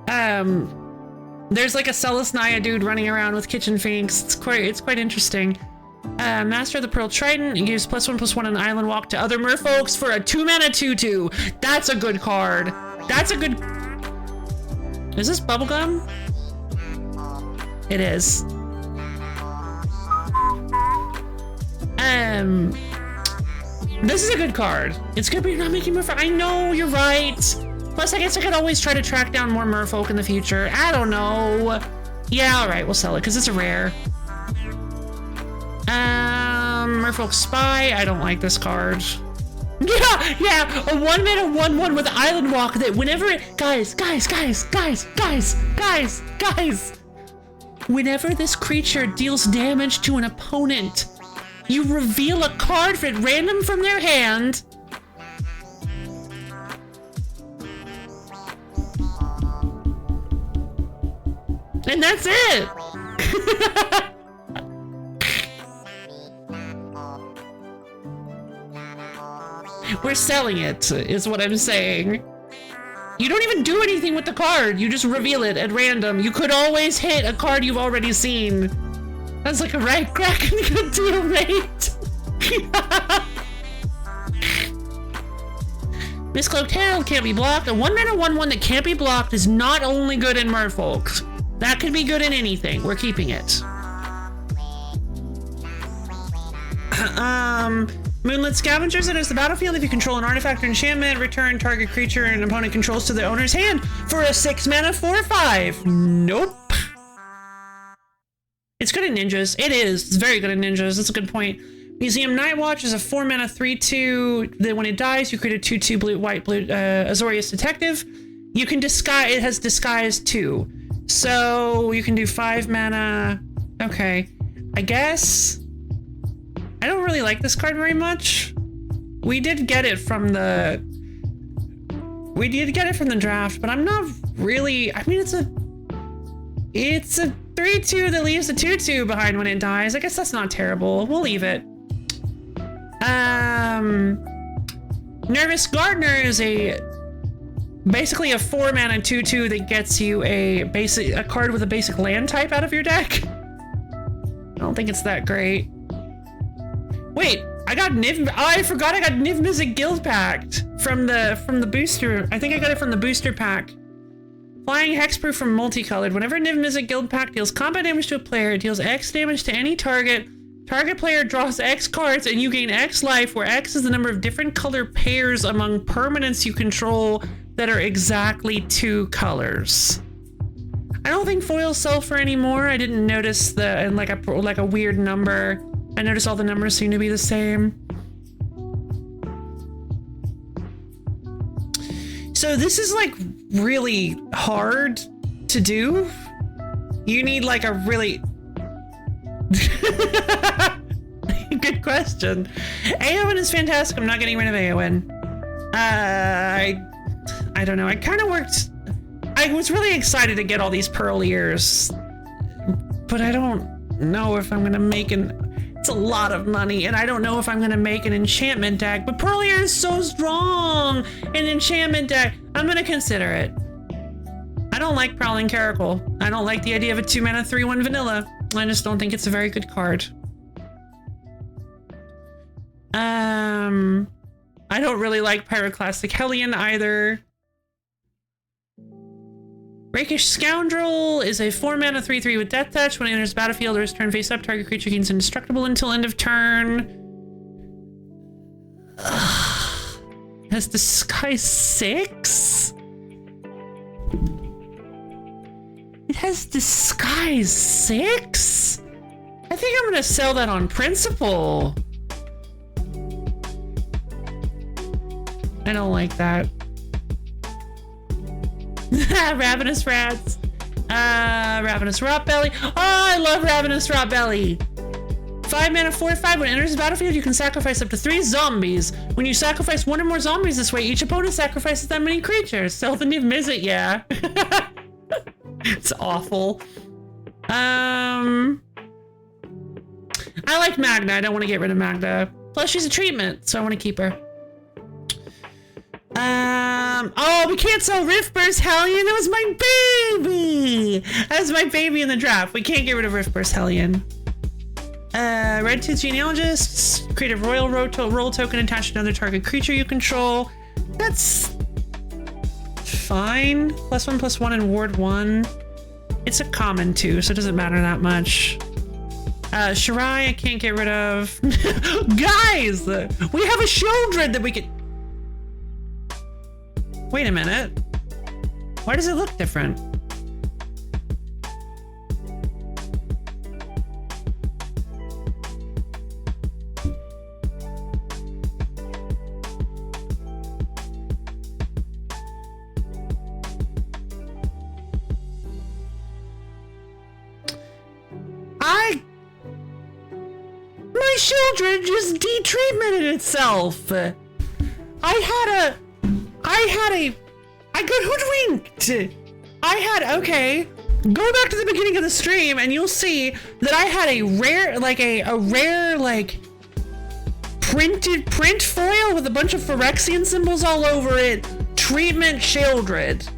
There's like a Celis Naya dude running around with Kitchen Finks. It's quite interesting. Master of the Pearl Trident, it gives +1/+1 on Island Walk to other merfolks for a 2 mana 2/2. That's a good card. That's a good. Is this bubblegum? It is. This is a good card. It's good, but you're not making merfolk. I know, you're right. Plus, I guess I could always try to track down more merfolk in the future. I don't know. Yeah, all right, we'll sell it because it's a rare. Merfolk Spy. I don't like this card. Yeah, a 1 mana 1/1 with Island Walk that whenever it, guys. Whenever this creature deals damage to an opponent, you reveal a card at random from their hand. And that's it. We're selling it, is what I'm saying. You don't even do anything with the card. You just reveal it at random. You could always hit a card you've already seen. That's like a right crack and good deal, mate. Mistcloaked Herald can't be blocked. A 1 mana 1/1 that can't be blocked is not only good in Merfolk. That could be good in anything. We're keeping it. Moonlit Scavengers enters the battlefield. If you control an artifact or enchantment, return target creature an opponent controls to the owner's hand for a 6 mana 4/5. Nope. It's good in ninjas. It is. It's very good in ninjas. That's a good point. Museum Night Watch is a 4 mana 3/2. Then when it dies, you create a 2/2 blue Azorius Detective. You can disguise. It has disguise 2, so you can do 5 mana. Okay, I guess. I don't really like this card very much. We did get it from the draft, but I'm not really. I mean, it's a 3/2 that leaves a 2/2 behind when it dies. I guess that's not terrible. We'll leave it. Nervous Gardener is basically a 4 mana 2/2 that gets you a card with a basic land type out of your deck. I don't think it's that great. Wait, I got Niv. Oh, I forgot I got Niv Mizzet Guild Pact from the booster. I think I got it from the booster pack. Flying Hexproof from Multicolored. Whenever Niv Mizzet Guild Pact deals combat damage to a player, it deals X damage to any target. Target player draws X cards and you gain X life, where X is the number of different color pairs among permanents you control that are exactly 2 colors. I don't think foils sell for anymore. I didn't notice like a weird number. I noticed all the numbers seem to be the same. So this is like really hard to do. You need like a really good question. Aowen is fantastic. I'm not getting rid of Aowen. I don't know. I kind of worked. I was really excited to get all these Pearl Ears, but I don't know if I'm gonna make it's a lot of money, and I don't know if I'm gonna make an enchantment deck, but Pearl Ear is so strong. An enchantment deck, I'm gonna consider it. I don't like Prowling Caracal. I don't like the idea of a 2 mana 3/1 vanilla. I just don't think it's a very good card. I don't really like Pyroclastic Hellion either. Rakish Scoundrel is a 4 mana 3/3 with Death Touch. When it enters the battlefield or is turned face up, target creature gains indestructible until end of turn. Has Disguise 6? It has Disguise 6? I think I'm gonna sell that on principle. I don't like that. Ravenous Rats. Ravenous Rotbelly. Oh, I love Ravenous Rotbelly. 5 mana 4/5. When it enters the battlefield, you can sacrifice up to 3 zombies. When you sacrifice 1 or more zombies this way, each opponent sacrifices that many creatures. Sell the Niv Mizzet, yeah. It's awful. I like Magna. I don't want to get rid of Magna. Plus, she's a treatment, so I want to keep her. Oh, we can't sell Riftburst Hellion. That was my baby. That was my baby in the draft. We can't get rid of Riftburst Hellion. Red Tooth Genealogists. Create a royal roll token attached to another target creature you control. That's fine. +1/+1 and ward 1. It's a common too, so it doesn't matter that much. Shirai, I can't get rid of. Guys, we have a Shieldred that we could. Wait a minute. Why does it look different? My Shieldred just de-treatmented itself. I got hoodwinked. Okay, go back to the beginning of the stream and you'll see that I had a rare print foil with a bunch of Phyrexian symbols all over it. Treatment Shieldred.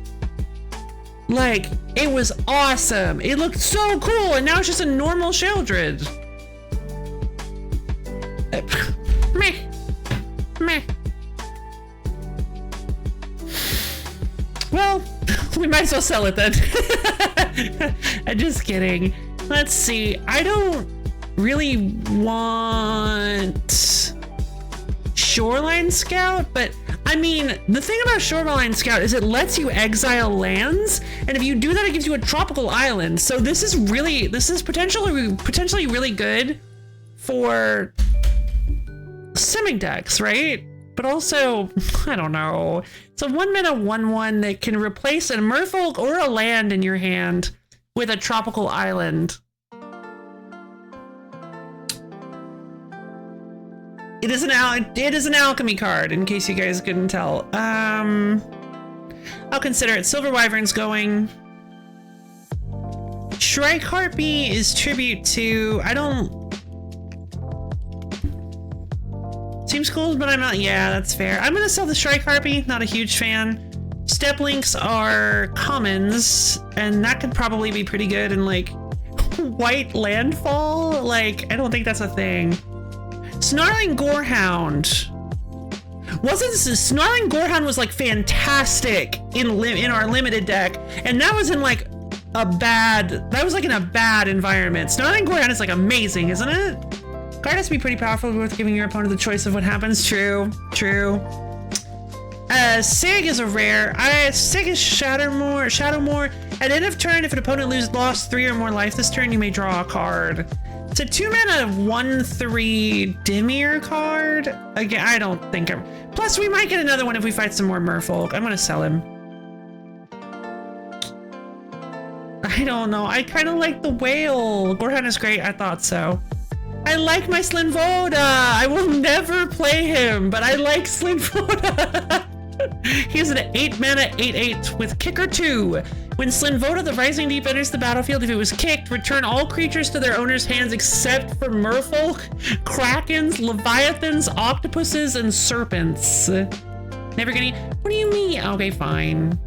Like, it was awesome. It looked so cool, and now it's just a normal Shieldred. Meh. Well, we might as well sell it then. I'm just kidding. Let's see. I don't really want Shoreline Scout, but I mean, the thing about Shoreline Scout is it lets you exile lands, and if you do that, it gives you a tropical island. So this is potentially really good for Simic decks, right? But also, I don't know. It's a 1-mana 1/1 that can replace a merfolk or a land in your hand with a tropical island. It is an alchemy card, in case you guys couldn't tell. I'll consider it. Silver Wyvern's going. Shrike Harpy is tribute to... Seems cool, but I'm not... Yeah, that's fair. I'm gonna sell the Shrike Harpy. Not a huge fan. Step Links are commons, and that could probably be pretty good in, like, white landfall. Like, I don't think that's a thing. Snarling Gorehound. Snarling Gorehound was, like, fantastic in our limited deck, and that was in, like, in a bad environment. Snarling Gorehound is, like, amazing, isn't it? Card has to be pretty powerful with giving your opponent the choice of what happens. True. Sig is a rare. Sig is Shadowmoor. At end of turn, if an opponent lost 3 or more life this turn, you may draw a card. It's a 2-mana 1/3 Dimir card. Again, I don't think I'm... Plus, we might get another one if we fight some more Merfolk. I'm gonna sell him. I don't know. I kind of like the whale. Gorehound is great. I thought so. I like my Slinvoda. I will never play him, but I like Slinvoda. He's an 8-mana 8/8 with Kicker 2. When Slinvoda the Rising Deep enters the battlefield, if it was kicked, return all creatures to their owner's hands except for Merfolk, Krakens, Leviathans, Octopuses, and Serpents. Never gonna... What do you mean? Okay, fine.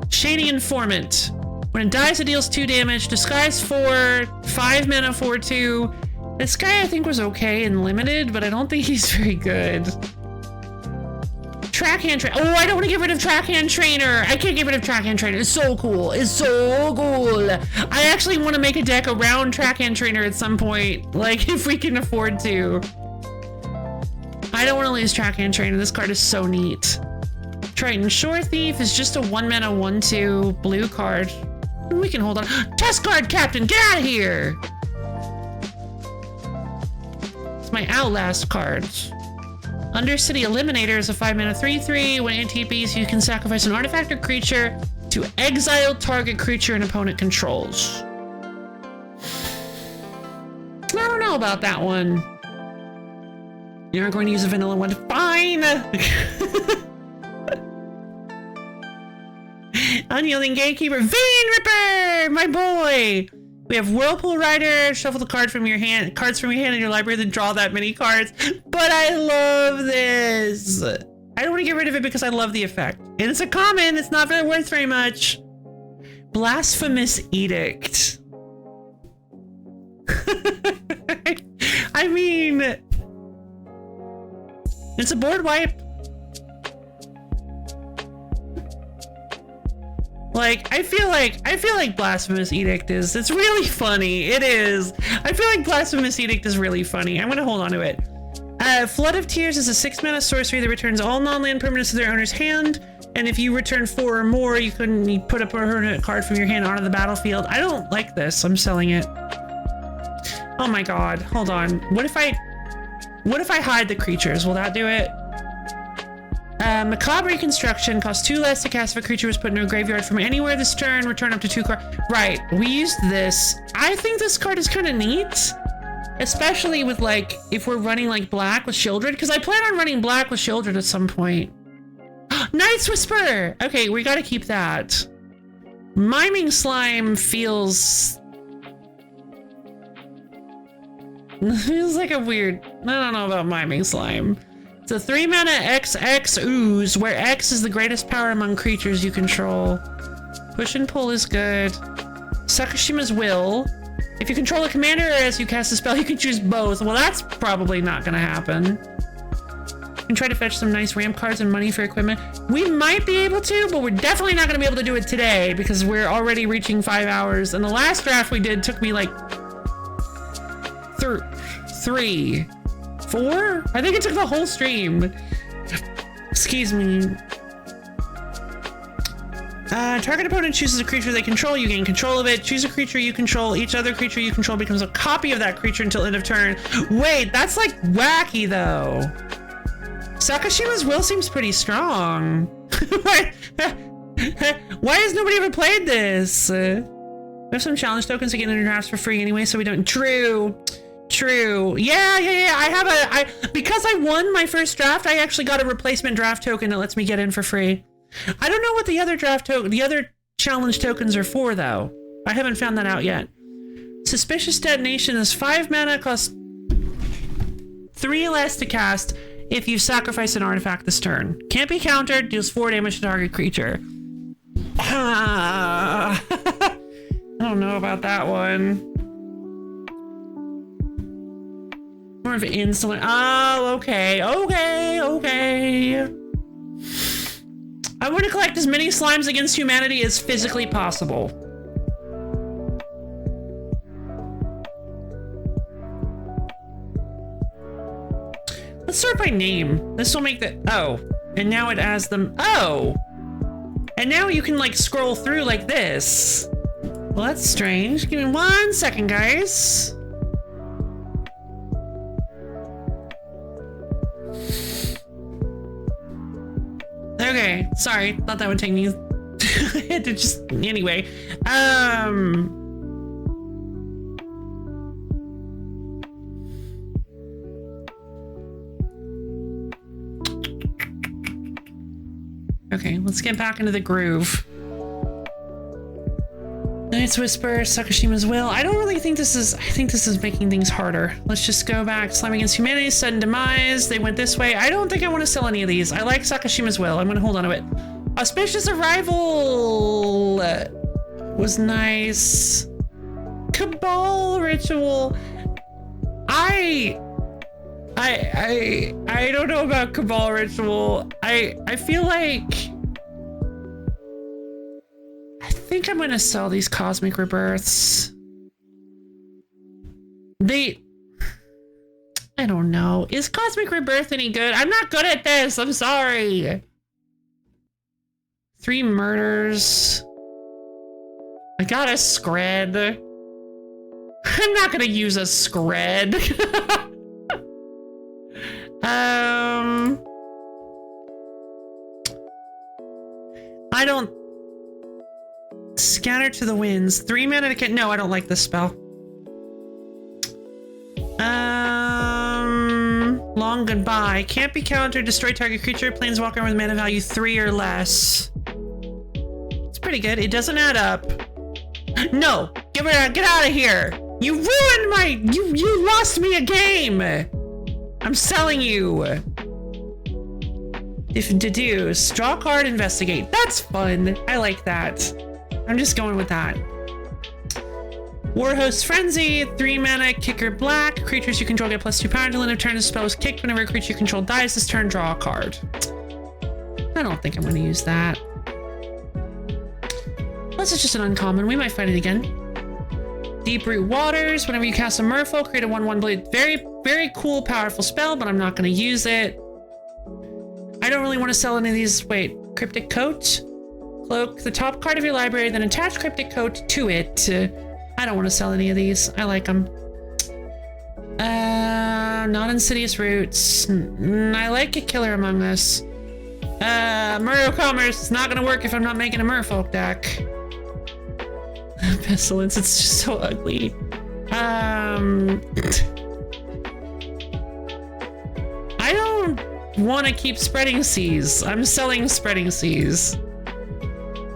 Shady Informant. When it dies, it deals 2 damage. Disguise 4, 5 mana 4/2. This guy I think was okay in limited, but I don't think he's very good. Trackhand Trainer. Oh, I don't want to get rid of Trackhand Trainer. I can't get rid of Trackhand Trainer. It's so cool. It's so cool. I actually want to make a deck around Trackhand Trainer at some point, like if we can afford to. I don't want to lose Trackhand Trainer. This card is so neat. Triton Shore Thief is just a 1-mana 1/2 blue card. We can hold on. Test card, Captain! Get out of here! It's my Outlast card. Undercity Eliminator is a 5-mana 3/3. When it TPs, you can sacrifice an artifact or creature to exile target creature an opponent controls. I don't know about that one. You're not going to use a vanilla one. Fine! Unyielding Gatekeeper. Vein Ripper! My boy! We have Whirlpool Rider. Shuffle the cards from your hand in your library, then draw that many cards. But I love this! I don't want to get rid of it because I love the effect. And it's a common. It's not very worth very much. Blasphemous Edict. I mean... It's a board wipe. Like, I feel like Blasphemous Edict it's really funny. It is. I feel like Blasphemous Edict is really funny. I'm gonna hold on to it. Flood of Tears is a 6-mana sorcery that returns all non-land permanents to their owner's hand. And if you return 4 or more, you put a permanent card from your hand onto the battlefield. I don't like this. I'm selling it. Oh my god. Hold on. What if I hide the creatures? Will that do it? Macabre Reconstruction costs 2 less to cast if a creature was put into a graveyard from anywhere this turn. Return up to 2 cards. Right, we used this. I think this card is kind of neat. Especially with, like, if we're running, like, black with Shieldred. Because I plan on running black with Shieldred at some point. Night's Whisper! Okay, we gotta keep that. Miming Slime feels like a weird... I don't know about Miming Slime. It's a 3-mana XX Ooze, where X is the greatest power among creatures you control. Push and Pull is good. Sakashima's Will. If you control a commander or as you cast a spell, you can choose both. Well, that's probably not gonna happen. You can try to fetch some nice ramp cards and money for equipment. We might be able to, but we're definitely not gonna be able to do it today because we're already reaching 5 hours. And the last draft we did took me like 3, 4? I think it took the whole stream. Excuse me. Target opponent chooses a creature they control. You gain control of it. Choose a creature you control. Each other creature you control becomes a copy of that creature until end of turn. Wait, that's like wacky though. Sakashima's will seems pretty strong. Why has nobody ever played this? We have some challenge tokens to get into drafts for free anyway, so we don't. True. Yeah. Because I won my first draft, I actually got a replacement draft token that lets me get in for free. I don't know what the other challenge tokens are for though. I haven't found that out yet. Suspicious Detonation is 5 mana, costs 3 less to cast if you sacrifice an artifact this turn. Can't be countered, deals 4 damage to target creature. I don't know about that one. More of an insolent. Oh, okay. I want to collect as many slimes against humanity as physically possible. Let's sort by name. This will make the... Oh. And now it has them... Oh! And now you can, like, scroll through like this. Well, that's strange. Give me 1 second, guys. Okay, sorry. Thought that would take me... I had to just... Anyway. Okay, let's get back into the groove. Night's Whisper, Sakashima's Will. I don't really think this is... I think this is making things harder. Let's just go back. Slime Against Humanity, Sudden Demise. They went this way. I don't think I want to sell any of these. I like Sakashima's Will. I'm going to hold on to it. Auspicious Arrival was nice. Cabal Ritual. I don't know about Cabal Ritual. I feel like... I think I'm gonna sell these Cosmic Rebirths. I don't know. Is Cosmic Rebirth any good? I'm not good at this. I'm sorry. 3 murders. I got a Scred. I'm not gonna use a Scred. I don't... Scatter to the Winds. 3 mana to get... No, I don't like this spell. Long Goodbye. Can't be countered. Destroy target creature. Planeswalker with mana value 3 or less. It's pretty good. It doesn't add up. No! Get out of here! You ruined my... You lost me a game! I'm selling you! Deduce. Draw a card, investigate. That's fun. I like that. I'm just going with that. Warhost Frenzy, 3 mana, kicker black. Creatures you control get +2 power until end of turn. The spell is kicked whenever a creature you control dies this turn. Draw a card. I don't think I'm going to use that. Unless it's just an uncommon. We might find it again. Deep Root Waters. Whenever you cast a Merfolk, create a 1/1 blade. Very, very cool, powerful spell, but I'm not going to use it. I don't really want to sell any of these. Wait, Cryptic Coat. Cloak the top card of your library, then attach Cryptic Coat to it. I don't want to sell any of these. I like them. Not Insidious Roots. I like a Killer Among Us. Murder Commerce is not going to work if I'm not making a Merfolk deck. Pestilence, it's just so ugly. I don't want to keep Spreading Seas. I'm selling Spreading Seas.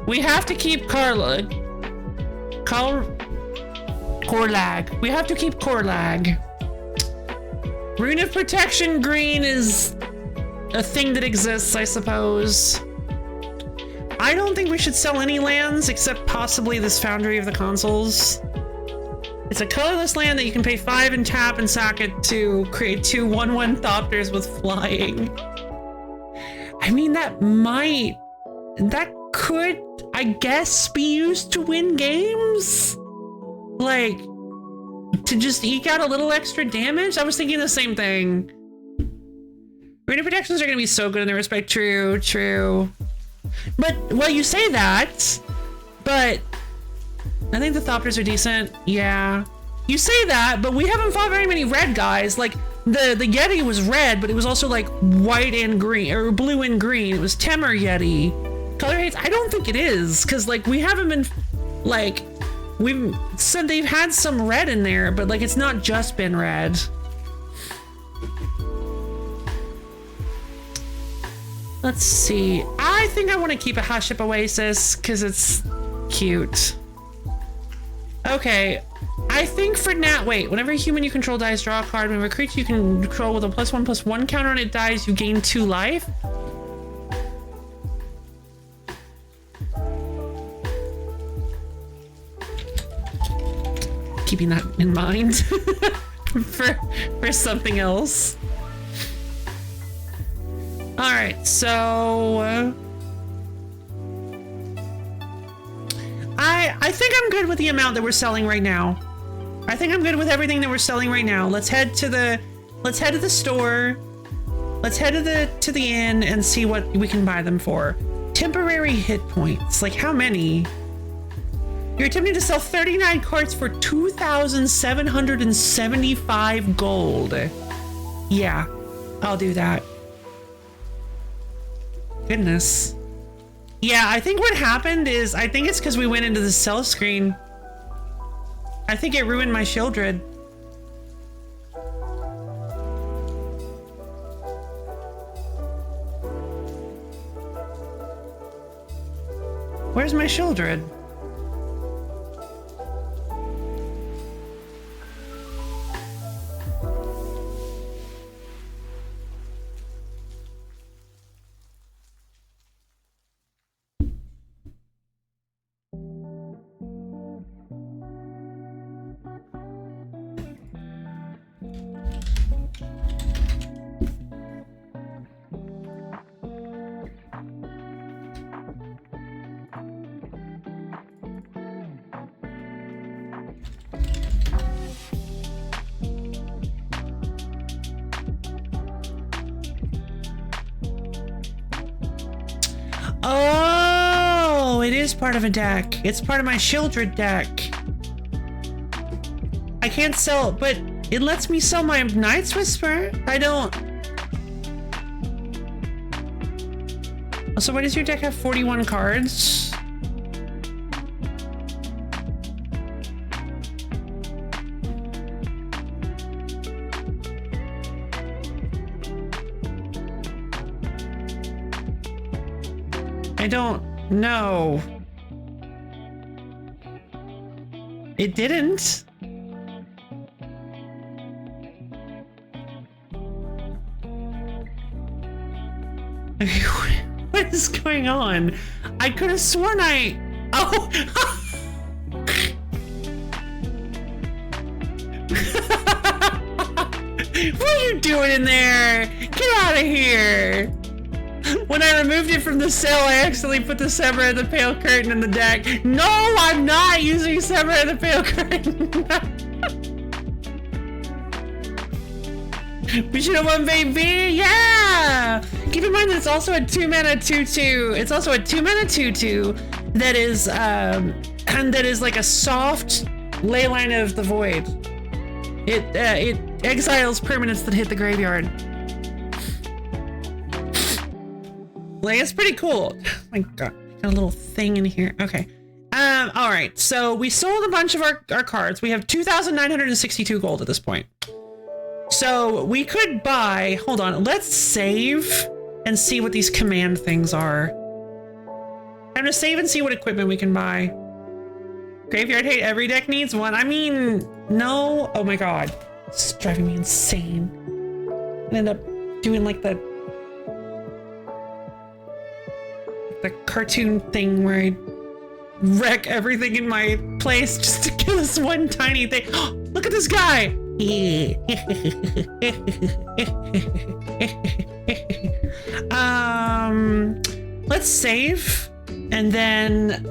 We have to keep Korlag. We have to keep Korlag. Rune of Protection green is a thing that exists, I suppose. I don't think we should sell any lands except possibly this Foundry of the Consuls. It's a colorless land that you can pay 5 and tap and sack it to create 2 1/1 Thopters with flying. I mean, that could, I guess, be used to win games? Like, to just eke out a little extra damage? I was thinking the same thing. Rune of Protections are going to be so good in their respect. True. But, well, you say that, but I think the Thopters are decent. Yeah. You say that, but we haven't fought very many red guys. Like, the Yeti was red, but it was also like white and green, or blue and green. It was Temur Yeti. Color hates? I don't think it is, because like we haven't been, like, we've said they've had some red in there, but like it's not just been red. Let's see. I think I want to keep a Haship Oasis because it's cute. Okay. I think for now, wait, whenever a human you control dies, draw a card. Whenever a creature you can control with a +1/+1 counter on it dies, you gain 2 life. Keeping that in mind for something else. All right, so I think I'm good with the amount that we're selling right now. I think I'm good with everything that we're selling right now. Let's head to the store. Let's head to the inn and see what we can buy them for. Temporary hit points. Like how many? You're attempting to sell 39 cards for 2,775 gold. Yeah, I'll do that. Goodness. Yeah, I think what happened is, I think it's because we went into the sell screen. I think it ruined my Shieldred. Where's my Shieldred? Oh, it is part of a deck. It's part of my Shieldred deck. I can't sell, but it lets me sell my Knight's Whisper. I don't. So why does your deck have 41 cards? I don't know. It didn't. What is going on? I could have sworn I... Oh! What are you doing in there? Get out of here! When I removed it from the sale, I accidentally put the Sever of the Pale Curtain in the deck. No, I'm not using Sever of the Pale Curtain. We should have won, baby! Yeah! Keep in mind that it's also a 2-mana 2/2. It's also a 2-mana 2/2 that is, and that is like a soft Leyline of the Void. It exiles permanents that hit the graveyard. Like, it's pretty cool. Oh my god, got a little thing in here. Okay. All right. So we sold a bunch of our cards. We have 2,962 gold at this point. So we could buy, hold on, let's save and see what these command things are. I'm gonna save and see what equipment we can buy. Graveyard hate, every deck needs one. I mean, no. Oh my god. It's driving me insane. I end up doing like the cartoon thing where I wreck everything in my place just to get this one tiny thing. Look at this guy. Let's save and then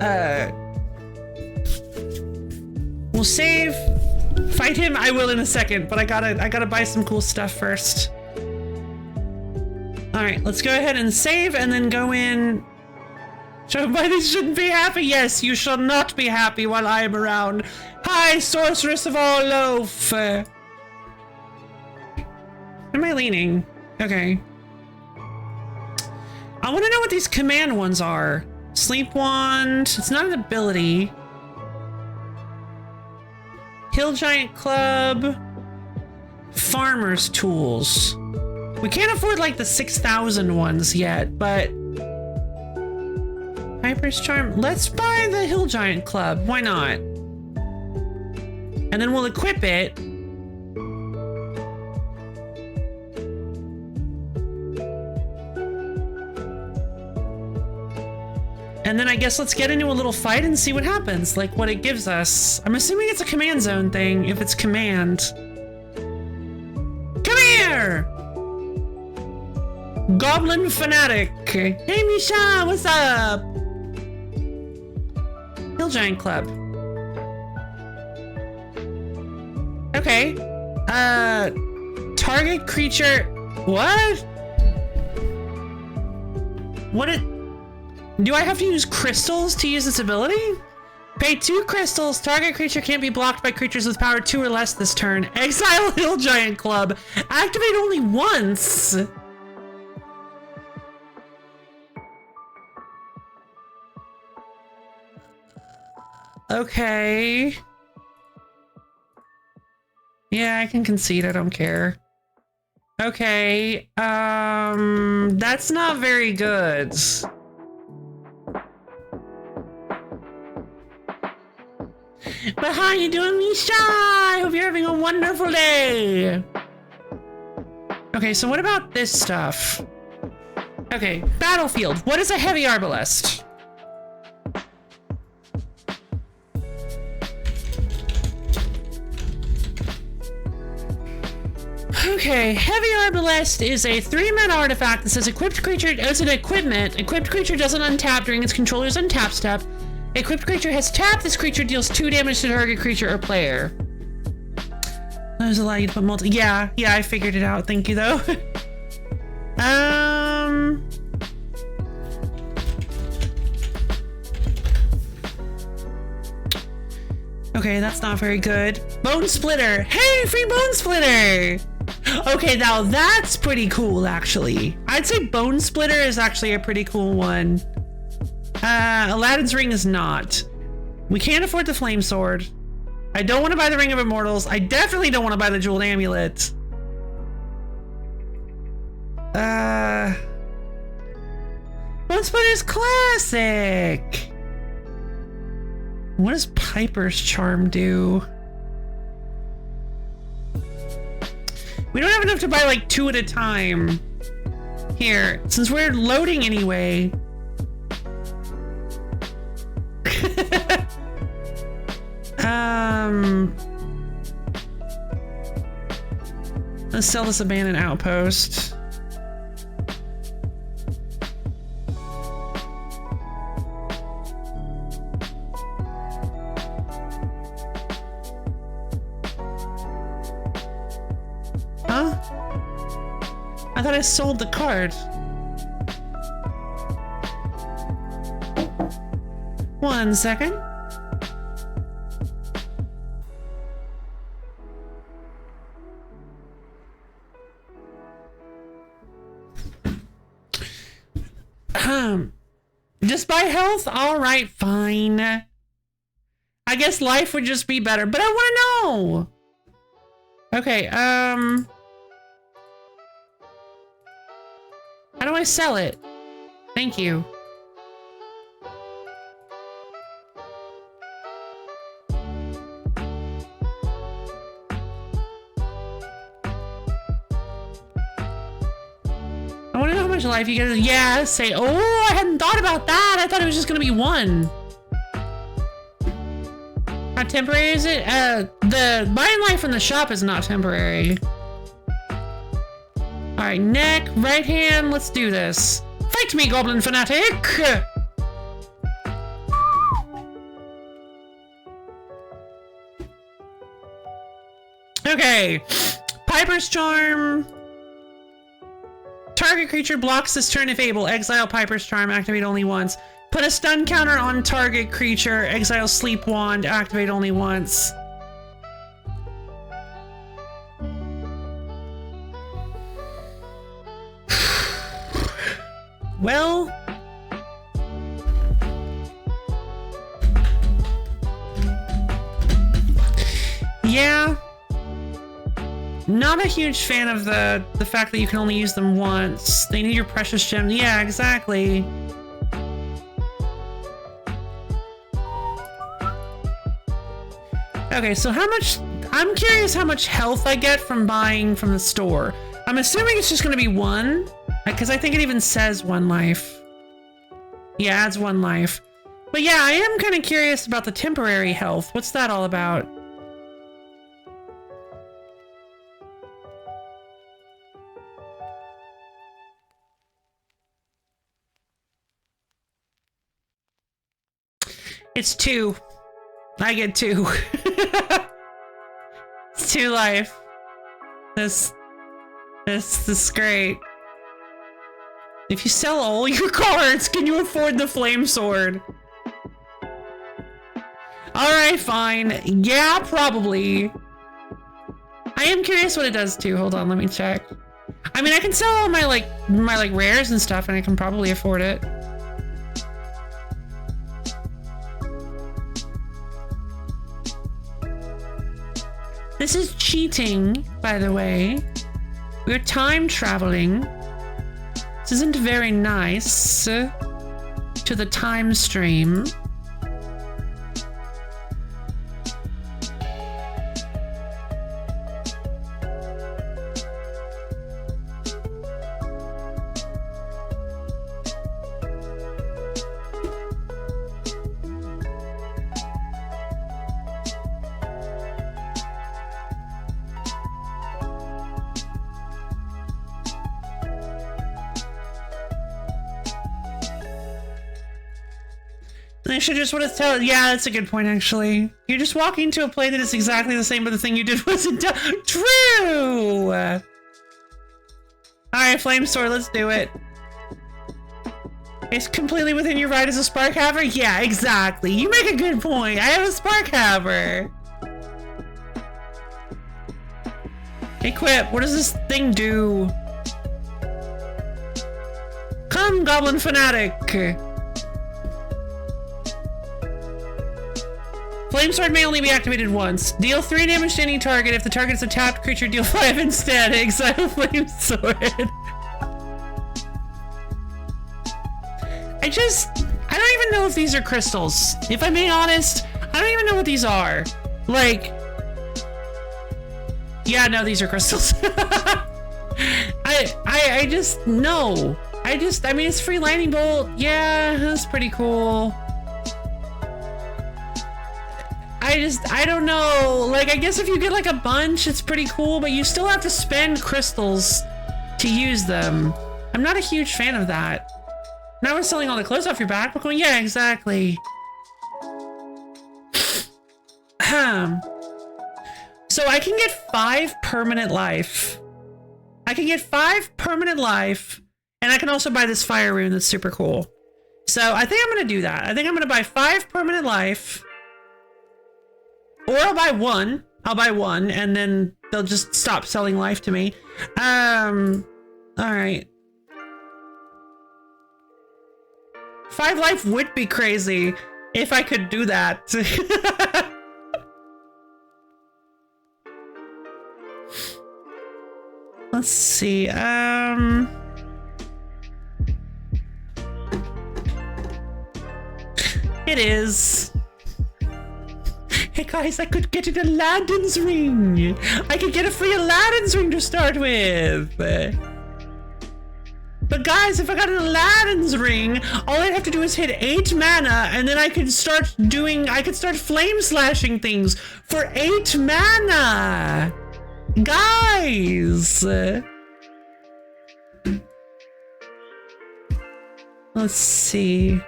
we'll save, fight him. I will in a second, but I gotta buy some cool stuff first. All right, let's go ahead and save and then go in Somebody shouldn't be happy. Yes, you shall not be happy while I am around. Hi, sorceress of all loaf. Where am I leaning? Okay. I want to know what these command ones are. Sleep wand. It's not an ability. Hill Giant Club. Farmer's tools. We can't afford like the 6,000 ones yet, but Piper's Charm. Let's buy the Hill Giant Club. Why not? And then we'll equip it. And then I guess let's get into a little fight and see what happens, like what it gives us. I'm assuming it's a command zone thing, if it's command. Come here! Goblin Fanatic. Hey Misha, what's up? Hill Giant Club. Okay. Target creature. What? What it? Do I have to use crystals to use this ability? Pay 2 crystals. Target creature can't be blocked by creatures with power 2 or less this turn. Exile Hill Giant Club. Activate only once. Okay. Yeah, I can concede. I don't care. Okay. That's not very good. But how you doing, Misha? I hope you're having a wonderful day. Okay, so what about this stuff? Okay, battlefield. What is a heavy arbalest? Okay, heavy arbalest is a 3-mana artifact that says equipped creature as an equipment. Equipped creature doesn't untap during its controller's untap step. Equipped creature has tapped. This creature deals 2 damage to target creature or player. Those allow you to put multi. Yeah, I figured it out. Thank you, though. Okay, that's not very good. Bone Splitter. Hey, free Bone Splitter. Okay, now that's pretty cool, actually. I'd say Bone Splitter is actually a pretty cool one. Aladdin's Ring is not. We can't afford the Flame Sword. I don't want to buy the Ring of Immortals. I definitely don't want to buy the Jeweled Amulet. Bone Splitter's classic. What does Piper's Charm do? We don't have enough to buy like 2 at a time. Here, since we're loading anyway. Let's sell this abandoned outpost. Huh? I thought I sold the card. One second. Just buy health? Alright, fine. I guess life would just be better, but I want to know. Okay, how do I sell it? Thank you. I want to know how much life you get. Yeah, say, oh, I hadn't thought about that. I thought it was just going to be 1. How temporary is it? The buying life from the shop is not temporary. All right, neck, right hand, let's do this. Fight me, Goblin Fanatic! Okay, Piper's Charm. Target creature blocks this turn if able. Exile Piper's Charm, activate only once. Put a stun counter on target creature. Exile sleep wand. Activate only once. Well, yeah, not a huge fan of the fact that you can only use them once. They need your precious gem. Yeah, exactly. Okay, so how much, I'm curious how much health I get from buying from the store. I'm assuming it's just going to be 1. Because I think it even says 1 life. Yeah, adds 1 life. But yeah, I am kind of curious about the temporary health. What's that all about? It's 2. I get 2. It's 2 life. This is great. If you sell all your cards, can you afford the flame sword? Alright, fine. Yeah, probably. I am curious what it does too. Hold on, let me check. I mean, I can sell all my rares and stuff, and I can probably afford it. This is cheating, by the way. We're time traveling. This isn't very nice to the time stream. They should just want to tell. Yeah, that's a good point, actually. You're just walking to a play that is exactly the same, but the thing you did wasn't done. True! Alright, Flame Sword, let's do it. It's completely within your right as a Spark Haver? Yeah, exactly. You make a good point. I have a Spark Haver. Equip. What does this thing do? Come, Goblin Fanatic. Flamesword may only be activated once. Deal 3 damage to any target. If the target is a tapped creature, deal 5 instead. Exile Flamesword. I don't even know if these are crystals. If I'm being honest, I don't even know what these are. Like, yeah, no, these are crystals. I just, no. I mean, it's free lightning bolt. Yeah, that's pretty cool. I don't know. Like, I guess if you get like a bunch, it's pretty cool, but you still have to spend crystals to use them. I'm not a huge fan of that. Now we're selling all the clothes off your back. We're going, yeah, exactly. So I can get 5 permanent life. I can get 5 permanent life, and I can also buy this fire rune that's super cool. So I think I'm gonna do that. I think I'm gonna buy 5 permanent life. Or I'll buy 1. I'll buy 1, and then they'll just stop selling life to me. Alright. 5 life would be crazy if I could do that. Let's see, it is. Hey guys, I could get an Aladdin's ring. I could get a free Aladdin's ring to start with. But guys, if I got an Aladdin's ring, all I'd have to do is hit 8 mana, and then I could start flame slashing things for 8 mana. Guys. Let's see.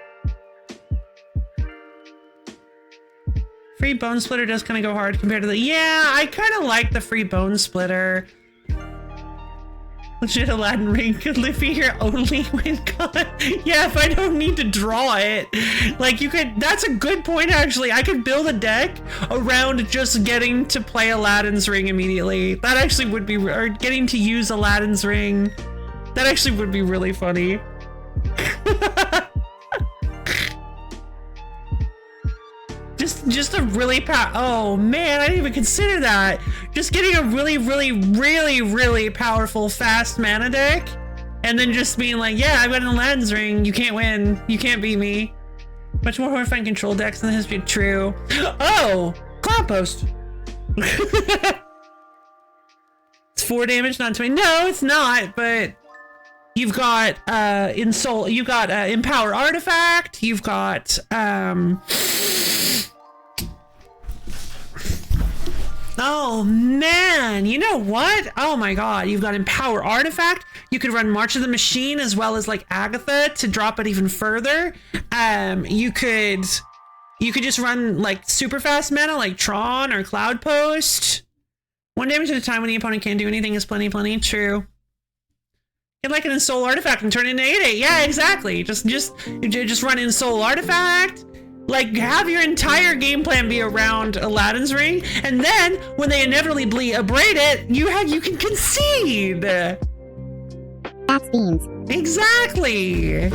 Free Bone Splitter does kind of go hard compared to the... Yeah, I kind of like the free Bone Splitter. Legit Aladdin ring could be your only win con. Yeah, if I don't need to draw it. Like you could, that's a good point actually. I could build a deck around just getting to play Aladdin's ring immediately. That actually would be, or getting to use Aladdin's ring. That actually would be really funny. Just a really oh man, I didn't even consider that. Just getting a really powerful fast mana deck, and then just being like, yeah, I've got an Aladdin's ring. You can't win. You can't beat me. Much more horrifying control decks in the history of True. Oh, Cloud Post. It's 4 damage, not 20. No, it's not. But you've got you've got Empower Artifact. You've got oh man, you know what? Oh my god, you've got Empower Artifact. You could run March of the Machine as well as like Agatha to drop it even further. You could just run like super fast mana like Tron or Cloud Post. 1 damage at a time when the opponent can't do anything is plenty. True. Get like an Ensoul Artifact and turn it into 8/8. Yeah, exactly. Just run Ensoul Artifact. Like, have your entire game plan be around Aladdin's ring, and then when they inevitably abrade it, you can concede. That's beans. Exactly.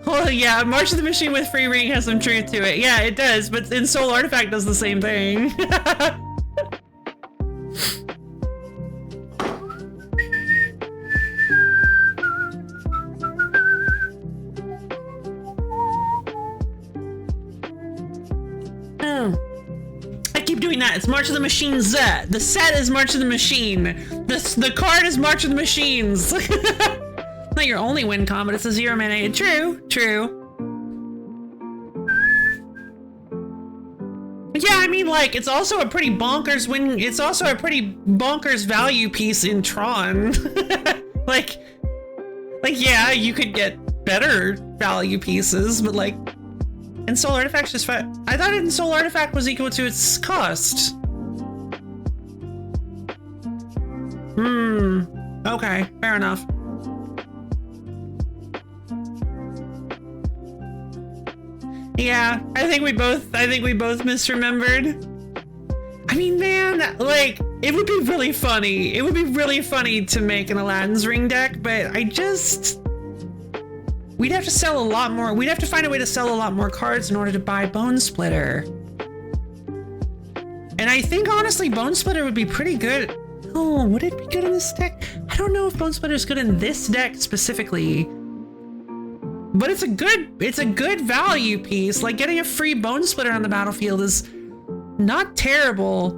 Well, yeah, March of the Machine with free ring has some truth to it. Yeah, it does, but Ensoul Artifact does the same thing. I keep doing that. It's March of the Machine Z. The set is March of the Machine. The card is March of the Machines. Not your only win con, but it's a 0 mana. True. Yeah, I mean, like, it's also a pretty bonkers win. It's also a pretty bonkers value piece in Tron. like, yeah, you could get better value pieces, but like, Ensoul Artifact's just fine. I thought Ensoul Artifact was equal to its cost. Okay, fair enough. Yeah, I think we both misremembered. I mean, man, like, it would be really funny. It would be really funny to make an Aladdin's ring deck, but we'd have to sell a lot more. We'd have to find a way to sell a lot more cards in order to buy Bone Splitter. And I think, honestly, Bone Splitter would be pretty good. Oh, would it be good in this deck? I don't know if Bone Splitter is good in this deck specifically. But it's a good value piece. Like, getting a free Bone Splitter on the battlefield is not terrible.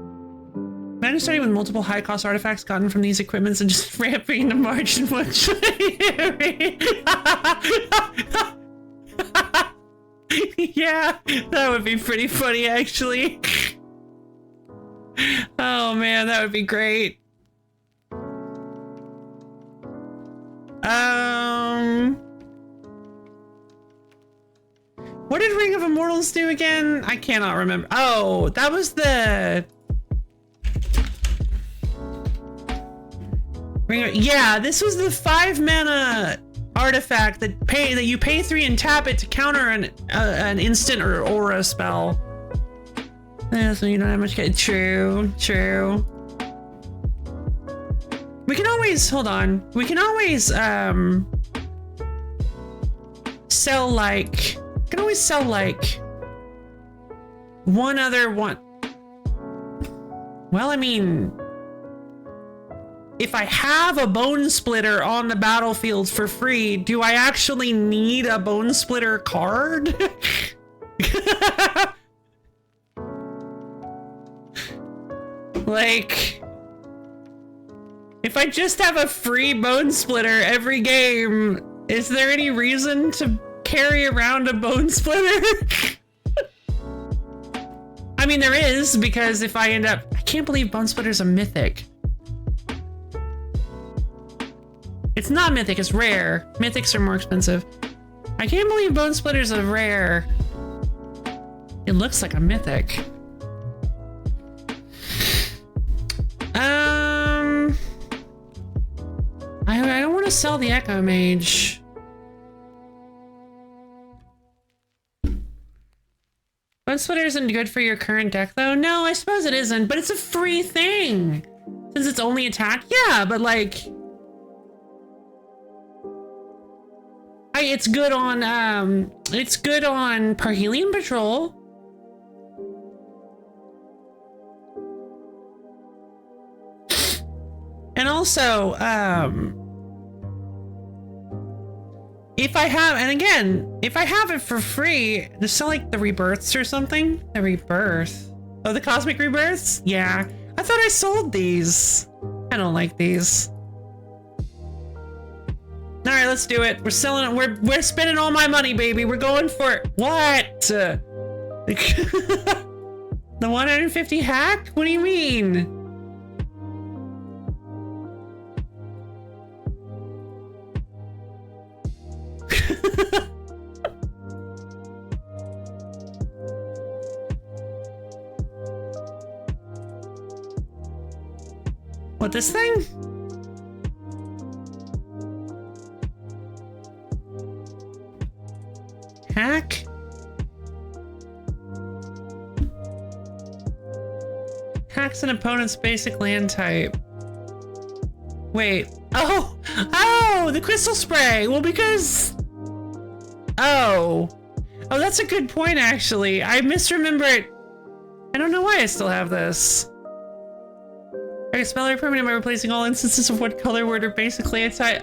Imagine starting with multiple high-cost artifacts gotten from these equipments and just ramping the March in one Yeah, that would be pretty funny, actually. Oh man, that would be great. What did Ring of Immortals do again? I cannot remember. Oh, that was the... Yeah, this was the 5 mana artifact that you pay 3 and tap it to counter an instant or aura spell. Yeah, so you don't have much. True. We can always hold on. We can always sell like. We can always sell like one other one. Well, I mean, if I have a Bone Splitter on the battlefield for free, do I actually need a Bone Splitter card? Like, if I just have a free Bone Splitter every game, is there any reason to carry around a Bone Splitter? I mean, there is, because if I can't believe Bone Splitter's a mythic. It's not mythic, it's rare. Mythics are more expensive. I can't believe Bone Splitter's a rare. It looks like a mythic. to sell the Echo Mage. Bone Splitter isn't good for your current deck, though. No, I suppose it isn't, but it's a free thing. Since it's only attack, yeah, but like... it's good on Parhelion Patrol. And also, if I have, and again, if I have it for free, to sell like the rebirths or something. The rebirth. Oh, the cosmic rebirths? Yeah. I thought I sold these. I don't like these. All right, let's do it. We're selling it. We're spending all my money, baby. We're going for it. What? The 150 hack? What do you mean? What, this thing? Hack? Hacks an opponent's basic land type. Wait. Oh! Oh! The crystal spray! Well, because... Oh. Oh, that's a good point, actually. I misremembered. I don't know why I still have this. I can spell every permanent by replacing all instances of what color word are basically a type.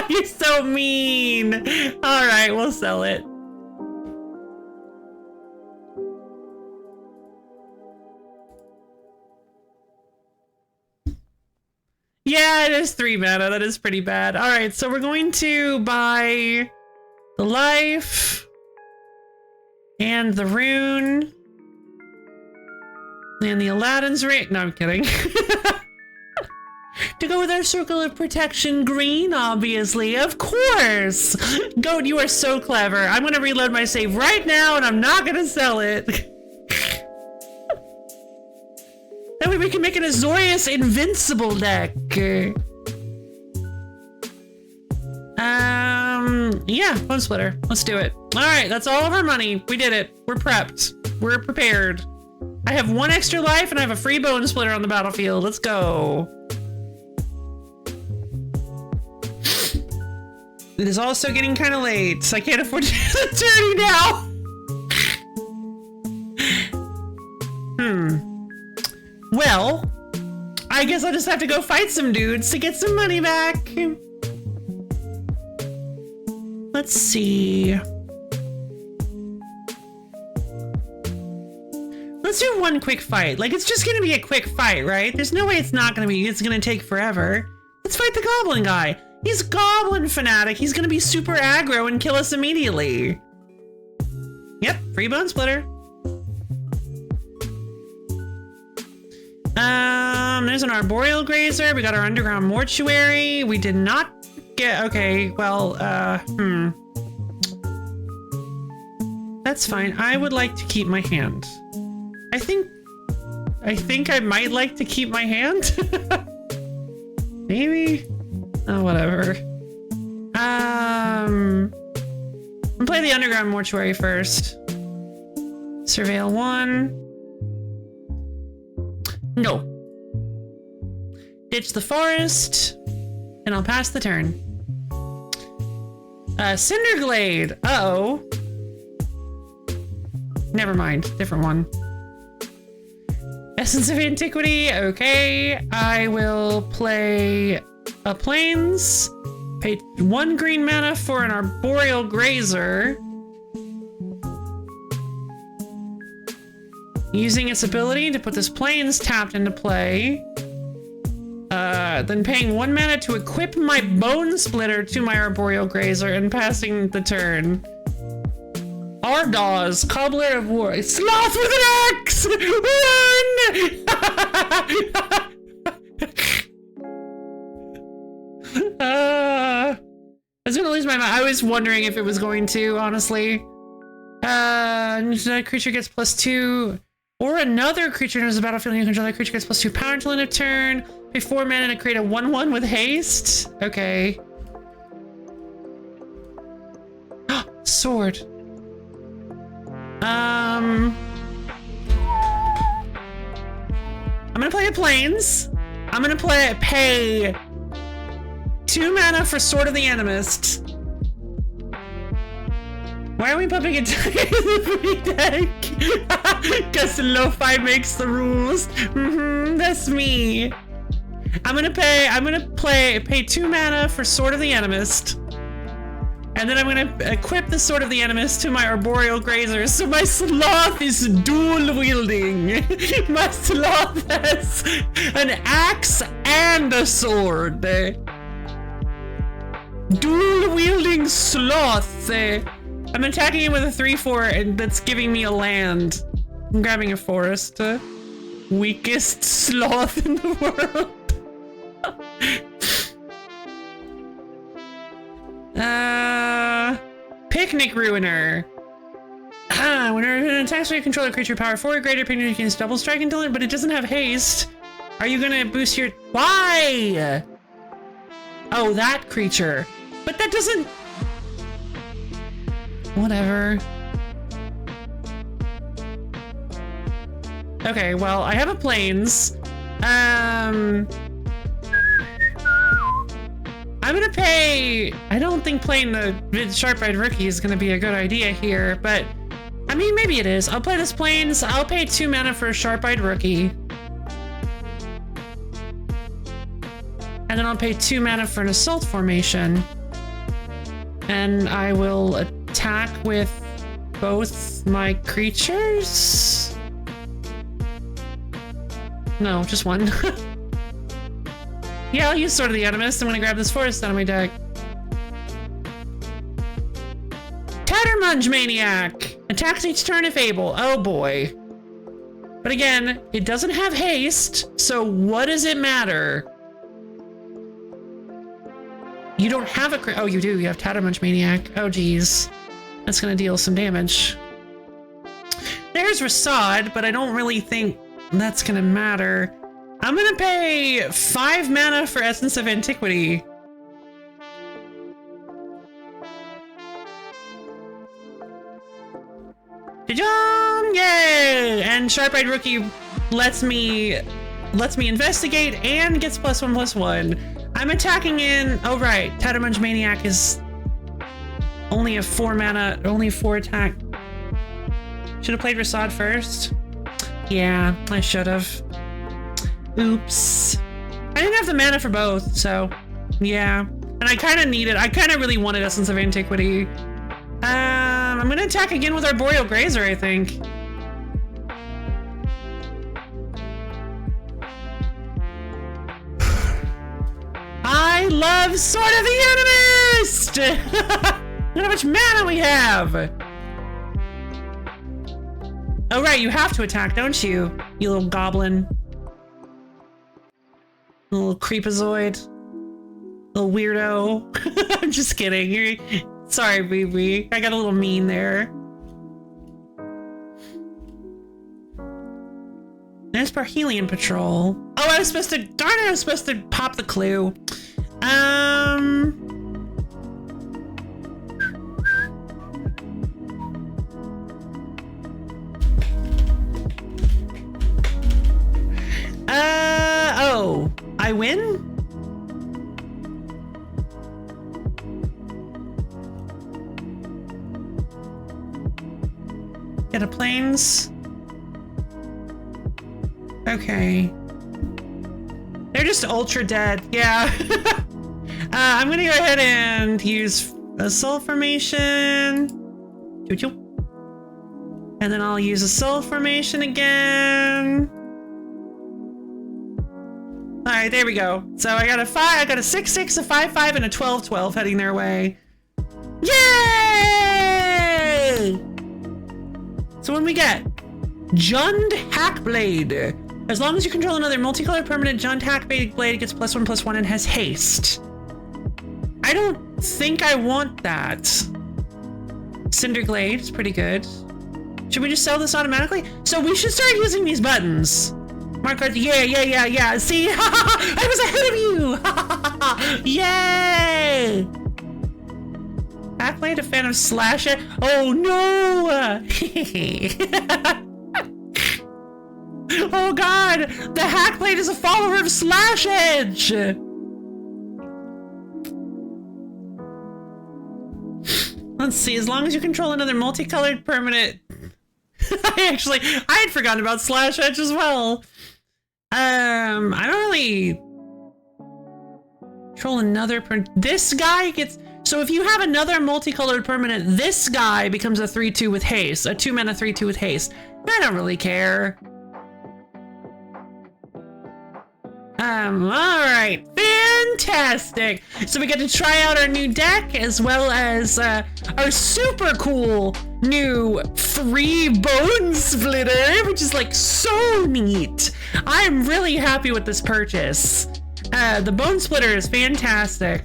You're so mean. All right, we'll sell it. Yeah, it is 3 mana. That is pretty bad. All right, so we're going to buy the life and the rune. And the Aladdin's ring. No, I'm kidding. To go with our circle of protection green, obviously. Of course. Goat, you are so clever. I'm going to reload my save right now, and I'm not going to sell it. That way we can make an Azorius Invincible deck. Yeah, Bone Splitter. Let's do it. All right, that's all of our money. We did it. We're prepped. We're prepared. I have 1 extra life and I have a free Bone Splitter on the battlefield. Let's go. It is also getting kind of late, so I can't afford to do the journey now. Well, I guess I'll just have to go fight some dudes to get some money back. Let's see. Let's do 1 quick fight. Like, it's just gonna be a quick fight, right? There's no way it's not gonna be. It's gonna take forever. Let's fight the goblin guy. He's goblin fanatic. He's gonna be super aggro and kill us immediately. Yep, free Bone Splitter. There's an arboreal grazer. We got our underground mortuary. We did not get. Okay, well, that's fine. I would like to keep my hand. I think I might like to keep my hand. Maybe? Oh, whatever. I'll play the underground mortuary first. Surveil 1. No. Ditch the forest. And I'll pass the turn. Cinderglade. Uh-oh. Never mind. Different one. Essence of Antiquity. Okay. I will play a Plains. Pay 1 green mana for an Arboreal Grazer. Using its ability to put this Plains tapped into play. Then paying 1 mana to equip my Bone Splitter to my Arboreal Grazer and passing the turn. Ardaws, Cobbler of War. Sloth with an axe! Run! I was gonna lose my mind. I was wondering if it was going to, honestly. Another creature gets +2. Or another creature enters the battlefield and you control that creature gets +2 power until end of turn. Pay 4 mana to create a 1/1 with haste. Okay. Sword. I'm gonna play a Plains. I'm gonna pay 2 mana for Sword of the Animist. Why are we pumping it in the free deck? Because LoFi makes the rules. That's me. I'm gonna pay 2 mana for Sword of the Animist. And then I'm gonna equip the Sword of the Animist to my Arboreal Grazer, so my Sloth is dual wielding. My Sloth has an axe and a sword. Dual wielding Sloth. I'm attacking him with a 3/4, and that's giving me a land. I'm grabbing a forest. Weakest sloth in the world. Picnic Ruiner. Whenever an attacks with your controller creature power 4 or greater, picnic can double strike until it, but it doesn't have haste. Are you gonna boost your... Why? Oh, that creature. But that doesn't... Whatever. Okay, well, I have a Plains. I'm gonna pay... I don't think playing the Sharp-Eyed Rookie is gonna be a good idea here, but... I mean, maybe it is. I'll play this Plains. I'll pay 2 mana for a Sharp-Eyed Rookie. And then I'll pay 2 mana for an Assault Formation. And I will attack with both my creatures? No, just one. Yeah, I'll use Sword of the Animist. I'm gonna grab this forest out of my deck. Tattermunge Maniac! Attacks each turn if able. Oh boy. But again, it doesn't have haste, so what does it matter? You don't have a oh, you do. You have Tattermunge Maniac. Oh, geez. That's gonna deal some damage. There's Rasad, but I don't really think that's gonna matter. I'm gonna pay 5 mana for Essence of Antiquity. Ta-jam! Yay! And Sharp-Eyed Rookie lets me investigate and gets +1/+1. I'm attacking in... Oh, right. Tattermunge Maniac is only a 4 mana, only 4 attack. Should have played Rasad first. Yeah, I should have. Oops. I didn't have the mana for both, so yeah. And I kind of needed, I kind of really wanted Essence of Antiquity. I'm gonna attack again with Arboreal Grazer, I think. I love Sword of the Animist! Look how much mana we have! Oh right, you have to attack, don't you? You little goblin. Little creepazoid. Little weirdo. I'm just kidding. Sorry, BB. I got a little mean there. There's Parhelion Patrol. Oh, I was supposed to... Darn it, I was supposed to pop the clue. Oh. I win? Get a Plains. Okay. They're just ultra dead. Yeah. I'm gonna go ahead and use Assault Formation. Choo-choo. And then I'll use Assault Formation again. All right, there we go. So I got a 6/6, a 5/5, and a 12/12 heading their way. Yay! So when we get Jund Hackblade. As long as you control another multicolored permanent, Jund Hackblade gets +1/+1 and has haste. I don't think I want that. Cinderglade is pretty good. Should we just sell this automatically? So we should start using these buttons. Mark Carthy, yeah. See, I was ahead of you. Yay! Hackblade, a fan of Slash Edge. Oh no! Oh god, the Hackblade is a follower of Slash Edge. Let's see. As long as you control another multicolored permanent. I had forgotten about Slash Edge as well. I don't really control another this guy gets, so if you have another multicolored permanent, this guy becomes a 3/2 with haste, a 2 mana 3/2 with haste. I don't really care. All right, fantastic. So we get to try out our new deck as well as our super cool new 3 Bone Splitter, which is like so neat. I'm really happy with this purchase. The Bone Splitter is fantastic.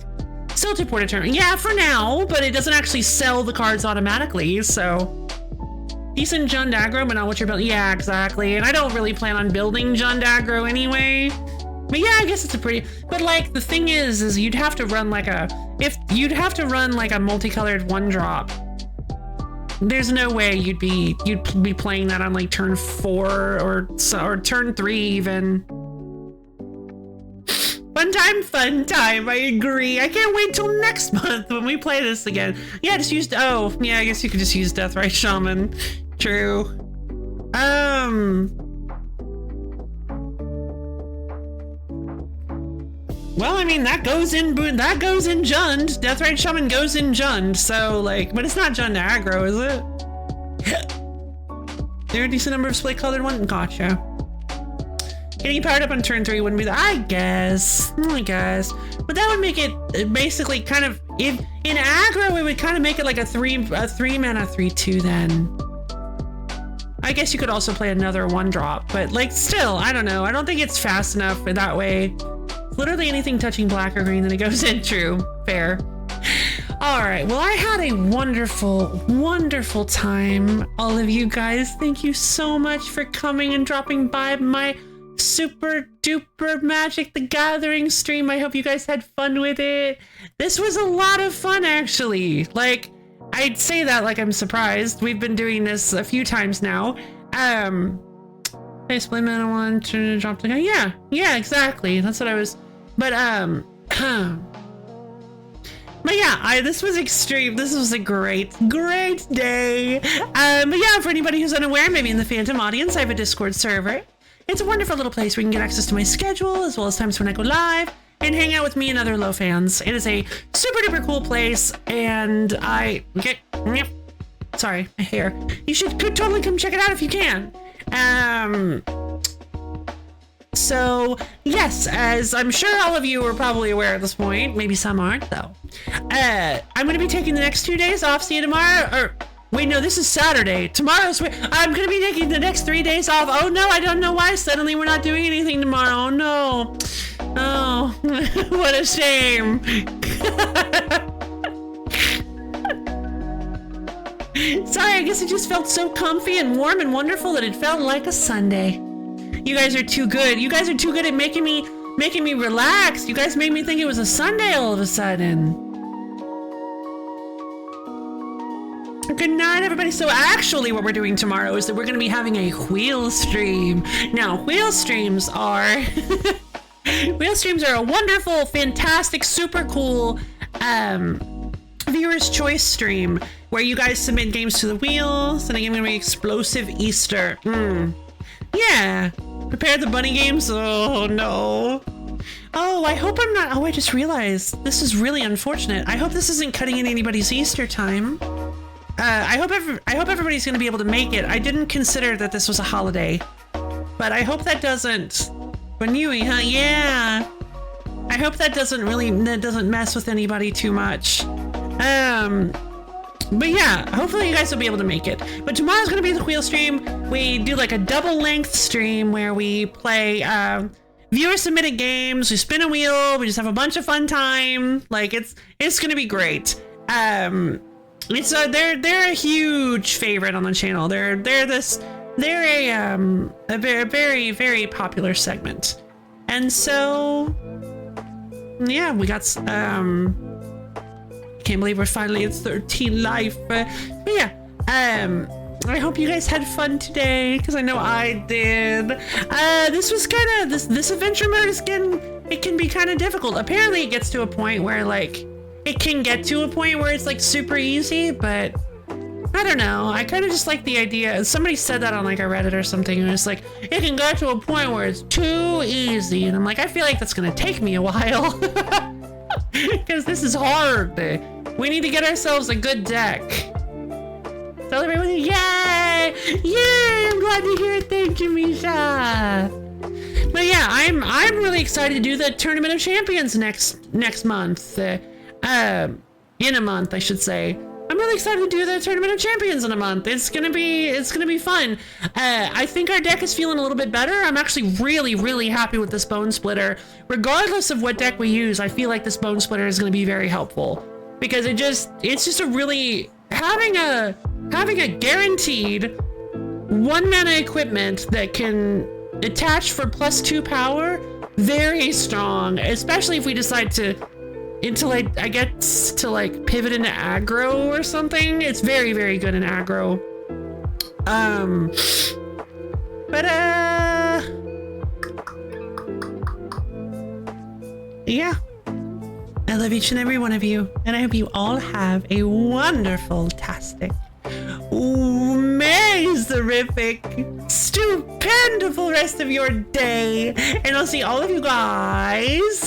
Still 2 port determinant, yeah, for now, but it doesn't actually sell the cards automatically, so. Decent Jund aggro, but not what you're building. Yeah, exactly. And I don't really plan on building Jund aggro anyway. But yeah, I guess it's a pretty, but like the thing is you'd have to run like a multicolored 1-drop. There's no way you'd be playing that on like turn 4 or turn 3 even. Fun time, I agree. I can't wait till next month when we play this again. Yeah, just use, oh, yeah, I guess you could just use Deathrite Shaman. True. Well, I mean, that goes in Jund. Deathrite Shaman goes in Jund, so like, but it's not Jund aggro, is it? There are a decent number of split colored ones. Gotcha. Getting powered up on turn 3 wouldn't be the, I guess. But that would make it basically kind of, if in aggro, it would kind of make it like a 3 mana 3/2 then. I guess you could also play another 1-drop, but like still, I don't know. I don't think it's fast enough for that way. Literally anything touching black or green, then it goes in. True. Fair. All right. Well, I had a wonderful time. All of you guys, thank you so much for coming and dropping by my super duper Magic the Gathering stream. I hope you guys had fun with it. This was a lot of fun, actually. Like, I'd say that like I'm surprised. We've been doing this a few times now. I split mana 1 to drop the guy. Yeah, exactly. That's what I was. But yeah, this was extreme. This was a great day. But yeah, for anybody who's unaware, maybe in the Phantom audience, I have a Discord server. It's a wonderful little place where you can get access to my schedule as well as times when I go live and hang out with me and other LoFi fans. It is a super duper cool place, and sorry, my hair. You could totally come check it out if you can. So yes, as I'm sure all of you are probably aware at this point, maybe some aren't though. I'm gonna be taking the next 2 days off. See you tomorrow. Or wait, no, this is Saturday. Tomorrow's. I'm gonna be taking the next 3 days off. Oh no, I don't know why suddenly we're not doing anything tomorrow. Oh no. Oh, what a shame. Sorry, I guess it just felt so comfy and warm and wonderful that it felt like a Sunday. You guys are too good. You guys are too good at making me relax. You guys made me think it was a Sunday all of a sudden. Good night, everybody. So actually what we're doing tomorrow is that we're going to be having a wheel stream. Now, wheel streams are a wonderful, fantastic, super cool viewer's choice stream where you guys submit games to the wheel. So the game is going to be Explosive Easter. Yeah. Prepare the bunny games. Oh no. Oh, I hope I'm not. Oh, I just realized this is really unfortunate. I hope this isn't cutting in anybody's Easter time. I hope everybody's going to be able to make it. I didn't consider that this was a holiday, but I hope that doesn't. Benui, huh? Yeah. I hope that doesn't mess with anybody too much. But yeah, hopefully you guys will be able to make it. But tomorrow's gonna be the wheel stream. We do like a double length stream where we play viewer submitted games. We spin a wheel. We just have a bunch of fun time. Like it's gonna be great. They're a huge favorite on the channel. They're this they're a very, very popular segment. And so, yeah, we got, can't believe we're finally at 13 life. But yeah, I hope you guys had fun today, because I know I did. This was kind of, this adventure mode is it can be kind of difficult. Apparently it gets to a point where, like, it can get to a point where it's, like, super easy, but I don't know. I kind of just like the idea. Somebody said that on, like, a Reddit or something, and it's like, it can get to a point where it's too easy. And I'm like, I feel like that's going to take me a while, because this is hard. We need to get ourselves a good deck. Celebrate with you. Yay! Yay! I'm glad to hear it. Thank you, Misha. But yeah, I'm really excited to do the Tournament of Champions next month. In a month, I should say. I'm really excited to do the Tournament of Champions in a month. It's gonna be fun. I think our deck is feeling a little bit better. I'm actually really happy with this Bone Splitter. Regardless of what deck we use, I feel like this Bone Splitter is gonna be very helpful, because it's just a really having a guaranteed 1-mana equipment that can attach for +2 power. Very strong, especially if we decide to I guess to like pivot into aggro or something. It's very good in aggro. Yeah, I love each and every one of you, and I hope you all have a wonderful tastic, amazing, stupendiful rest of your day, and I'll see all of you guys